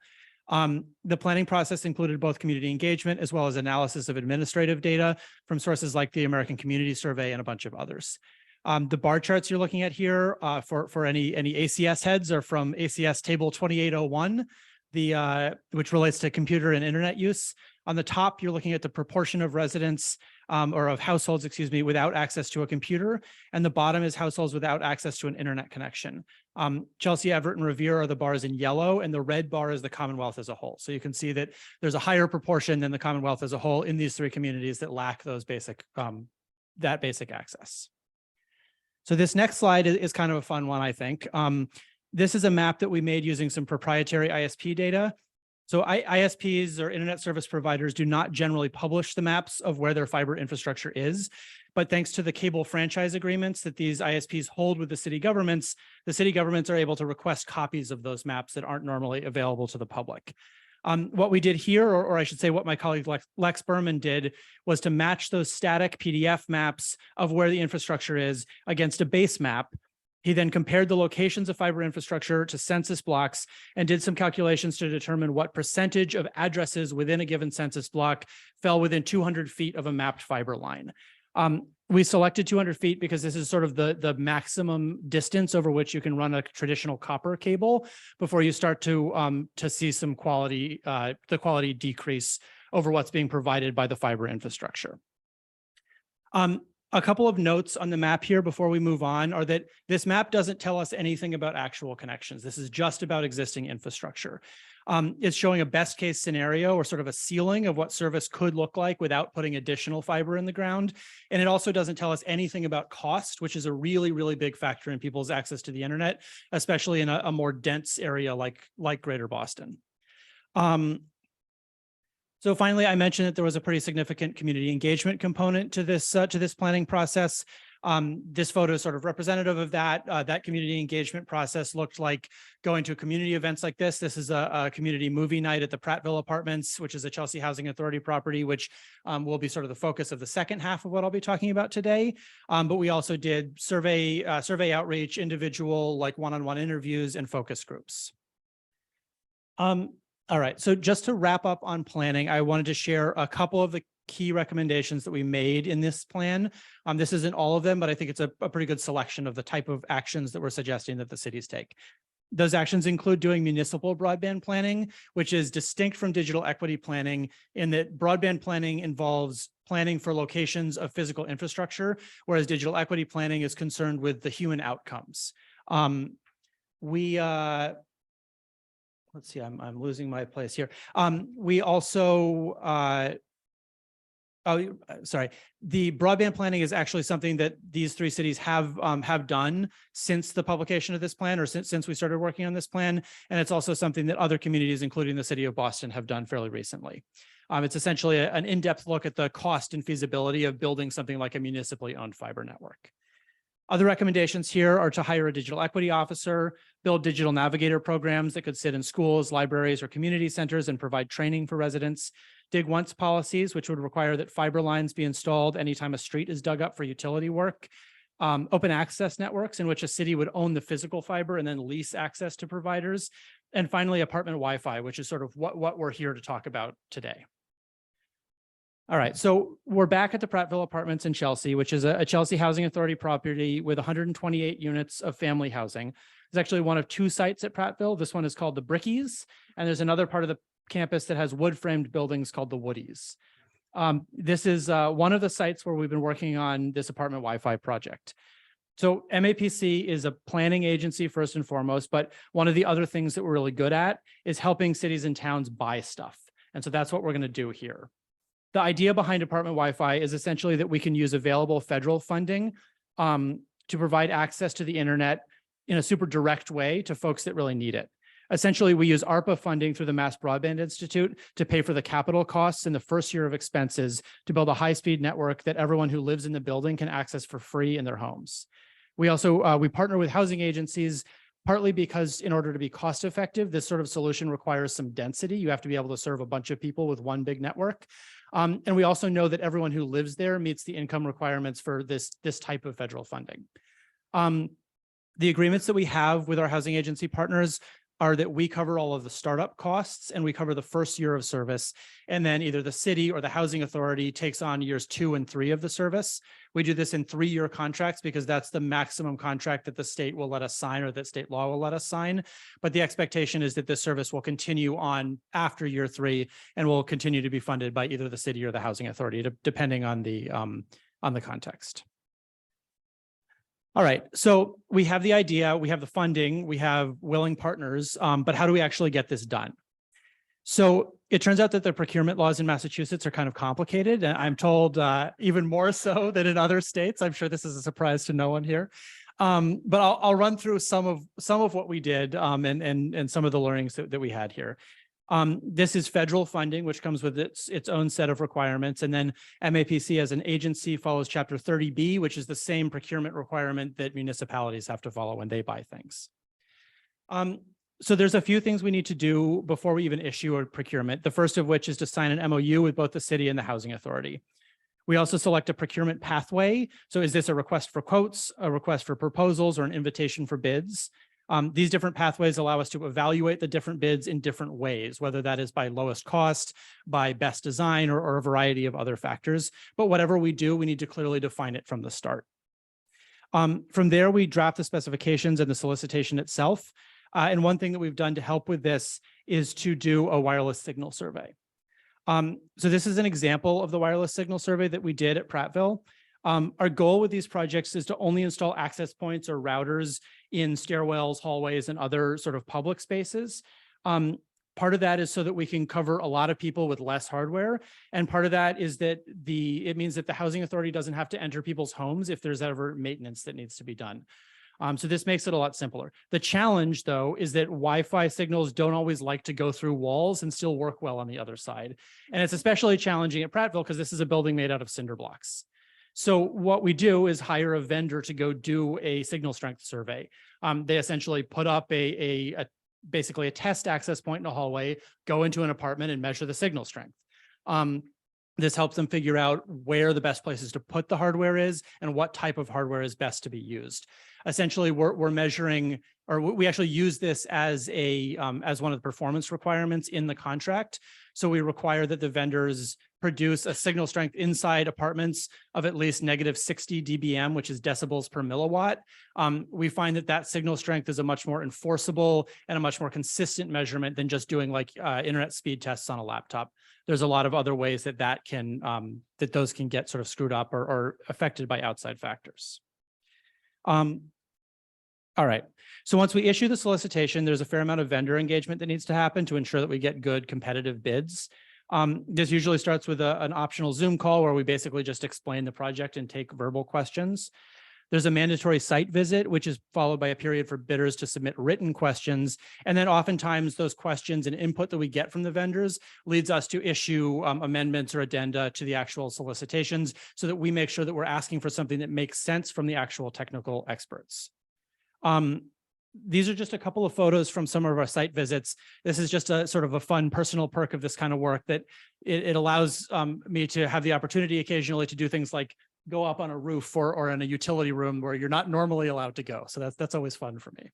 The planning process included both community engagement as well as analysis of administrative data from sources like the American Community Survey and a bunch of others. The bar charts you're looking at here for any ACS heads are from ACS table 2801, which relates to computer and internet use. On the top, you're looking at the proportion of residents or of households, excuse me, without access to a computer. And the bottom is households without access to an internet connection. Chelsea, Everett, and Revere are the bars in yellow, and the red bar is the Commonwealth as a whole. So you can see that there's a higher proportion than the Commonwealth as a whole in these three communities that lack those basic access. So this next slide is kind of a fun one, I think. This is a map that we made using some proprietary ISP data. So ISPs, or internet service providers, do not generally publish the maps of where their fiber infrastructure is. But thanks to the cable franchise agreements that these ISPs hold with the city governments are able to request copies of those maps that aren't normally available to the public. What we did here, or I should say what my colleague Lex Berman did, was to match those static PDF maps of where the infrastructure is against a base map. He then compared the locations of fiber infrastructure to census blocks and did some calculations to determine what percentage of addresses within a given census block fell within 200 feet of a mapped fiber line. We selected 200 feet because this is sort of the maximum distance over which you can run a traditional copper cable before you start to see some the quality decrease over what's being provided by the fiber infrastructure. A couple of notes on the map here before we move on are that this map doesn't tell us anything about actual connections. This is just about existing infrastructure. It's showing a best case scenario, or sort of a ceiling of what service could look like without putting additional fiber in the ground. And it also doesn't tell us anything about cost, which is a really, really big factor in people's access to the internet, especially in a more dense area like Greater Boston. So finally, I mentioned that there was a pretty significant community engagement component to this planning process. This photo is sort of representative of that. That community engagement process looked like going to community events like this. This is a community movie night at the Prattville Apartments, which is a Chelsea Housing Authority property, which will be sort of the focus of the second half of what I'll be talking about today. But we also did survey outreach, individual, like one-on-one interviews, and focus groups. All right, so just to wrap up on planning, I wanted to share a couple of the key recommendations that we made in this plan. This isn't all of them, but I think it's a pretty good selection of the type of actions that we're suggesting that the cities take. Those actions include doing municipal broadband planning, which is distinct from digital equity planning in that broadband planning involves planning for locations of physical infrastructure, whereas digital equity planning is concerned with the human outcomes. Let's see, I'm losing my place here. We also, the broadband planning is actually something that these 3 cities have done since the publication of this plan, or since we started working on this plan. And it's also something that other communities, including the city of Boston, have done fairly recently. It's essentially an in-depth look at the cost and feasibility of building something like a municipally owned fiber network. Other recommendations here are to hire a digital equity officer, build digital navigator programs that could sit in schools, libraries, or community centers and provide training for residents, dig once policies, which would require that fiber lines be installed anytime a street is dug up for utility work, open access networks in which a city would own the physical fiber and then lease access to providers, and finally apartment Wi-Fi, which is sort of what we're here to talk about today. All right, so we're back at the Prattville Apartments in Chelsea, which is a Chelsea Housing Authority property with 128 units of family housing. There's actually one of 2 sites at Prattville. This one is called the Brickies, and there's another part of the campus that has wood-framed buildings called the Woodies. This is one of the sites where we've been working on this apartment Wi-Fi project. So MAPC is a planning agency first and foremost, but one of the other things that we're really good at is helping cities and towns buy stuff. And so that's what we're going to do here. The idea behind apartment Wi-Fi is essentially that we can use available federal funding to provide access to the internet in a super direct way to folks that really need it. Essentially, we use ARPA funding through the Mass Broadband Institute to pay for the capital costs in the first year of expenses to build a high-speed network that everyone who lives in the building can access for free in their homes. We also, we partner with housing agencies, partly because in order to be cost effective, this sort of solution requires some density. You have to be able to serve a bunch of people with one big network. And we also know that everyone who lives there meets the income requirements for this type of federal funding. The agreements that we have with our housing agency partners are that we cover all of the startup costs and we cover the first year of service. And then either the city or the housing authority takes on years 2 and 3 of the service. We do this in 3-year contracts because that's the maximum contract that the state will let us sign or that state law will let us sign. But the expectation is that this service will continue on after year 3 and will continue to be funded by either the city or the housing authority, depending on the context. All right, so we have the idea, we have the funding, we have willing partners, but how do we actually get this done? So it turns out that the procurement laws in Massachusetts are kind of complicated, and I'm told even more so than in other states. I'm sure this is a surprise to no one here, but I'll run through some of what we did and some of the learnings that we had here. This is federal funding, which comes with its own set of requirements. And then MAPC as an agency follows Chapter 30B, which is the same procurement requirement that municipalities have to follow when they buy things. So there's a few things we need to do before we even issue a procurement. The first of which is to sign an MOU with both the city and the housing authority. We also select a procurement pathway. So is this a request for quotes, a request for proposals, or an invitation for bids? These different pathways allow us to evaluate the different bids in different ways, whether that is by lowest cost, by best design, or a variety of other factors. But whatever we do, we need to clearly define it from the start. From there, we draft the specifications and the solicitation itself. And one thing that we've done to help with this is to do a wireless signal survey. So this is an example of the wireless signal survey that we did at Prattville. Our goal with these projects is to only install access points or routers in stairwells, hallways, and other sort of public spaces. Part of that is so that we can cover a lot of people with less hardware. And part of that is that it means that the housing authority doesn't have to enter people's homes if there's ever maintenance that needs to be done. So this makes it a lot simpler. The challenge, though, is that Wi-Fi signals don't always like to go through walls and still work well on the other side. And it's especially challenging at Prattville because this is a building made out of cinder blocks. So what we do is hire a vendor to go do a signal strength survey. They essentially put up basically a test access point in a hallway, go into an apartment and measure the signal strength. This helps them figure out where the best places to put the hardware is and what type of hardware is best to be used. essentially we're measuring, or we actually use this as as one of the performance requirements in the contract. So we require that the vendors produce a signal strength inside apartments of at least -60 dBm, which is decibels per milliwatt. We find that signal strength is a much more enforceable and a much more consistent measurement than just doing like internet speed tests on a laptop. There's a lot of other ways that can that those can get sort of screwed up or affected by outside factors. All right. So once we issue the solicitation, there's a fair amount of vendor engagement that needs to happen to ensure that we get good competitive bids. This usually starts with an optional Zoom call where we basically just explain the project and take verbal questions. There's a mandatory site visit, which is followed by a period for bidders to submit written questions. And then oftentimes those questions and input that we get from the vendors leads us to issue amendments or addenda to the actual solicitations so that we make sure that we're asking for something that makes sense from the actual technical experts. These are just a couple of photos from some of our site visits. This is just a sort of a fun personal perk of this kind of work that it allows me to have the opportunity occasionally to do things like go up on a roof or in a utility room where you're not normally allowed to go. So that's always fun for me.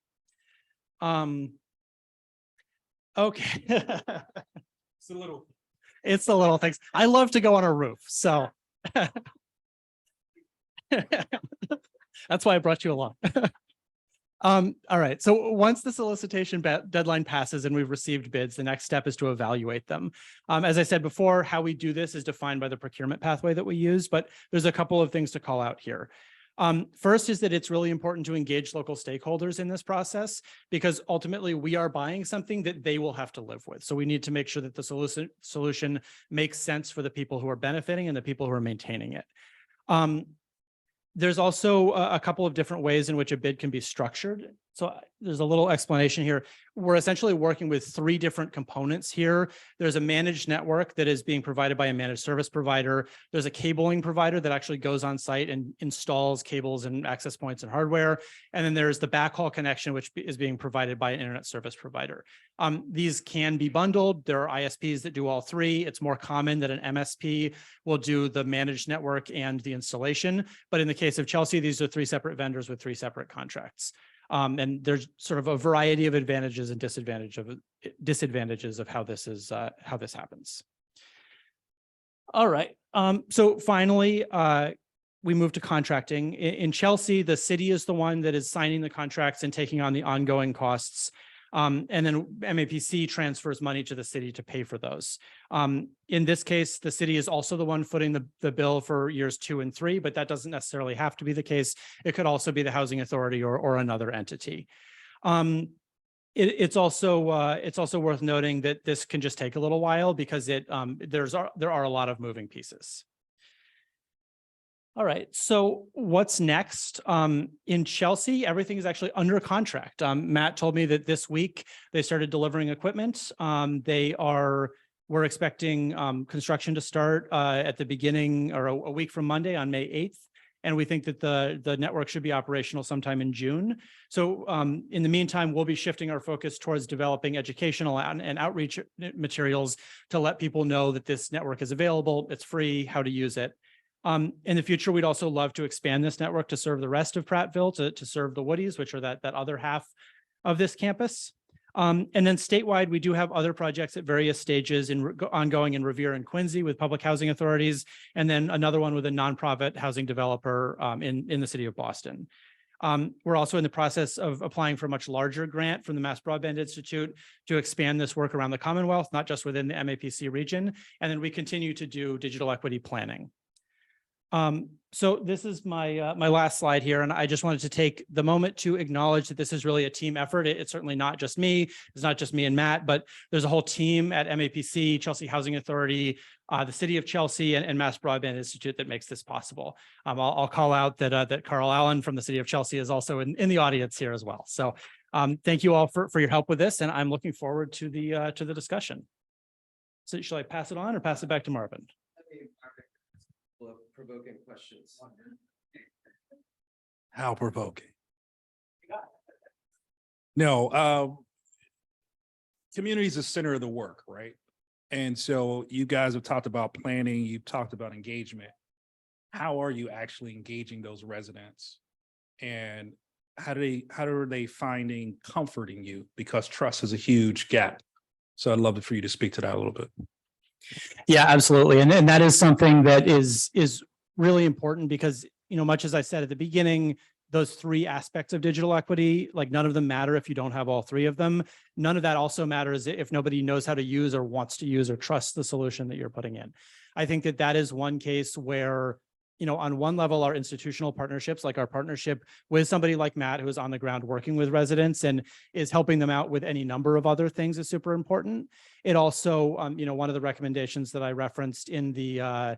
Okay. It's the little things. I love to go on a roof. So that's why I brought you along. All right. So once the solicitation deadline passes and we've received bids, the next step is to evaluate them. As I said before, how we do this is defined by the procurement pathway that we use, but there's a couple of things to call out here. First is that it's really important to engage local stakeholders in this process because ultimately we are buying something that they will have to live with. So we need to make sure that the solution makes sense for the people who are benefiting and the people who are maintaining it. There's also a couple of different ways in which a bid can be structured. So there's a little explanation here. We're essentially working with 3 different components here. There's a managed network that is being provided by a managed service provider. There's a cabling provider that actually goes on site and installs cables and access points and hardware. And then there's the backhaul connection, which is being provided by an internet service provider. These can be bundled. There are ISPs that do all 3. It's more common that an MSP will do the managed network and the installation. But in the case of Chelsea, these are 3 separate vendors with 3 separate contracts. And there's sort of a variety of advantages and disadvantages of how this happens. All right. So finally, we move to contracting. In Chelsea, the city is the one that is signing the contracts and taking on the ongoing costs. And then MAPC transfers money to the city to pay for those. In this case, the city is also the one footing the bill for years 2 and 3, but that doesn't necessarily have to be the case. It could also be the housing authority or another entity. It's also worth noting that this can just take a little while because there are a lot of moving pieces. All right, so what's next? In Chelsea, everything is actually under contract. Matt told me that this week they started delivering equipment. We're expecting construction to start at the beginning or a week from Monday on May 8th. And we think that the network should be operational sometime in June. So in the meantime, we'll be shifting our focus towards developing educational and outreach materials to let people know that this network is available, it's free, how to use it. In the future, we'd also love to expand this network to serve the rest of Prattville, to serve the Woodies, which are that other half of this campus. And then statewide, we do have other projects at various stages ongoing in Revere and Quincy with public housing authorities, and then another one with a nonprofit housing developer in the city of Boston. We're also in the process of applying for a much larger grant from the Mass Broadband Institute to expand this work around the Commonwealth, not just within the MAPC region. And then we continue to do digital equity planning. So this is my last slide here, and I just wanted to take the moment to acknowledge that this is really a team effort. It's certainly not just me. It's not just me and Matt, but there's a whole team at MAPC, Chelsea Housing Authority, the City of Chelsea, and Mass Broadband Institute that makes this possible. I'll call out that Carl Allen from the City of Chelsea is also in the audience here as well. So thank you all for your help with this, and I'm looking forward to the discussion. So should I pass it on or pass it back to Marvin? Provoking questions. How provoking? No, community is the center of the work, right? And so you guys have talked about planning, you've talked about engagement. How are you actually engaging those residents? And how are they finding comfort in you? Because trust is a huge gap. So I'd love for you to speak to that a little bit. Yeah, absolutely. And that is something that is really important because, you know, much as I said at the beginning, those three aspects of digital equity, like none of them matter if you don't have all three of them. None of that also matters if nobody knows how to use or wants to use or trusts the solution that you're putting in. I think that is one case where, you know, on one level, our institutional partnerships, like our partnership with somebody like Matt, who is on the ground working with residents and is helping them out with any number of other things, is super important. It also, you know, one of the recommendations that I referenced in the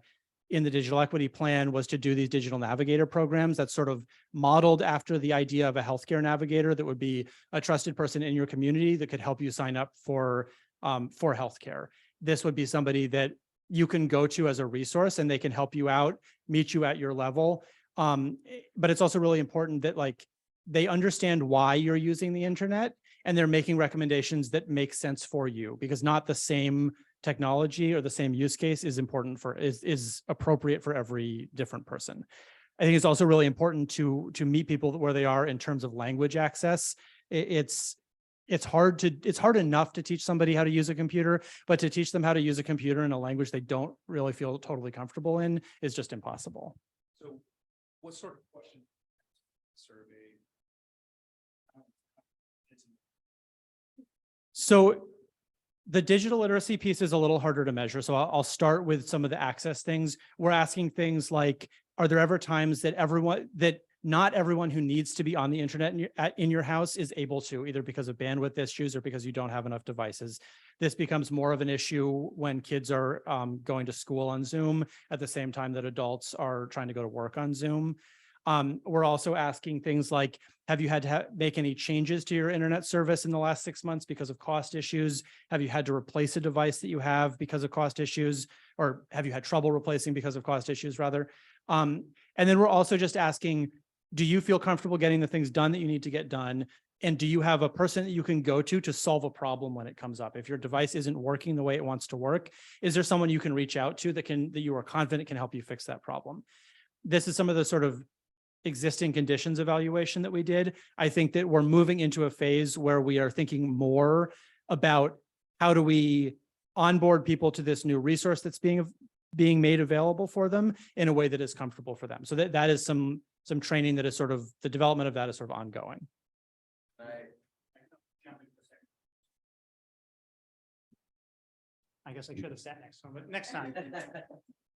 digital equity plan was to do these digital navigator programs that's sort of modeled after the idea of a healthcare navigator that would be a trusted person in your community that could help you sign up for healthcare. This would be somebody that you can go to as a resource and they can help you out, meet you at your level. But it's also really important that like they understand why you're using the internet and they're making recommendations that make sense for you, because not the same technology or the same use case is appropriate for every different person. I think it's also really important to meet people where they are in terms of language access. It's hard enough to teach somebody how to use a computer, but to teach them how to use a computer in a language they don't really feel totally comfortable in is just impossible. So what sort of question survey? So the digital literacy piece is a little harder to measure. So I'll start with some of the access things. We're asking things like, are there ever times that not everyone who needs to be on the internet in your house is able to, either because of bandwidth issues or because you don't have enough devices? This becomes more of an issue when kids are going to school on Zoom at the same time that adults are trying to go to work on Zoom. We're also asking things like, have you had to make any changes to your internet service in the last 6 months because of cost issues? Have you had to replace a device that you have because of cost issues? Or have you had trouble replacing because of cost issues rather? And then we're also just asking, do you feel comfortable getting the things done that you need to get done? And do you have a person that you can go to solve a problem when it comes up? If your device isn't working the way it wants to work, is there someone you can reach out to that you are confident can help you fix that problem? This is some of the sort of existing conditions evaluation that we did. I think that we're moving into a phase where we are thinking more about how do we onboard people to this new resource that's being made available for them in a way that is comfortable for them. So that is some training that is sort of, the development of that is sort of ongoing. I guess I should have sat next to him, but next time.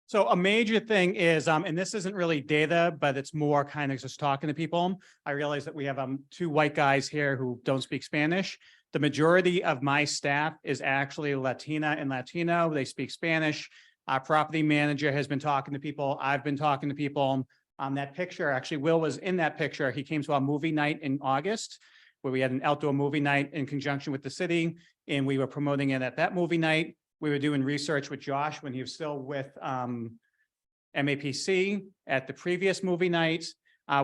So a major thing is, and this isn't really data, but it's more kind of just talking to people. I realize that we have two white guys here who don't speak Spanish. The majority of my staff is actually Latina and Latino. They speak Spanish. Our property manager has been talking to people. I've been talking to people. That picture, actually, Will was in that picture. He came to our movie night in August, where we had an outdoor movie night in conjunction with the city, and we were promoting it at that movie night. We were doing research with Josh when he was still with MAPC at the previous movie night. I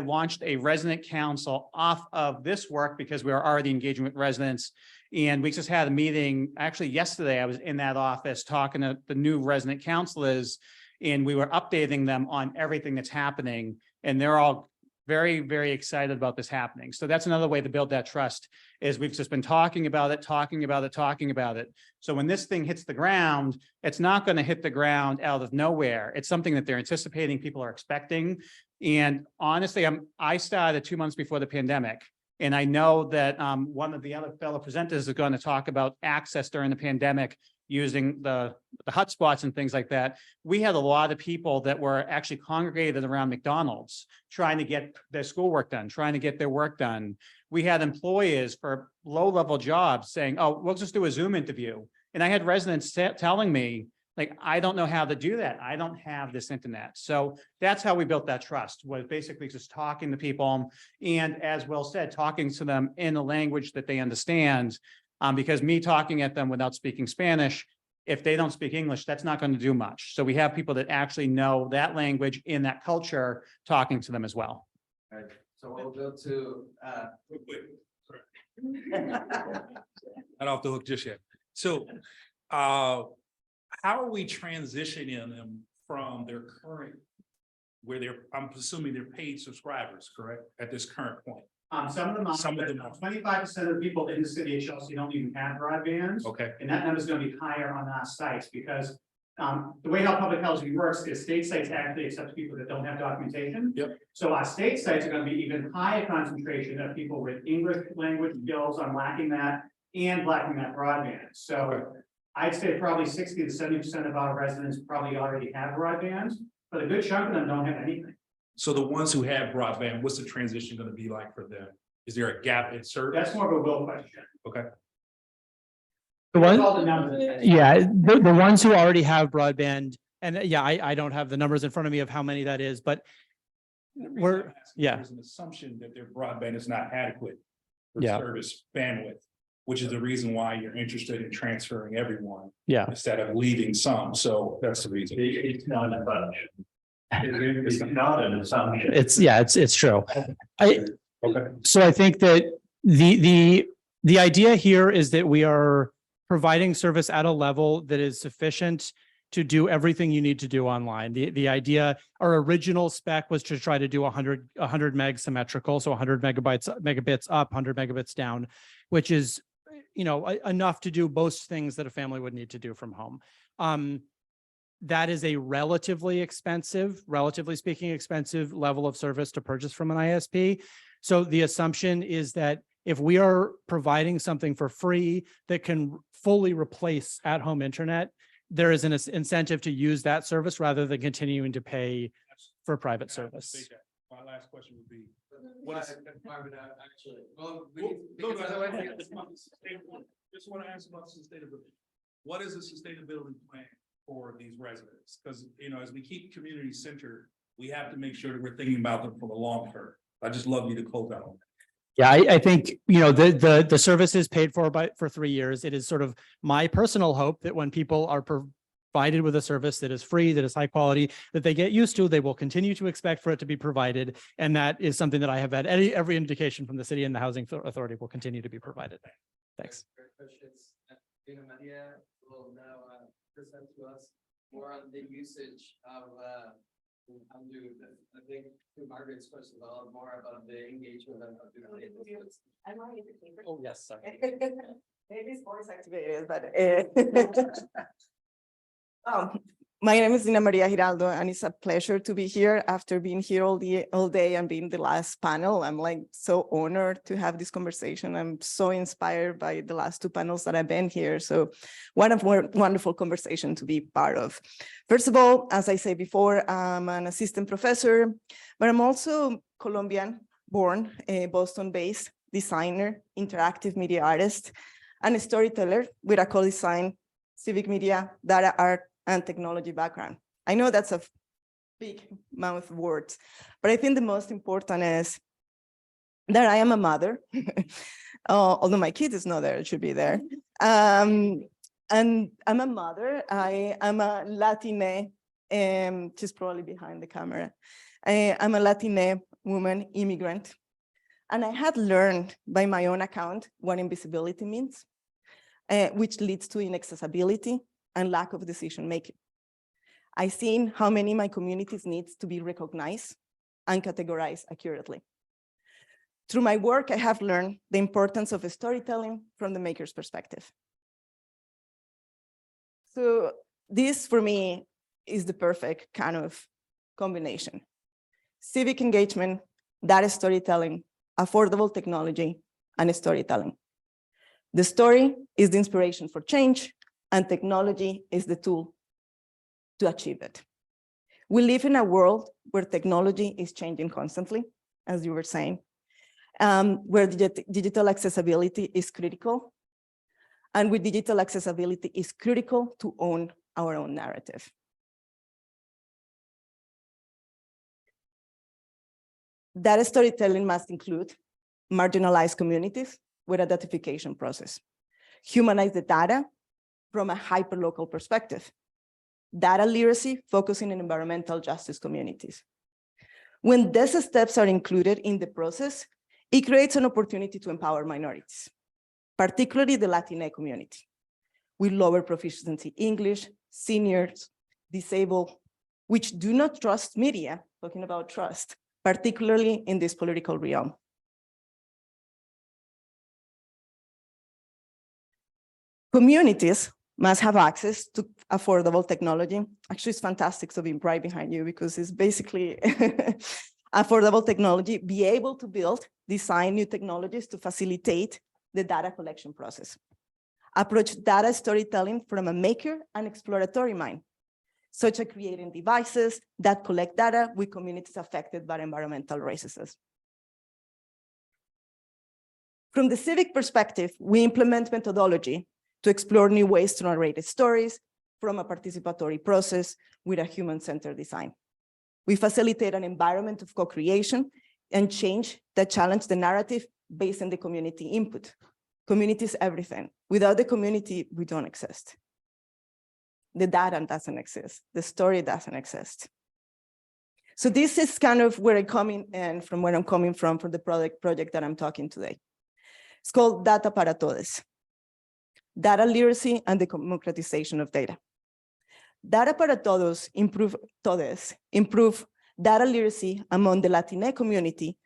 launched a resident council off of this work because we were already engaging with residents. And we just had a meeting, actually yesterday, I was in that office talking to the new resident councilors, and we were updating them on everything that's happening. And they're all very, very excited about this happening. So that's another way to build that trust, is we've just been talking about it. So when this thing hits the ground, it's not going to hit the ground out of nowhere. It's something that they're anticipating, people are expecting. And honestly, I started 2 months before the pandemic. And I know that one of the other fellow presenters is going to talk about access during the pandemic using the hotspots and things like that. We had a lot of people that were actually congregated around McDonald's trying to get their schoolwork done, trying to get their work done. We had employers for low-level jobs saying, oh, we'll just do a Zoom interview. And I had residents telling me, like, I don't know how to do that. I don't have this internet. So that's how we built that trust, was basically just talking to people. And as Will said, talking to them in a language that they understand. Because me talking at them without speaking Spanish, if they don't speak English, that's not going to do much. So we have people that actually know that language in that culture talking to them as well. All right. So we'll go to Real quick. Not off the hook just yet. So how are we transitioning them from their current where I'm assuming they're paid subscribers, correct, at this current point? Some of them are. Some of them are. 25% of the people in the city of Chelsea don't even have broadband. Okay, And that number is going to be higher on our sites because the way how public housing works is state sites actually accept people that don't have documentation. Yep. So our state sites are going to be even higher concentration of people with English language skills on lacking that and lacking that broadband. So I'd say probably 60 to 70% of our residents probably already have broadband, but a good chunk of them don't have anything. so the ones who have broadband, what's the transition gonna be like for them? Is there a gap in service? That's more of a will question. Okay. The That's one, all the numbers. yeah, the ones who already have broadband, and yeah, I don't have the numbers in front of me of how many that is, but we're, yeah, There's an assumption that their broadband is not adequate for Yeah. service bandwidth, which is the reason why you're interested in transferring everyone yeah. instead of leaving some. So that's the reason. It's not an assumption. It's not an assumption. It's true. Okay. So I think that the idea here is that we are providing service at a level that is sufficient to do everything you need to do online. The idea, our original spec was to try to do 100 meg symmetrical, so 100 megabits up, 100 megabits down, which is, enough to do most things that a family would need to do from home. That is a relatively speaking, expensive level of service to purchase from an ISP. So the assumption is that if we are providing something for free that can fully replace at-home internet, there is an incentive to use that service rather than continuing to pay for private service. My last question would be. Just want to ask about sustainability. What is the sustainability plan for these residents? Because, as we keep community centered, we have to make sure that we're thinking about them for the long term. I just love you to close out on that. Yeah, I think, the service is paid for for 3 years. It is sort of my personal hope that when people are provided with a service that is free, that is high quality, that they get used to, they will continue to expect for it to be provided. And that is something that I have had every indication from the city and the housing authority will continue to be provided. Thanks. Maria will now present to us more on the usage of I think to Margaret's question, a lot more about the engagement and I'm not even paper. Oh, yes, sorry. Maybe sports activities, but my name is Dina Maria Giraldo, and it's a pleasure to be here after being here all day and being the last panel. I'm like so honored to have this conversation. I'm so inspired by the last 2 panels that I've been here. So what a wonderful conversation to be part of. First of all, as I said before, I'm an assistant professor, but I'm also Colombian born, a Boston-based designer, interactive media artist, and a storyteller with a co-design, civic media, data art, and technology background. I know that's a big mouth words, but I think the most important is that I am a mother, although my kid is not there, it should be there. And I'm a mother, I am a Latina, she's probably behind the camera. I'm a Latina woman, immigrant, and I had learned by my own account what invisibility means, which leads to inaccessibility and lack of decision-making. I've seen how many my communities needs to be recognized and categorized accurately. Through my work, I have learned the importance of storytelling from the maker's perspective. So this, for me, is the perfect kind of combination. Civic engagement, data storytelling, affordable technology, and storytelling. The story is the inspiration for change, and technology is the tool to achieve it. We live in a world where technology is changing constantly, as you were saying, where digital accessibility is critical. And with digital accessibility, it's critical to own our own narrative. Data storytelling must include marginalized communities with a datification process, humanize the data from a hyperlocal perspective, data literacy focusing on environmental justice communities. When these steps are included in the process, it creates an opportunity to empower minorities, particularly the Latina community, with lower proficiency English, seniors, disabled, which do not trust media talking about trust, particularly in this political realm. Communities must have access to affordable technology. Actually, it's fantastic to be right behind you because it's basically affordable technology, be able to build, design new technologies to facilitate the data collection process. Approach data storytelling from a maker and exploratory mind, such as creating devices that collect data with communities affected by environmental racism. From the civic perspective, we implement methodology to explore new ways to narrate stories from a participatory process with a human-centered design. We facilitate an environment of co-creation and change that challenge the narrative based on the community input. Community is everything. Without the community, we don't exist. The data doesn't exist. The story doesn't exist. So this is kind of where I'm coming and from where I'm coming from for the project that I'm talking today. It's called Data para Todos. Data literacy and the democratization of data. Data para Todos improve data literacy among the Latinx community,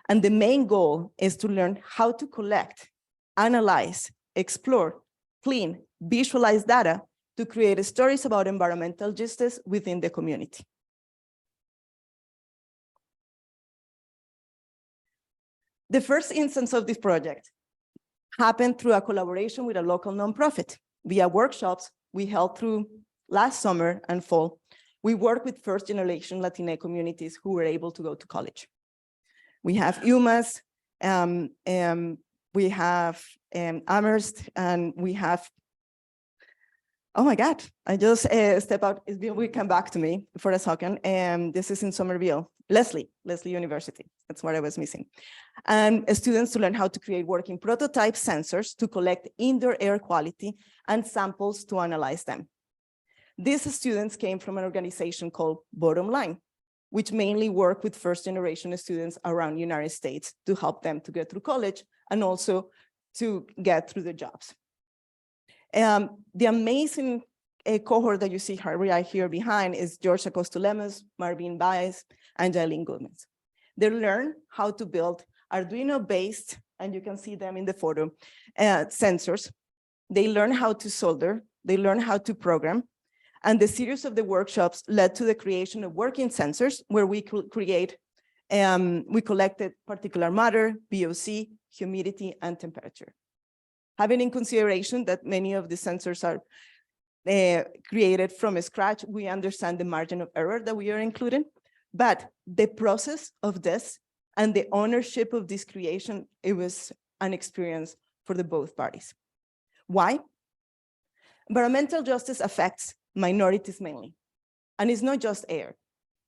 and the main goal is to learn how to collect, analyze, explore, clean, visualize data to create stories about environmental justice within the community. The first instance of this project happened through a collaboration with a local nonprofit via workshops we held through last summer and fall. We work with first-generation Latina communities who were able to go to college. We have UMass, we have Amherst, and we have, oh my God, I just step out, it will come back to me for a second. This is in Somerville, Leslie University, that's what I was missing. And students to learn how to create working prototype sensors to collect indoor air quality and samples to analyze them. These students came from an organization called Bottom Line, which mainly work with first-generation students around the United States to help them to get through college and also to get through the jobs. The amazing cohort that you see right here behind is George Acosta-Lemus, Marvin Baez, and Jailene Goodman. They learn how to build Arduino-based, and you can see them in the photo, sensors. They learn how to solder, they learn how to program, and the series of the workshops led to the creation of working sensors where we could create, we collected particulate matter, VOC, humidity, and temperature. Having in consideration that many of the sensors are created from scratch, we understand the margin of error that we are including, but the process of this and the ownership of this creation, it was an experience for the both parties. Why? Environmental justice affects minorities mainly, and it's not just air.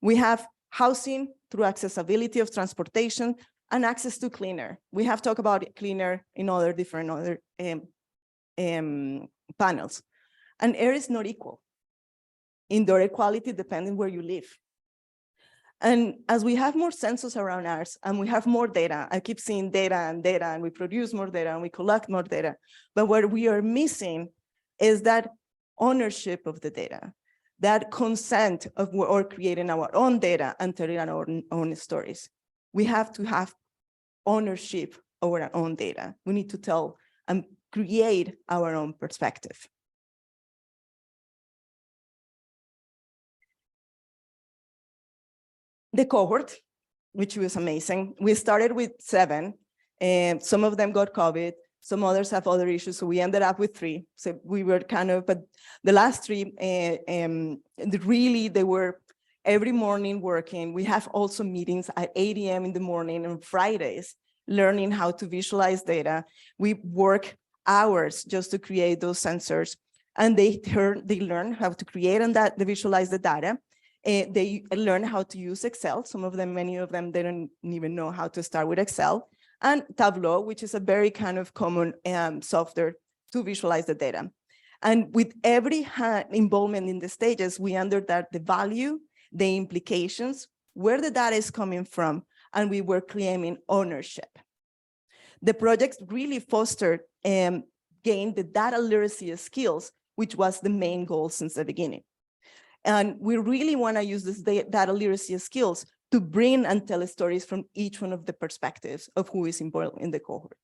We have housing through accessibility of transportation and access to clean air. We have talked about clean air in other different panels, and air is not equal. Indoor air quality depending where you live. And as we have more sensors around us and we have more data, I keep seeing data, and we produce more data and we collect more data. But what we are missing is that ownership of the data, that consent of or creating our own data and telling our own stories. We have to have ownership over our own data. We need to tell and create our own perspective. The cohort, which was amazing. We started with 7, and some of them got COVID, some others have other issues, so we ended up with 3. So we were kind of, but the last 3, really, they were every morning working. We have also meetings at 8 a.m. in the morning on Fridays, learning how to visualize data. We work hours just to create those sensors, and they learn how to create and that they visualize the data. They learn how to use Excel. Some of them, many of them, they don't even know how to start with Excel. And Tableau, which is a very kind of common software to visualize the data. And with every involvement in the stages, we understand the value, the implications, where the data is coming from, and we were claiming ownership. The project really fostered and gained the data literacy skills, which was the main goal since the beginning. And we really want to use this data literacy skills to bring and tell stories from each one of the perspectives of who is involved in the cohort.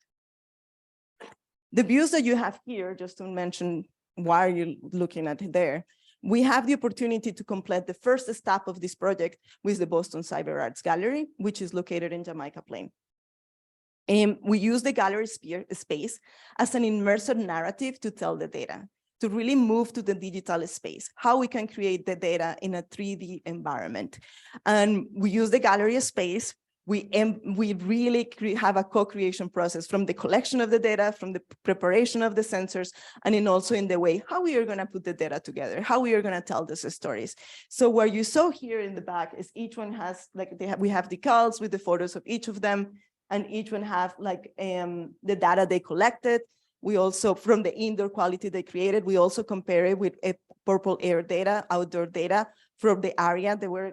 The views that you have here, just to mention why are you looking at it there, we have the opportunity to complete the first step of this project with the Boston Cyber Arts Gallery, which is located in Jamaica Plain. And we use the gallery space as an immersive narrative to tell the data, to really move to the digital space, how we can create the data in a 3D environment. And we use the gallery space. We really have a co-creation process from the collection of the data, from the preparation of the sensors, and then also in the way how we are going to put the data together, how we are going to tell these stories. So what you saw here in the back is each one has, like, we have decals with the photos of each of them, and each one have like the data they collected. We also, from the indoor quality they created, we also compare it with purple air data, outdoor data from the area they were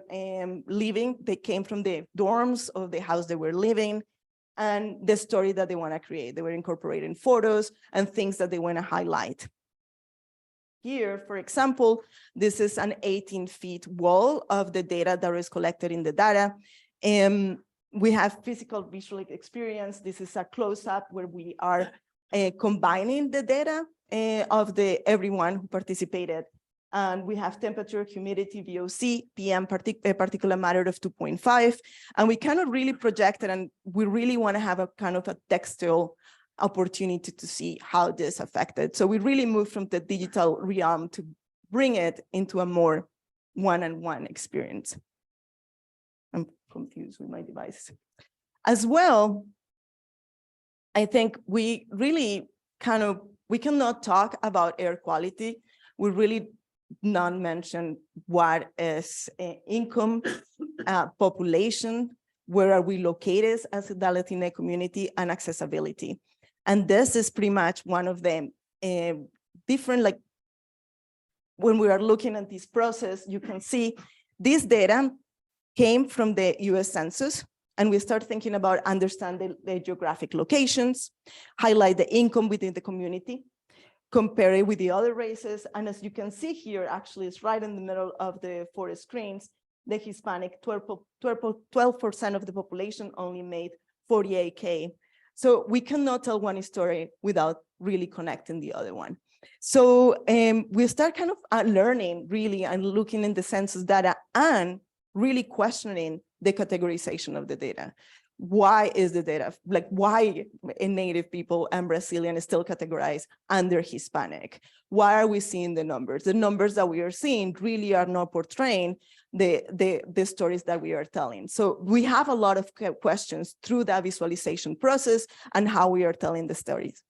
living. They came from the dorms of the house they were living, and the story that they want to create. They were incorporating photos and things that they want to highlight. Here, for example, this is an 18-feet wall of the data that is collected in the data. We have physical visual experience. This is a close-up where we are combining the data of everyone who participated. And we have temperature, humidity, VOC, PM, particulate matter of 2.5. And we cannot really project it, and we really want to have a kind of a textual opportunity to see how this affected. So we really moved from the digital realm to bring it into a more one-on-one experience. I'm confused with my device. As well, I think we really we cannot talk about air quality. We really not mention what is income, population, where are we located as the Latina community, and accessibility. And this is pretty much one of them. Different, like when we are looking at this process, you can see this data came from the US Census, and we start thinking about understanding the geographic locations, highlight the income within the community, compare it with the other races. And as you can see here, actually it's right in the middle of the 4 screens, the Hispanic 12% of the population only made $48K. So we cannot tell one story without really connecting the other one. So we start kind of learning really and looking in the census data and really questioning the categorization of the data. Why is the data, like why Native people and Brazilian is still categorized under Hispanic? Why are we seeing the numbers? The numbers that we are seeing really are not portraying the stories that we are telling. So we have a lot of questions through that visualization process and how we are telling the stories.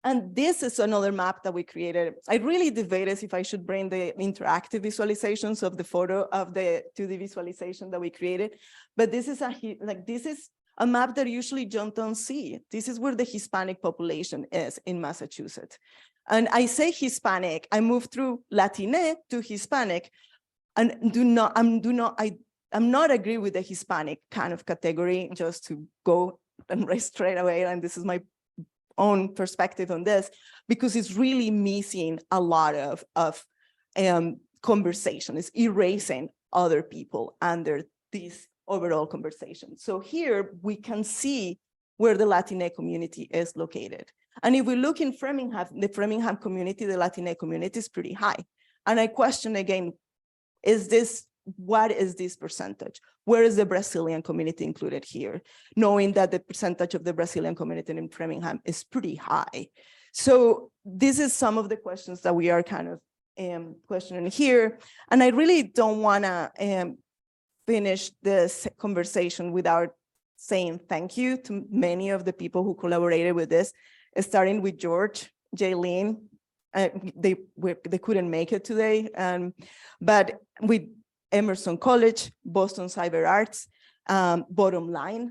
And this is another map that we created. I really debated if I should bring the interactive visualizations of the photo of the 2D visualization that we created. But this is a map that usually you don't see. This is where the Hispanic population is in Massachusetts. And I say Hispanic, I moved through Latine to Hispanic, and I'm not agree with the Hispanic kind of category, just to go and right straight away. And this is my own perspective on this, because it's really missing a lot of conversation. It's erasing other people under this overall conversation. So here we can see where the Latinx community is located. And if we look in Framingham, the Framingham community, the Latinx community is pretty high. And I question again, what is this percentage? Where is the Brazilian community included here? Knowing that the percentage of the Brazilian community in Framingham is pretty high. So this is some of the questions that we are kind of questioning here. And I really don't wanna finish this conversation without saying thank you to many of the people who collaborated with this, starting with George, Jaylene. They couldn't make it today, but with Emerson College, Boston Cyber Arts, bottom line,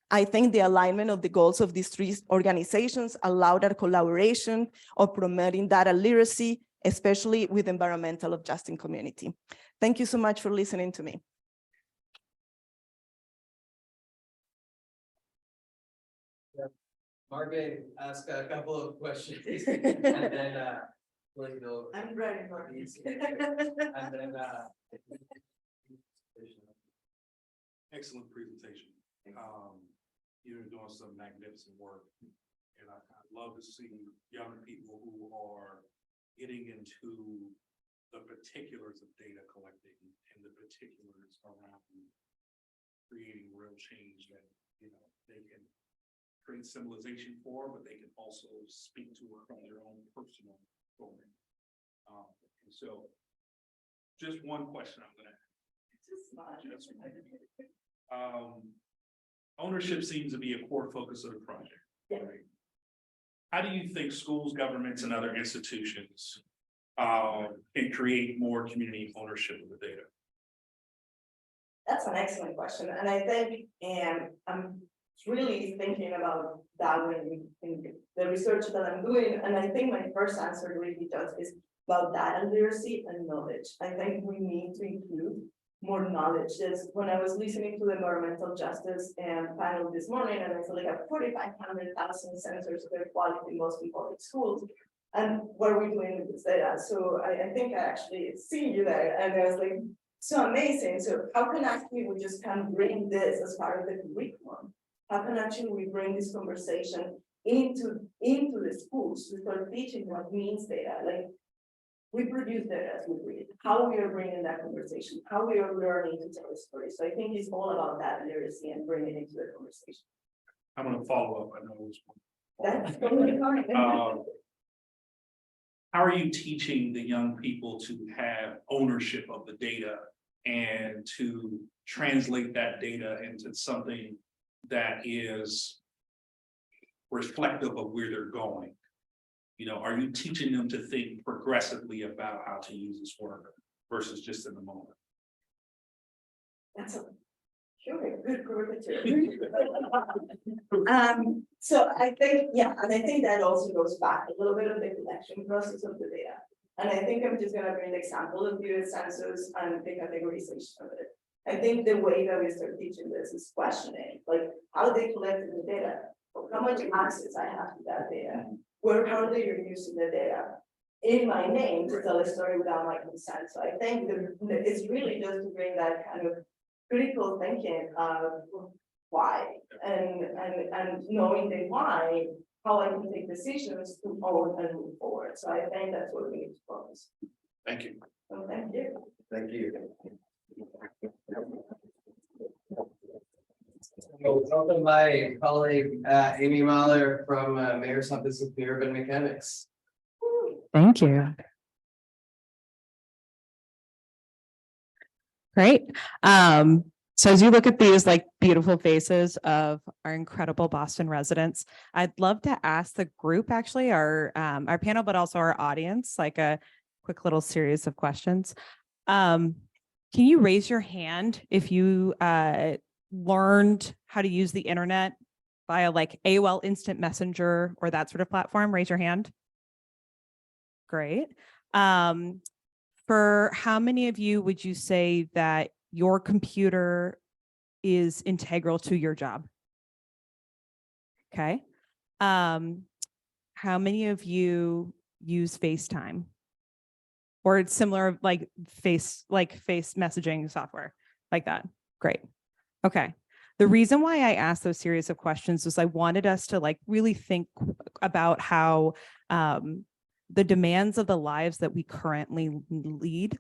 I think the alignment of the goals of these three organizations allowed our collaboration of promoting data literacy, especially with environmental adjusting community. Thank you so much for listening to me. Margaret asked a couple of questions, and then I'm ready for this. Excellent presentation. You're doing some magnificent work. And I'd love to see young people who are getting into the particulars of data collecting and the particulars around creating real change that, you know, they can create symbolization for, but they can also speak to it from their own personal story. And so just one question I'm gonna ask. Ownership seems to be a core focus of the project. Yeah. Right? How do you think schools, governments, and other institutions can create more community ownership of the data? That's an excellent question, and I think, I'm really thinking about that in the research that I'm doing, and I think my first answer really just is about data literacy and knowledge. I think we need to include more knowledge. Just when I was listening to the environmental justice panel this morning, and I said, like, 4,500,000 sensors of air quality in most public schools. And what are we doing with this data? So I think I actually see you there, and I was like, so amazing. So how can actually we just kind of bring this as part of the curriculum? How can actually we bring this conversation into the schools to start teaching what means data? Like, we produce data as we read, how we are bringing that conversation, how we are learning to tell a story. So I think it's all about that literacy and bringing it into the conversation. I'm going to follow up. I know it was That's totally fine. how are you teaching the young people to have ownership of the data and to translate that data into something that is reflective of where they're going? You know, are you teaching them to think progressively about how to use this work versus just in the moment? That's a good curriculum. So I think, yeah, and I think that also goes back a little bit of the collection process of the data. And I think I'm just gonna bring the example of the census and the categorization of it. I think the way that we start teaching this is questioning, like, how they collected the data, how much access I have to that data, how they are using the data in my name to tell a story without my consent. So I think it's really just to bring that kind of critical thinking of why and knowing the why, how I can take decisions to own and move forward. So I think that's what we need to focus. Thank you. So thank you. Thank you. Welcome my colleague, Amy Mahler from Mayor's Office of Urban Mechanics. Thank you. Great. So as you look at these like beautiful faces of our incredible Boston residents, I'd love to ask the group, actually, our panel, but also our audience, like a quick little series of questions. Can you raise your hand if you learned how to use the internet via like AOL Instant Messenger or that sort of platform? Raise your hand. Great. For how many of you would you say that your computer is integral to your job? Okay. How many of you use FaceTime or similar like face messaging software like that? Great. Okay. The reason why I asked those series of questions is I wanted us to like really think about how the demands of the lives that we currently lead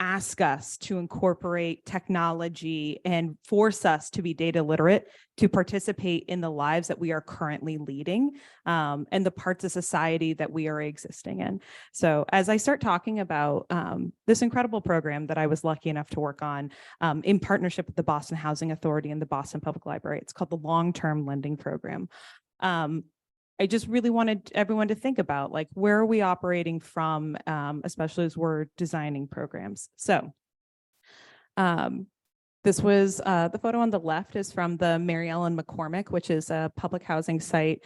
ask us to incorporate technology and force us to be data literate to participate in the lives that we are currently leading and the parts of society that we are existing in. So as I start talking about this incredible program that I was lucky enough to work on in partnership with the Boston Housing Authority and the Boston Public Library, it's called the Long-Term Lending Program. I just really wanted everyone to think about like, where are we operating from, especially as we're designing programs. So this was the photo on the left is from the Mary Ellen McCormick, which is a public housing site,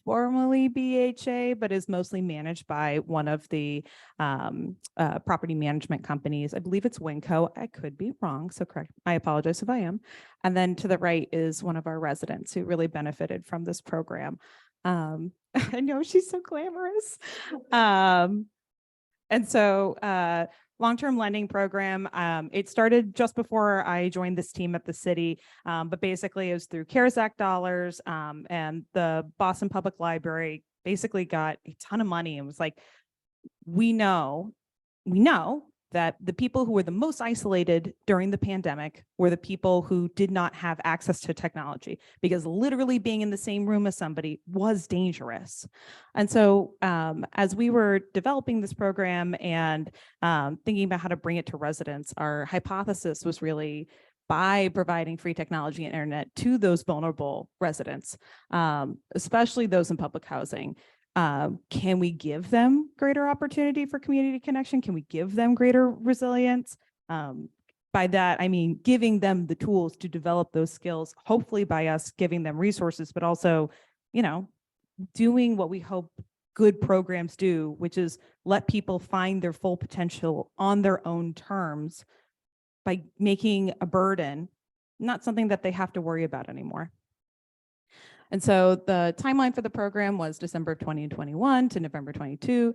formerly BHA, but is mostly managed by one of the property management companies. I believe it's Winco. I could be wrong, so correct. I apologize if I am. And then to the right is one of our residents who really benefited from this program. I know she's so glamorous. And so long-term lending program, it started just before I joined this team at the city, but basically it was through CARES Act dollars, and the Boston Public Library basically got a ton of money and was like, we know that the people who were the most isolated during the pandemic were the people who did not have access to technology, because literally being in the same room as somebody was dangerous. And so as we were developing this program and thinking about how to bring it to residents, our hypothesis was really by providing free technology and internet to those vulnerable residents, especially those in public housing. Can we give them greater opportunity for community connection? Can we give them greater resilience? By that, I mean giving them the tools to develop those skills, hopefully by us giving them resources, but also, you know, doing what we hope good programs do, which is let people find their full potential on their own terms by making a burden not something that they have to worry about anymore. And so the timeline for the program was December of 2021 to November 22.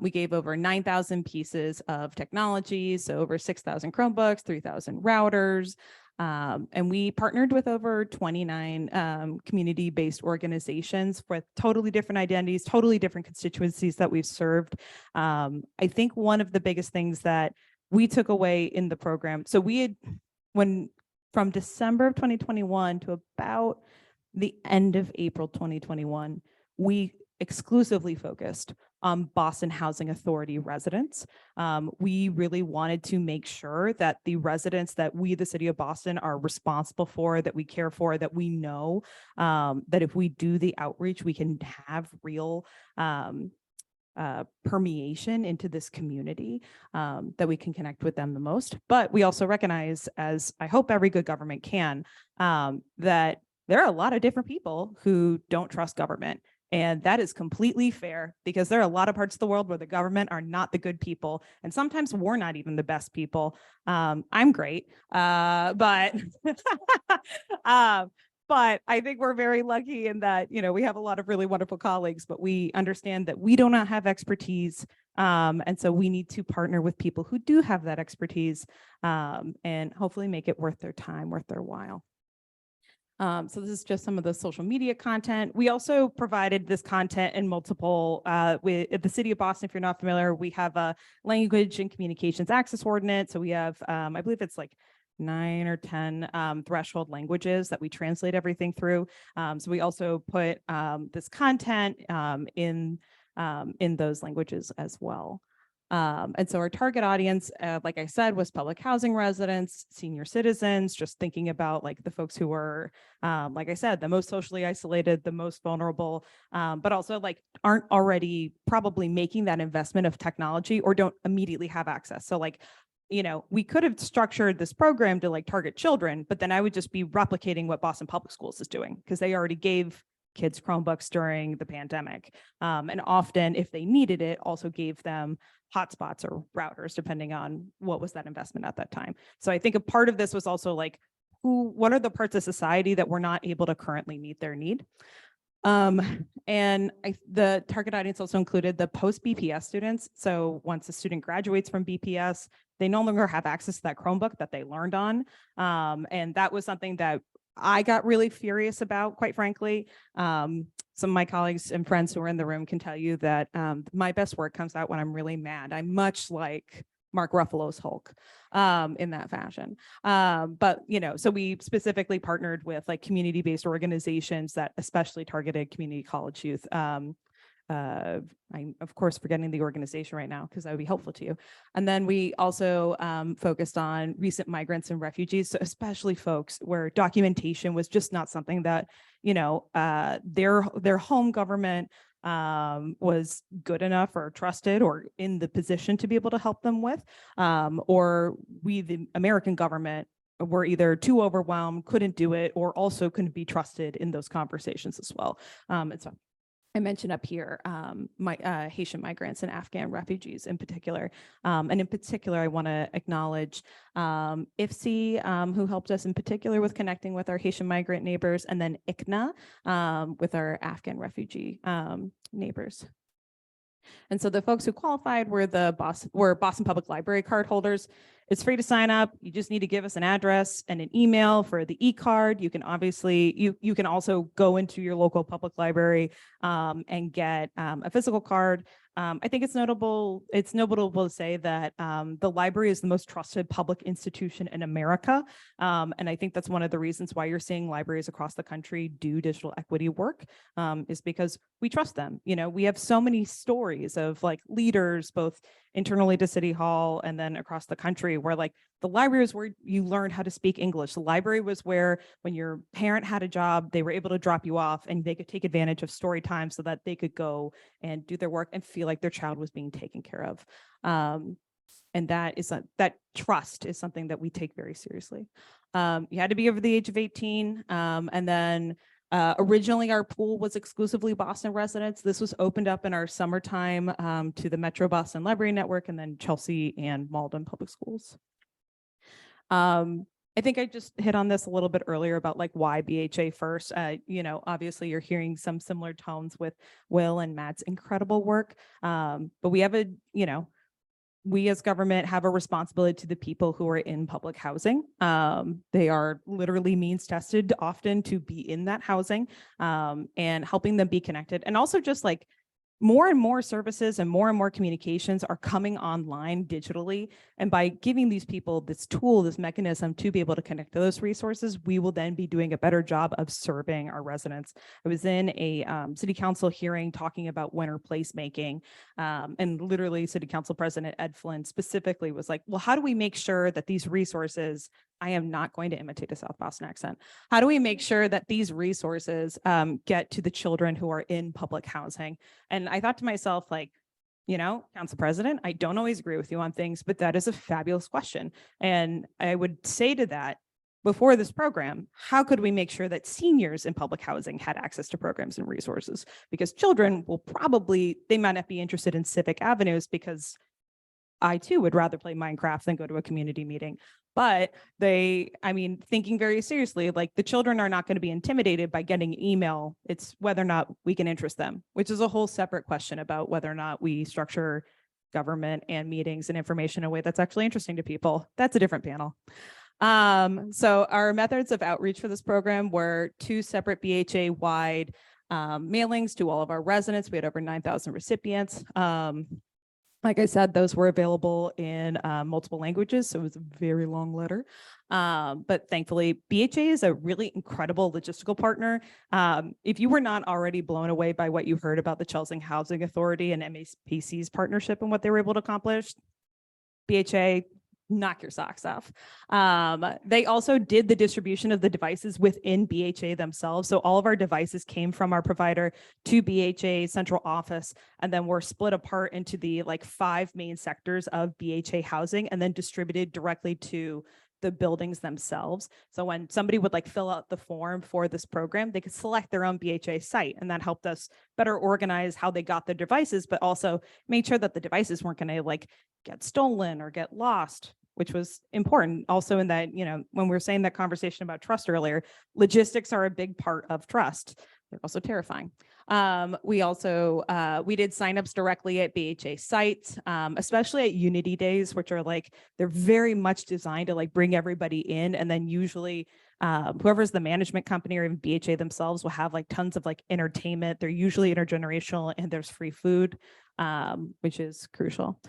We gave over 9,000 pieces of technology, so over 6,000 Chromebooks, 3,000 routers, and we partnered with over 29 community-based organizations with totally different identities, totally different constituencies that we've served. I think one of the biggest things that we took away in the program, so we had, from December of 2021 to about the end of April 2021, we exclusively focused on Boston Housing Authority residents. We really wanted to make sure that the residents that we, the city of Boston, are responsible for, that we care for, that we know that if we do the outreach, we can have real permeation into this community, that we can connect with them the most. But we also recognize, as I hope every good government can, that there are a lot of different people who don't trust government. And that is completely fair, because there are a lot of parts of the world where the government are not the good people. And sometimes we're not even the best people. I'm great, but but I think we're very lucky in that, you know, we have a lot of really wonderful colleagues, but we understand that we do not have expertise. And so we need to partner with people who do have that expertise, and hopefully make it worth their time, worth their while. So this is just some of the social media content. We also provided this content in multiple, at the city of Boston, if you're not familiar, we have a language and communications access ordinance. So we have, I believe it's like 9 or 10 threshold languages that we translate everything through. So we also put this content in those languages as well. And so our target audience, like I said, was public housing residents, senior citizens, just thinking about like the folks who were, like I said, the most socially isolated, the most vulnerable, but also like aren't already probably making that investment of technology or don't immediately have access. So like, you know, we could have structured this program to like target children, but then I would just be replicating what Boston Public Schools is doing, because they already gave kids Chromebooks during the pandemic. And often if they needed it, also gave them hotspots or routers, depending on what was that investment at that time. So I think a part of this was also like, what are the parts of society that we're not able to currently meet their need? And the target audience also included the post-BPS students. So once a student graduates from BPS, they no longer have access to that Chromebook that they learned on. And that was something that I got really furious about, quite frankly. Some of my colleagues and friends who are in the room can tell you that my best work comes out when I'm really mad. I'm much like Mark Ruffalo's Hulk in that fashion. But, you know, so we specifically partnered with like community-based organizations that especially targeted community college youth. I'm of course forgetting the organization right now because that would be helpful to you. And then we also focused on recent migrants and refugees, so especially folks where documentation was just not something that, you know, their home government was good enough or trusted or in the position to be able to help them with, or we, the American government, were either too overwhelmed, couldn't do it, or also couldn't be trusted in those conversations as well. And so I mentioned up here, Haitian migrants and Afghan refugees in particular. And in particular, I want to acknowledge IFC, who helped us in particular with connecting with our Haitian migrant neighbors, and then ICNA with our Afghan refugee neighbors. And so the folks who qualified were Boston Public Library card holders. It's free to sign up. You just need to give us an address and an email for the e-card. You can obviously, you can also go into your local public library and get a physical card. I think it's notable to say that the library is the most trusted public institution in America. And I think that's one of the reasons why you're seeing libraries across the country do digital equity work, is because we trust them. You know, we have so many stories of like leaders, both internally to City Hall and then across the country, where like the library is where you learned how to speak English. The library was where when your parent had a job, they were able to drop you off and they could take advantage of story time so that they could go and do their work and feel like their child was being taken care of. And that trust is something that we take very seriously. You had to be over the age of 18. And then originally our pool was exclusively Boston residents. This was opened up in our summertime to the Metro Boston Library Network and then Chelsea and Malden Public Schools. I think I just hit on this a little bit earlier about like why BHA first. You know, obviously you're hearing some similar tones with Will and Matt's incredible work. But we have we as government have a responsibility to the people who are in public housing. They are literally means tested often to be in that housing and helping them be connected. And also just like more and more services and more communications are coming online digitally. And by giving these people this tool, this mechanism to be able to connect to those resources, we will then be doing a better job of serving our residents. I was in a city council hearing talking about winter placemaking, and literally City Council President Ed Flynn specifically was like, well, how do we make sure that these resources, I am not going to imitate a South Boston accent. How do we make sure that these resources get to the children who are in public housing? And I thought to myself, like, you know, Council President, I don't always agree with you on things, but that is a fabulous question. And I would say to that, before this program, how could we make sure that seniors in public housing had access to programs and resources? Because children will probably, they might not be interested in civic avenues because I too would rather play Minecraft than go to a community meeting. But thinking very seriously, like the children are not going to be intimidated by getting an email. It's whether or not we can interest them, which is a whole separate question about whether or not we structure government and meetings and information in a way that's actually interesting to people. That's a different panel. So our methods of outreach for this program were 2 separate BHA-wide mailings to all of our residents. We had over 9,000 recipients. Like I said, those were available in multiple languages, so it was a very long letter. But thankfully, BHA is a really incredible logistical partner. If you were not already blown away by what you heard about the Chelsea Housing Authority and MAPC's partnership and what they were able to accomplish, BHA, knock your socks off. They also did the distribution of the devices within BHA themselves. So all of our devices came from our provider to BHA central office, and then were split apart into the 5 main sectors of BHA housing and then distributed directly to the buildings themselves. So when somebody would fill out the form for this program, they could select their own BHA site, and that helped us better organize how they got the devices, but also made sure that the devices weren't going to get stolen or get lost, which was important. Also in that, when we were saying that conversation about trust earlier, logistics are a big part of trust. They're also terrifying. We did signups directly at BHA sites, especially at Unity Days, which are they're very much designed to bring everybody in. And then usually whoever's the management company or even BHA themselves will have tons of entertainment. They're usually intergenerational, and there's free food, which is crucial.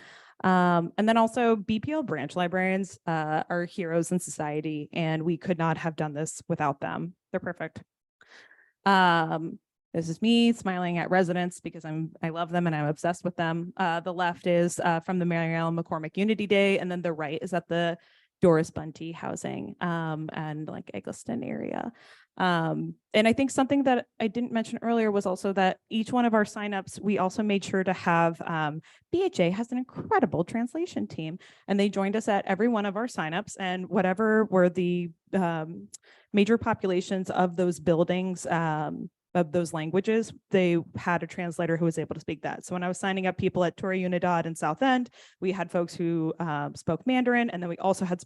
And then also BPO branch librarians are heroes in society, and we could not have done this without them. They're perfect. This is me smiling at residents because I love them and I'm obsessed with them. The left is from the Mary Ellen McCormick Unity Day, and then the right is at the Doris Bunty housing and Eggleston area. And I think something that I didn't mention earlier was also that each one of our signups, we also made sure to have BHA has an incredible translation team, and they joined us at every one of our signups, and whatever were the major populations of those buildings, of those languages, they had a translator who was able to speak that. So when I was signing up people at Torre Unidad in South End, we had folks who spoke Mandarin, and then we also had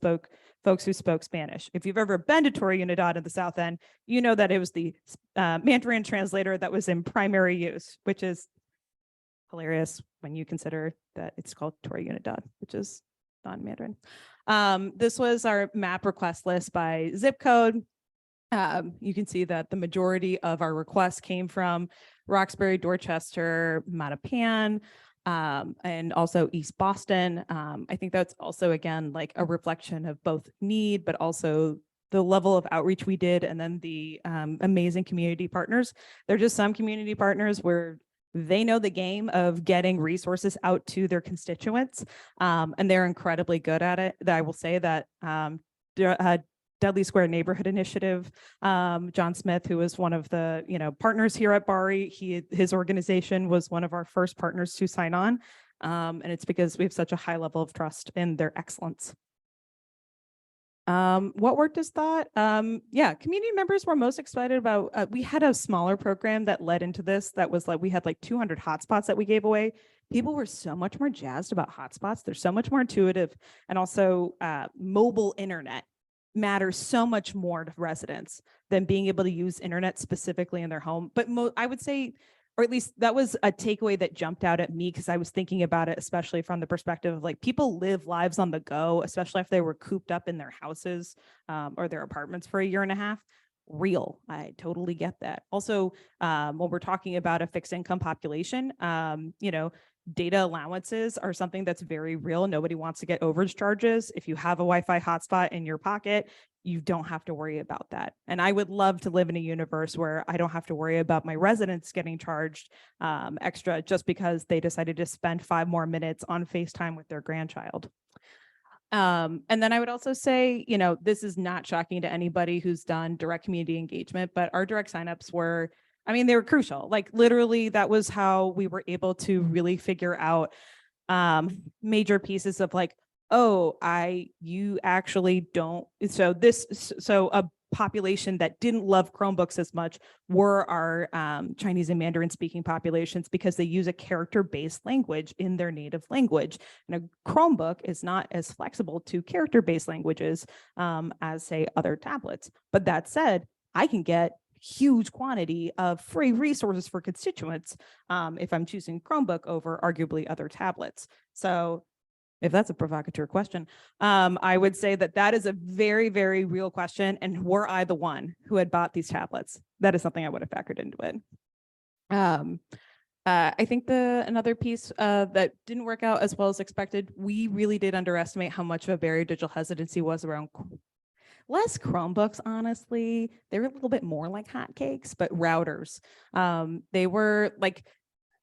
folks who spoke Spanish. If you've ever been to Torre Unidad in the South End, you know that it was the Mandarin translator that was in primary use, which is hilarious when you consider that it's called Torre Unidad, which is non-Mandarin. This was our map request list by zip code. You can see that the majority of our requests came from Roxbury, Dorchester, Mattapan, and also East Boston. I think that's also, again, like a reflection of both need, but also the level of outreach we did, and then the amazing community partners. There are just some community partners where they know the game of getting resources out to their constituents, and they're incredibly good at it. I will say that Dudley Square Neighborhood Initiative, John Smith, who was one of the partners here at Bari, his organization was one of our first partners to sign on, and it's because we have such a high level of trust in their excellence. What worked is that, yeah, community members were most excited about, we had a smaller program that led into this that was like, we had like 200 hotspots that we gave away. People were so much more jazzed about hotspots. They're so much more intuitive, and also mobile internet matters so much more to residents than being able to use internet specifically in their home. But I would say, or at least that was a takeaway that jumped out at me, because I was thinking about it, especially from the perspective of like people live lives on the go, especially if they were cooped up in their houses or their apartments for a year and a half. Real, I totally get that. Also, when we're talking about a fixed income population, data allowances are something that's very real. Nobody wants to get overage charges. If you have a Wi-Fi hotspot in your pocket, you don't have to worry about that. And I would love to live in a universe where I don't have to worry about my residents getting charged extra just because they decided to spend 5 more minutes on FaceTime with their grandchild. And then I would also say, this is not shocking to anybody who's done direct community engagement, but our direct signups were, they were crucial. Like literally, that was how we were able to really figure out major pieces of like, oh, you actually don't. So a population that didn't love Chromebooks as much were our Chinese and Mandarin speaking populations, because they use a character-based language in their native language. And a Chromebook is not as flexible to character-based languages as, say, other tablets. But that said, I can get huge quantity of free resources for constituents if I'm choosing Chromebook over arguably other tablets. So if that's a provocateur question, I would say that is a very, very real question. And were I the one who had bought these tablets, that is something I would have factored into it. I think another piece that didn't work out as well as expected, we really did underestimate how much of a barrier digital hesitancy was around less Chromebooks, honestly. They were a little bit more like hotcakes, but routers. They were like,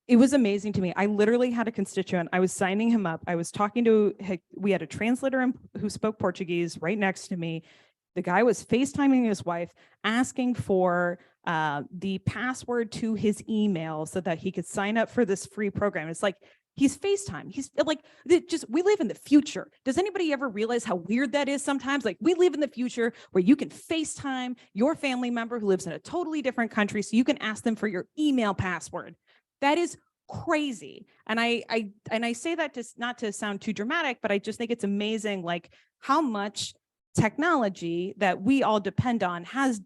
it was amazing to me. I literally had a constituent. I was signing him up. I was talking to, we had a translator who spoke Portuguese right next to me. The guy was FaceTiming his wife, asking for the password to his email so that he could sign up for this free program. It's like, he's FaceTime. He's like, we live in the future. Does anybody ever realize how weird that is sometimes? Like, we live in the future where you can FaceTime your family member who lives in a totally different country so you can ask them for your email password. That is crazy. And I say that not to sound too dramatic, but I just think it's amazing, like how much technology that we all depend on has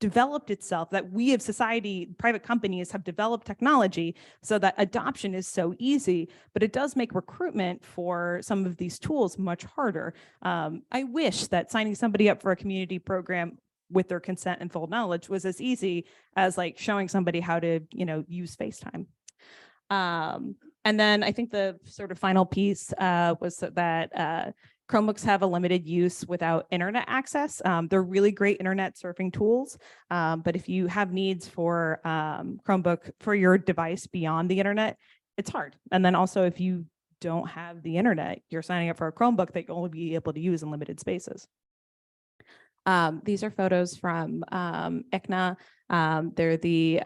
developed itself, that we of society, private companies have developed technology so that adoption is so easy, but it does make recruitment for some of these tools much harder. I wish that signing somebody up for a community program with their consent and full knowledge was as easy as like showing somebody how to, use FaceTime. And then I think the sort of final piece was that Chromebooks have a limited use without internet access. They're really great internet surfing tools, but if you have needs for Chromebook for your device beyond the internet, it's hard. And then also if you don't have the internet, you're signing up for a Chromebook that you'll only be able to use in limited spaces. These are photos from ICNA. They're the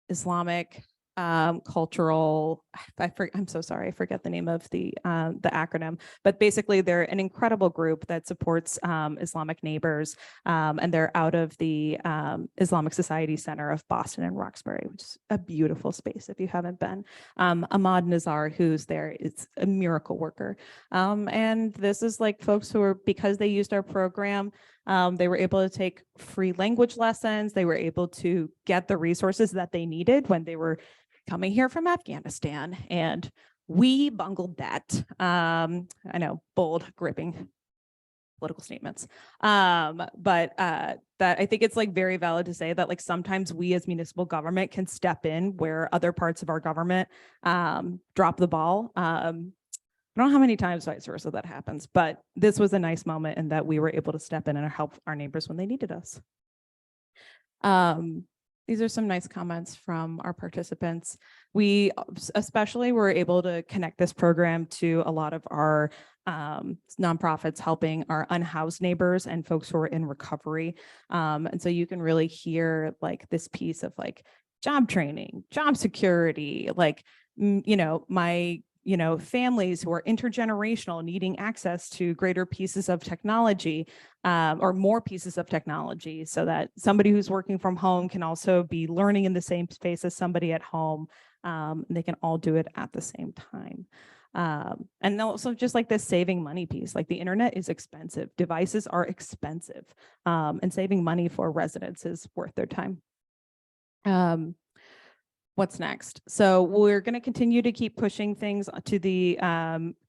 Islamic cultural, I'm so sorry, I forget the name of the acronym, but basically they're an incredible group that supports Islamic neighbors, and they're out of the Islamic Society Center of Boston and Roxbury, which is a beautiful space if you haven't been. Ahmad Nazar, who's there, is a miracle worker. And this is like folks who are, because they used our program, they were able to take free language lessons. They were able to get the resources that they needed when they were coming here from Afghanistan, and we bungled that. I know, bold, gripping political statements. But that I think it's like very valid to say that like sometimes we as municipal government can step in where other parts of our government drop the ball. I don't know how many times vice versa that happens, but this was a nice moment in that we were able to step in and help our neighbors when they needed us. These are some nice comments from our participants. We especially were able to connect this program to a lot of our nonprofits helping our unhoused neighbors and folks who are in recovery. And so you can really hear like this piece of like job training, job security, like, my families who are intergenerational needing access to greater pieces of technology, or more pieces of technology, so that somebody who's working from home can also be learning in the same space as somebody at home. They can all do it at the same time. And also just like this saving money piece, like the internet is expensive, devices are expensive, and saving money for residents is worth their time. What's next? So we're going to continue to keep pushing things to the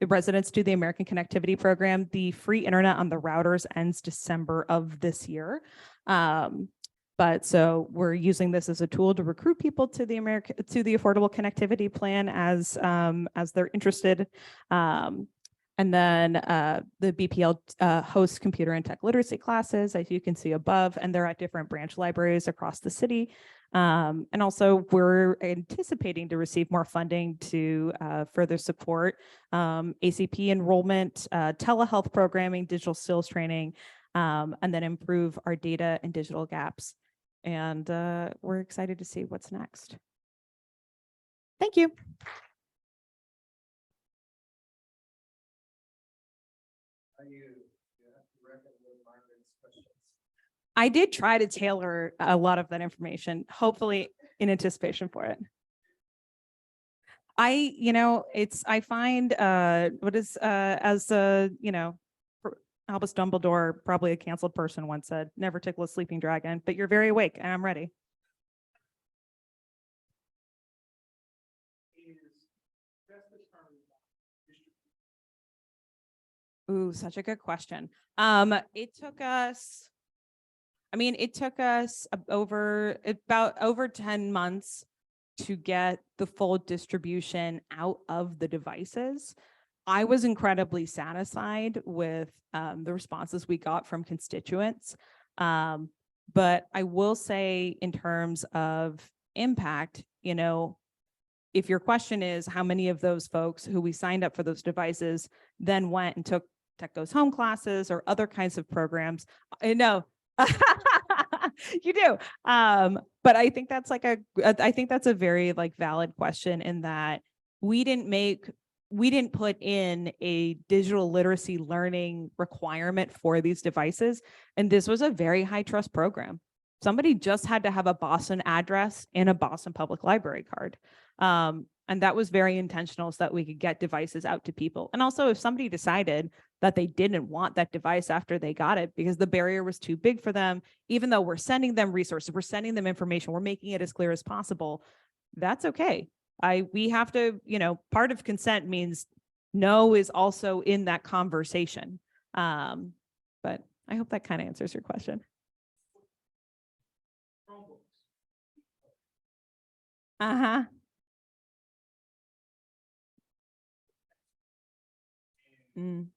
residents to the American Connectivity Program. The free internet on the routers ends December of this year. But so we're using this as a tool to recruit people to the Affordable Connectivity Plan as they're interested. And then the BPL hosts computer and tech literacy classes, as you can see above, and they're at different branch libraries across the city. And also we're anticipating to receive more funding to further support ACP enrollment, telehealth programming, digital skills training, and then improve our data and digital gaps. And we're excited to see what's next. Thank you. I did try to tailor a lot of that information, hopefully in anticipation for it. I find Albus Dumbledore, probably a canceled person, once said, never tickle a sleeping dragon, but you're very awake and I'm ready. Ooh, such a good question. It took us over 10 months to get the full distribution out of the devices. I was incredibly satisfied with the responses we got from constituents. But I will say, in terms of impact, if your question is how many of those folks who we signed up for those devices then went and took Tech Goes Home classes or other kinds of programs, I know. You do. But I think that's a very valid question, in that we didn't put in a digital literacy learning requirement for these devices. And this was a very high trust program. Somebody just had to have a Boston address and a Boston Public Library card. And that was very intentional, so that we could get devices out to people. And also, if somebody decided that they didn't want that device after they got it because the barrier was too big for them, even though we're sending them resources, we're sending them information, we're making it as clear as possible, that's okay. We have to, part of consent means no is also in that conversation. But I hope that kind of answers your question. Uh-huh. Mm.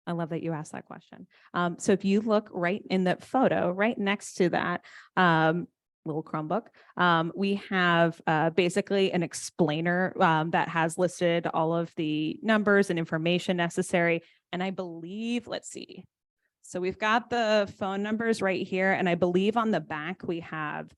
I love that you asked that question. So if you look right in the photo, right next to that little Chromebook, we have basically an explainer that has listed all of the numbers and information necessary. And I believe, let's see, So we've got the phone numbers right here, and I believe on the back we have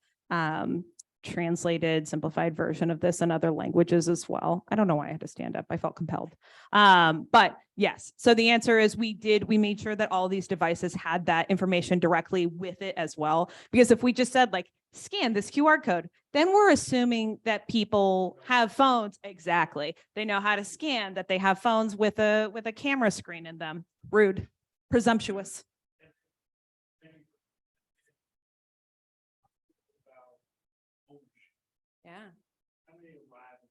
translated, simplified version of this in other languages as well. I don't know why I had to stand up. I felt compelled. But yes, so the answer is we made sure that all these devices had that information directly with it as well. Because if we just said like, scan this QR code, then we're assuming that people have phones. Exactly. They know how to scan, that they have phones with a camera screen in them. Rude, presumptuous. Yeah. How many arrive?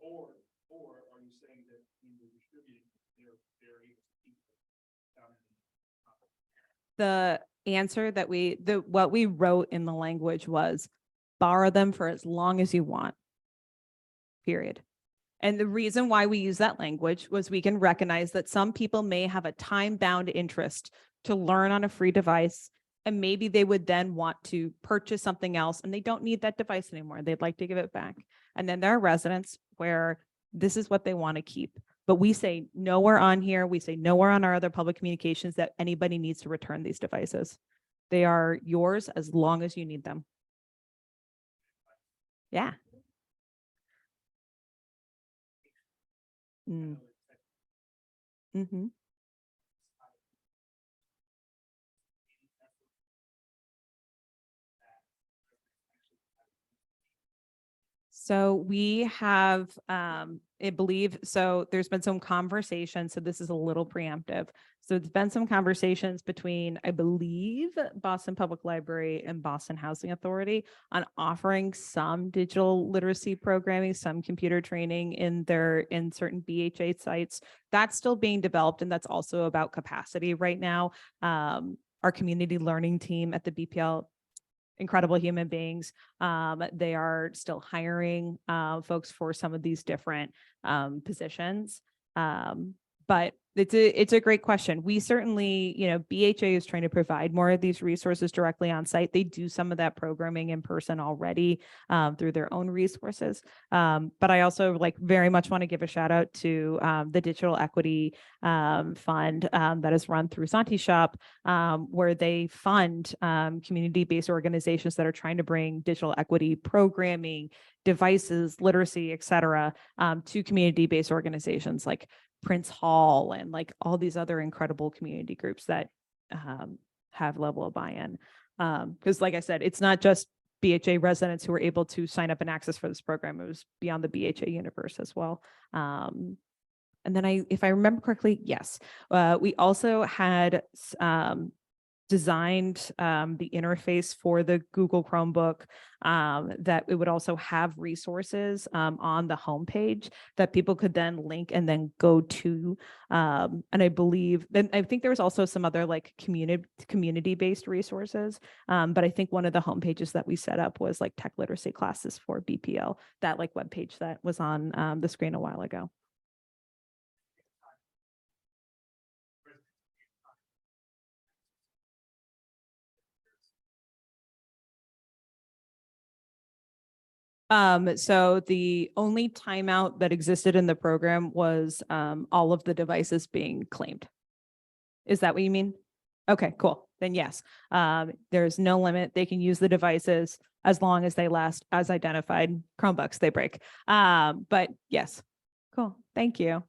Or are you saying that when you're distributing, they're able to keep it down The answer that what we wrote in the language was borrow them for as long as you want. Period. And the reason why we use that language was we can recognize that some people may have a time-bound interest to learn on a free device, and maybe they would then want to purchase something else and they don't need that device anymore. They'd like to give it back. And then there are residents where this is what they want to keep. But we say nowhere on here, we say nowhere on our other public communications that anybody needs to return these devices. They are yours as long as you need them. Yeah. Mm-hmm. So we have, I believe, so there's been some conversation. So this is a little preemptive. So it's been some conversations between, I believe, Boston Public Library and Boston Housing Authority on offering some digital literacy programming, some computer training in certain BHA sites. That's still being developed, and that's also about capacity right now. Our community learning team at the BPL, incredible human beings. They are still hiring folks for some of these different positions. But it's a great question. We certainly, BHA is trying to provide more of these resources directly on site. They do some of that programming in person already through their own resources. But I also very much want to give a shout out to the Digital Equity Fund that is run through Santi Shop, where they fund community-based organizations that are trying to bring digital equity programming, devices, literacy, et cetera, to community-based organizations like Prince Hall and all these other incredible community groups that have level of buy-in. Because like I said, it's not just BHA residents who were able to sign up and access for this program. It was beyond the BHA universe as well. And then if I remember correctly, yes, we also had designed the interface for the Google Chromebook that it would also have resources on the homepage that people could then link and then go to. And I think there was also some other community-based resources. But I think one of the homepages that we set up was tech literacy classes for BPL, that webpage that was on the screen a while ago. So the only timeout that existed in the program was all of the devices being claimed. Is that what you mean? Okay, cool. Then yes, there's no limit. They can use the devices as long as they last as identified. Chromebooks, they break. But yes, cool. Thank you.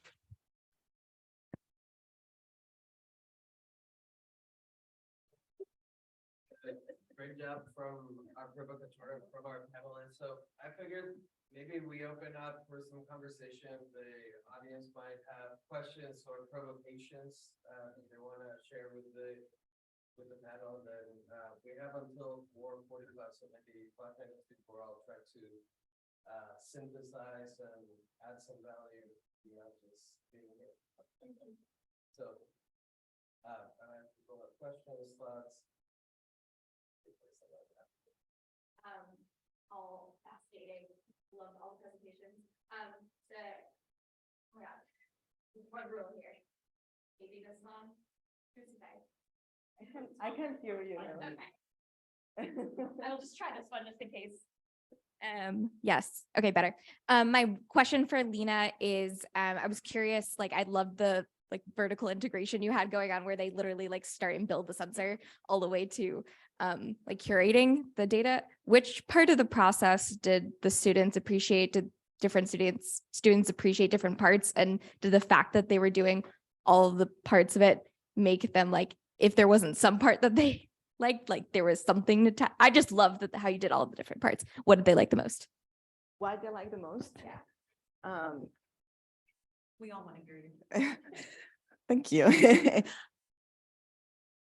Great job from our panelists. So I figured maybe we open up for some conversation. The audience might have questions or provocations that they want to share with the panel. Then we have until 4:45, so maybe 5 minutes before I'll try to synthesize and add some value beyond just being here. So people have questions, thoughts. All fascinating, love all the presentations. Oh my God, one rule here. Maybe this one. Who's okay? I can hear you. Okay. I'll just try this one just in case. Yes. Okay, better. My question for Lena is, I was curious, like, I love the like vertical integration you had going on where they literally like start and build the sensor all the way to like curating the data. Which part of the process did the students appreciate? Did different students appreciate different parts? And did the fact that they were doing all of the parts of it make them like, if there wasn't some part that they like there was something to I just love that how you did all of the different parts. What did they like the most? What they like the most? Yeah. We all want to hear you. Thank you.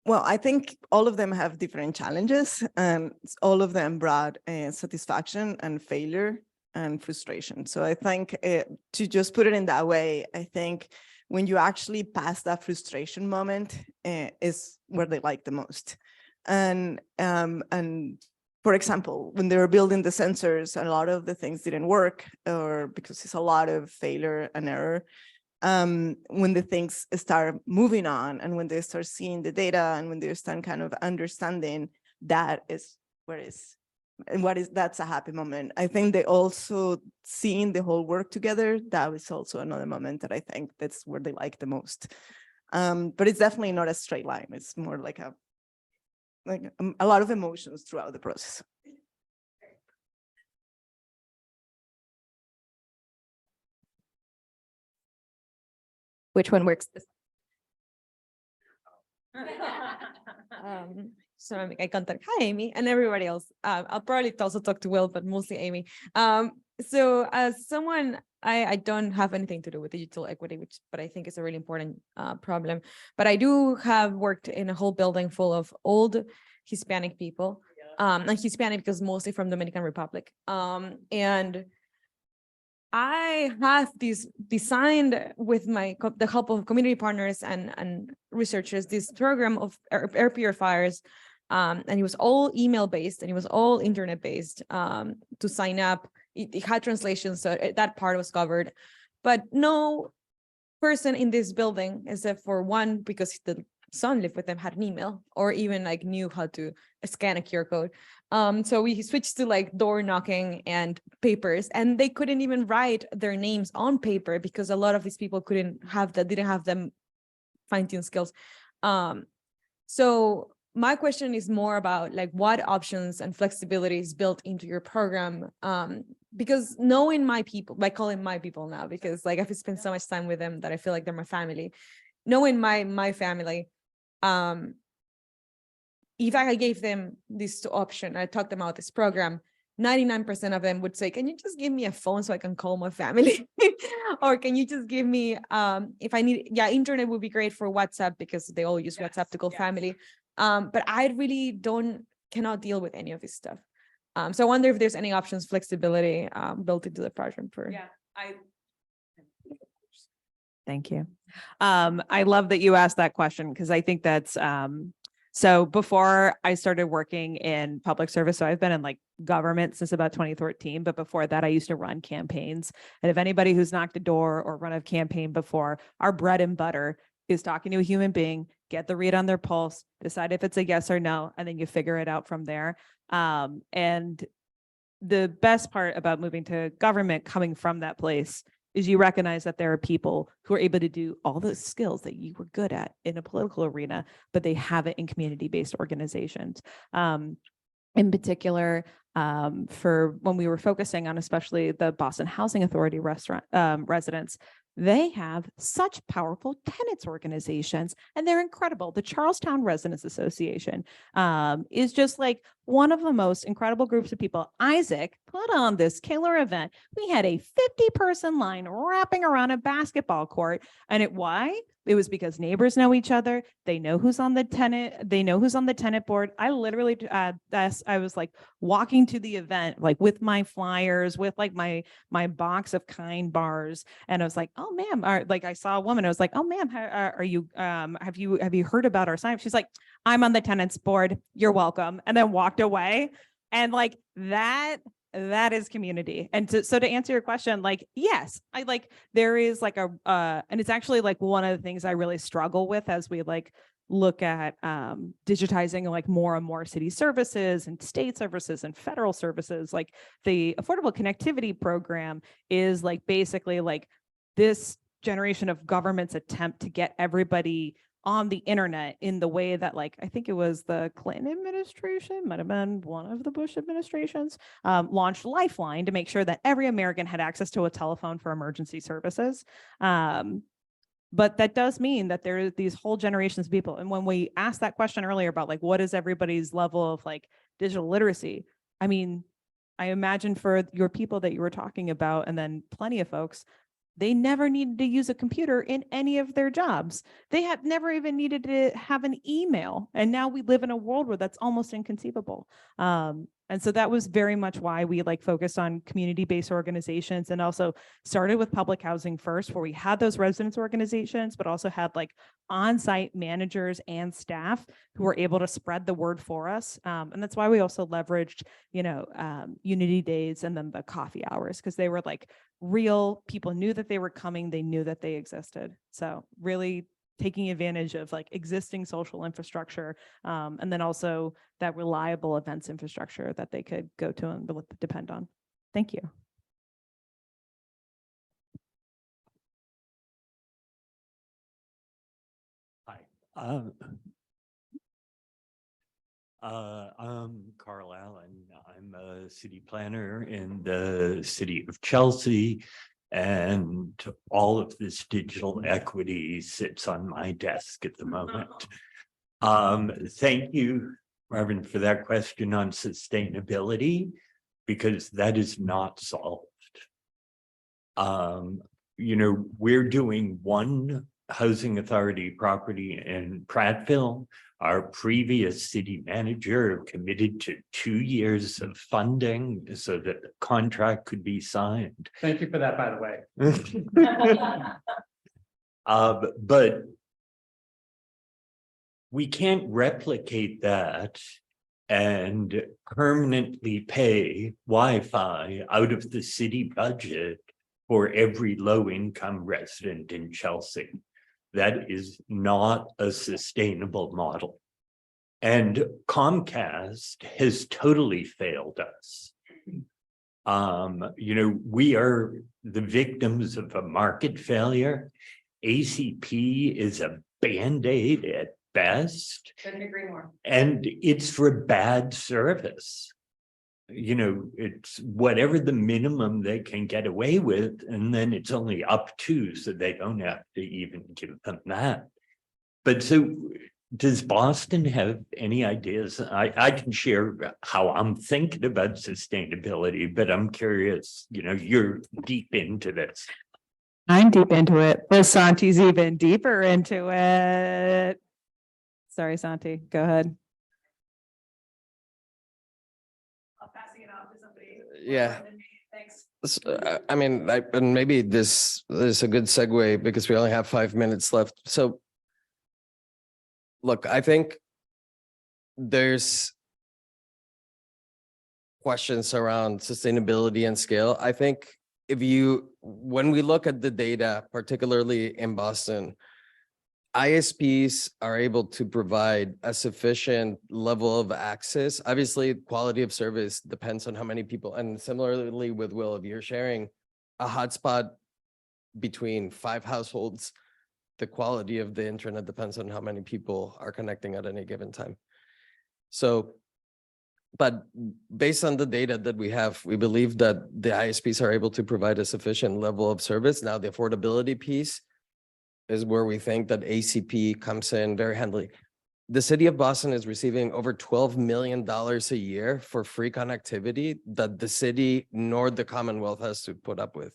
Well, I think all of them have different challenges, and all of them brought satisfaction and failure and frustration. So I think to just put it in that way, I think when you actually pass that frustration moment is where they like the most. And for example, when they were building the sensors, a lot of the things didn't work, or because it's a lot of failure and error. When the things start moving on, and when they start seeing the data, and when they start kind of understanding, that is where is and that's a happy moment. I think they also seeing the whole work together, that was also another moment that I think that's where they like the most. But it's definitely not a straight line. It's more like a lot of emotions throughout the process. Which one works? So I make eye contact. Hi, Amy, and everybody else. I'll probably also talk to Will, but mostly Amy. So as someone, I don't have anything to do with digital equity, but I think it's a really important problem. But I do have worked in a whole building full of old Hispanic people, and Hispanic because mostly from Dominican Republic. And I have designed with the help of community partners and researchers this program of air purifiers, and it was all email based and it was all internet based to sign up. It had translations, so that part was covered, but no person in this building, except for one, because the son lived with them, had an email or even like knew how to scan a QR code. So we switched to like door knocking and papers, and they couldn't even write their names on paper because a lot of these people didn't have them fine-tuned skills. So my question is more about like what options and flexibility is built into your program, because knowing my people, I call them my people now because like I've spent so much time with them that I feel like they're my family. Knowing my family, if I gave them this option, I talked them about this program, 99% of them would say, can you just give me a phone so I can call my family? Or can you just give me, if I need, internet would be great for WhatsApp because they all use WhatsApp to call family. But I really cannot deal with any of this stuff. So I wonder if there's any options, flexibility built into the program for. Thank you. I love that you asked that question because I think that's so before I started working in public service, so I've been in like government since about 2013, but before that I used to run campaigns. And if anybody who's knocked a door or run a campaign before, our bread and butter is talking to a human being, get the read on their pulse, decide if it's a yes or no, and then you figure it out from there. And the best part about moving to government coming from that place is you recognize that there are people who are able to do all the skills that you were good at in a political arena, but they have it in community-based organizations. In particular, for when we were focusing on especially the Boston Housing Authority residents, they have such powerful tenants organizations and they're incredible. The Charlestown Residents Association is just like one of the most incredible groups of people. Isaac put on this killer event. We had a 50-person line wrapping around a basketball court. And why? It was because neighbors know each other. They know who's on the tenant. They know who's on the tenant board. I literally, I was like walking to the event, like with my flyers, with like my box of Kind bars. And I was like, oh, ma'am, like I saw a woman. I was like, oh, ma'am, are you, have you heard about our sign? She's like, I'm on the tenants board. You're welcome. And then walked away. And like that is community. And so to answer your question, like, yes, I like, there is like and it's actually like one of the things I really struggle with as we like look at digitizing like more and more city services and state services and federal services. Like the Affordable Connectivity Program is like basically like this generation of government's attempt to get everybody on the internet in the way that, like, I think it was the Clinton administration, might have been one of the Bush administrations, launched Lifeline to make sure that every American had access to a telephone for emergency services. But that does mean that there are these whole generations of people. And when we asked that question earlier about like, what is everybody's level of like digital literacy? I mean, I imagine for your people that you were talking about, and then plenty of folks, they never needed to use a computer in any of their jobs. They have never even needed to have an email. And now we live in a world where that's almost inconceivable. And so that was very much why we like focused on community-based organizations, and also started with public housing first, where we had those residents organizations, but also had like on-site managers and staff who were able to spread the word for us. And that's why we also leveraged, you know, Unity Days and then the coffee hours, because they were like real people, knew that they were coming, they knew that they existed. So really taking advantage of like existing social infrastructure, and then also that reliable events infrastructure that they could go to and depend on. Thank you. Hi. I'm Carl Allen. I'm a city planner in the city of Chelsea, and all of this digital equity sits on my desk at the moment. Thank you, Marvin, for that question on sustainability, because that is not solved. You know, we're doing one housing authority property in Prattville. Our previous city manager committed to 2 years of funding so that the contract could be signed. Thank you for that, by the way. But we can't replicate that and permanently pay Wi-Fi out of the city budget for every low-income resident in Chelsea. That is not a sustainable model. And Comcast has totally failed us. You know, we are the victims of a market failure. ACP is a Band-Aid at best. Couldn't agree more. And it's for bad service. You know, it's whatever the minimum they can get away with, and then it's only up to, so they don't have to even give them that. But so does Boston have any ideas? I can share how I'm thinking about sustainability, but I'm curious, you know, you're deep into this. I'm deep into it, but Santi's even deeper into it. Sorry, Santi, go ahead. I'll passing it off to somebody. Yeah. Thanks. I mean, and maybe this is a good segue because we only have 5 minutes left. So look, I think there's questions around sustainability and scale. I think when we look at the data, particularly in Boston, ISPs are able to provide a sufficient level of access. Obviously, quality of service depends on how many people, and similarly with Will, if you're sharing a hotspot between 5 households, the quality of the internet depends on how many people are connecting at any given time. So, but based on the data that we have, we believe that the ISPs are able to provide a sufficient level of service. Now, the affordability piece is where we think that ACP comes in very handily. The city of Boston is receiving over $12 million a year for free connectivity that the city nor the Commonwealth has to put up with.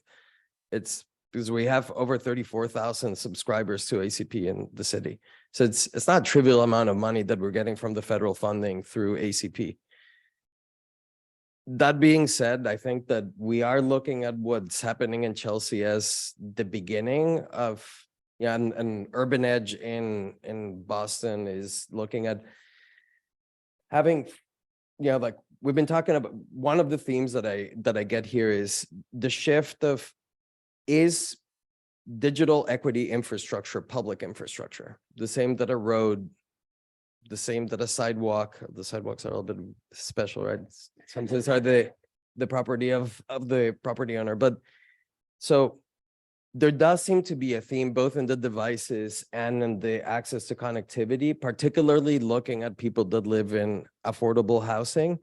It's because we have over 34,000 subscribers to ACP in the city. So it's not a trivial amount of money that we're getting from the federal funding through ACP. That being said, I think that we are looking at what's happening in Chelsea as the beginning of, yeah, and Urban Edge in Boston is looking at having, you know, like we've been talking about, one of the themes that I get here is the shift of, is digital equity infrastructure public infrastructure, the same that a road the same that a sidewalk. The sidewalks are a little bit special, right? Sometimes are the property of the property owner, but so there does seem to be a theme both in the devices and in the access to connectivity, particularly looking at people that live in affordable housing.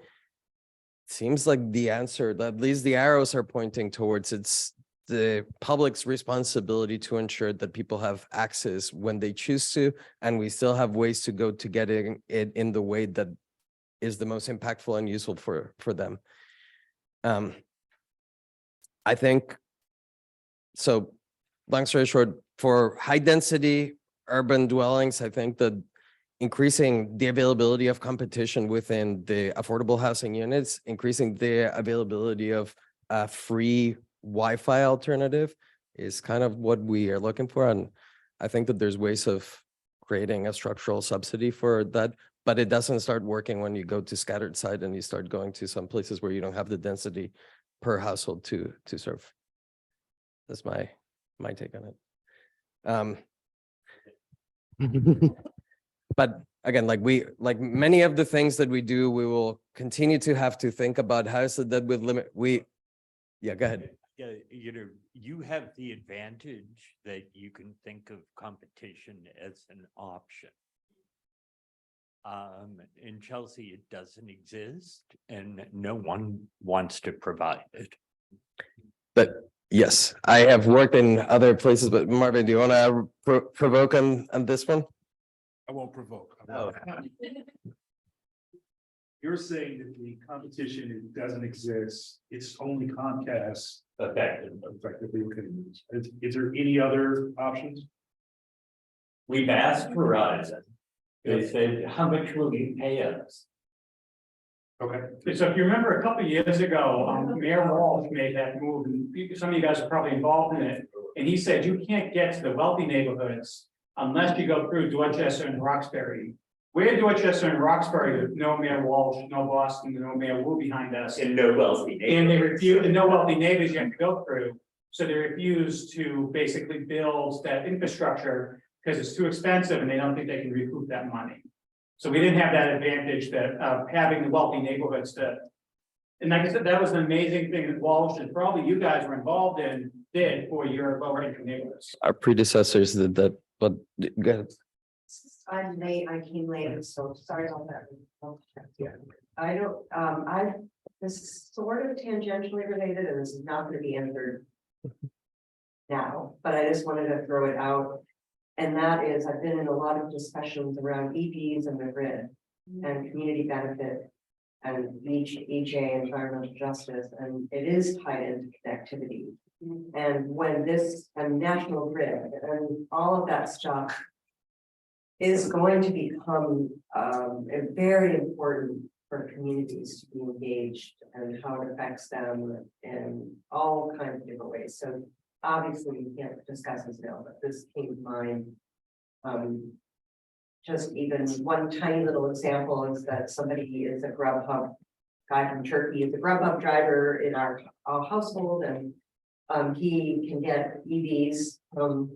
Seems like the answer, at least the arrows are pointing towards, it's the public's responsibility to ensure that people have access when they choose to, and we still have ways to go to getting it in the way that is the most impactful and useful for them. I think, so long story short, for high density urban dwellings, I think that increasing the availability of competition within the affordable housing units, increasing the availability of a free Wi-Fi alternative is kind of what we are looking for. And I think that there's ways of creating a structural subsidy for that, but it doesn't start working when you go to scattered site and you start going to some places where you don't have the density per household to serve. That's my take on it. But again, like many of the things that we do, we will continue to have to think about how is it that with limit, yeah, go ahead. Yeah, you have the advantage that you can think of competition as an option. In Chelsea, it doesn't exist and no one wants to provide it. But yes, I have worked in other places, but Marvin, do you want to provoke on this one? I won't provoke. Oh. You're saying that the competition doesn't exist, it's only Comcast. Effectively, is there any other options? We've asked Verizon. They said, how much will you pay us? Okay. So if you remember a couple of years ago, Mayor Walsh made that move, and some of you guys are probably involved in it. And he said, you can't get to the wealthy neighborhoods unless you go through Dorchester and Roxbury. We're Dorchester and Roxbury with no Mayor Walsh, no Boston, no Mayor Wu behind us. And no wealthy neighbors. And they refuse, and no wealthy neighbors you have to go through. So they refuse to basically build that infrastructure because it's too expensive and they don't think they can recoup that money. So we didn't have that advantage that of having the wealthy neighborhoods to. And like I said, that was an amazing thing that Walsh and probably you guys were involved in did for your lower income neighborhoods. Our predecessors did that, but go ahead. I'm late, I came late, so sorry about that. I don't, this is sort of tangentially related and this is not going to be answered now, but I just wanted to throw it out. And that is, I've been in a lot of discussions around EVs and the grid and community benefit and EJ, environmental justice, and it is tied into connectivity. And when this and national grid and all of that stuff is going to become very important for communities to be engaged and how it affects them in all kinds of different ways. So obviously we can't discuss this now, but this came to mind. Just even one tiny little example is that somebody is a Grubhub guy from Turkey, is a Grubhub driver in our household, and he can get EVs from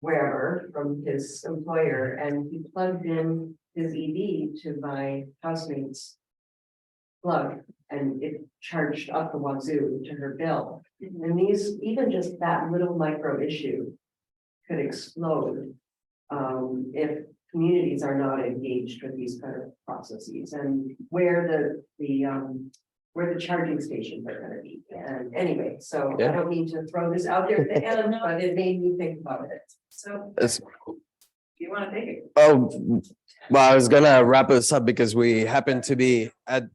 wherever from his employer, and he plugged in his EV to my housemate's plug, and it charged up the wazoo to her bill. And these, even just that little micro issue could explode if communities are not engaged with these kind of processes, and where the charging stations are going to be. And anyway, so I don't mean to throw this out there at the end, but it made me think about it. So do you want to take it? Oh, well, I was gonna wrap this up because we happen to be at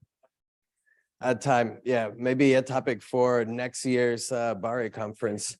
time. Yeah, maybe a topic for next year's Bari conference.